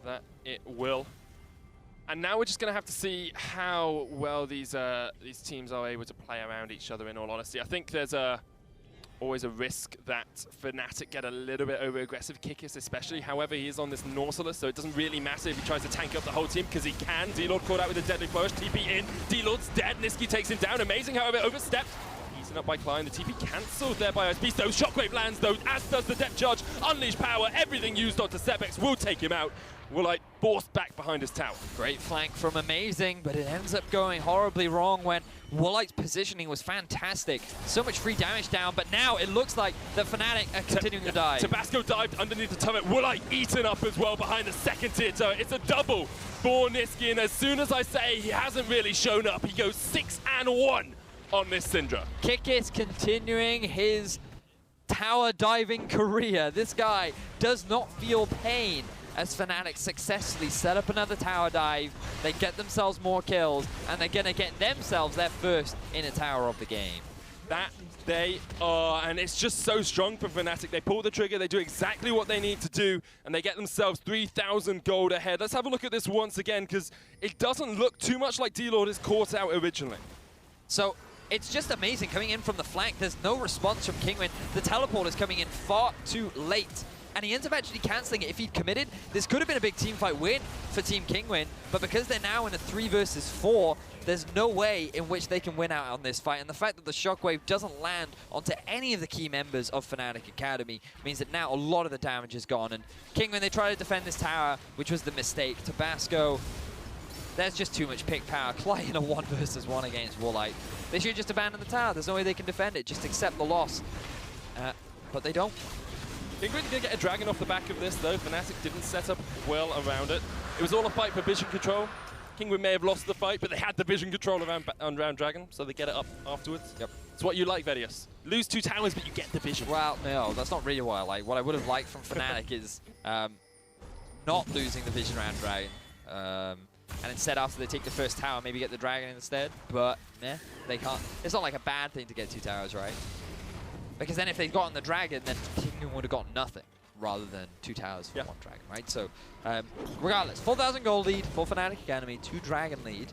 That it will. And now we're just going to have to see how well these teams are able to play around each other, in all honesty. I think there's always a risk that Fnatic get a little bit over-aggressive, Kikis especially. However, he is on this Nautilus, so it doesn't really matter if he tries to tank up the whole team, because he can. D-Lord caught out with a deadly flourish, TP in, D-Lord's dead, Nisqy takes him down. Amazing, however, overstepped. Eaten up by Klein, the TP cancelled there by Beast, though. Shockwave lands, though, as does the depth charge. Unleash power, everything used onto Sebex will take him out. Woolite forced back behind his tower. Great Flank from Amazing, but it ends up going horribly wrong when Woolite's positioning was fantastic. So much free damage down, but now it looks like the Fnatic are continuing to die. Tabasco dived underneath the turret. Woolite eaten up as well behind the second tier turret. It's a double for Nisqy, and as soon as I say he hasn't really shown up, he goes 6-1 on this Syndra. Kikis continuing his tower diving career. This guy does not feel pain as Fnatic successfully set up another tower dive. They get themselves more kills, and they're going to get themselves their first in a tower of the game. That they are, and it's just so strong for Fnatic. They pull the trigger, they do exactly what they need to do, and they get themselves 3,000 gold ahead. Let's have a look at this once again, because it doesn't look too much like D-Lord is caught out originally. So it's just amazing coming in from the flank. There's no response from Kinguin. The teleport is coming in far too late, and he ends up actually cancelling it. If he'd committed, this could have been a big teamfight win for Team Kinguin, but because they're now in a 3 versus 4, there's no way in which they can win out on this fight, and the fact that the Shockwave doesn't land onto any of the key members of Fnatic Academy means that now a lot of the damage is gone, and Kinguin, they try to defend this tower, which was the mistake. Tabasco, there's just too much pick power. Clay in a 1 versus 1 against Woolite. They should just abandon the tower. There's no way they can defend it. Just accept the loss. But they don't. Kinguin's going to get a dragon off the back of this, though. Fnatic didn't set up well around it. It was all a fight for vision control. Kinguin may have lost the fight, but they had the vision control around Dragon, so they get it up afterwards. Yep. It's what you like, Vedius. Lose 2 towers, but you get the vision. Well, no, that's not really what I like. What I would have liked from Fnatic is not losing the vision around Dragon. And instead, after they take the first tower, maybe get the Dragon instead. But, they can't. It's not like a bad thing to get 2 towers, right? Because then if they'd gotten the Dragon, then Kinguin would have got nothing. rather than 2 towers for 1 dragon, right? So regardless, 4,000 gold lead for Fnatic Academy, 2 dragon lead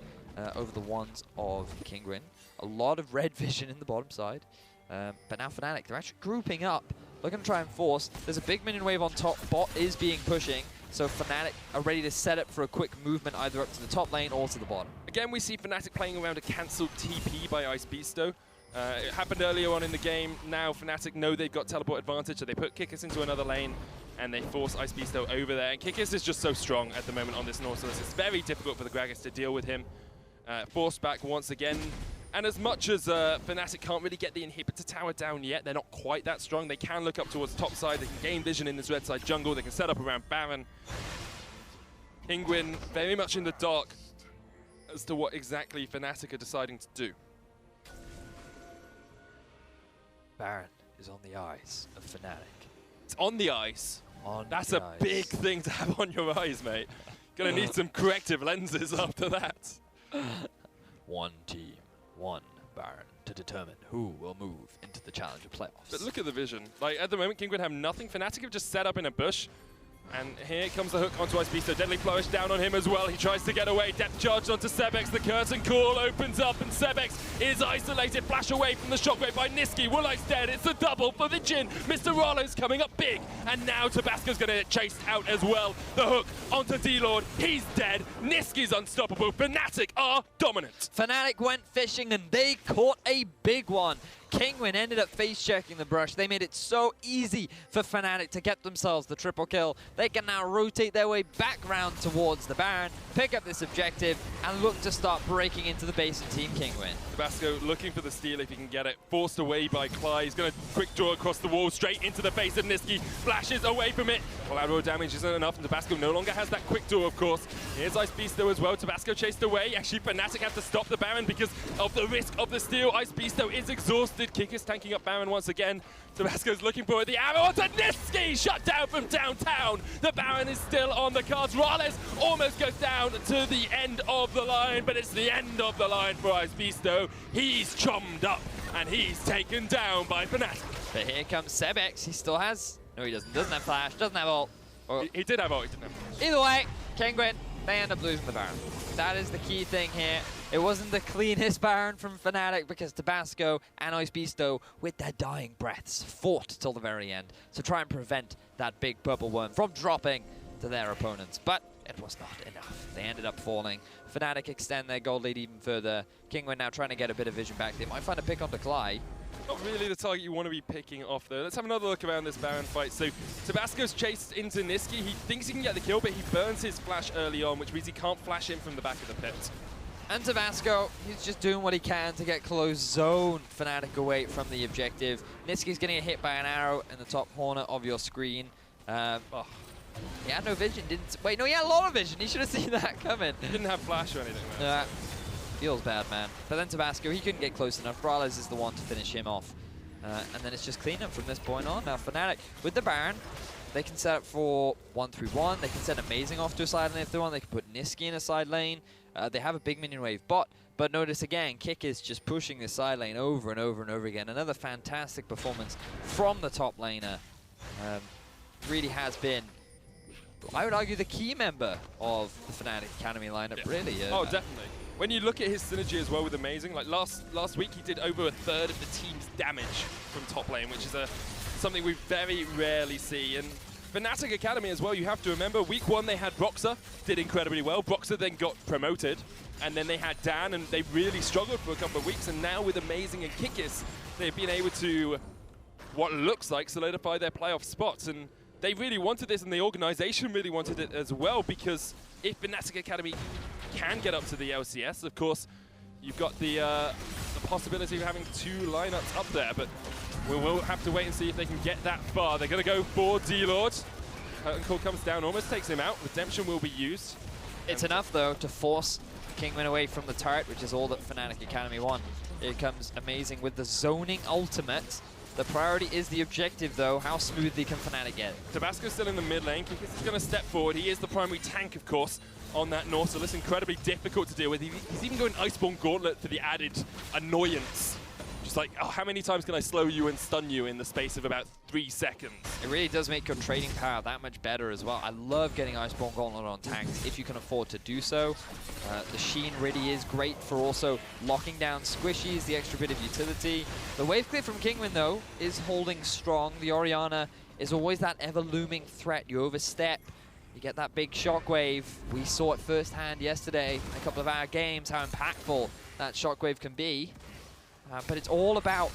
over the ones of Kinguin. A lot of red vision in the bottom side. But now Fnatic, they're actually grouping up, looking to try and force. There's a big minion wave on top. Bot is being pushing. So Fnatic are ready to set up for a quick movement either up to the top lane or to the bottom. Again, we see Fnatic playing around a cancelled TP by Ice Beasto. It happened earlier on in the game. Now Fnatic know they've got teleport advantage, so they put Kikis into another lane and they force Ice Beasto over there. And Kikis is just so strong at the moment on this Nautilus. It's very difficult for the Gragas to deal with him. Forced back once again. And as much as Fnatic can't really get the inhibitor tower down yet, they're not quite that strong. They can look up towards the top side. They can gain vision in this red side jungle. They can set up around Baron. Kinguin very much in the dark as to what exactly Fnatic are deciding to do. Baron is on the eyes of Fnatic. It's on the ice. That's a eyes. big thing to have on your eyes, mate. Gonna need some corrective lenses after that. 1 team, 1 Baron to determine who will move into the Challenger playoffs. But look at the vision. Like, at the moment, Kinguin have nothing. Fnatic have just set up in a bush. And here comes the hook onto Ice Beasto. Deadly Flourish down on him as well. He tries to get away. Depth charge onto Sebex. The curtain call opens up and Sebex is isolated. Flash away from the shockwave by Niski. Woolite's dead. It's a double for the Jhin. Mr. Rollo's coming up big. And now Tabasco's going to get chased out as well. The hook onto D-Lord. He's dead. Niski's unstoppable. Fnatic are dominant. Fnatic went fishing and they caught a big one. Kinguin ended up face-checking the brush. They made it so easy for Fnatic to get themselves the triple kill. They can now rotate their way back round towards the Baron, pick up this objective, and look to start breaking into the base of Team Kinguin. Tabasco looking for the steal if he can get it. Forced away by Cly. He's going to quick draw across the wall, straight into the face of Niski. Flashes away from it. Collateral damage isn't enough, and Tabasco no longer has that quick draw, of course. Here's Ice Beasto as well. Tabasco chased away. Actually, Fnatic have to stop the Baron because of the risk of the steal. Ice Beasto is exhausted. Kikis tanking up Baron once again. Tabasco's looking for it. The arrow onto Niski! Shut down from downtown. The Baron is still on the cards. Rales almost goes down to the end of the line, but it's the end of the line for Ice Beasto. He's chommed up, and he's taken down by Fnatic. But here comes Sebex. He still has... No, he doesn't. Doesn't have flash. Doesn't have ult. He did have ult. He didn't have flash. Either way, Kinguin, they end up losing the Baron. That is the key thing here. It wasn't the cleanest Baron from Fnatic because Tabasco and Ice Beasto, with their dying breaths, fought till the very end to try and prevent that big purple worm from dropping to their opponents. But it was not enough. They ended up falling. Fnatic extend their gold lead even further. Kinguin now trying to get a bit of vision back. They might find a pick onto Cly. Not really the target you want to be picking off, though. Let's have another look around this Baron fight. So Tabasco's chased into Niski. He thinks he can get the kill, but he burns his flash early on, which means he can't flash in from the back of the pit. And Tabasco, he's just doing what he can to get close zone Fnatic away from the objective. Niski's getting hit by an arrow in the top corner of your screen. He had no vision, didn't... Wait, no, he had a lot of vision. He should have seen that coming. He didn't have flash or anything, man. Yeah. Feels bad, man. But then Tabasco, he couldn't get close enough. Brales is the one to finish him off. And then it's just cleanup from this point on. Now Fnatic, with the Baron, they can set up for 1-3-1. They can send Amazing off to a side lane if they want. They can put Niski in a side lane. They have a big minion wave bot. But notice again, Kick is just pushing this side lane over and over and over again. Another fantastic performance from the top laner. Really has been, I would argue, the key member of the Fnatic Academy lineup, really. Oh, definitely. When you look at his synergy as well with Amazing, like last week he did over a third of the team's damage from top lane, which is something we very rarely see. And Fnatic Academy as well, you have to remember, week 1 they had Broxah, did incredibly well. Broxah then got promoted, and then they had Dan, and they really struggled for a couple of weeks. And now with Amazing and Kikis, they've been able to, what looks like, solidify their playoff spots. And they really wanted this, and the organization really wanted it as well, because if Fnatic Academy can get up to the LCS, of course, you've got the possibility of having 2 lineups up there, but we will have to wait and see if they can get that far. They're going to go for D-Lord. Curtain Call comes down, almost takes him out. Redemption will be used. It's enough, though, to force Kinguin away from the turret, which is all that Fnatic Academy want. Here comes Amazing with the zoning ultimate. The priority is the objective, though. How smoothly can Fnatic get? Tabasco's still in the mid lane. Kikis is going to step forward. He is the primary tank, of course, on that Nautilus. Incredibly difficult to deal with. He's even going Iceborne Gauntlet for the added annoyance. Just like, oh, how many times can I slow you and stun you in the space of about 3 seconds? It really does make your trading power that much better as well. I love getting Iceborne Gauntlet on tanks if you can afford to do so. The Sheen really is great for also locking down squishies, the extra bit of utility. The wave clear from Kinguin, though, is holding strong. The Orianna is always that ever-looming threat. You overstep, you get that big shockwave. We saw it firsthand yesterday in a couple of our games, how impactful that shockwave can be. But it's all about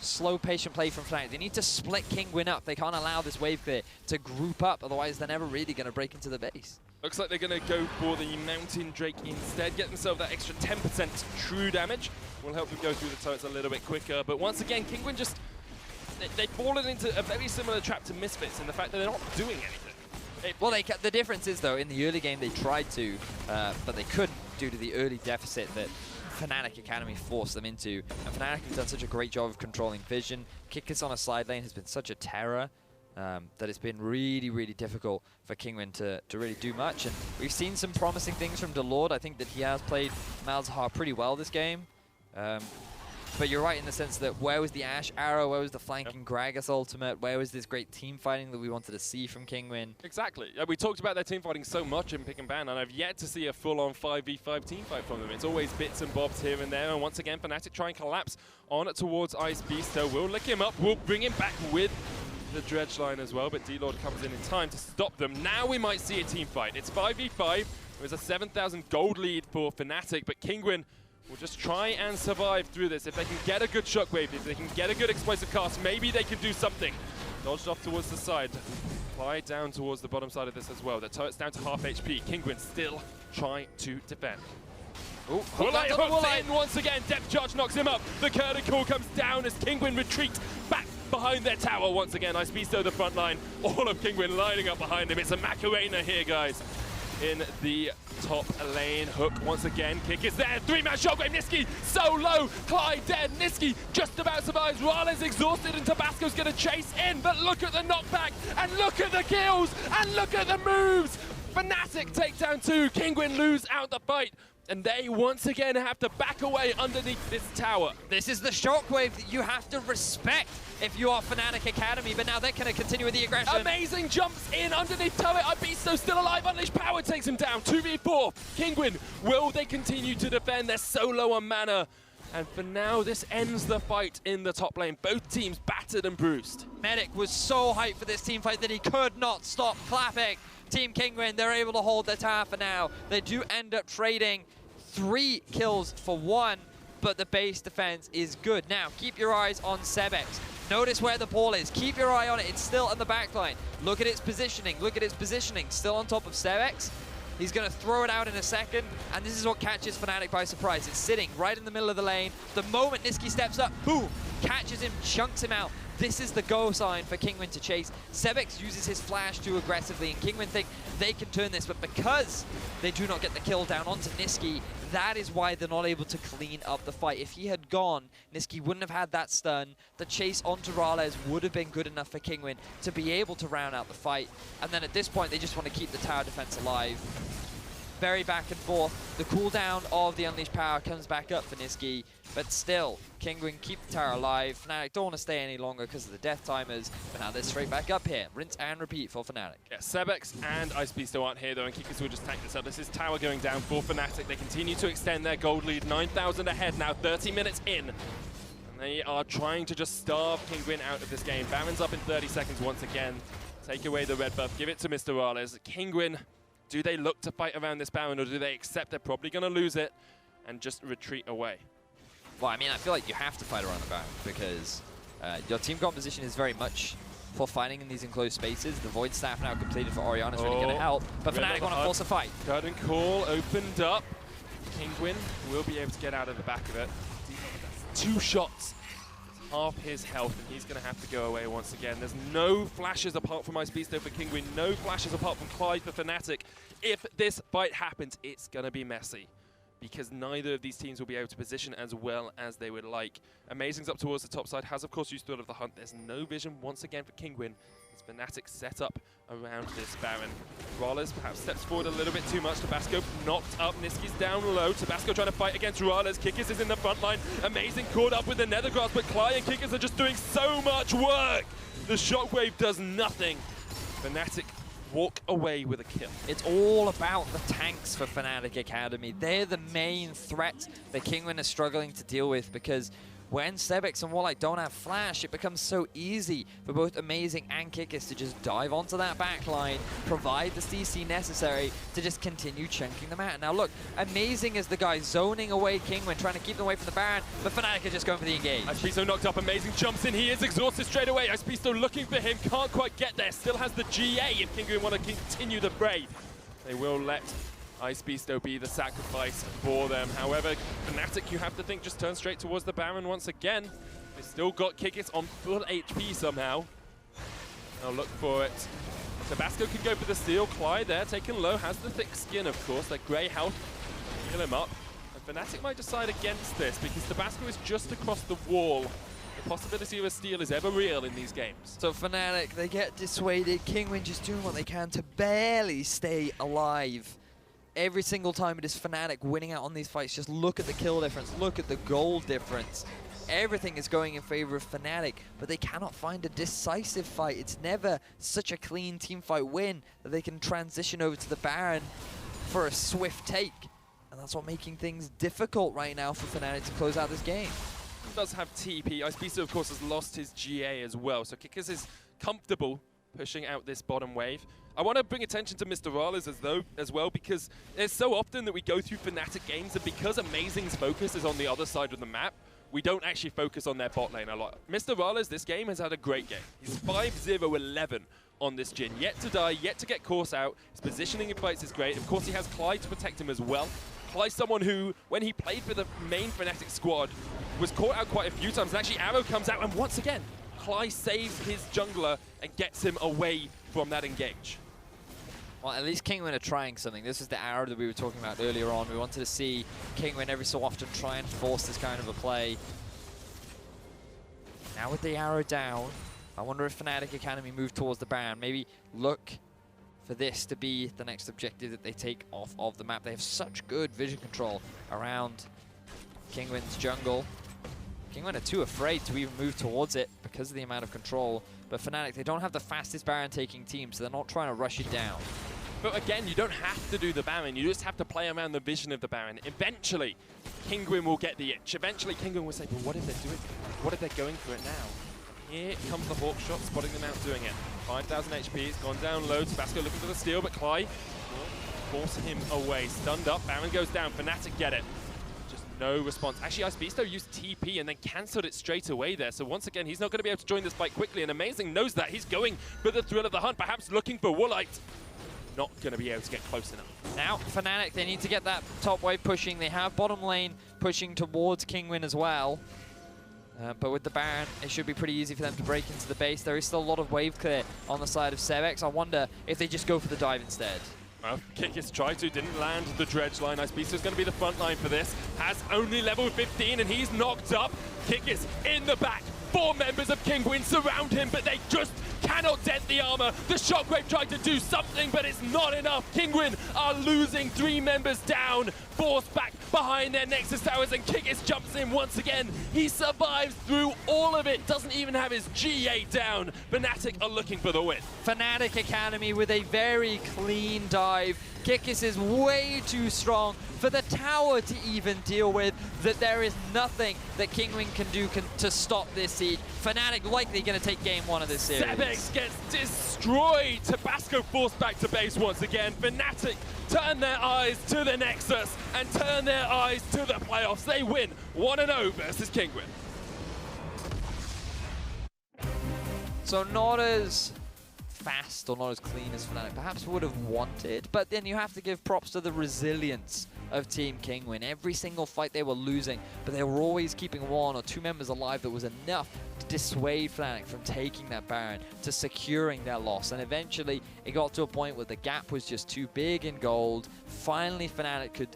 slow, patient play from Fnatic. They need to split Kinguin up. They can't allow this wave clear to group up, otherwise they're never really going to break into the base. Looks like they're going to go for the Mountain Drake instead, get themselves that extra 10% true damage. Will help them go through the turrets a little bit quicker. But once again, Kinguin just... They've fallen into a very similar trap to Misfits in the fact that they're not doing anything. Well, the difference is, though, in the early game they tried to, but they couldn't due to the early deficit that Fnatic Academy forced them into. And Fnatic have done such a great job of controlling vision. Kickus on a side lane has been such a terror that it's been really, really difficult for Kinguin to really do much. And we've seen some promising things from Delord. I think that he has played Malzahar pretty well this game. But you're right in the sense that where was the Ashe Arrow, where was the flanking Gragas ultimate, where was this great team fighting that we wanted to see from Kinguin? Exactly. We talked about their team fighting so much in Pick and Ban, and I've yet to see a full-on 5v5 team fight from them. It's always bits and bobs here and there, and once again, Fnatic try and collapse on towards Ice Beast, so we'll lick him up, we'll bring him back with the dredge line as well, but D-Lord comes in time to stop them. Now we might see a team fight. It's 5v5. There's a 7,000 gold lead for Fnatic, but Kinguin will just try and survive through this. If they can get a good shockwave, if they can get a good explosive cast, maybe they can do something. Dodged off towards the side. Fly down towards the bottom side of this as well. The turret's down to half HP. Kinguin still trying to defend. Oh, Woolite hooks in once again. Depth charge knocks him up. The curtain call comes down as Kinguin retreats back behind their tower once again. Ice Beast the front line. All of Kinguin lining up behind him. It's a Macarena here, guys. In the top lane, Hook once again, kick is there, 3-man shockwave, Niski so low, Clyde dead, Niski just about survives, Rale's exhausted and Tabasco's gonna chase in, but look at the knockback, and look at the kills, and look at the moves! Fnatic take down 2, Kinguin lose out the fight, and they once again have to back away underneath this tower. This is the shockwave that you have to respect if you are Fnatic Academy, but now they're going to continue with the aggression. Amazing jumps in underneath turret. Ibiso still alive. Unleashed Power takes him down. 2v4. Kinguin, will they continue to defend? They're so low on mana. And for now, this ends the fight in the top lane. Both teams battered and bruised. Medic was so hyped for this team fight that he could not stop clapping. Team Kinguin, they're able to hold their tower for now. They do end up trading 3 kills for 1, but the base defense is good. Now, keep your eyes on Sebex. Notice where the ball is. Keep your eye on it. It's still on the back line. Look at its positioning. Look at its positioning. Still on top of Sebex. He's going to throw it out in a second, and this is what catches Fnatic by surprise. It's sitting right in the middle of the lane. The moment Niski steps up, boom, catches him, chunks him out. This is the go sign for Kinguin to chase. Sebex uses his flash too aggressively, and Kinguin think they can turn this, but because they do not get the kill down onto Niski, that is why they're not able to clean up the fight. If he had gone, Niski wouldn't have had that stun. The chase onto Rales would have been good enough for Kinguin to be able to round out the fight. And then at this point, they just want to keep the tower defense alive. Very back and forth. The cooldown of the Unleashed Power comes back up for Niski, but still, Kinguin keep the tower alive. Fnatic don't want to stay any longer because of the death timers, but now they're straight back up here. Rinse and repeat for Fnatic. Yeah, Sebex and Ice Beast still aren't here though, and Kikis will just tank this up. This is tower going down for Fnatic. They continue to extend their gold lead, 9,000 ahead now, 30 minutes in. And they are trying to just starve Kinguin out of this game. Baron's up in 30 seconds once again. Take away the red buff, give it to Mr. Rales. Kinguin, do they look to fight around this Baron, or do they accept they're probably going to lose it and just retreat away? Well, I mean, I feel like you have to fight around the Baron because your team composition is very much for fighting in these enclosed spaces. The Void Staff now completed for Orianna is really going to help, but Fnatic want to force a fight. Curtain call opened up. Kinguin will be able to get out of the back of it. 2 shots. It's half his health, and he's going to have to go away once again. There's no flashes apart from Ice Beast for Kinguin, no flashes apart from Clyde for Fnatic. If this fight happens, it's going to be messy. because neither of these teams will be able to position as well as they would like. Amazing's up towards the top side, has of course used Thrill of the Hunt. There's no vision once again for Kinguin. As Fnatic set up around this Baron. Rales perhaps steps forward a little bit too much. Tabasco knocked up, Niski's down low. Tabasco trying to fight against Rales. Kikis is in the front line. Amazing caught up with the Nethergrass, but Cly and Kikis are just doing so much work. The Shockwave does nothing. Fnatic walk away with a kill. It's all about the tanks for Fnatic Academy. They're the main threat that Kinguin is struggling to deal with, because when Sebex and Warlike don't have flash, it becomes so easy for both Amazing and Kikis to just dive onto that backline, provide the CC necessary to just continue chunking them out. Now look, Amazing is the guy zoning away Kinguin, trying to keep them away from the Baron, but Fnatic are just going for the engage. Icepisto knocked up, Amazing jumps in, he is exhausted straight away. Icepisto looking for him, can't quite get there, still has the GA if Kinguin want to continue the fray. They will let Icepisto be the sacrifice for them. However, Fnatic, you have to think, just turn straight towards the Baron once again. They still got Kikis on full HP somehow. Now look for it. Tabasco can go for the steal. Clyde there, taken low, has the thick skin, of course. That grey health, heal him up. And Fnatic might decide against this, because Tabasco is just across the wall. The possibility of a steal is ever real in these games. So Fnatic, they get dissuaded. Kinguin just doing what they can to barely stay alive. Every single time it is Fnatic winning out on these fights. Just look at the kill difference, look at the goal difference. Everything is going in favor of Fnatic, but they cannot find a decisive fight. It's never such a clean team fight win that they can transition over to the Baron for a swift take. And that's what making things difficult right now for Fnatic to close out this game. He does have TP. Icepisto, of course, has lost his GA as well, so Kikis is comfortable pushing out this bottom wave. I want to bring attention to Mr. Rales as well, because it's so often that we go through Fnatic games, and because Amazing's focus is on the other side of the map, we don't actually focus on their bot lane a lot. Mr. Rales this game has had a great game. He's 5-0-11 on this Jhin. Yet to die, yet to get caught out. His positioning in fights is great. Of course, he has Clyde to protect him as well. Clyde, someone who, when he played for the main Fnatic squad, was caught out quite a few times. And actually, Arrow comes out, and once again, Clyde saves his jungler and gets him away from that engage. Well, at least Kinguin are trying something. This is the arrow that we were talking about earlier on. We wanted to see Kinguin every so often try and force this kind of a play. Now with the arrow down, I wonder if Fnatic Academy move towards the Baron. Maybe look for this to be the next objective that they take off of the map. They have such good vision control around Kinguin's jungle. Kinguin are too afraid to even move towards it because of the amount of control. But Fnatic, they don't have the fastest Baron taking team, so they're not trying to rush it down. But again, you don't have to do the Baron. You just have to play around the vision of the Baron. Eventually, Kinguin will get the itch. Eventually, Kinguin will say, but what if they're doing it? What if they're going for it now? Here comes the Hawk shot, spotting them out doing it. 5,000 HP, it's gone down low. Tabasco looking for the steal, but Clyde will force him away. Stunned up, Baron goes down. Fnatic get it. No response. Actually, Icepisto used TP and then cancelled it straight away there. So once again, he's not going to be able to join this fight quickly. And Amazing knows that. He's going for the thrill of the hunt, perhaps looking for Woolite. Not going to be able to get close enough. Now, Fnatic, they need to get that top wave pushing. They have bottom lane pushing towards Kinguin as well. But with the Baron, it should be pretty easy for them to break into the base. There is still a lot of wave clear on the side of Sebex. I wonder if they just go for the dive instead. Well, Kikis tried to, didn't land the dredge line. Icepisto's going to be the front line for this. Has only level 15 and he's knocked up. Kikis in the back. 4 members of Kinguin surround him, but they just cannot dent the armor. The Shockwave tried to do something, but it's not enough. Kinguin are losing 3 members down, forced back behind their Nexus towers, and Kikis jumps in once again. He survives through all of it, doesn't even have his GA down. Fnatic are looking for the win. Fnatic Academy with a very clean dive. Kikis is way too strong for the tower to even deal with, that there is nothing that Kinguin can do to stop this siege. Fnatic likely going to take game 1 of this series. Sebex gets destroyed. Tabasco forced back to base once again. Fnatic turn their eyes to the Nexus and turn their eyes to the playoffs. They win 1-0 versus Kinguin. So not as fast or not as clean as Fnatic perhaps would have wanted, but then you have to give props to the resilience of Team Kinguin. Every single fight they were losing, but they were always keeping 1 or 2 members alive. That was enough to dissuade Fnatic from taking that Baron, to securing their loss. And eventually it got to a point where the gap was just too big in gold. Finally Fnatic could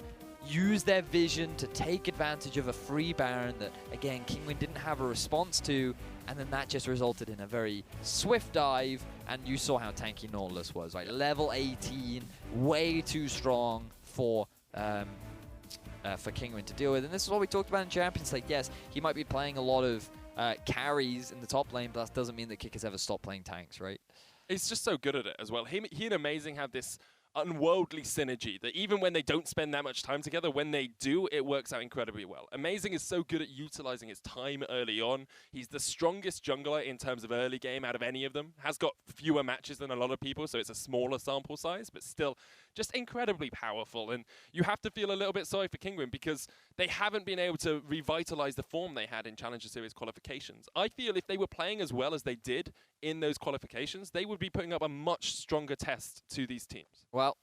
use their vision to take advantage of a free Baron that, again, Kinguin didn't have a response to, and then that just resulted in a very swift dive, and you saw how tanky Nautilus was, right? Level 18, way too strong for Kinguin to deal with. And this is what we talked about in Champions League. Yes, he might be playing a lot of carries in the top lane, but that doesn't mean that Kickers ever stop playing tanks, right? He's just so good at it as well. He and Amazing have this unworldly synergy that even when they don't spend that much time together, when they do, it works out incredibly well. Amazing is so good at utilizing his time early on. He's the strongest jungler in terms of early game out of any of them. Has got fewer matches than a lot of people, so it's a smaller sample size, but still just incredibly powerful. And you have to feel a little bit sorry for Kinguin because they haven't been able to revitalize the form they had in Challenger Series qualifications. I feel if they were playing as well as they did in those qualifications, they would be putting up a much stronger test to these teams. Well,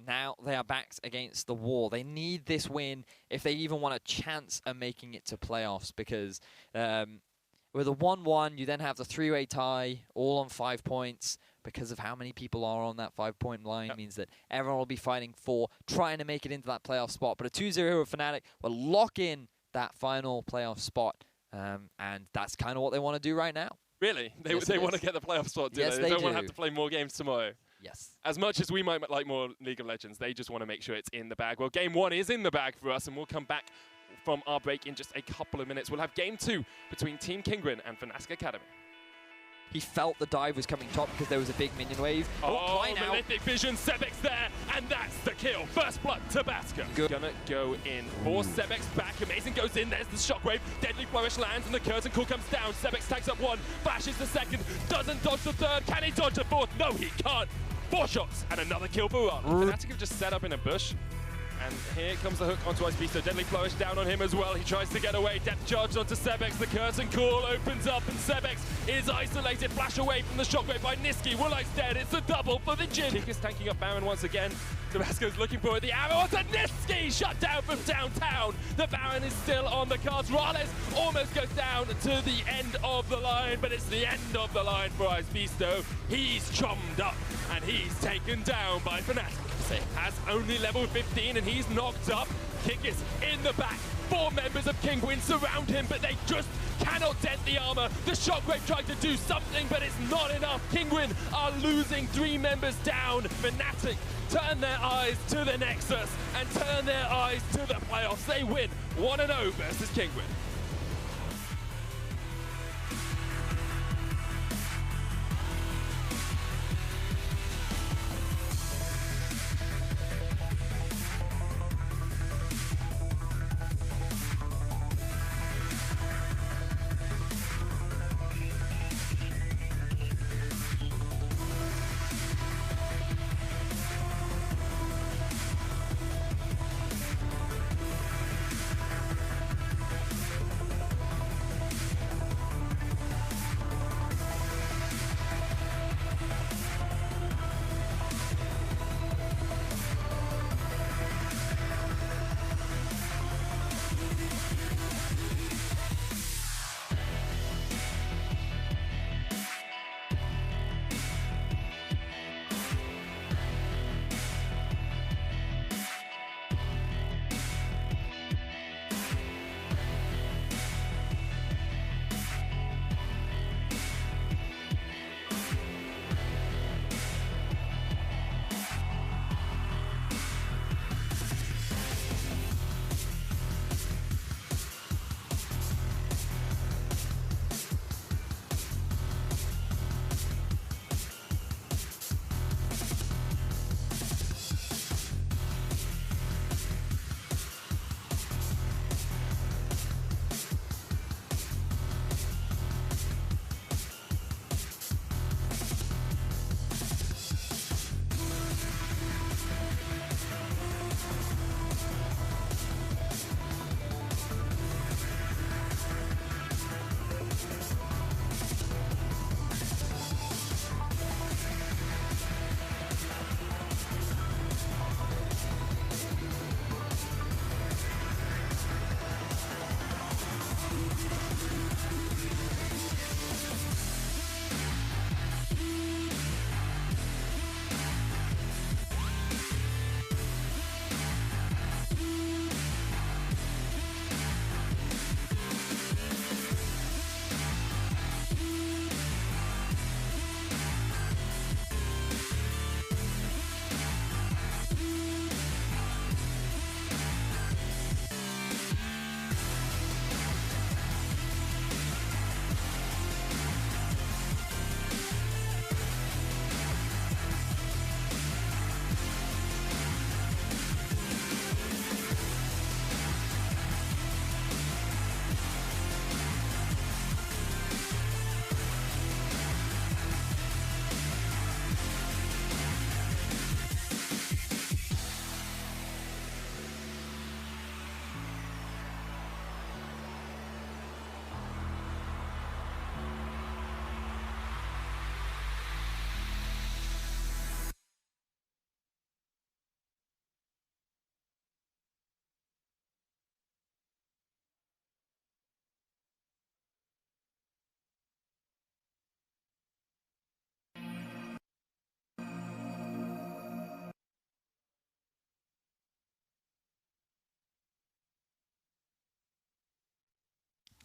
now they are backed against the wall. They need this win if they even want a chance at making it to playoffs, because with a 1-1, you then have the 3-way tie, all on 5 points. Because of how many people are on that 5-point line, means that everyone will be fighting for trying to make it into that playoff spot. But a 2-0 with Fnatic will lock in that final playoff spot, and that's kind of what they want to do right now. Really? They want to get the playoff spot, do yes, they? They don't want to have to play more games tomorrow. Yes. As much as we might like more League of Legends, they just want to make sure it's in the bag. Well, Game 1 is in the bag for us, and we'll come back from our break in just a couple of minutes. We'll have Game 2 between Team Kinguin and Fnatic Academy. He felt the dive was coming top because there was a big minion wave. Oh, Mythic Vision, Sebek's there, and that's the kill. First blood, Tabasco. Gonna go in for Sebek's back. Amazing goes in, there's the shockwave. Deadly Flourish lands, and the curtain call comes down. Sebek tags up one, flashes the second, doesn't dodge the third. Can he dodge the fourth? No, he can't. 4 shots, and another kill for Ron. Fnatic have just set up in a bush. And here comes the hook onto Ice Beast, so Deadly Flourish down on him as well. He tries to get away, depth charge onto Sebek. The curtain call opens up, and Sebek is isolated. Flash away from the shockwave by Niski. Woolite's dead, it's a double for the Jin. Kick is tanking up Baron once again. Tabasco's looking for it, the arrow onto Niski, shut down from downtown. The Baron is still on the cards. Rales almost goes down to the end of the line, but it's the end of the line for Ice Beast though. He's chommed up, and he's taken down by Fnatic. Has only level 15 and he's knocked up. Kick is in the back. 4 members of Kinguin surround him, but they just cannot dent the armor. The shockwave tried to do something, but it's not enough. Kinguin are losing 3 members down. Fnatic turn their eyes to the Nexus and turn their eyes to the playoffs. They win 1-0 versus Kinguin.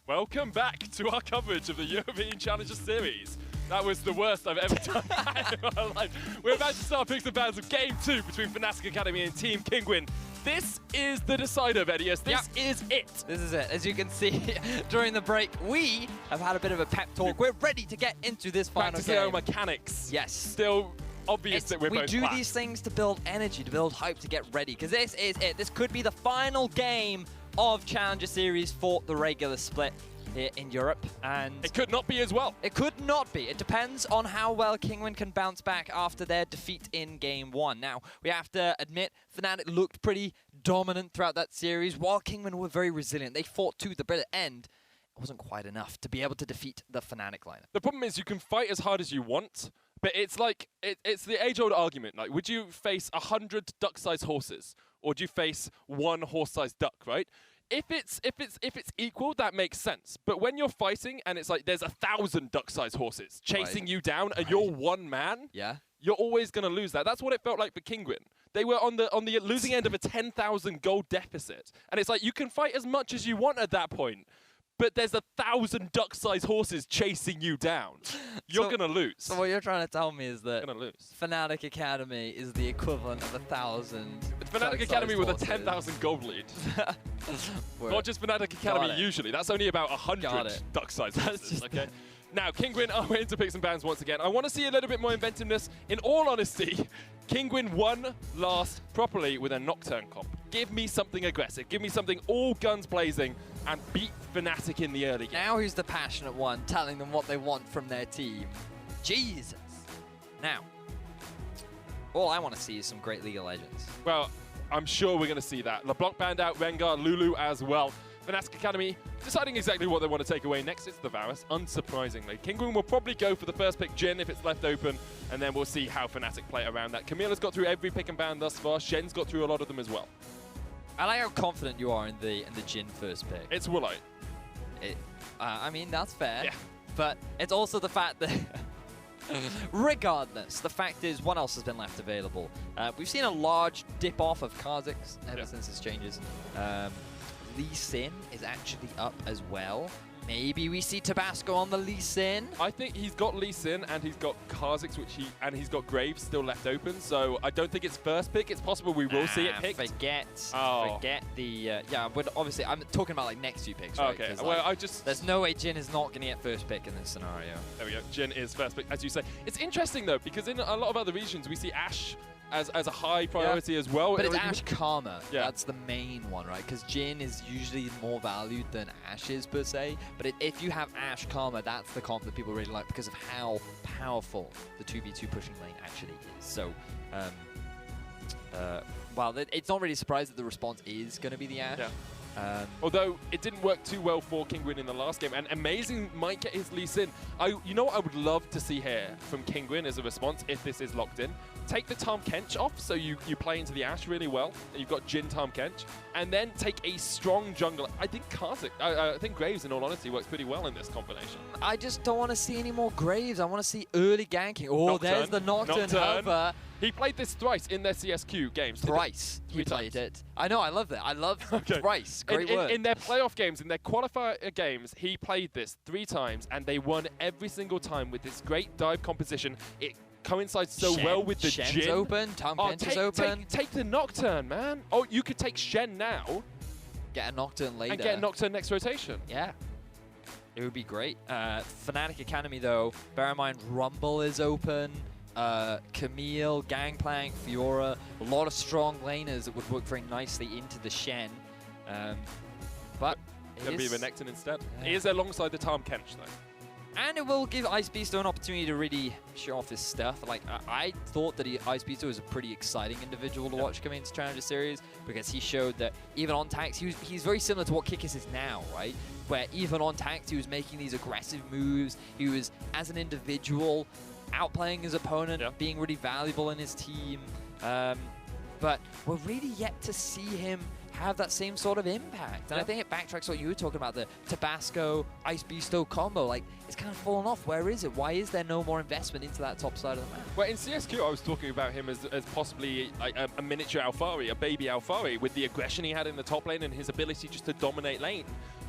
Welcome back to our coverage of the European Challenger Series. That was the worst I've ever done in my life. We're about to start picks and bans of Game 2 between Fnatic Academy and Team Kinguin. This is the decider, Vedius. This is it. This is it. As you can see during the break, we have had a bit of a pep talk. We're ready to get into this final Practicing game. our mechanics. Yes. Still obvious that we're both We do flat. these things to build energy, to build hype, to get ready, because this is it. This could be the final game of Challenger Series for the regular split here in Europe, and it could not be as well. It could not be. It depends on how well Kinguin can bounce back after their defeat in Game 1. Now, we have to admit, Fnatic looked pretty dominant throughout that series, while Kinguin were very resilient. They fought to the bitter end. It wasn't quite enough to be able to defeat the Fnatic lineup. The problem is you can fight as hard as you want, but it's like, it's the age-old argument. Like, would you face 100 duck-sized horses, or do you face one horse-sized duck, right? If it's equal, that makes sense. But when you're fighting and it's like there's 1,000 duck-sized horses chasing you down and you're one man, you're always going to lose that. That's what it felt like for Kinguin. They were on the losing end of a 10,000 gold deficit. And it's like you can fight as much as you want at that point, but there's 1,000 duck-sized horses chasing you down. You're going to lose. So what you're trying to tell me is that you're gonna lose. Fnatic Academy is the equivalent of 1,000 Fnatic Academy with a 10,000 gold lead. Not just Fnatic Academy usually. That's only about 100 duck-sized horses, okay? Now, Kinguin are into picks and bans once again. I want to see a little bit more inventiveness. In all honesty, Kinguin won last properly with a Nocturne comp. Give me something aggressive. Give me something all guns blazing and beat Fnatic in the early game. Now who's the passionate one telling them what they want from their team? Jesus. Now, all I want to see is some great League of Legends. Well, I'm sure we're going to see that. LeBlanc banned out, Rengar, Lulu as well. Fnatic Academy deciding exactly what they want to take away next. It's the Varus, unsurprisingly. Kinguin will probably go for the first pick, Jhin, if it's left open, and then we'll see how Fnatic play around that. Camilla's got through every pick and ban thus far. Shen's got through a lot of them as well. I like how confident you are in the Jhin first pick. It's Woolite. I mean, that's fair. Yeah. But it's also the fact that regardless, the fact is, what else has been left available? We've seen a large dip off of Kha'Zix ever since his changes. Lee Sin is actually up as well. Maybe we see Tabasco on the Lee Sin. I think he's got Lee Sin and he's got Kha'Zix, and he's got Graves still left open. So I don't think it's first pick. It's possible we will see it picked. Forget the but obviously I'm talking about like next few picks. Right? Okay. Well, like, there's no way Jhin is not going to get first pick in this scenario. There we go. Jhin is first pick, as you say. It's interesting though because in a lot of other regions we see Ashe as a high priority as well. But it's Ashe Karma. That's the main one, right? Because Jhin is usually more valued than Ashe is per se. But if you have Ashe Karma, that's the comp that people really like because of how powerful the 2v2 pushing lane actually is. So, well, it's not really surprised that the response is going to be the Ashe. Yeah. Although it didn't work too well for Kinguin in the last game, and Amazing might get his Lee Sin. You know what I would love to see here from Kinguin as a response if this is locked in? Take the Tahm Kench off, so you play into the Ashe really well. You've got Jhin, Tahm Kench, and then take a strong jungler. I think Kha'Zix, I think Graves, in all honesty, works pretty well in this combination. I just don't want to see any more Graves. I want to see early ganking. Oh, Nocturne. There's the Nocturne hover. He played this thrice in their CSQ games. Thrice. He played it. I know, I love that. I love thrice. Great word. In their playoff games, in their qualifier games, he played this 3 times, and they won every single time with this great dive composition. It coincides so well with the Shen's Jhin. Open, Tahm Kench is open. Take the Nocturne, man. Oh, you could take Shen now. Get a Nocturne later. And get a Nocturne next rotation. Yeah. It would be great. Fnatic Academy, though, bear in mind, Rumble is open. Camille, Gangplank, Fiora, a lot of strong laners that would work very nicely into the Shen. But it's going to be Renekton instead. He is alongside the Tahm Kench, though. And it will give Ice Beasto an opportunity to really show off his stuff. Like, I thought that Ice Beasto was a pretty exciting individual to watch coming into Challenger Series because he showed that even on tax, he's very similar to what Kikis is now, right? Where even on tax, he was making these aggressive moves. He was, as an individual, outplaying his opponent, being really valuable in his team. But we're really yet to see him have that same sort of impact. And I think it backtracks what you were talking about, the Tabasco, Ice Beasto combo. Like, it's kind of fallen off. Where is it? Why is there no more investment into that top side of the map? Well, in CSQ, I was talking about him as possibly a miniature Alphari, a baby Alphari, with the aggression he had in the top lane and his ability just to dominate lane.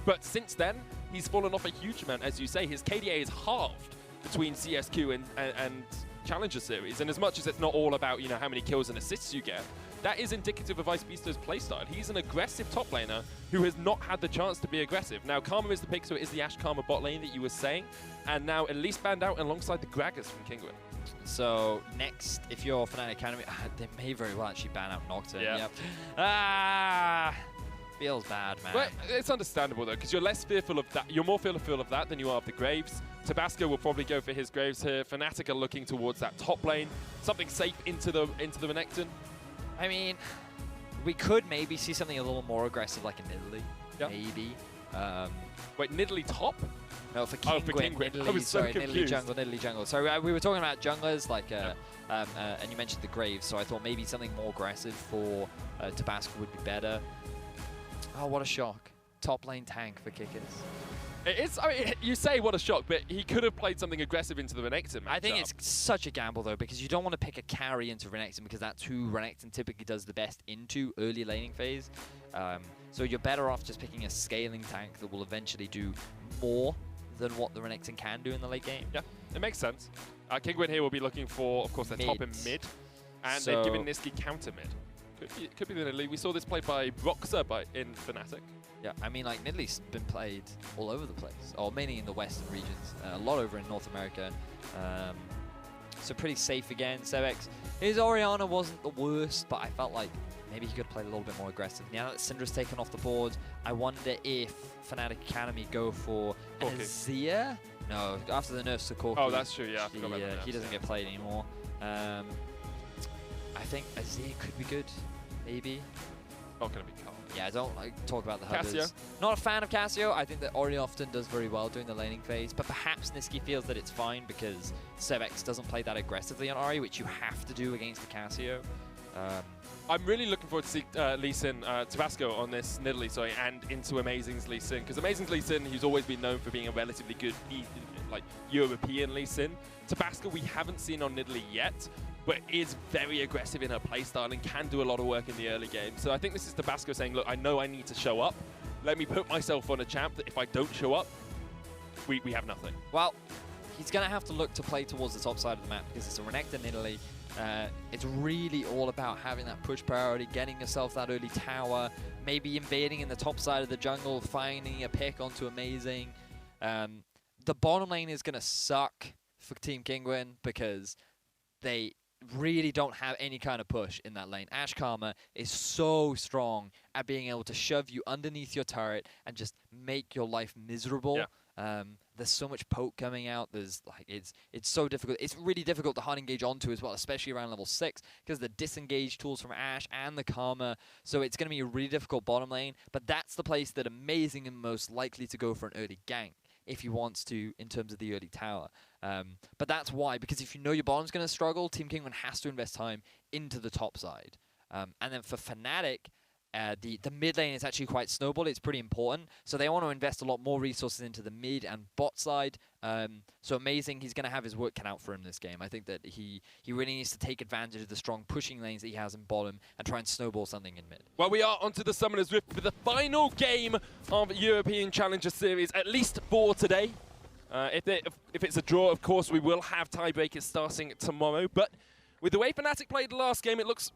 But since then, he's fallen off a huge amount, as you say. His KDA is halved between CSQ and Challenger Series, and as much as it's not all about, you know, how many kills and assists you get, that is indicative of Icebeaster's playstyle. He's an aggressive top laner who has not had the chance to be aggressive. Now, Karma is the pick, so it is the Ashe Karma bot lane that you were saying, and now at least banned out alongside the Gragas from Kinguin. So next, if you're Fnatic Academy, they may very well actually ban out Nocturne. Yeah. Yep. Feels bad, man. But it's understandable though, because you're less fearful of that. You're more fearful of that than you are of the Graves. Tabasco will probably go for his Graves here. Fnatic are looking towards that top lane, something safe into the Renekton. I mean, we could maybe see something a little more aggressive, like in Italy. Yeah. Maybe. Wait, Nidalee top? No, for Kinguin. Oh, for Kinguin. Nidalee, I was so confused. Nidalee jungle. So we were talking about junglers, like, and you mentioned the Graves, so I thought maybe something more aggressive for Tabasco would be better. Oh, what a shock. Top lane tank for Kickers. It's, I mean, you say what a shock, but he could have played something aggressive into the Renekton matchup. I think it's such a gamble, though, because you don't want to pick a carry into Renekton, because that's who Renekton typically does the best into early laning phase. So you're better off just picking a scaling tank that will eventually do more than what the Renekton can do in the late game. Yeah, it makes sense. Kinguin here will be looking for, of course, their top and mid, and So they've given Niski counter mid. Could be the Nidalee. We saw this played by Broxer in Fnatic. Yeah, I mean, like, Nidalee's been played all over the place, or mainly in the western regions, a lot over in North America. So pretty safe again. Sevex, his Orianna wasn't the worst, but I felt like maybe he could play a little bit more aggressive. Now that Syndra's taken off the board, I wonder if Fnatic Academy go for Azir? No, after the nerfs to Corki. Oh, that's true, yeah. I forgot about that. He doesn't get played anymore. I think Azir could be good, maybe. Not going to be calm. Yeah, I don't like talk about the Cassio. Hubbers. Not a fan of Cassio. I think that Ori often does very well during the laning phase, but perhaps Niski feels that it's fine because Sevex doesn't play that aggressively on Ori, which you have to do against the Cassio. I'm really looking forward to see Lee Sin, Tabasco on this Nidalee, sorry, and into Amazing's Lee Sin, because Amazing's Lee Sin, he's always been known for being a relatively good, like, European Lee Sin. Tabasco we haven't seen on Nidalee yet, but is very aggressive in her playstyle and can do a lot of work in the early game. So I think this is Tabasco saying, look, I know I need to show up. Let me put myself on a champ that if I don't show up, we have nothing. Well, he's going to have to look to play towards the top side of the map because it's a Renekton Nidalee. It's really all about having that push priority, getting yourself that early tower, maybe invading in the top side of the jungle, finding a pick onto Amazing. The bottom lane is going to suck for Team Kinguin because they really don't have any kind of push in that lane. Ashe Karma is so strong at being able to shove you underneath your turret and just make your life miserable. Yeah. There's so much poke coming out. There's like it's so difficult. It's really difficult to hard engage onto as well, especially around level 6 because the disengage tools from Ashe and the Karma. So it's going to be a really difficult bottom lane. But that's the place that Amazing and most likely to go for an early gank if he wants to in terms of the early tower. But that's why, because if you know your bottom's going to struggle, Team Kinguin has to invest time into the top side. And then for Fnatic, the mid lane is actually quite snowballed. It's pretty important. So they want to invest a lot more resources into the mid and bot side. So Amazing, he's going to have his work cut out for him this game. I think that he really needs to take advantage of the strong pushing lanes that he has in bottom and try and snowball something in mid. Well, we are onto the Summoners Rift for the final game of European Challenger Series, at least for today. If it's a draw, of course, we will have tiebreakers starting tomorrow. But with the way Fnatic played the last game, it looks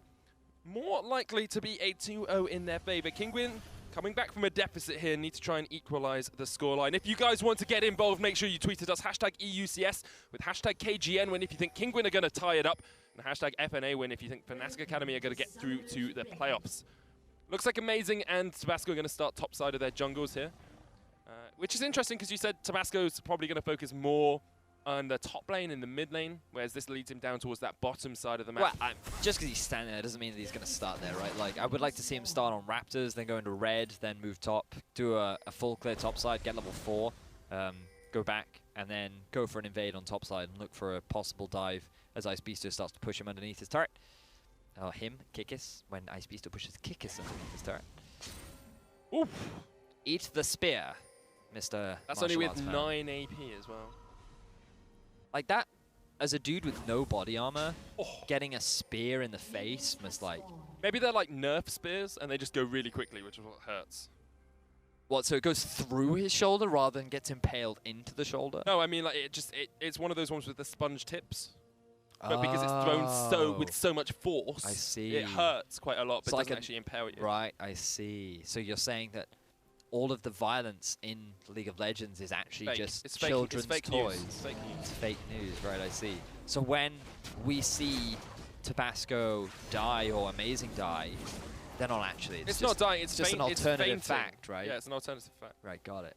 more likely to be a 2-0 in their favor. Kinguin, coming back from a deficit here, need to try and equalize the scoreline. If you guys want to get involved, make sure you tweet at us, #EUCS with #KGN win if you think Kinguin are going to tie it up, and #FNA win if you think Fnatic Academy are going to get through to the playoffs. Looks like Amazing and Tabasco are going to start top side of their jungles here. Which is interesting because you said Tabasco's probably going to focus more on the top lane and the mid lane, whereas this leads him down towards that bottom side of the map. Well, just because he's standing there doesn't mean that he's going to start there, right? Like, I would like to see him start on Raptors, then go into red, then move top, do a full clear top side, get level 4, go back, and then go for an invade on top side and look for a possible dive as Icebeaster starts to push him underneath his turret. Or him, Kikis, when Icebeaster pushes Kikis underneath his turret. Oof. Eat the spear, Mr. That's only with 9 AP as well. Like that, as a dude with no body armor, getting a spear in the face must like... Maybe they're like nerf spears and they just go really quickly, which is what hurts. What, so it goes through his shoulder rather than gets impaled into the shoulder? No, I mean, like, it's one of those ones with the sponge tips. But because it's thrown with so much force, I see. It hurts quite a lot, but like doesn't actually impale you. Right, I see. So you're saying that all of the violence in League of Legends is actually fake. just It's fake. children's It's fake toys. News. It's fake news. It's fake news, right, I see. So when we see Tabasco die or Amazing die, they're not actually. It's not dying, it's just an alternative fact, right? Yeah, it's an alternative fact. Right, got it.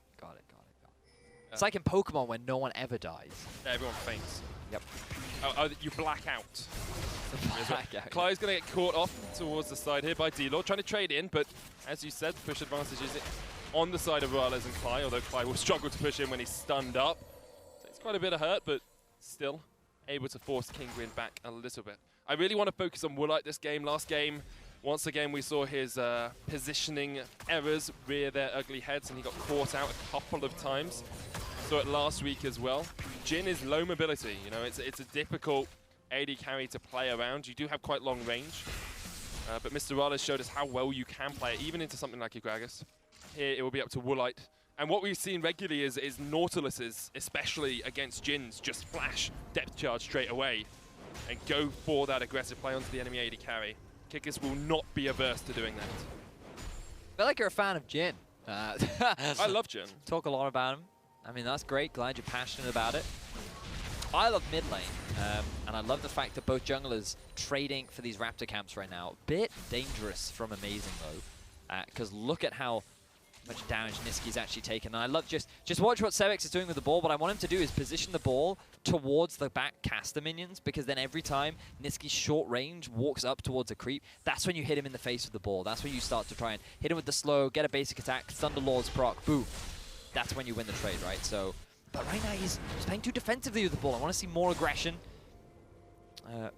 It's like in Pokemon when no one ever dies. Yeah, everyone faints. Yep. Oh, you black out. Blackout. Clyde's going to get caught off towards the side here by D-Lord, trying to trade in, but as you said, push advantage is on the side of Rales and Clyde, although Clyde will struggle to push in when he's stunned up. So it's quite a bit of hurt, but still able to force Kinguin back a little bit. I really want to focus on Woolite this game. Last game, once again, we saw his positioning errors rear their ugly heads, and he got caught out a couple of times. Saw it last week as well. Jhin is low mobility. You know, it's a difficult AD carry to play around. You do have quite long range, but Mr. Rales showed us how well you can play it, even into something like Gragas. Here, it will be up to Woolite. And what we've seen regularly is Nautiluses, especially against Jins, just flash depth charge straight away and go for that aggressive play onto the enemy AD carry. Kickers will not be averse to doing that. I feel like you're a fan of Jhin. I love Jhin. Talk a lot about him. I mean, that's great. Glad you're passionate about it. I love mid lane, and I love the fact that both junglers trading for these Raptor camps right now. Bit dangerous from Amazing, though, because look at how much damage Niski's actually taken. And I love just watch what Sevix is doing with the ball. What I want him to do is position the ball towards the back caster minions, because then every time Niski's short range walks up towards a creep, that's when you hit him in the face with the ball. That's when you start to try and hit him with the slow, get a basic attack, Thunderlord's proc, boom. That's when you win the trade, right? So, but right now he's playing too defensively with the ball. I want to see more aggression.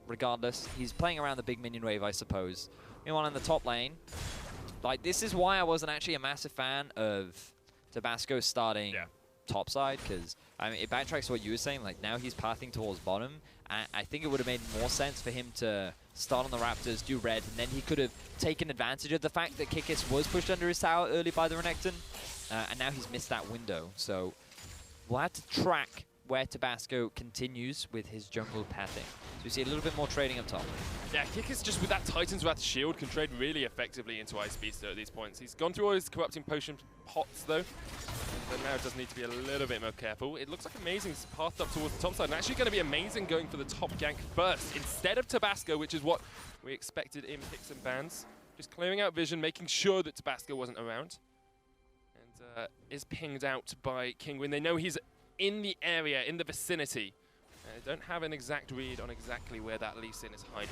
Regardless, he's playing around the big minion wave, I suppose. Meanwhile, in the top lane, like, this is why I wasn't actually a massive fan of Tabasco starting top side, because I mean, it backtracks to what you were saying. Like, now he's pathing towards bottom. I think it would have made more sense for him to start on the Raptors, do red, and then he could have taken advantage of the fact that Kikis was pushed under his tower early by the Renekton. And now he's missed that window. So we'll have to track where Tabasco continues with his jungle pathing. So we see a little bit more trading up top. Yeah, Kikis just with that Titan's Wrath shield can trade really effectively into Ice Beast at these points. He's gone through all his corrupting potion pots though, but now does need to be a little bit more careful. It looks like Amazing's pathed up towards the top side, and actually going to be Amazing going for the top gank first instead of Tabasco, which is what we expected in picks and bans. Just clearing out vision, making sure that Tabasco wasn't around. Is pinged out by Kinguin. They know he's in the area, in the vicinity. Don't have an exact read on exactly where that Lee Sin is hiding.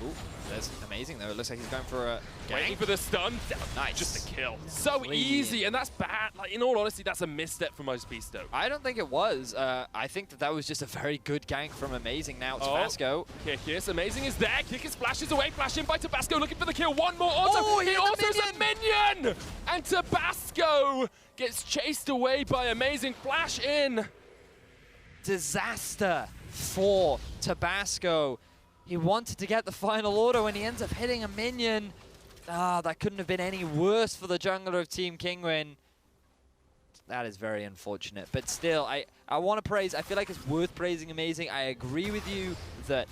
Ooh, that's Amazing though. It looks like he's going for a Waiting for the stun. Nice. Just a kill. So Clean. easy, and that's bad. Like, in all honesty, that's a misstep from Ice Beast though. I don't think it was. I think that was just a very good gank from Amazing. Now it's Tabasco. Kikis, Amazing is there. Kikis flashes away, flash in by Tabasco, looking for the kill. One more auto. Oh, he also is a minion! And Tabasco gets chased away by Amazing. Flash in. Disaster for Tabasco. He wanted to get the final auto and he ends up hitting a minion. That couldn't have been any worse for the jungler of Team Kinguin. That is very unfortunate. But still, I want to praise, I feel like it's worth praising Amazing. I agree with you that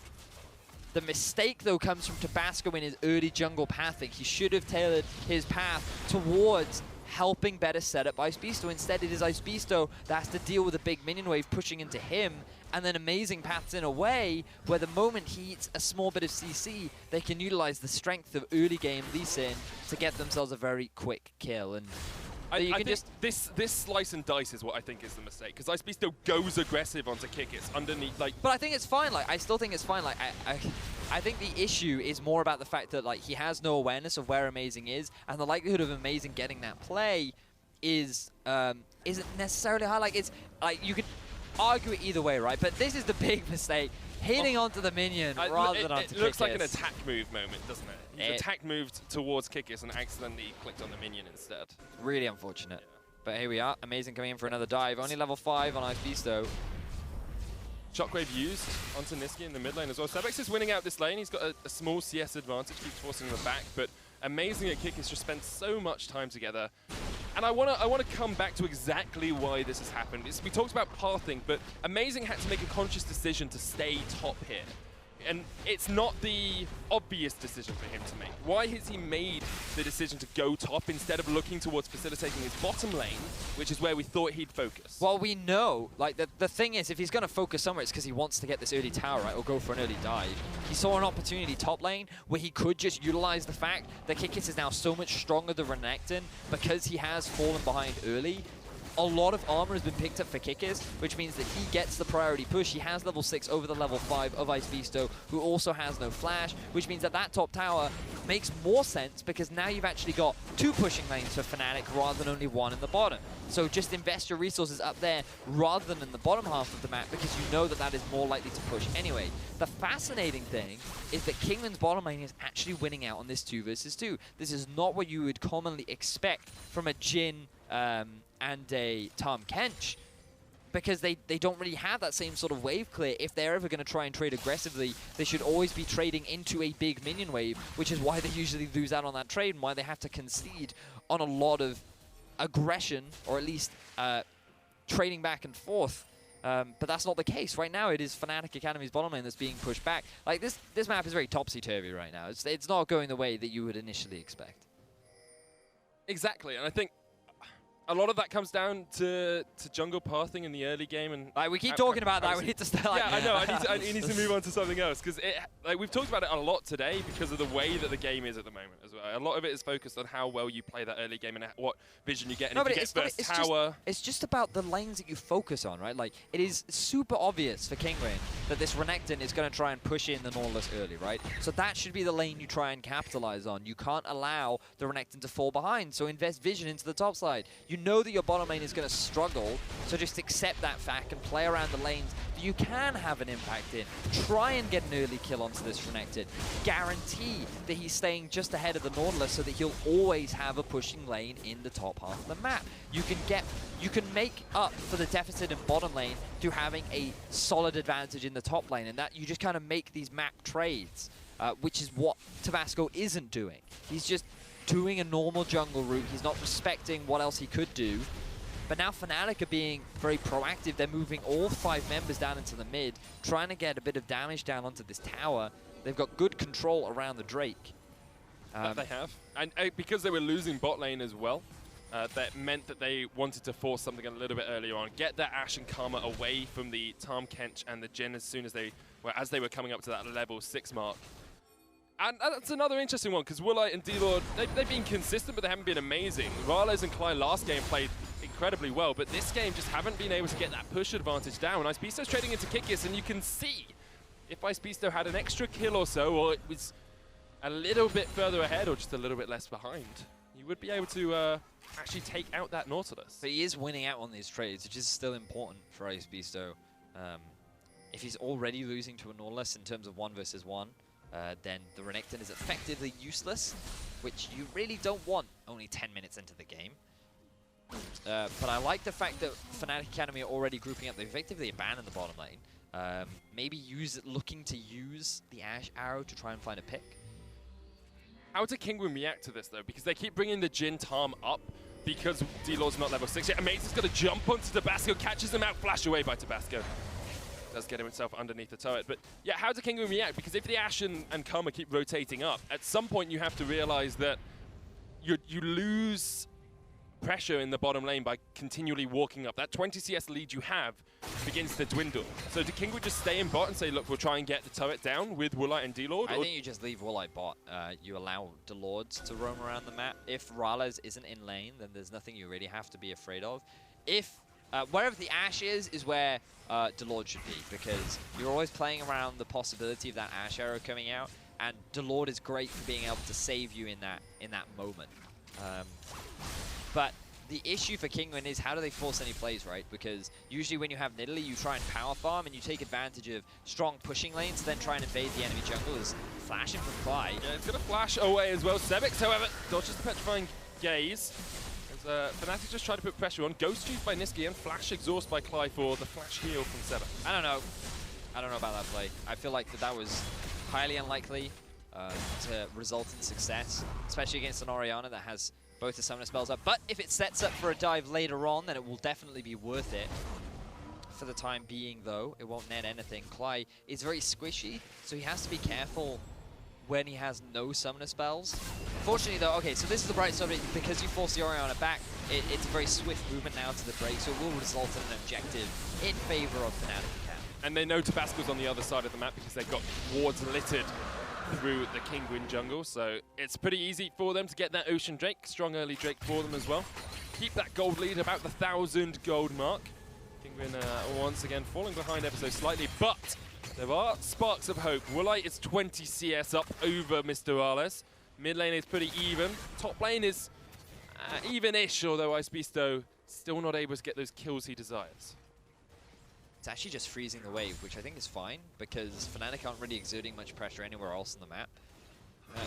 the mistake, though, comes from Tabasco in his early jungle pathing. He should have tailored his path towards helping better set up Ice Beasto. Instead, it is Ice Beasto that has to deal with a big minion wave pushing into him, and then Amazing paths in a way where the moment he eats a small bit of CC, they can utilize the strength of early game Lee Sin to get themselves a very quick kill. And I think this slice and dice is what I think is the mistake, because Ice Beast still goes aggressive onto Kikis underneath, like. But I think it's fine. Like, I still think it's fine. Like, I think the issue is more about the fact that, like, he has no awareness of where Amazing is, and the likelihood of Amazing getting that play is isn't necessarily high. Like, it's like you could argue it either way, right? But this is the big mistake. Hitting onto the minion rather than onto Kikis. It looks like an attack move moment, doesn't it? He's attack moved towards Kikis and accidentally clicked on the minion instead. Really unfortunate. But here we are. Amazing coming in for another dive. Only level 5 on Ice Beast, though. Shockwave used onto Niski in the mid lane as well. Sebex is winning out this lane. He's got a small CS advantage, keeps forcing him back, but Amazing and Kikis just spent so much time together. And I want to come back to exactly why this has happened. We talked about pathing, but Amazing had to make a conscious decision to stay top here. And it's not the obvious decision for him to make. Why has he made the decision to go top instead of looking towards facilitating his bottom lane, which is where we thought he'd focus? Well, we know, like, the thing is, if he's going to focus somewhere, it's because he wants to get this early tower, right, or go for an early dive. He saw an opportunity top lane where he could just utilize the fact that Kikis is now so much stronger than Renekton because he has fallen behind early. A lot of armor has been picked up for Kikis, which means that he gets the priority push. He has level 6 over the level 5 of Ice Beasto, who also has no flash, which means that that top tower makes more sense because now you've actually got 2 pushing lanes for Fnatic rather than only 1 in the bottom. So just invest your resources up there rather than in the bottom half of the map because you know that that is more likely to push anyway. The fascinating thing is that Kinguin's bottom lane is actually winning out on this 2 versus 2. This is not what you would commonly expect from a Jhin and a Tahm Kench, because they don't really have that same sort of wave clear. If they're ever going to try and trade aggressively, they should always be trading into a big minion wave, which is why they usually lose out on that trade and why they have to concede on a lot of aggression, or at least trading back and forth. But that's not the case. Right now, it is Fnatic Academy's bottom lane that's being pushed back. Like, this map is very topsy-turvy right now. It's not going the way that you would initially expect. Exactly, and I think a lot of that comes down to jungle pathing in the early game, and like we keep talking about that. We need to start. Yeah, I know. I need to move on to something else because like we've talked about it a lot today because of the way that the game is at the moment as well. A lot of it is focused on how well you play that early game and what vision you get. And no, if but you get first tower, it's just about the lanes that you focus on, right? Like it is super obvious for Kinguin that this Renekton is going to try and push in the Nautilus early, right? So that should be the lane you try and capitalize on. You can't allow the Renekton to fall behind. So invest vision into the top side. You know that your bottom lane is going to struggle, so just accept that fact and play around the lanes that you can have an impact in. Try and get an early kill onto this Renekton. Guarantee that he's staying just ahead of the Nautilus so that he'll always have a pushing lane in the top half of the map. You can make up for the deficit in bottom lane through having a solid advantage in the top lane, and that you just kind of make these map trades, which is what Tabasco isn't doing. He's just doing a normal jungle route. He's not respecting what else he could do. But now Fnatic are being very proactive. They're moving all 5 members down into the mid, trying to get a bit of damage down onto this tower. They've got good control around the Drake. That they have. And because they were losing bot lane as well, that meant that they wanted to force something a little bit earlier on. Get that Ashe and Karma away from the Tahm Kench and the Jhin as soon as they were coming up to that level 6 mark. And that's another interesting one, because Woolite and D-Lord, they've been consistent, but they haven't been amazing. Rales and Clyde last game played incredibly well, but this game just haven't been able to get that push advantage down. Ice Beasto's trading into Kikis, and you can see if Ice Beasto had an extra kill or so, or it was a little bit further ahead or just a little bit less behind, you would be able to actually take out that Nautilus. But he is winning out on these trades, which is still important for Ice Beasto. If he's already losing to a Nautilus in terms of 1 versus 1, then the Renekton is effectively useless, which you really don't want only 10 minutes into the game. But I like the fact that Fnatic Academy are already grouping up. They've effectively abandoned the bottom lane. Maybe looking to use the Ashe arrow to try and find a pick. How did Kinguin react to this, though? Because they keep bringing the Jhin Tahm up because D-Lord's not level 6 yet. Amazing's going to jump onto Tabasco, catches him out, flashed away by Tabasco. Does get himself underneath the turret. But yeah, how does Kinguin react? Because if the Ashe and Karma keep rotating up, at some point you have to realize that you lose pressure in the bottom lane by continually walking up. That 20 CS lead you have begins to dwindle. So do Kinguin just stay in bot and say, look, we'll try and get the turret down with Woolite and D-Lord? I think you just leave Woolite bot. You allow D-Lords to roam around the map. If Rales isn't in lane, then there's nothing you really have to be afraid of. If wherever the Ashe is where D-Lord should be, because you're always playing around the possibility of that Ashe arrow coming out, and D-Lord is great for being able to save you in that moment. But the issue for Kinguin is how do they force any plays, right? Because usually when you have Nidalee, you try and power farm and you take advantage of strong pushing lanes, then try and invade the enemy junglers. Flashing from Clyde. Yeah, it's going to flash away as well. Sebix, however, dodges the petrifying gaze. Fnatic just tried to put pressure on. Ghost used by Nisqy and flash exhaust by Clyde for the flash heal from Sebix. I don't know about that play. I feel like that was highly unlikely. to result in success, especially against an Orianna that has both the summoner spells up. But if it sets up for a dive later on, then it will definitely be worth it. For the time being, though, it won't net anything. Cly is very squishy, so he has to be careful when he has no summoner spells. Fortunately, though, okay, so this is the bright side of it. Because you force the Orianna back, it's a very swift movement now to the break, so it will result in an objective in favor of Fnatic camp. And they know Tabasco's on the other side of the map because they've got wards littered through the Kinguin jungle, so it's pretty easy for them to get that Ocean Drake. Strong early Drake for them as well. Keep that gold lead about the 1,000 gold mark. Kinguin once again falling behind ever so slightly, but there are sparks of hope. Woolite is 20 CS up over Mr. Arles. Mid lane is pretty even. Top lane is even-ish, although Icebeasto still not able to get those kills he desires. It's actually just freezing the wave, which I think is fine, because Fnatic aren't really exerting much pressure anywhere else on the map.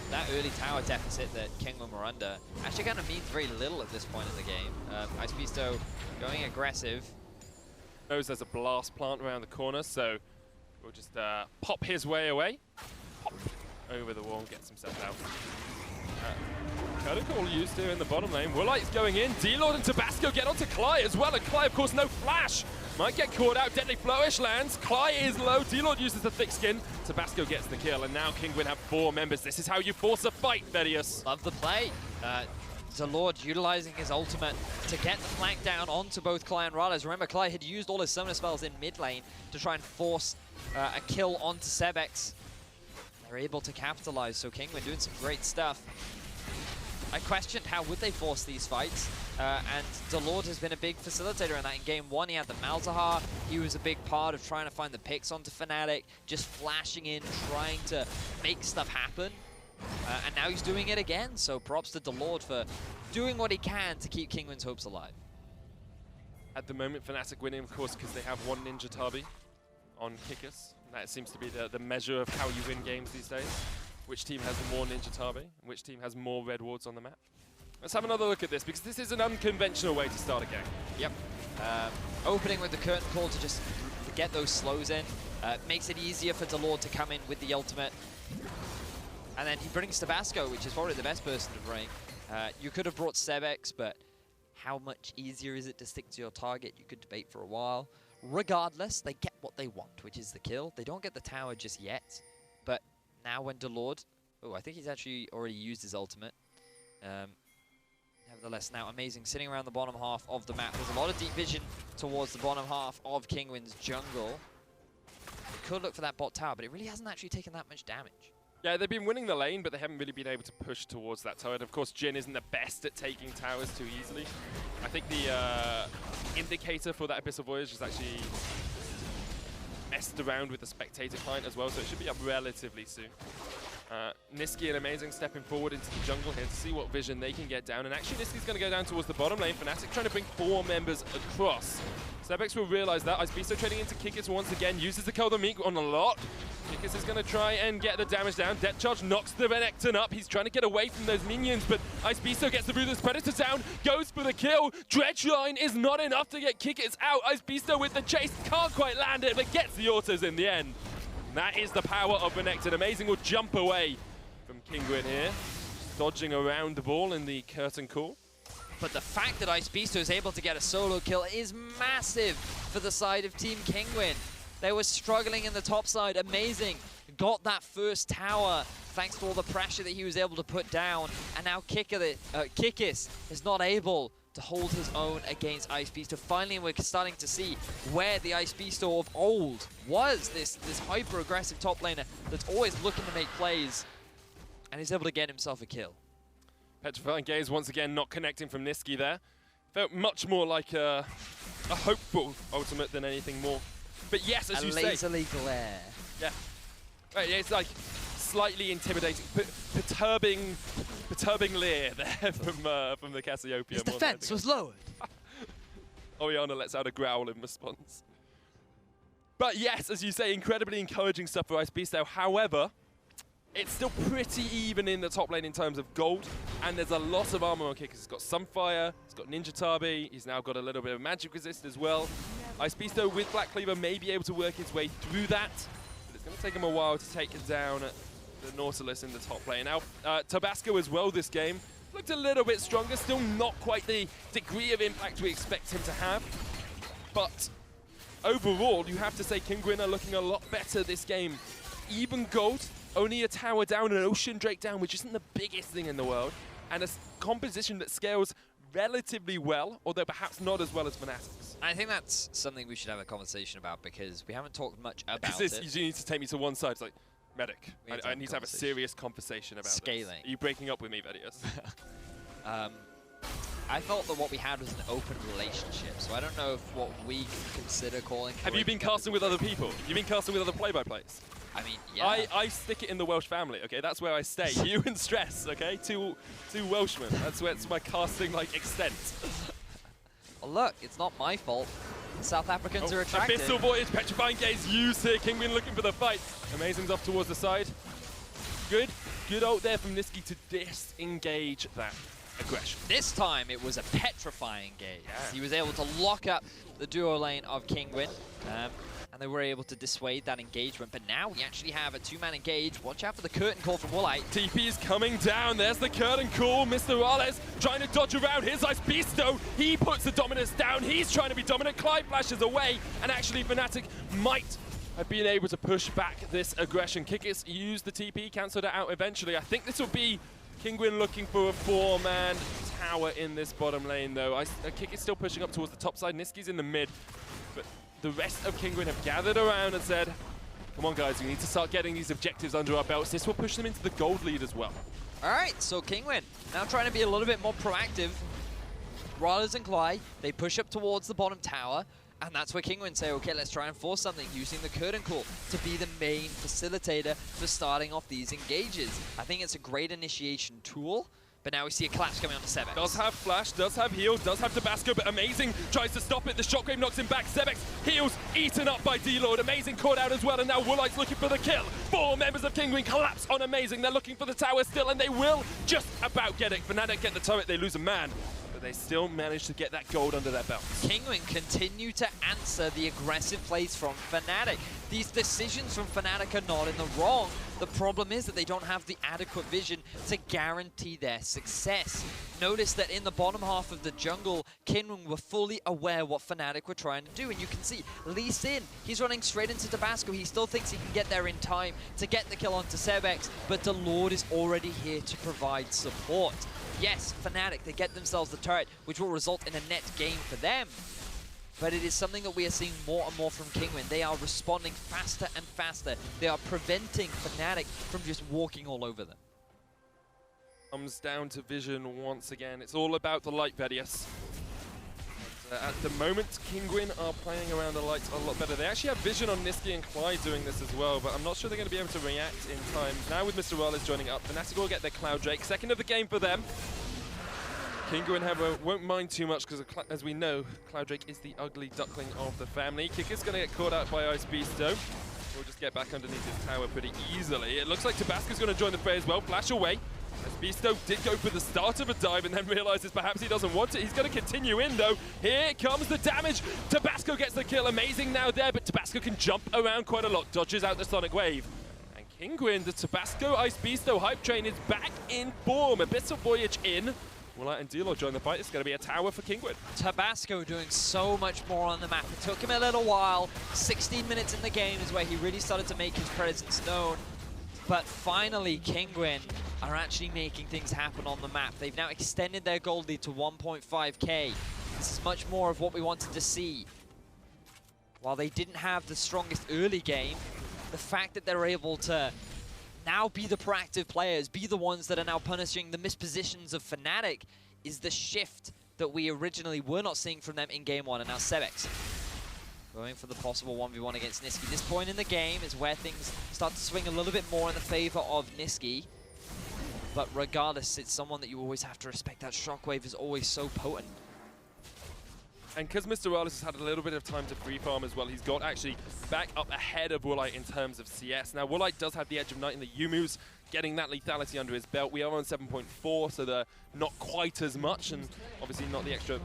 That early tower deficit that Kinguin were under actually kind of means very little at this point in the game. Icebeasto going aggressive. Knows there's a blast plant around the corner, so we'll just pop his way away. Pop over the wall and gets himself out. Protocol used here in the bottom lane. Woolite's going in. D-Lord and Tabasco get onto Cly as well, and Cly, of course, no flash. Might get caught out. Deadly Flourish lands. Cly is low. D-Lord uses the thick skin. Tabasco gets the kill, and now Kinguin have 4 members. This is how you force a fight, Vedius. Love the play. Lord utilizing his ultimate to get the flank down onto both Cly and Rales. Remember, Cly had used all his summoner spells in mid lane to try and force a kill onto Sebex. They're able to capitalize, so Kinguin doing some great stuff. I questioned how would they force these fights, and DeLord has been a big facilitator in that. In game 1, he had the Malzahar. He was a big part of trying to find the picks onto Fnatic, just flashing in, trying to make stuff happen. And now he's doing it again, so props to DeLord for doing what he can to keep Kinguin's hopes alive. At the moment, Fnatic winning, of course, because they have 1 Ninja Tabi on Kickers. That seems to be the measure of how you win games these days. Which team has more Ninja Tabi, and which team has more red wards on the map. Let's have another look at this, because this is an unconventional way to start a game. Yep. Opening with the curtain call to just get those slows in. Makes it easier for DeLord to come in with the ultimate. And then he brings Tabasco, which is probably the best person to bring. You could have brought Sebex, but how much easier is it to stick to your target? You could debate for a while. Regardless, they get what they want, which is the kill. They don't get the tower just yet, but now when DeLord... Oh, I think he's actually already used his ultimate. Nevertheless, now amazing. Sitting around the bottom half of the map. There's a lot of deep vision towards the bottom half of Kinguin's jungle. They could look for that bot tower, but it really hasn't actually taken that much damage. Yeah, they've been winning the lane, but they haven't really been able to push towards that tower. And of course, Jhin isn't the best at taking towers too easily. I think the indicator for that Abyssal Voyage is actually messed around with the spectator client as well, so it should be up relatively soon. Niski and Amazing stepping forward into the jungle here to see what vision they can get down. And actually, Niski's going to go down towards the bottom lane. Fnatic trying to bring 4 members across. Sebex will realize that. Icebeasto trading into Kickers once again, uses the Cold Meat on a lot. Kickers is going to try and get the damage down. Depth Charge knocks the Renekton up. He's trying to get away from those minions, but Icebeasto gets the Ruthless Predator down, goes for the kill. Dredge Line is not enough to get Kickers out. Icebeasto with the chase, can't quite land it, but gets the autos in the end. That is the power of Renekton. Amazing will jump away from Kinguin here, dodging around the ball in the curtain call. But the fact that Icebeasto is able to get a solo kill is massive for the side of Team Kinguin. They were struggling in the top side. Amazing got that first tower thanks to all the pressure that he was able to put down. And now Kickis is not able to hold his own against Icebeasto. Finally, we're starting to see where the Icebeasto of old was. This hyper-aggressive top laner that's always looking to make plays. And he's able to get himself a kill. Petrifying Gaze once again not connecting from Niski there. Felt much more like a hopeful ultimate than anything more. But yes, as you say... A laserly glare. Yeah. Right, yeah, it's like slightly intimidating, perturbing leer there from the Cassiopeia. His defense was lowered. Orianna lets out a growl in response. But yes, as you say, incredibly encouraging stuff for Icebeasto. However, it's still pretty even in the top lane in terms of gold, and there's a lot of armor on Kickers. He's got Sunfire, he's got Ninja Tabi, he's now got a little bit of magic resist as well. Icebeasto with Black Cleaver may be able to work his way through that, but it's going to take him a while to take it down the Nautilus in the top lane. Now, Tabasco as well this game looked a little bit stronger, still not quite the degree of impact we expect him to have. But overall, you have to say Kinguin are looking a lot better this game. Even gold, only a tower down, an Ocean Drake down, which isn't the biggest thing in the world, and a composition that scales relatively well, although perhaps not as well as Fnatic's. I think that's something we should have a conversation about because we haven't talked much about it. You need to take me to one side. It's like, medic, I need to have a serious conversation about scaling. This. Are you breaking up with me, Vedius? I thought that what we had was an open relationship, so I don't know if what we can consider calling... Have you been casting with other people? You've been casting with other play-by-plays? I mean, yeah. I stick it in the Welsh family, okay? That's where I stay. You and Stress, okay? Two Welshmen. That's where it's my casting, like, extent. Well, look, it's not my fault. South Africans are attractive. Abyssal Voyage, Petrifying Gaze used here. Kinguin looking for the fight. Amazing's off towards the side. Good ult there from Niski to disengage that aggression. This time it was a petrifying gaze. Yeah. He was able to lock up the duo lane of Kinguin, and they were able to dissuade that engagement. But now we actually have a two-man engage. Watch out for the curtain call from Woolite. TP is coming down. There's the curtain call. Mr. Rales trying to dodge around his Ice Beasto. He puts the dominance down. He's trying to be dominant. Clyde flashes away, and actually Fnatic might have been able to push back this aggression. Kikis used the TP, cancelled it out eventually. I think this will be Kinguin looking for a 4-man tower in this bottom lane, though. Kikis still pushing up towards the top side. Niski's in the mid, but the rest of Kinguin have gathered around and said, come on, guys, we need to start getting these objectives under our belts. This will push them into the gold lead as well. All right, so Kinguin now trying to be a little bit more proactive. Rales and Clyde, they push up towards the bottom tower, and that's where Kinguin say, okay, let's try and force something, using the curtain call to be the main facilitator for starting off these engages. I think it's a great initiation tool, but now we see a collapse coming on to Sebex. Does have flash, does have heal, does have Tabasco, but Amazing tries to stop it. The shockwave knocks him back. Sebex heals, eaten up by D-Lord. Amazing caught out as well, and now Woolite's looking for the kill. 4 members of Kinguin collapse on Amazing. They're looking for the tower still, and they will just about get it. Fnatic get the turret, they lose a man. They still manage to get that gold under their belts. Kinguin continue to answer the aggressive plays from Fnatic. These decisions from Fnatic are not in the wrong. The problem is that they don't have the adequate vision to guarantee their success. Notice that in the bottom half of the jungle, Kinguin were fully aware what Fnatic were trying to do, and you can see Lee Sin, he's running straight into Tabasco. He still thinks he can get there in time to get the kill onto Sebex, but the Lord is already here to provide support. Yes, Fnatic, they get themselves the turret, which will result in a net gain for them. But it is something that we are seeing more and more from Kinguin. They are responding faster and faster. They are preventing Fnatic from just walking all over them. Comes down to vision once again. It's all about the light, Vedius. At the moment, Kinguin are playing around the lights a lot better. They actually have vision on Niski and Clyde doing this as well, but I'm not sure they're going to be able to react in time. Now with Mr. Rales joining up, Fnatic will get their Cloud Drake. Second of the game for them. Kinguin won't mind too much because, as we know, Cloud Drake is the ugly duckling of the family. Kicker's going to get caught out by Ice Beasto. We'll just get back underneath his tower pretty easily. It looks like Tabasco's going to join the fray as well. Flash away. As Beasto did go for the start of a dive and then realizes perhaps he doesn't want it. He's going to continue in, though. Here comes the damage. Tabasco gets the kill. Amazing now there, but Tabasco can jump around quite a lot. Dodges out the Sonic Wave. And Kinguin, the Tabasco Ice Beasto hype train is back in form. Abyssal Voyage in. Woolite and D-Lord join the fight. It's going to be a tower for Kinguin. Tabasco doing so much more on the map. It took him a little while. 16 minutes in the game is where he really started to make his presence known. But finally, Kinguin are actually making things happen on the map. They've now extended their gold lead to 1.5k. This is much more of what we wanted to see. While they didn't have the strongest early game, the fact that they're able to now be the proactive players, be the ones that are now punishing the mispositions of Fnatic, is the shift that we originally were not seeing from them in game one. And now Sebex going for the possible 1v1 against Niski. This point in the game is where things start to swing a little bit more in the favor of Niski. But regardless, it's someone that you always have to respect. That shockwave is always so potent. And because Mr. Rales has had a little bit of time to free farm as well, he's got actually back up ahead of Woolite in terms of CS. Now, Woolite does have the Edge of Night in the Yumus, getting that lethality under his belt. We are on 7.4, so they're not quite as much, and obviously not the extra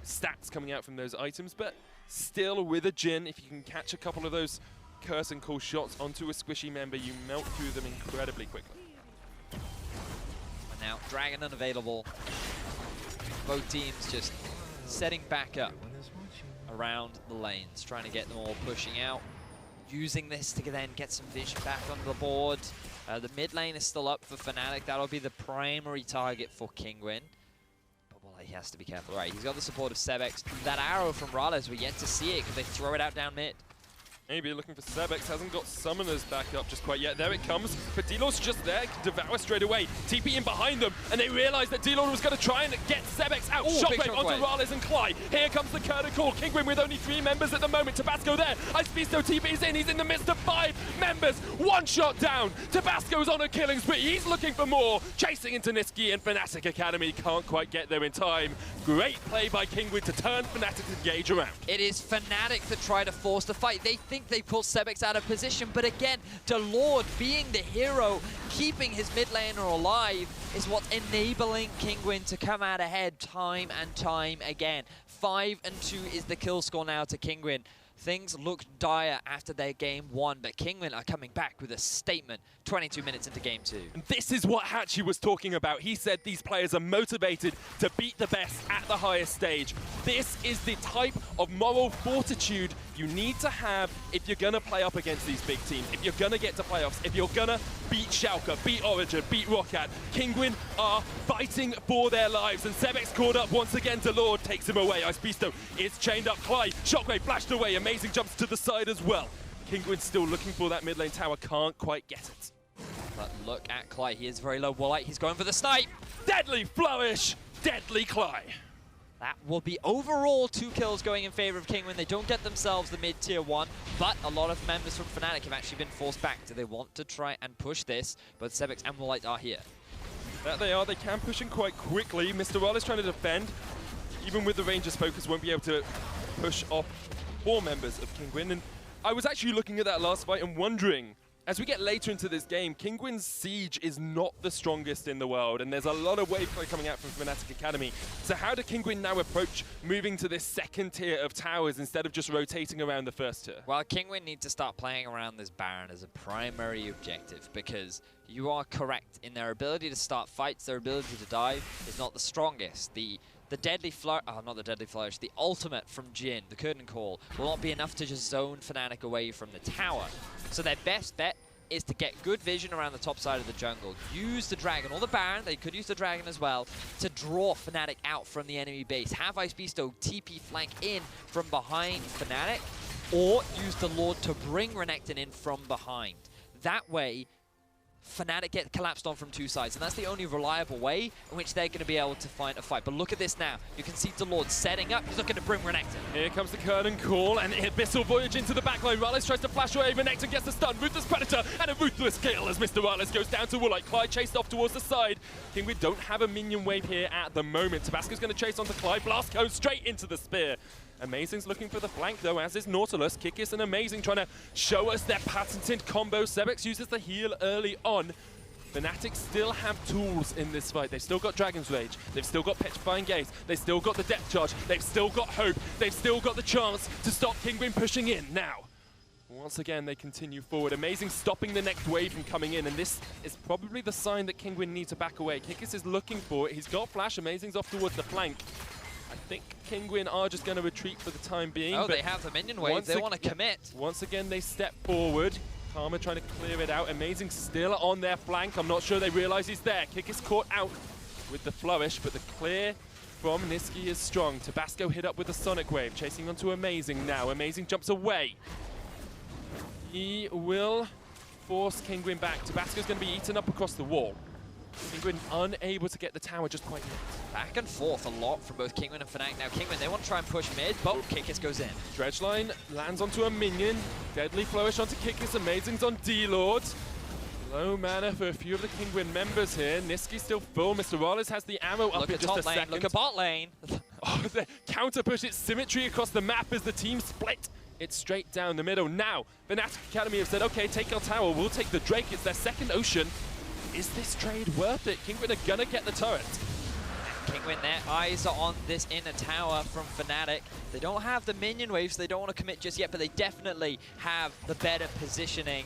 stats coming out from those items, but still with a Jhin, if you can catch a couple of those curtain call shots onto a squishy member, you melt through them incredibly quickly. And now Dragon unavailable. Both teams just setting back up around the lanes, trying to get them all pushing out. Using this to then get some vision back on the board. The mid lane is still up for Fnatic. That'll be the primary target for Kinguin. But well, he has to be careful. Right, he's got the support of Sebex. That arrow from Rales, we're yet to see it because they throw it out down mid. Maybe looking for Sebex, hasn't got Summoners back up just quite yet. There it comes, but D-Lord's just there, Devour straight away. TP in behind them, and they realize that D-Lord was going to try and get Sebex out. Shockwave onto Rales and Clyde. Here comes the curtain call. Kinguin with only 3 members at the moment. Tabasco there. Icebeasto TP's in. He's in the midst of 5 members. 1 shot down. Tabasco's on a killing spree. He's looking for more. Chasing into Niski and Fnatic Academy. Can't quite get there in time. Great play by Kinguin to turn Fnatic's gauge around. It is Fnatic that try to force the fight. They think they pulled Sebex out of position, but again, DeLord being the hero, keeping his mid laner alive, is what's enabling Kinguin to come out ahead time and time again. 5-2 is the kill score now to Kinguin. Things look dire after their game 1, but Kinguin are coming back with a statement 22 minutes into game 2. And this is what Hatchie was talking about. He said these players are motivated to beat the best at the highest stage. This is the type of moral fortitude you need to have if you're going to play up against these big teams, if you're going to get to playoffs, if you're going to beat Schalke, beat Origin, beat Roccat. Kinguin are fighting for their lives, and Sebex caught up once again. DeLord takes him away. Icebeasto is chained up. Clyde, Shockwave flashed away. Amazing jumps to the side as well. Kinguin still looking for that mid lane tower, can't quite get it. But look at Clyde, he is very low walleye. He's going for the snipe. Deadly flourish, deadly Clyde. That will be overall 2 kills going in favor of Kinguin. They don't get themselves the mid-tier 1, but a lot of members from Fnatic have actually been forced back. Do they want to try and push this? Both Sebex and Woolite are here. That they are. They can push in quite quickly. Mr. Raleigh is trying to defend. Even with the Rangers focus, won't be able to push off 4 members of Kinguin. And I was actually looking at that last fight and wondering, as we get later into this game, Kinguin's siege is not the strongest in the world, and there's a lot of wave play coming out from Fnatic Academy. So how do Kinguin now approach moving to this second tier of towers instead of just rotating around the first tier? Well, Kinguin need to start playing around this Baron as a primary objective, because you are correct in their ability to start fights, their ability to dive is not the strongest. The deadly flourish, not the deadly flourish, the ultimate from Jhin, the curtain call, will not be enough to just zone Fnatic away from the tower. So their best bet is to get good vision around the top side of the jungle. Use the Dragon or the Baron, they could use the Dragon as well, to draw Fnatic out from the enemy base. Have Icebeasto TP flank in from behind Fnatic, or use the Lord to bring Renekton in from behind. That way, Fnatic get collapsed on from 2 sides, and that's the only reliable way in which they're going to be able to find a fight. But look at this now. You can see DeLord setting up. He's looking to bring Renekton. Here comes the curtain call, and Abyssal Voyage into the backline. Rales tries to flash away. Renekton gets the stun. Ruthless Predator, and a ruthless kill as Mr. Rales goes down to Woolite. Clyde chased off towards the side. Kinguin don't have a minion wave here at the moment. Tabasco's going to chase onto Clyde. Blast goes straight into the spear. Amazing's looking for the flank though, as is Nautilus. Kikis and Amazing trying to show us their patented combo. Sebex uses the heal early on. Fnatic still have tools in this fight. They've still got Dragon's Rage. They've still got Petrifying Gaze. They've still got the Depth Charge. They've still got Hope. They've still got the chance to stop Kinguin pushing in. Now, once again, they continue forward. Amazing stopping the next wave from coming in, and this is probably the sign that Kinguin need to back away. Kikis is looking for it. He's got Flash. Amazing's off towards the flank. I think Kinguin are just going to retreat for the time being. Oh, they have the minion wave. They want to commit. Once again, they step forward. Karma trying to clear it out. Amazing still on their flank. I'm not sure they realize he's there. Kick is caught out with the flourish, but the clear from Niski is strong. Tabasco hit up with the Sonic Wave, chasing onto Amazing now. Amazing jumps away. He will force Kinguin back. Tabasco's going to be eaten up across the wall. Kinguin unable to get the tower just quite yet. Back and forth a lot from both Kinguin and Fnatic. Now Kinguin, they want to try and push mid, but Kikis goes in. Dredgeline lands onto a minion. Deadly flourish onto Kikis. Amazing's on D-Lord. Low mana for a few of the Kinguin members here. Niski still full. Mr. Rales has the ammo up in just a second. Look at bot lane. Oh, the counter push. It's symmetry across the map as the team split. It's straight down the middle. Now, Fnatic Academy have said, okay, take our tower. We'll take the Drake. It's their second Ocean. Is this trade worth it? Kinguin are going to get the turret. Kinguin, their eyes are on this inner tower from Fnatic. They don't have the minion waves, so they don't want to commit just yet, but they definitely have the better positioning.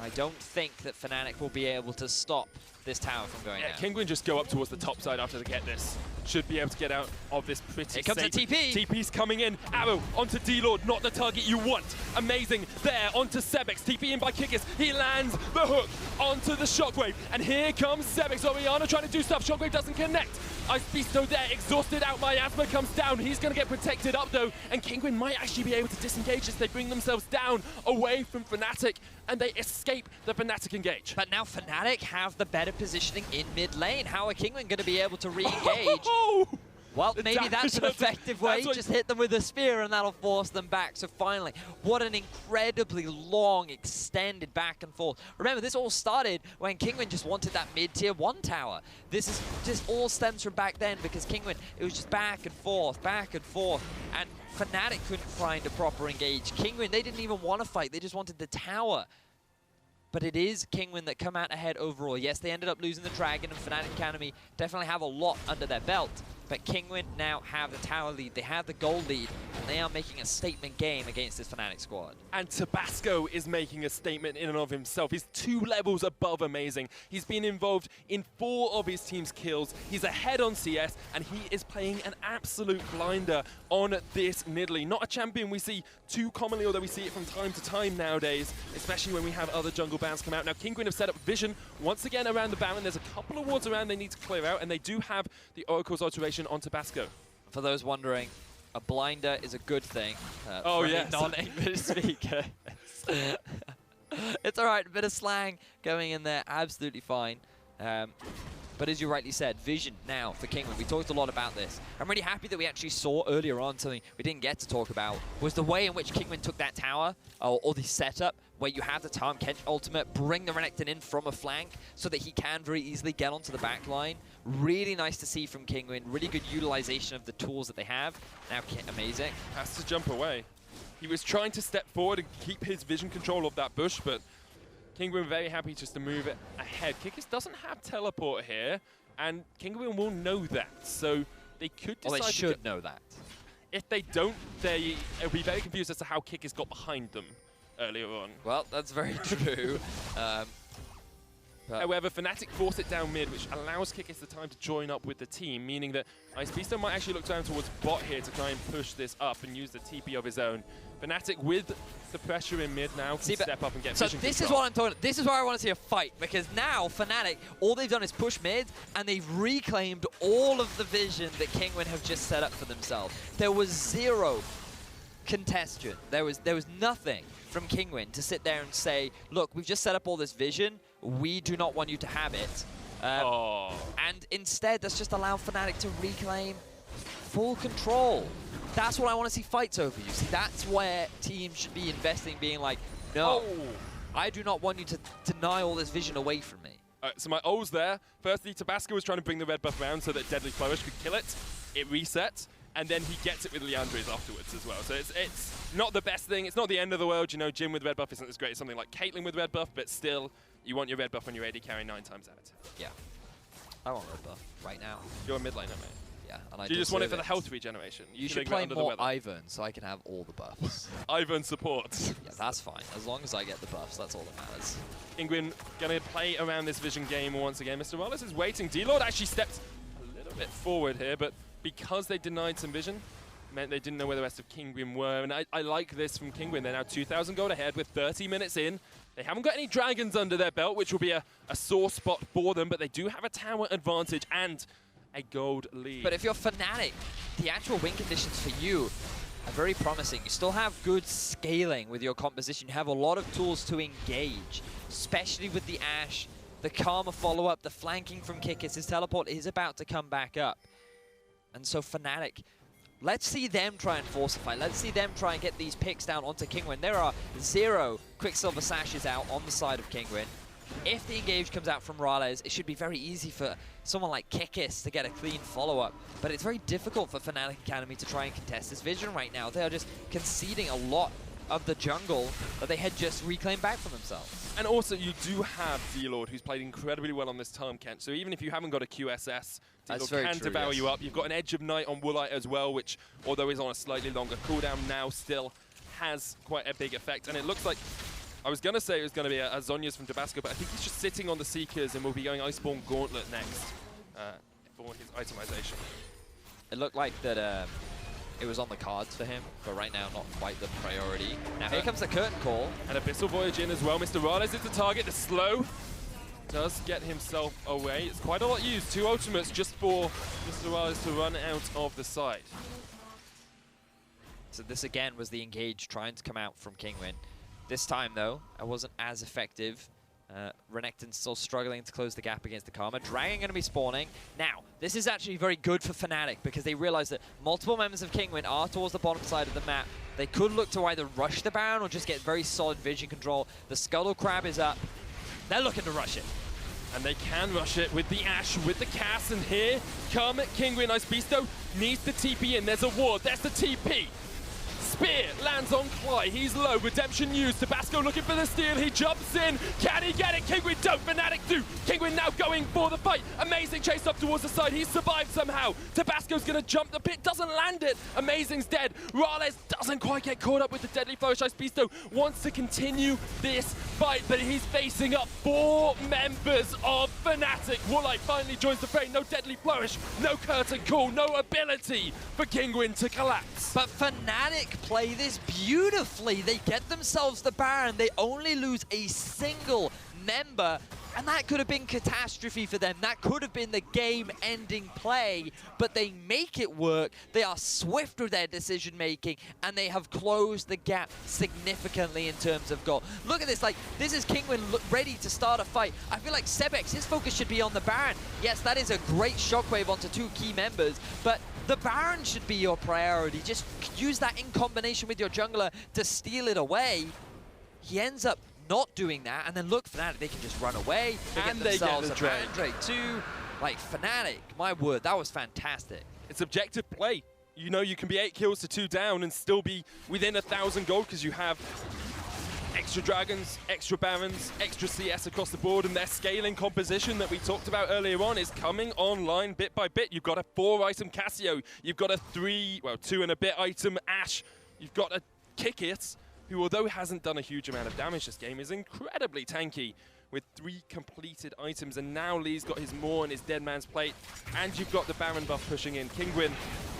I don't think that Fnatic will be able to stop this tower from going down. Kinguin just go up towards the top side after they get this. Should be able to get out of this pretty Here comes safe. the TP. TP's coming in. Arrow onto D-Lord, not the target you want. Amazing. There, onto Sebex. TP in by Kikis. He lands the hook onto the Shockwave. And here comes Sebex. Oriana trying to do stuff. Shockwave doesn't connect. Icebeasto there, exhausted out. Miasma comes down. He's going to get protected up, though. And Kinguin might actually be able to disengage as they bring themselves down away from Fnatic. And they escape the Fnatic engage. But now Fnatic have the better positioning in mid lane. How are Kinguin going to be able to re-engage? Well, maybe that's an effective way. Just hit them with a spear and that'll force them back. So finally, what an incredibly long, extended back and forth. Remember, this all started when Kinguin just wanted that mid-tier 1 tower. This is just all stems from back then because Kinguin, it was just back and forth, and Fnatic couldn't find a proper engage. Kinguin, they didn't even want to fight. They just wanted the tower. But it is Kinguin that come out ahead overall. Yes, they ended up losing the Dragon, and Fnatic Academy definitely have a lot under their belt. But Kinguin now have the tower lead, they have the gold lead, and they are making a statement game against this Fnatic squad. And Tabasco is making a statement in and of himself. He's 2 levels above amazing. He's been involved in 4 of his team's kills. He's ahead on CS, and he is playing an absolute blinder on this Nidalee. Not a champion we see too commonly, although we see it from time to time nowadays, especially when we have other jungle bans come out. Now, Kinguin have set up Vision once again around the Baron. There's a couple of wards around they need to clear out, and they do have the Oracle's Alteration on Tabasco. For those wondering, a blinder is a good thing. Oh, for yes. non-English speakers. It's all right, a bit of slang going in there, absolutely fine. But as you rightly said, Vision now for Kinguin. We talked a lot about this. I'm really happy that we actually saw earlier on something we didn't get to talk about, was the way in which Kinguin took that tower, or the setup, where you have the Tahm Kench ultimate, bring the Renekton in from a flank so that he can very easily get onto the back line. Really nice to see from Kinguin. Really good utilization of the tools that they have. Now, amazing. Has to jump away. He was trying to step forward and keep his vision control of that bush, but Kinguin very happy just to move it ahead. Kikis doesn't have teleport here, and Kinguin will know that, so they could decide. Well, they should know that. If they don't, they'll be very confused as to how Kikis got behind them earlier on. Well, that's very true. However, Fnatic force it down mid, which allows Kikis the time to join up with the team, meaning that Icebeasto might actually look down towards bot here to try and push this up and use the TP of his own. Fnatic with the pressure in mid now can step up and get vision this control. is what I'm talking. This is where I want to see a fight, because now Fnatic, all they've done is push mid, and they've reclaimed all of the vision that Kinguin have just set up for themselves. There was 0 contestation. There was nothing from Kinguin to sit there and say, look, we've just set up all this vision. We do not want you to have it. And instead, let's just allow Fnatic to reclaim full control. That's what I want to see fights over, you see. That's where teams should be investing, being like, no, I do not want you to deny all this vision away from me. So my O's there. Firstly, Tabasco was trying to bring the red buff around so that Deadly Flourish could kill it. It resets, and then he gets it with Liandry's afterwards as well. So it's not the best thing. It's not the end of the world. You know, Jhin with red buff isn't as great as something like Caitlyn with red buff, but still, you want your red buff when you're AD carry 9 times out of 10. Yeah. I want red buff right now. You're a mid laner, mate. Yeah, and I Do you just want it for the health regeneration? You should play more Ivern so I can have all the buffs. Ivern support. Yeah, that's fine. As long as I get the buffs, that's all that matters. Kinguin going to play around this vision game once again. Mr. Wallace is waiting. D-Lord actually stepped a little bit forward here, but because they denied some vision, meant they didn't know where the rest of Kinguin were. And I like this from Kinguin. They're now 2,000 gold ahead with 30 minutes in. They haven't got any dragons under their belt, which will be a sore spot for them, but they do have a tower advantage and a gold lead. But if you're Fnatic, the actual win conditions for you are very promising. You still have good scaling with your composition. You have a lot of tools to engage, especially with the Ashe, the Karma follow-up, the flanking from Kikis. His teleport is about to come back up. And so Fnatic, let's see them try and force a fight. Let's see them try and get these picks down onto Kinguin. There are 0 Quicksilver Sashes out on the side of Kinguin. If the engage comes out from Rales, it should be very easy for someone like Kikis to get a clean follow-up. But it's very difficult for Fnatic Academy to try and contest this vision right now. They are just conceding a lot of the jungle that they had just reclaimed back for themselves. And also, you do have D-Lord, who's played incredibly well on this term, Kent. So even if you haven't got a QSS, D-Lord can devour you up. You've got an Edge of Night on Woolite as well, which, although is on a slightly longer cooldown now, still has quite a big effect. And it looks like, I was going to say it was going to be a Zhonya's from Tabasco, but I think he's just sitting on the Seekers and will be going Iceborne Gauntlet next for his itemization. It looked like that it was on the cards for him, but right now not quite the priority. Now here comes the curtain call. And Abyssal Voyage in as well. Mr. Rales is the target. The slow does get himself away. It's quite a lot used. 2 ultimates just for Mr. Rales to run out of the side. So this again was the engage trying to come out from Kinguin. This time though, it wasn't as effective. Renekton's still struggling to close the gap against the Karma. Dragon going to be spawning. Now, this is actually very good for Fnatic because they realize that multiple members of Kinguin are towards the bottom side of the map. They could look to either rush the Baron or just get very solid vision control. The Scuttle Crab is up. They're looking to rush it. And they can rush it with the Ashe, with the Cass, and here come Kinguin. Ice Beasto needs the TP in. There's a ward. There's the TP. Spear lands on Cly. He's low. Redemption used. Tabasco looking for the steal. He jumps in. Can he get it? Kinguin don't. Fnatic do. Kinguin now going for the fight. Amazing chase up towards the side. He's survived somehow. Tabasco's going to jump the pit. Doesn't land it. Amazing's dead. Rales doesn't quite get caught up with the deadly flourish. Ice Beasto wants to continue this fight, but he's facing up 4 members of Fnatic. Woolite finally joins the fray. No deadly flourish. No curtain call. No ability for Kinguin to collapse. But Fnatic play this beautifully. They get themselves the Baron. They only lose a single member, and that could have been catastrophe for them. That could have been the game-ending play, but they make it work. They are swift with their decision-making, and they have closed the gap significantly in terms of goal. Look at this, like, this is Kinguin ready to start a fight. I feel like Sebex, his focus should be on the Baron. Yes, that is a great shockwave onto 2 key members, but the Baron should be your priority. Just use that in combination with your jungler to steal it away. He ends up not doing that, and then look, Fnatic, they can just run away. They and get themselves they get the a Drake too. Like, Fnatic, my word, that was fantastic. It's objective play. You know you can be 8 kills to 2 down and still be within 1,000 gold because you have extra Dragons, extra Barons, extra CS across the board, and their scaling composition that we talked about earlier on is coming online bit by bit. You've got a 4-item Cassio, you've got a 2 and a bit item Ashe, you've got a Kickit, who, although hasn't done a huge amount of damage this game, is incredibly tanky with 3 completed items. And now Lee's got his Maw and his Dead Man's Plate, and you've got the Baron buff pushing in. Kinguin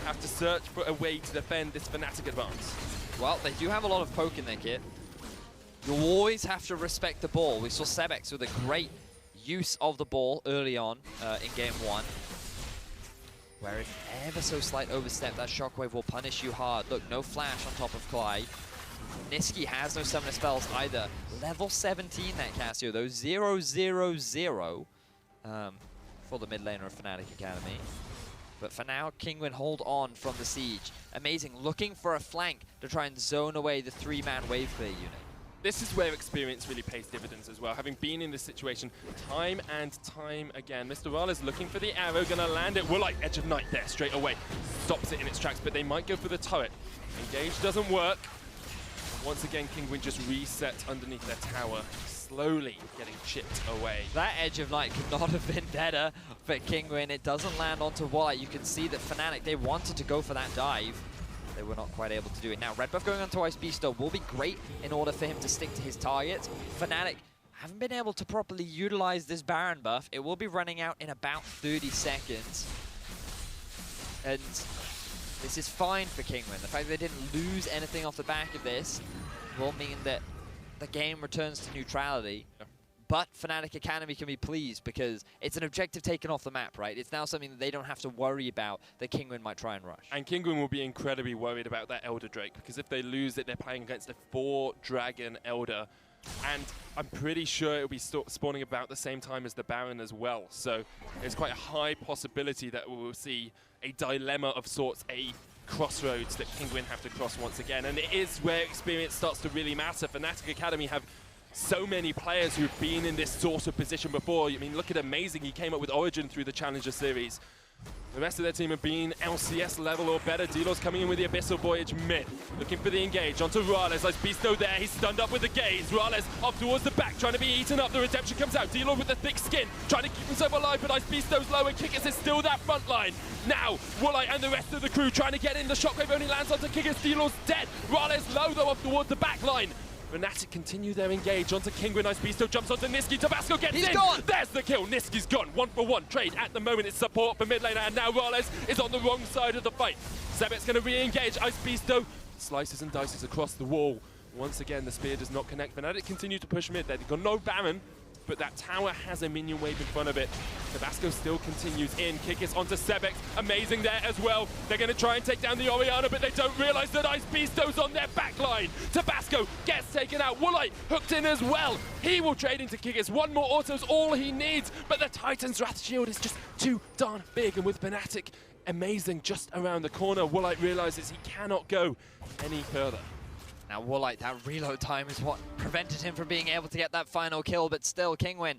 have to search for a way to defend this Fnatic advance. Well, they do have a lot of poke in their kit. You always have to respect the ball. We saw Sebex with a great use of the ball early on in game 1. Where if ever so slight overstep, that shockwave will punish you hard. Look, no flash on top of Clyde. Niski has no summoner spells either. Level 17 that Cassio though, 0-0-0 for the mid laner of Fnatic Academy. But for now, Kinguin hold on from the siege. Amazing, looking for a flank to try and zone away the 3-man wave clear unit. This is where experience really pays dividends as well. Having been in this situation time and time again. Mr. Rales looking for the arrow, gonna land it. Woolite, Edge of Night there straight away. Stops it in its tracks, but they might go for the turret. Engage doesn't work. Once again, Kinguin just reset underneath their tower, slowly getting chipped away. That Edge of Night could not have been better for Kinguin. It doesn't land onto Woolite. You can see that Fnatic, they wanted to go for that dive. They were not quite able to do it. Now, red buff going onto Ice Beasto will be great in order for him to stick to his targets. Fnatic haven't been able to properly utilize this Baron buff. It will be running out in about 30 seconds. And this is fine for Kinguin. The fact that they didn't lose anything off the back of this will mean that the game returns to neutrality. Yeah. But Fnatic Academy can be pleased because it's an objective taken off the map, right? It's now something that they don't have to worry about that Kinguin might try and rush. And Kinguin will be incredibly worried about that Elder Drake because if they lose it, they're playing against a 4-Dragon Elder. And I'm pretty sure it'll be spawning about the same time as the Baron as well. So it's quite a high possibility that we will see a dilemma of sorts, a crossroads that Kinguin have to cross once again. And it is where experience starts to really matter. Fnatic Academy have so many players who've been in this sort of position before. I mean, look at Amazing. He came up with Origin through the Challenger Series. The rest of their team have been LCS level or better. D-Law's coming in with the Abyssal Voyage mid. Looking for the engage onto Rales. Like Bisto there. He's stunned up with the gaze. Rales off towards the back, trying to be eaten up. The redemption comes out. D-Law with the thick skin, trying to keep himself alive, but Ice Bisto's low and Kikis is still that front line. Now, Woolite and the rest of the crew trying to get in. The shockwave only lands onto Kikis. D-Law's dead. Rales low though off towards the back line. Fnatic continue their engage onto Kinguin. Ice Bisto jumps onto Nisqy. Tabasco gets in. Gone. There's the kill. Nisqy's gone. 1-for-1 trade. At the moment, it's support for mid laner, and now Rales is on the wrong side of the fight. Sebek's going to re-engage. Ice Bisto slices and dices across the wall. Once again, the spear does not connect. Fnatic continue to push mid. They've got no Baron, but that tower has a minion wave in front of it. Tabasco still continues in. Kikis onto Sebek. Amazing there as well. They're going to try and take down the Orianna, but they don't realize that Ice Bisto's on their back line. Tabasco gets taken out. Woolite hooked in as well. He will trade into Kikis. One more auto's all he needs, but the Titan's Wrath shield is just too darn big. And with Fnatic amazing just around the corner, Woolite realizes he cannot go any further. Now Woolite, that reload time is what prevented him from being able to get that final kill, but still, Kinguin,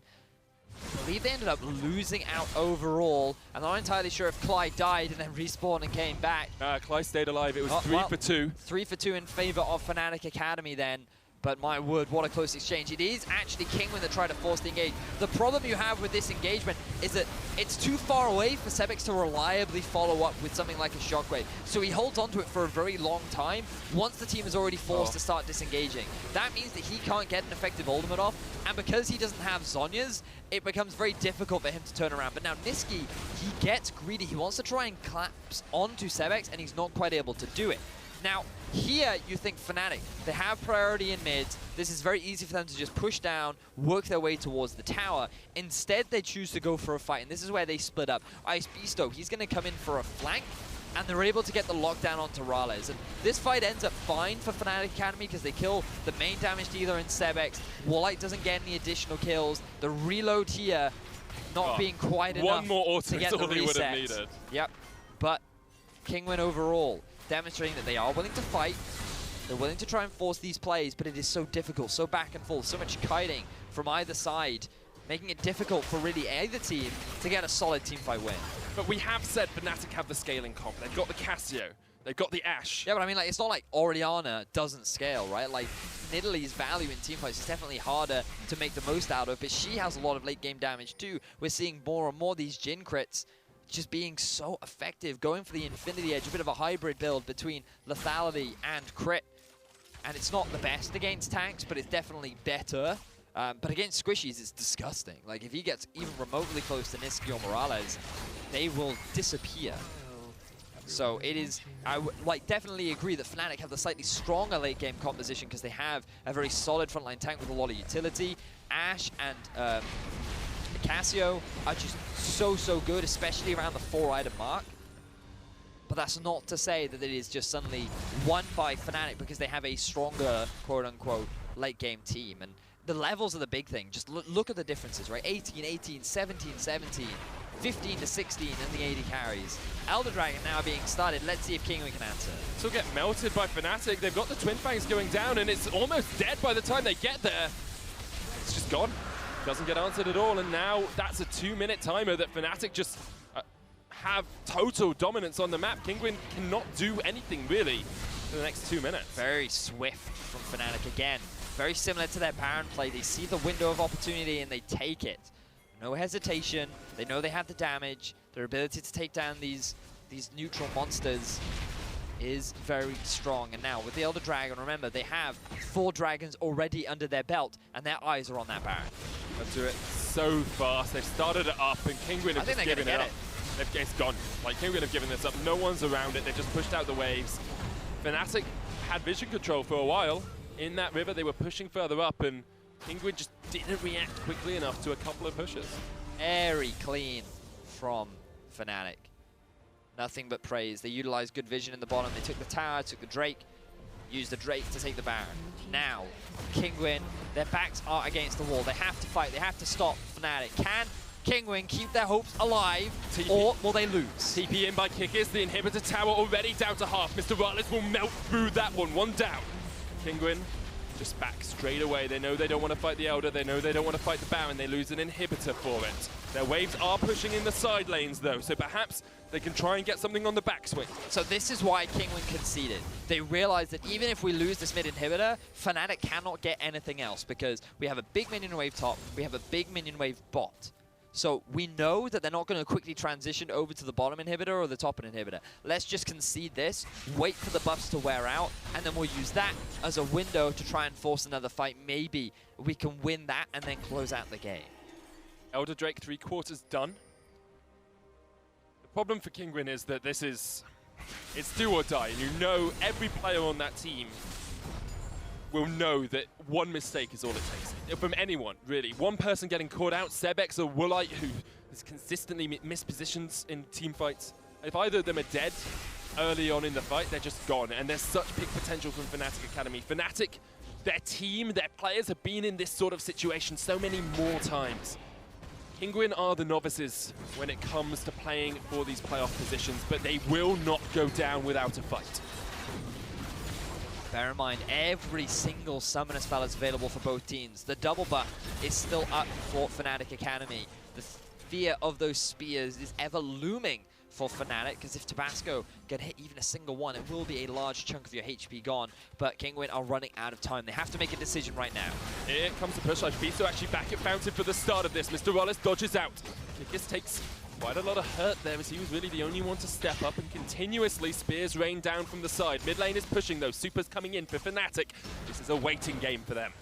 I believe they ended up losing out overall. I'm not entirely sure if Clyde died and then respawned and came back. Clyde stayed alive. It was 3 for 2. 3 for 2 in favor of Fnatic Academy then. But my word, what a close exchange. It is actually Kinguin that tried to force the engage. The problem you have with this engagement is that it's too far away for Sebek to reliably follow up with something like a shockwave. So he holds onto it for a very long time once the team is already forced to start disengaging. That means that he can't get an effective ultimate off, and because he doesn't have Zhonya's, it becomes very difficult for him to turn around. But now Nisqy, he gets greedy. He wants to try and collapse onto Sebek, and he's not quite able to do it. Now, here you think Fnatic, they have priority in mid. This is very easy for them to just push down, work their way towards the tower. Instead, they choose to go for a fight, and this is where they split up. Ice Bisto, he's going to come in for a flank, and they're able to get the lockdown onto Rales. And this fight ends up fine for Fnatic Academy because they kill the main damage dealer in Sebek. Woolite doesn't get any additional kills. The reload here not being quite enough one more auto to get the all he would have reset. needed. Yep, but Kinguin overall, demonstrating that they are willing to fight, they're willing to try and force these plays, but it is so difficult, so back and forth, so much kiting from either side, making it difficult for really either team to get a solid teamfight win. But we have said Fnatic have the scaling comp. They've got the Cassio, they've got the Ashe. Yeah, but I mean, like, it's not like Orianna doesn't scale, right? Like, Nidalee's value in teamfights is definitely harder to make the most out of, but she has a lot of late game damage too. We're seeing more and more these Jhin crits just being so effective, going for the Infinity Edge, a bit of a hybrid build between lethality and crit. And it's not the best against tanks, but it's definitely better. But against squishies, it's disgusting. Like, if he gets even remotely close to Nisqy or Morales, they will disappear. So it is, I would definitely agree that Fnatic have the slightly stronger late game composition because they have a very solid frontline tank with a lot of utility. Ashe and Cassio are just so good, especially around the 4-item mark. But that's not to say that it is just suddenly won by Fnatic because they have a stronger, quote-unquote, late-game team. And the levels are the big thing. Just look at the differences, right? 18-18, 17-17, 15-16 in the 80 carries. Elder Dragon now being started. Let's see if Kinguin can answer. Still get melted by Fnatic. They've got the Twin Fangs going down, and it's almost dead by the time they get there. It's just gone. Doesn't get answered at all, and now that's a 2-minute timer that Fnatic just have total dominance on the map. Kinguin cannot do anything, really, for the next 2 minutes. Very swift from Fnatic again. Very similar to their Baron play. They see the window of opportunity and they take it. No hesitation. They know they have the damage. Their ability to take down these neutral monsters is very strong. And now with the Elder Dragon, remember, they have 4 dragons already under their belt, and their eyes are on that Baron. Let's do it so fast. They've started it up, and Kinguin have just given it up. It's gone. Like, Kinguin have given this up. No one's around it. They've just pushed out the waves. Fnatic had vision control for a while. In that river, they were pushing further up, and Kinguin just didn't react quickly enough to a couple of pushes. Very clean from Fnatic. Nothing but praise. They utilized good vision in the bottom. They took the tower, took the Drake, used the Drake to take the Baron. Now, Kinguin, their backs are against the wall. They have to fight. They have to stop Fnatic. Can Kinguin keep their hopes alive, or will they lose? TP in by Kikis. The inhibitor tower already down to half. Mr. Rutledge will melt through that one. One down. Kinguin just back straight away. They know they don't want to fight the Elder. They know they don't want to fight the Baron. They lose an inhibitor for it. Their waves are pushing in the side lanes, though, so perhaps they can try and get something on the backswing. So this is why Kinguin conceded. They realized that even if we lose this mid inhibitor, Fnatic cannot get anything else because we have a big minion wave top, we have a big minion wave bot. So we know that they're not going to quickly transition over to the bottom inhibitor or the top inhibitor. Let's just concede this, wait for the buffs to wear out, and then we'll use that as a window to try and force another fight. Maybe we can win that and then close out the game. Elder Drake 3/4 done. The problem for Kinguin is that it's do or die, and you know every player on that team will know that one mistake is all it takes. From anyone, really. One person getting caught out, Sebex or Woolite, who has consistently missed positions in team fights. If either of them are dead early on in the fight, they're just gone. And there's such big potential from Fnatic Academy. Fnatic, their team, their players have been in this sort of situation so many more times. Kinguin are the novices when it comes to playing for these playoff positions, but they will not go down without a fight. Bear in mind, every single summoner spell is available for both teams. The double buff is still up for Fnatic Academy. The fear of those spears is ever looming for Fnatic, because if Tabasco can hit even a single one, it will be a large chunk of your HP gone. But Kinguin are running out of time. They have to make a decision right now. Here comes the push. Icebeast actually back at Fountain for the start of this. Mr. Wallace dodges out. Kikis takes quite a lot of hurt there as he was really the only one to step up, and continuously spears rain down from the side. Mid lane is pushing though. Super's coming in for Fnatic. This is a waiting game for them.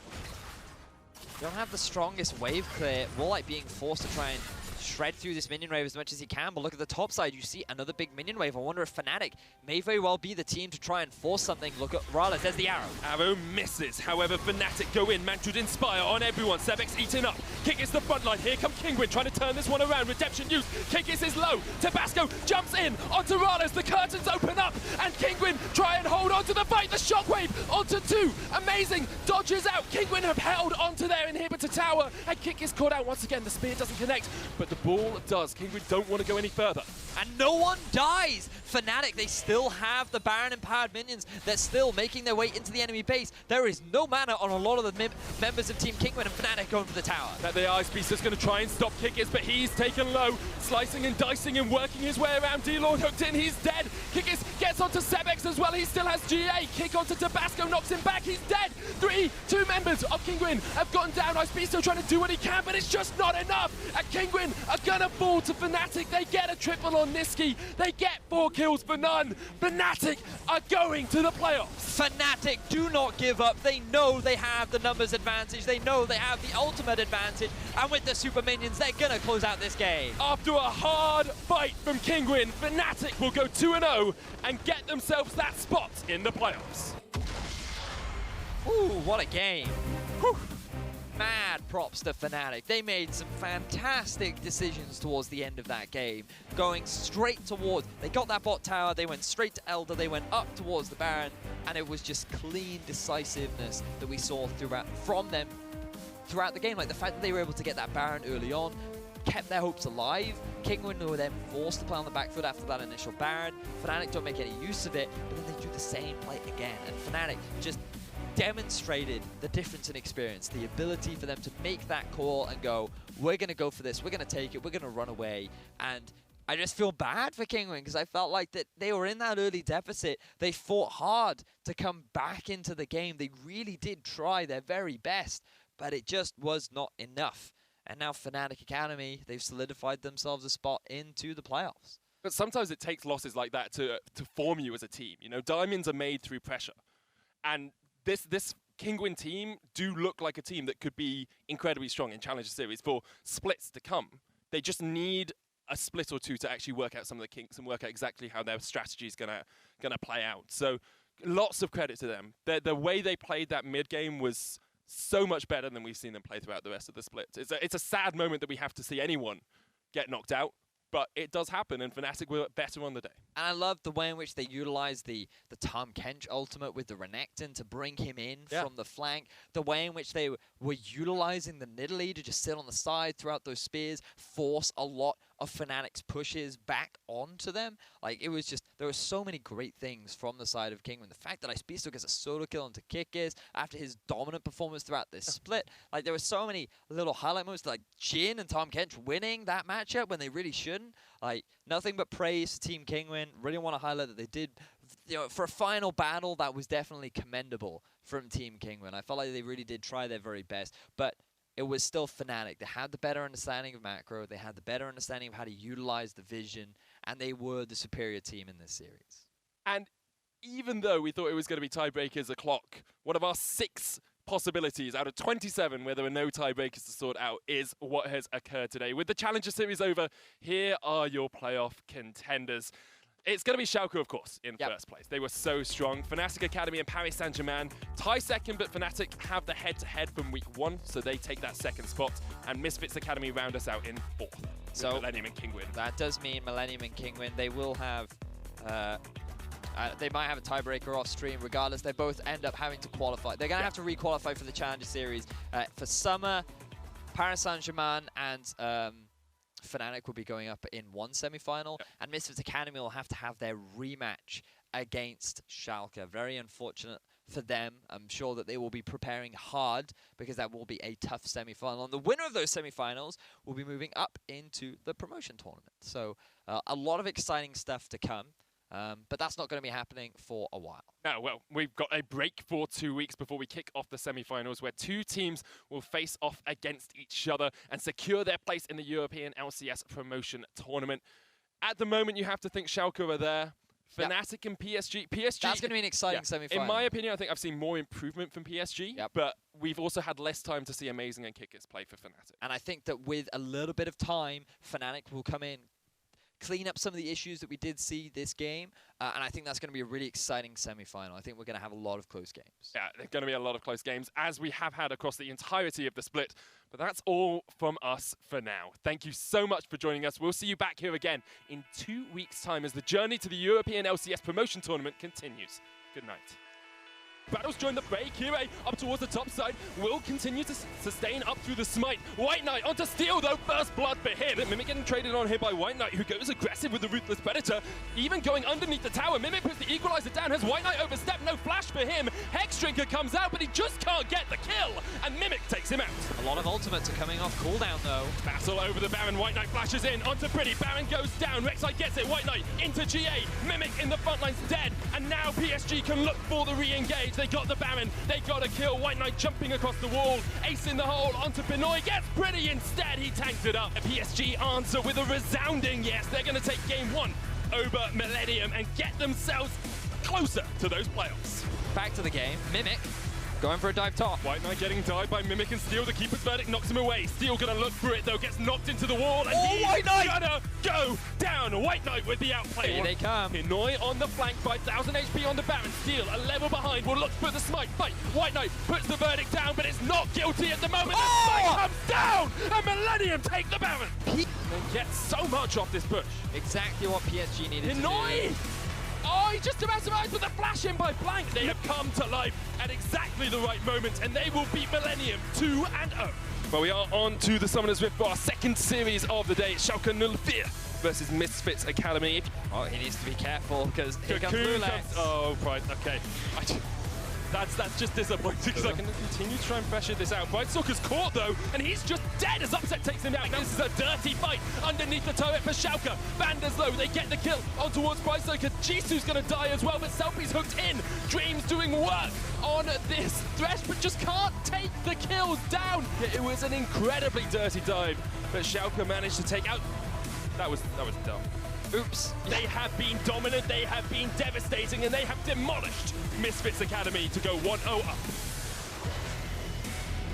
They don't have the strongest wave clear. Woolite being forced to try and shred through this minion wave as much as he can, but look at the top side, you see another big minion wave. I wonder if Fnatic may very well be the team to try and force something. Look at Rales, there's the arrow. Arrow misses, however Fnatic go in, Mantled Inspire on everyone. Sebex eaten up, Kikis the front line, here come Kinguin trying to turn this one around, Redemption used, Kikis is low, Tabasco jumps in onto Rales, the curtains open up, and Kinguin try and hold on to the fight, the shockwave onto two, amazing, dodges out, Kinguin have held onto their inhibitor tower, and Kikis caught out once again, the spear doesn't connect, but the ball does. Kinguin don't want to go any further. And no one dies! Fnatic, they still have the Baron-empowered minions. They're still making their way into the enemy base. There is no mana on a lot of the members of Team Kinguin, and Fnatic going for the tower. That the Ice Beast is going to try and stop Kikis, but he's taken low. Slicing and dicing and working his way around. D-Lord hooked in, he's dead. Kikis gets onto Sebex as well. He still has GA. Kick onto Tabasco, knocks him back. He's dead. Two members of Kinguin have gotten down. Ice Beast still trying to do what he can, but it's just not enough. And Kinguin are going to fall to Fnatic. They get a triple on Niski. They get 4 kills for none. Fnatic are going to the playoffs. Fnatic do not give up. They know they have the numbers advantage. They know they have the ultimate advantage. And with the super minions, they're going to close out this game. After a hard fight from Kinguin, Fnatic will go 2-0 and get themselves that spot in the playoffs. Ooh, what a game. Whew. Mad props to Fnatic. They made some fantastic decisions towards the end of that game. Going straight towards, they got that bot tower, they went straight to Elder, they went up towards the Baron, and it was just clean decisiveness that we saw from them throughout the game. Like the fact that they were able to get that Baron early on, kept their hopes alive. Kinguin were then forced to play on the back foot after that initial Baron. Fnatic don't make any use of it, but then they do the same play again. And Fnatic just demonstrated the difference in experience, the ability for them to make that call and go, we're going to go for this, we're going to take it, we're going to run away. And I just feel bad for Kinguin because I felt like that they were in that early deficit. They fought hard to come back into the game. They really did try their very best, but it just was not enough. And now Fnatic Academy, they've solidified themselves a spot into the playoffs. But sometimes it takes losses like that to form you as a team. You know, diamonds are made through pressure. And this Kinguin team do look like a team that could be incredibly strong in Challenger Series for splits to come. They just need a split or two to actually work out some of the kinks and work out exactly how their strategy is gonna play out. So lots of credit to them. The way they played that mid game was so much better than we've seen them play throughout the rest of the split. It's a sad moment that we have to see anyone get knocked out. But it does happen, and Fnatic were better on the day. And I love the way in which they utilized the Tom Kench ultimate with the Renekton to bring him in from the flank. The way in which they were utilizing the Nidalee to just sit on the side throughout those spears, force a lot of Fnatic's pushes back onto them. Like, it was just, there were so many great things from the side of Kinguin. The fact that Icebeast gets a solo kill onto Kickers after his dominant performance throughout this split. Like, there were so many little highlight moments, like Jin and Tom Kench winning that matchup when they really shouldn't. Like, nothing but praise to Team Kinguin. Really want to highlight that they did, you know, for a final battle, that was definitely commendable from Team Kinguin. I felt like they really did try their very best, but it was still Fnatic. They had the better understanding of macro, they had the better understanding of how to utilize the vision, and they were the superior team in this series. And even though we thought it was going to be tiebreakers o'clock, one of our 6 possibilities out of 27 where there were no tiebreakers to sort out is what has occurred today. With the Challenger Series over, here are your playoff contenders. It's going to be Schalke, of course, in first place. They were so strong. Fnatic Academy and Paris Saint-Germain tie second, but Fnatic have the head-to-head from week 1, so they take that second spot. And Misfits Academy round us out in 4th. So Millenium and Kinguin. That does mean Millenium and Kinguin, they will have... they might have a tiebreaker off stream. Regardless, they both end up having to qualify. They're going to have to re-qualify for the Challenger Series. For summer, Paris Saint-Germain and Fnatic will be going up in one semi-final, and Misfits Academy will have to have their rematch against Schalke. Very unfortunate for them. I'm sure that they will be preparing hard because that will be a tough semi-final. And the winner of those semi-finals will be moving up into the promotion tournament. So a lot of exciting stuff to come. But that's not going to be happening for a while. No, well, we've got a break for 2 weeks before we kick off the semi-finals, where 2 teams will face off against each other and secure their place in the European LCS promotion tournament. At the moment, you have to think Schalke are there. Fnatic and PSG. PSG. That's going to be an exciting semi-final. In my opinion, I think I've seen more improvement from PSG, but we've also had less time to see Amazing and Kickers play for Fnatic. And I think that with a little bit of time, Fnatic will come in, clean up some of the issues that we did see this game, and I think that's going to be a really exciting semi-final. I think we're going to have a lot of close games. Yeah, there's going to be a lot of close games, as we have had across the entirety of the split. But that's all from us for now. Thank you so much for joining us. We'll see you back here again in 2 weeks' time as the journey to the European LCS promotion tournament continues. Good night. Battles join the fray. Kirei up towards the top side will continue to sustain up through the smite. White Knight onto Steel though, first blood for him. Mimic getting traded on here by White Knight, who goes aggressive with the Ruthless Predator. Even going underneath the tower. Mimic puts the equalizer down. Has White Knight overstepped? No flash for him. Hexdrinker comes out, but he just can't get the kill. And Mimic takes him out. A lot of ultimates are coming off cooldown though. Battle over the Baron. White Knight flashes in onto Pretty. Baron goes down. Rek'Sai gets it. White Knight into GA. Mimic in the front line's dead. And now PSG can look for the re-engage. They got the Baron. They got a kill. White Knight jumping across the wall. Ace in the hole onto Benoit. Gets Pretty instead. He tanked it up. A PSG answer with a resounding yes. They're going to take game 1 over Millenium and get themselves closer to those playoffs. Back to the game. Mimic going for a dive top. White Knight getting dived by Mimic and Steel. The keeper's verdict knocks him away. Steel gonna look for it though, gets knocked into the wall, and he's White Knight gonna go down. White Knight with the outplay. Here they come. Pinoy on the flank by 1000 HP on the Baron. Steel a level behind, will look for the smite. Fight. White Knight puts the verdict down, but it's not guilty at the moment. The smite comes down, and Millenium take the Baron. And get so much off this push. Exactly what PSG needed Pinoy! to do. Oh, he just about survived with a flash in by Blank. They have come to life at exactly the right moment, and they will beat Millenium 2-0. Well, we are on to the Summoners Rift for our second series of the day. Schalke 04 versus Misfits Academy. Oh, he needs to be careful because here comes Cocoon Lulax. Oh, right, okay. That's just disappointing because I can continue to try and pressure this out. Brightstalker's caught though, and he's just dead as Upset takes him down. This is a dirty fight underneath the turret for Schalke. Vander's low, they get the kill on towards Brightstalker. Jisoo's gonna die as well, but Selfie's hooked in. Dream's doing work on this Thresh, but just can't take the kills down. It was an incredibly dirty dive, but Schalke managed to take out. That was dumb. Oops. They have been dominant, they have been devastating, and they have demolished Misfits Academy to go 1-0 up.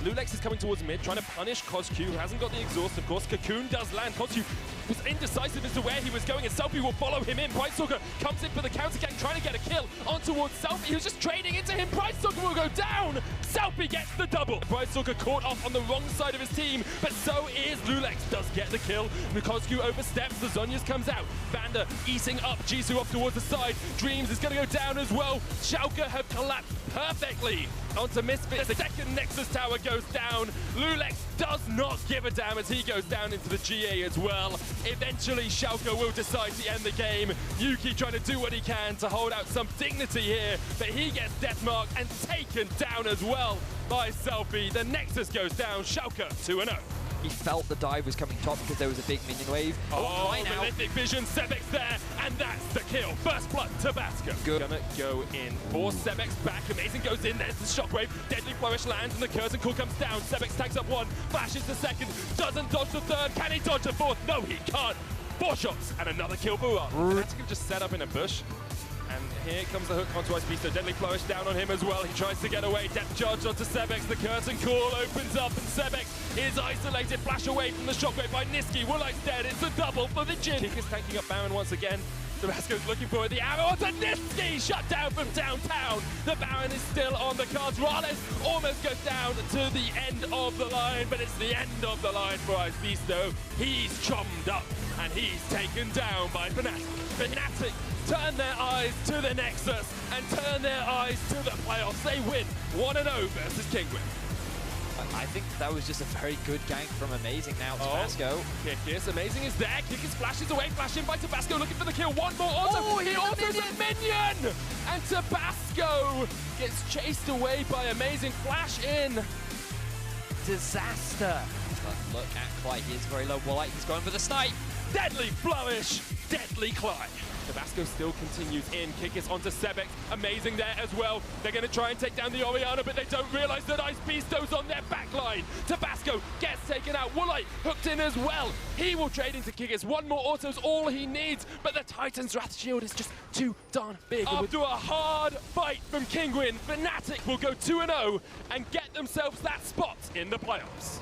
Lulax is coming towards mid, trying to punish KOSQ, who hasn't got the exhaust, of course. Cocoon does land. KOSQ was indecisive as to where he was going, and Selfie will follow him in. Brightstalker comes in for the counter gang, trying to get a kill on towards Selfie, who's just trading into him. Brightstalker will go down. Selfie gets the double. Brightstalker caught off on the wrong side of his team, but so is Lulax. Does get the kill. KOSQ oversteps. The Zhonya's comes out. Vander easing up. Jisoo up towards the side. Dreams is going to go down as well. Schalke have collapsed perfectly onto Misfits. The second Nexus tower goes down. Lulex does not give a damn as he goes down into the GA as well. Eventually, Schalke will decide to end the game. Yuki trying to do what he can to hold out some dignity here, but he gets death marked and taken down as well by Selfie. The Nexus goes down. Schalke 2-0. He felt the dive was coming top because there was a big minion wave. Oh, Malefic Vision, Sebek's there, and that's the kill. First blood, Tabasco. Good. Gonna go in for Sebek's back. Amazing goes in, there's the shockwave. Deadly Flourish lands, and the Curtain Call comes down. Sebek tags up one, flashes the second, doesn't dodge the third. Can he dodge the fourth? No, he can't. 4 shots, and another kill for Uar. Fnatic just set up in a bush. And here comes the hook onto Icebeast. Deadly Flourish down on him as well. He tries to get away. Depth charge onto Sebek. The Curtain Call opens up, and Sebek is isolated. Flash away from the shockwave by Niski. Woolite's dead. It's a double for the Jin. Kick is tanking up Baron once again. Tabasco's looking for it. The arrow onto Niski. Shut down from downtown. The Baron is still on the cards. Rales almost goes down to the end of the line, but it's the end of the line for Icebeast though. He's chommed up, and he's taken down by Fnatic. Fnatic turn their eyes to the Nexus and turn their eyes to the playoffs. They win 1-0 versus Kinguin. I think that was just a very good gank from Amazing now. Tabasco. Kikis, Amazing is there. Kikis flashes away, flashing by Tabasco, looking for the kill. One more auto. Oh, he autos a minion! And Tabasco gets chased away by Amazing. Flash in. Disaster. But look at Clyde. He is very low. Woolite, he's going for the snipe. Deadly Flourish. Deadly Clyde. Tabasco still continues in. Kikis onto Sebek. Amazing there as well. They're going to try and take down the Orianna, but they don't realize that Icebeast's on their backline. Tabasco gets taken out. Woolite hooked in as well. He will trade into Kikis. One more auto's all he needs, but the Titan's Wrath shield is just too darn big. After a hard fight from Kinguin, Fnatic will go 2-0 and get themselves that spot in the playoffs.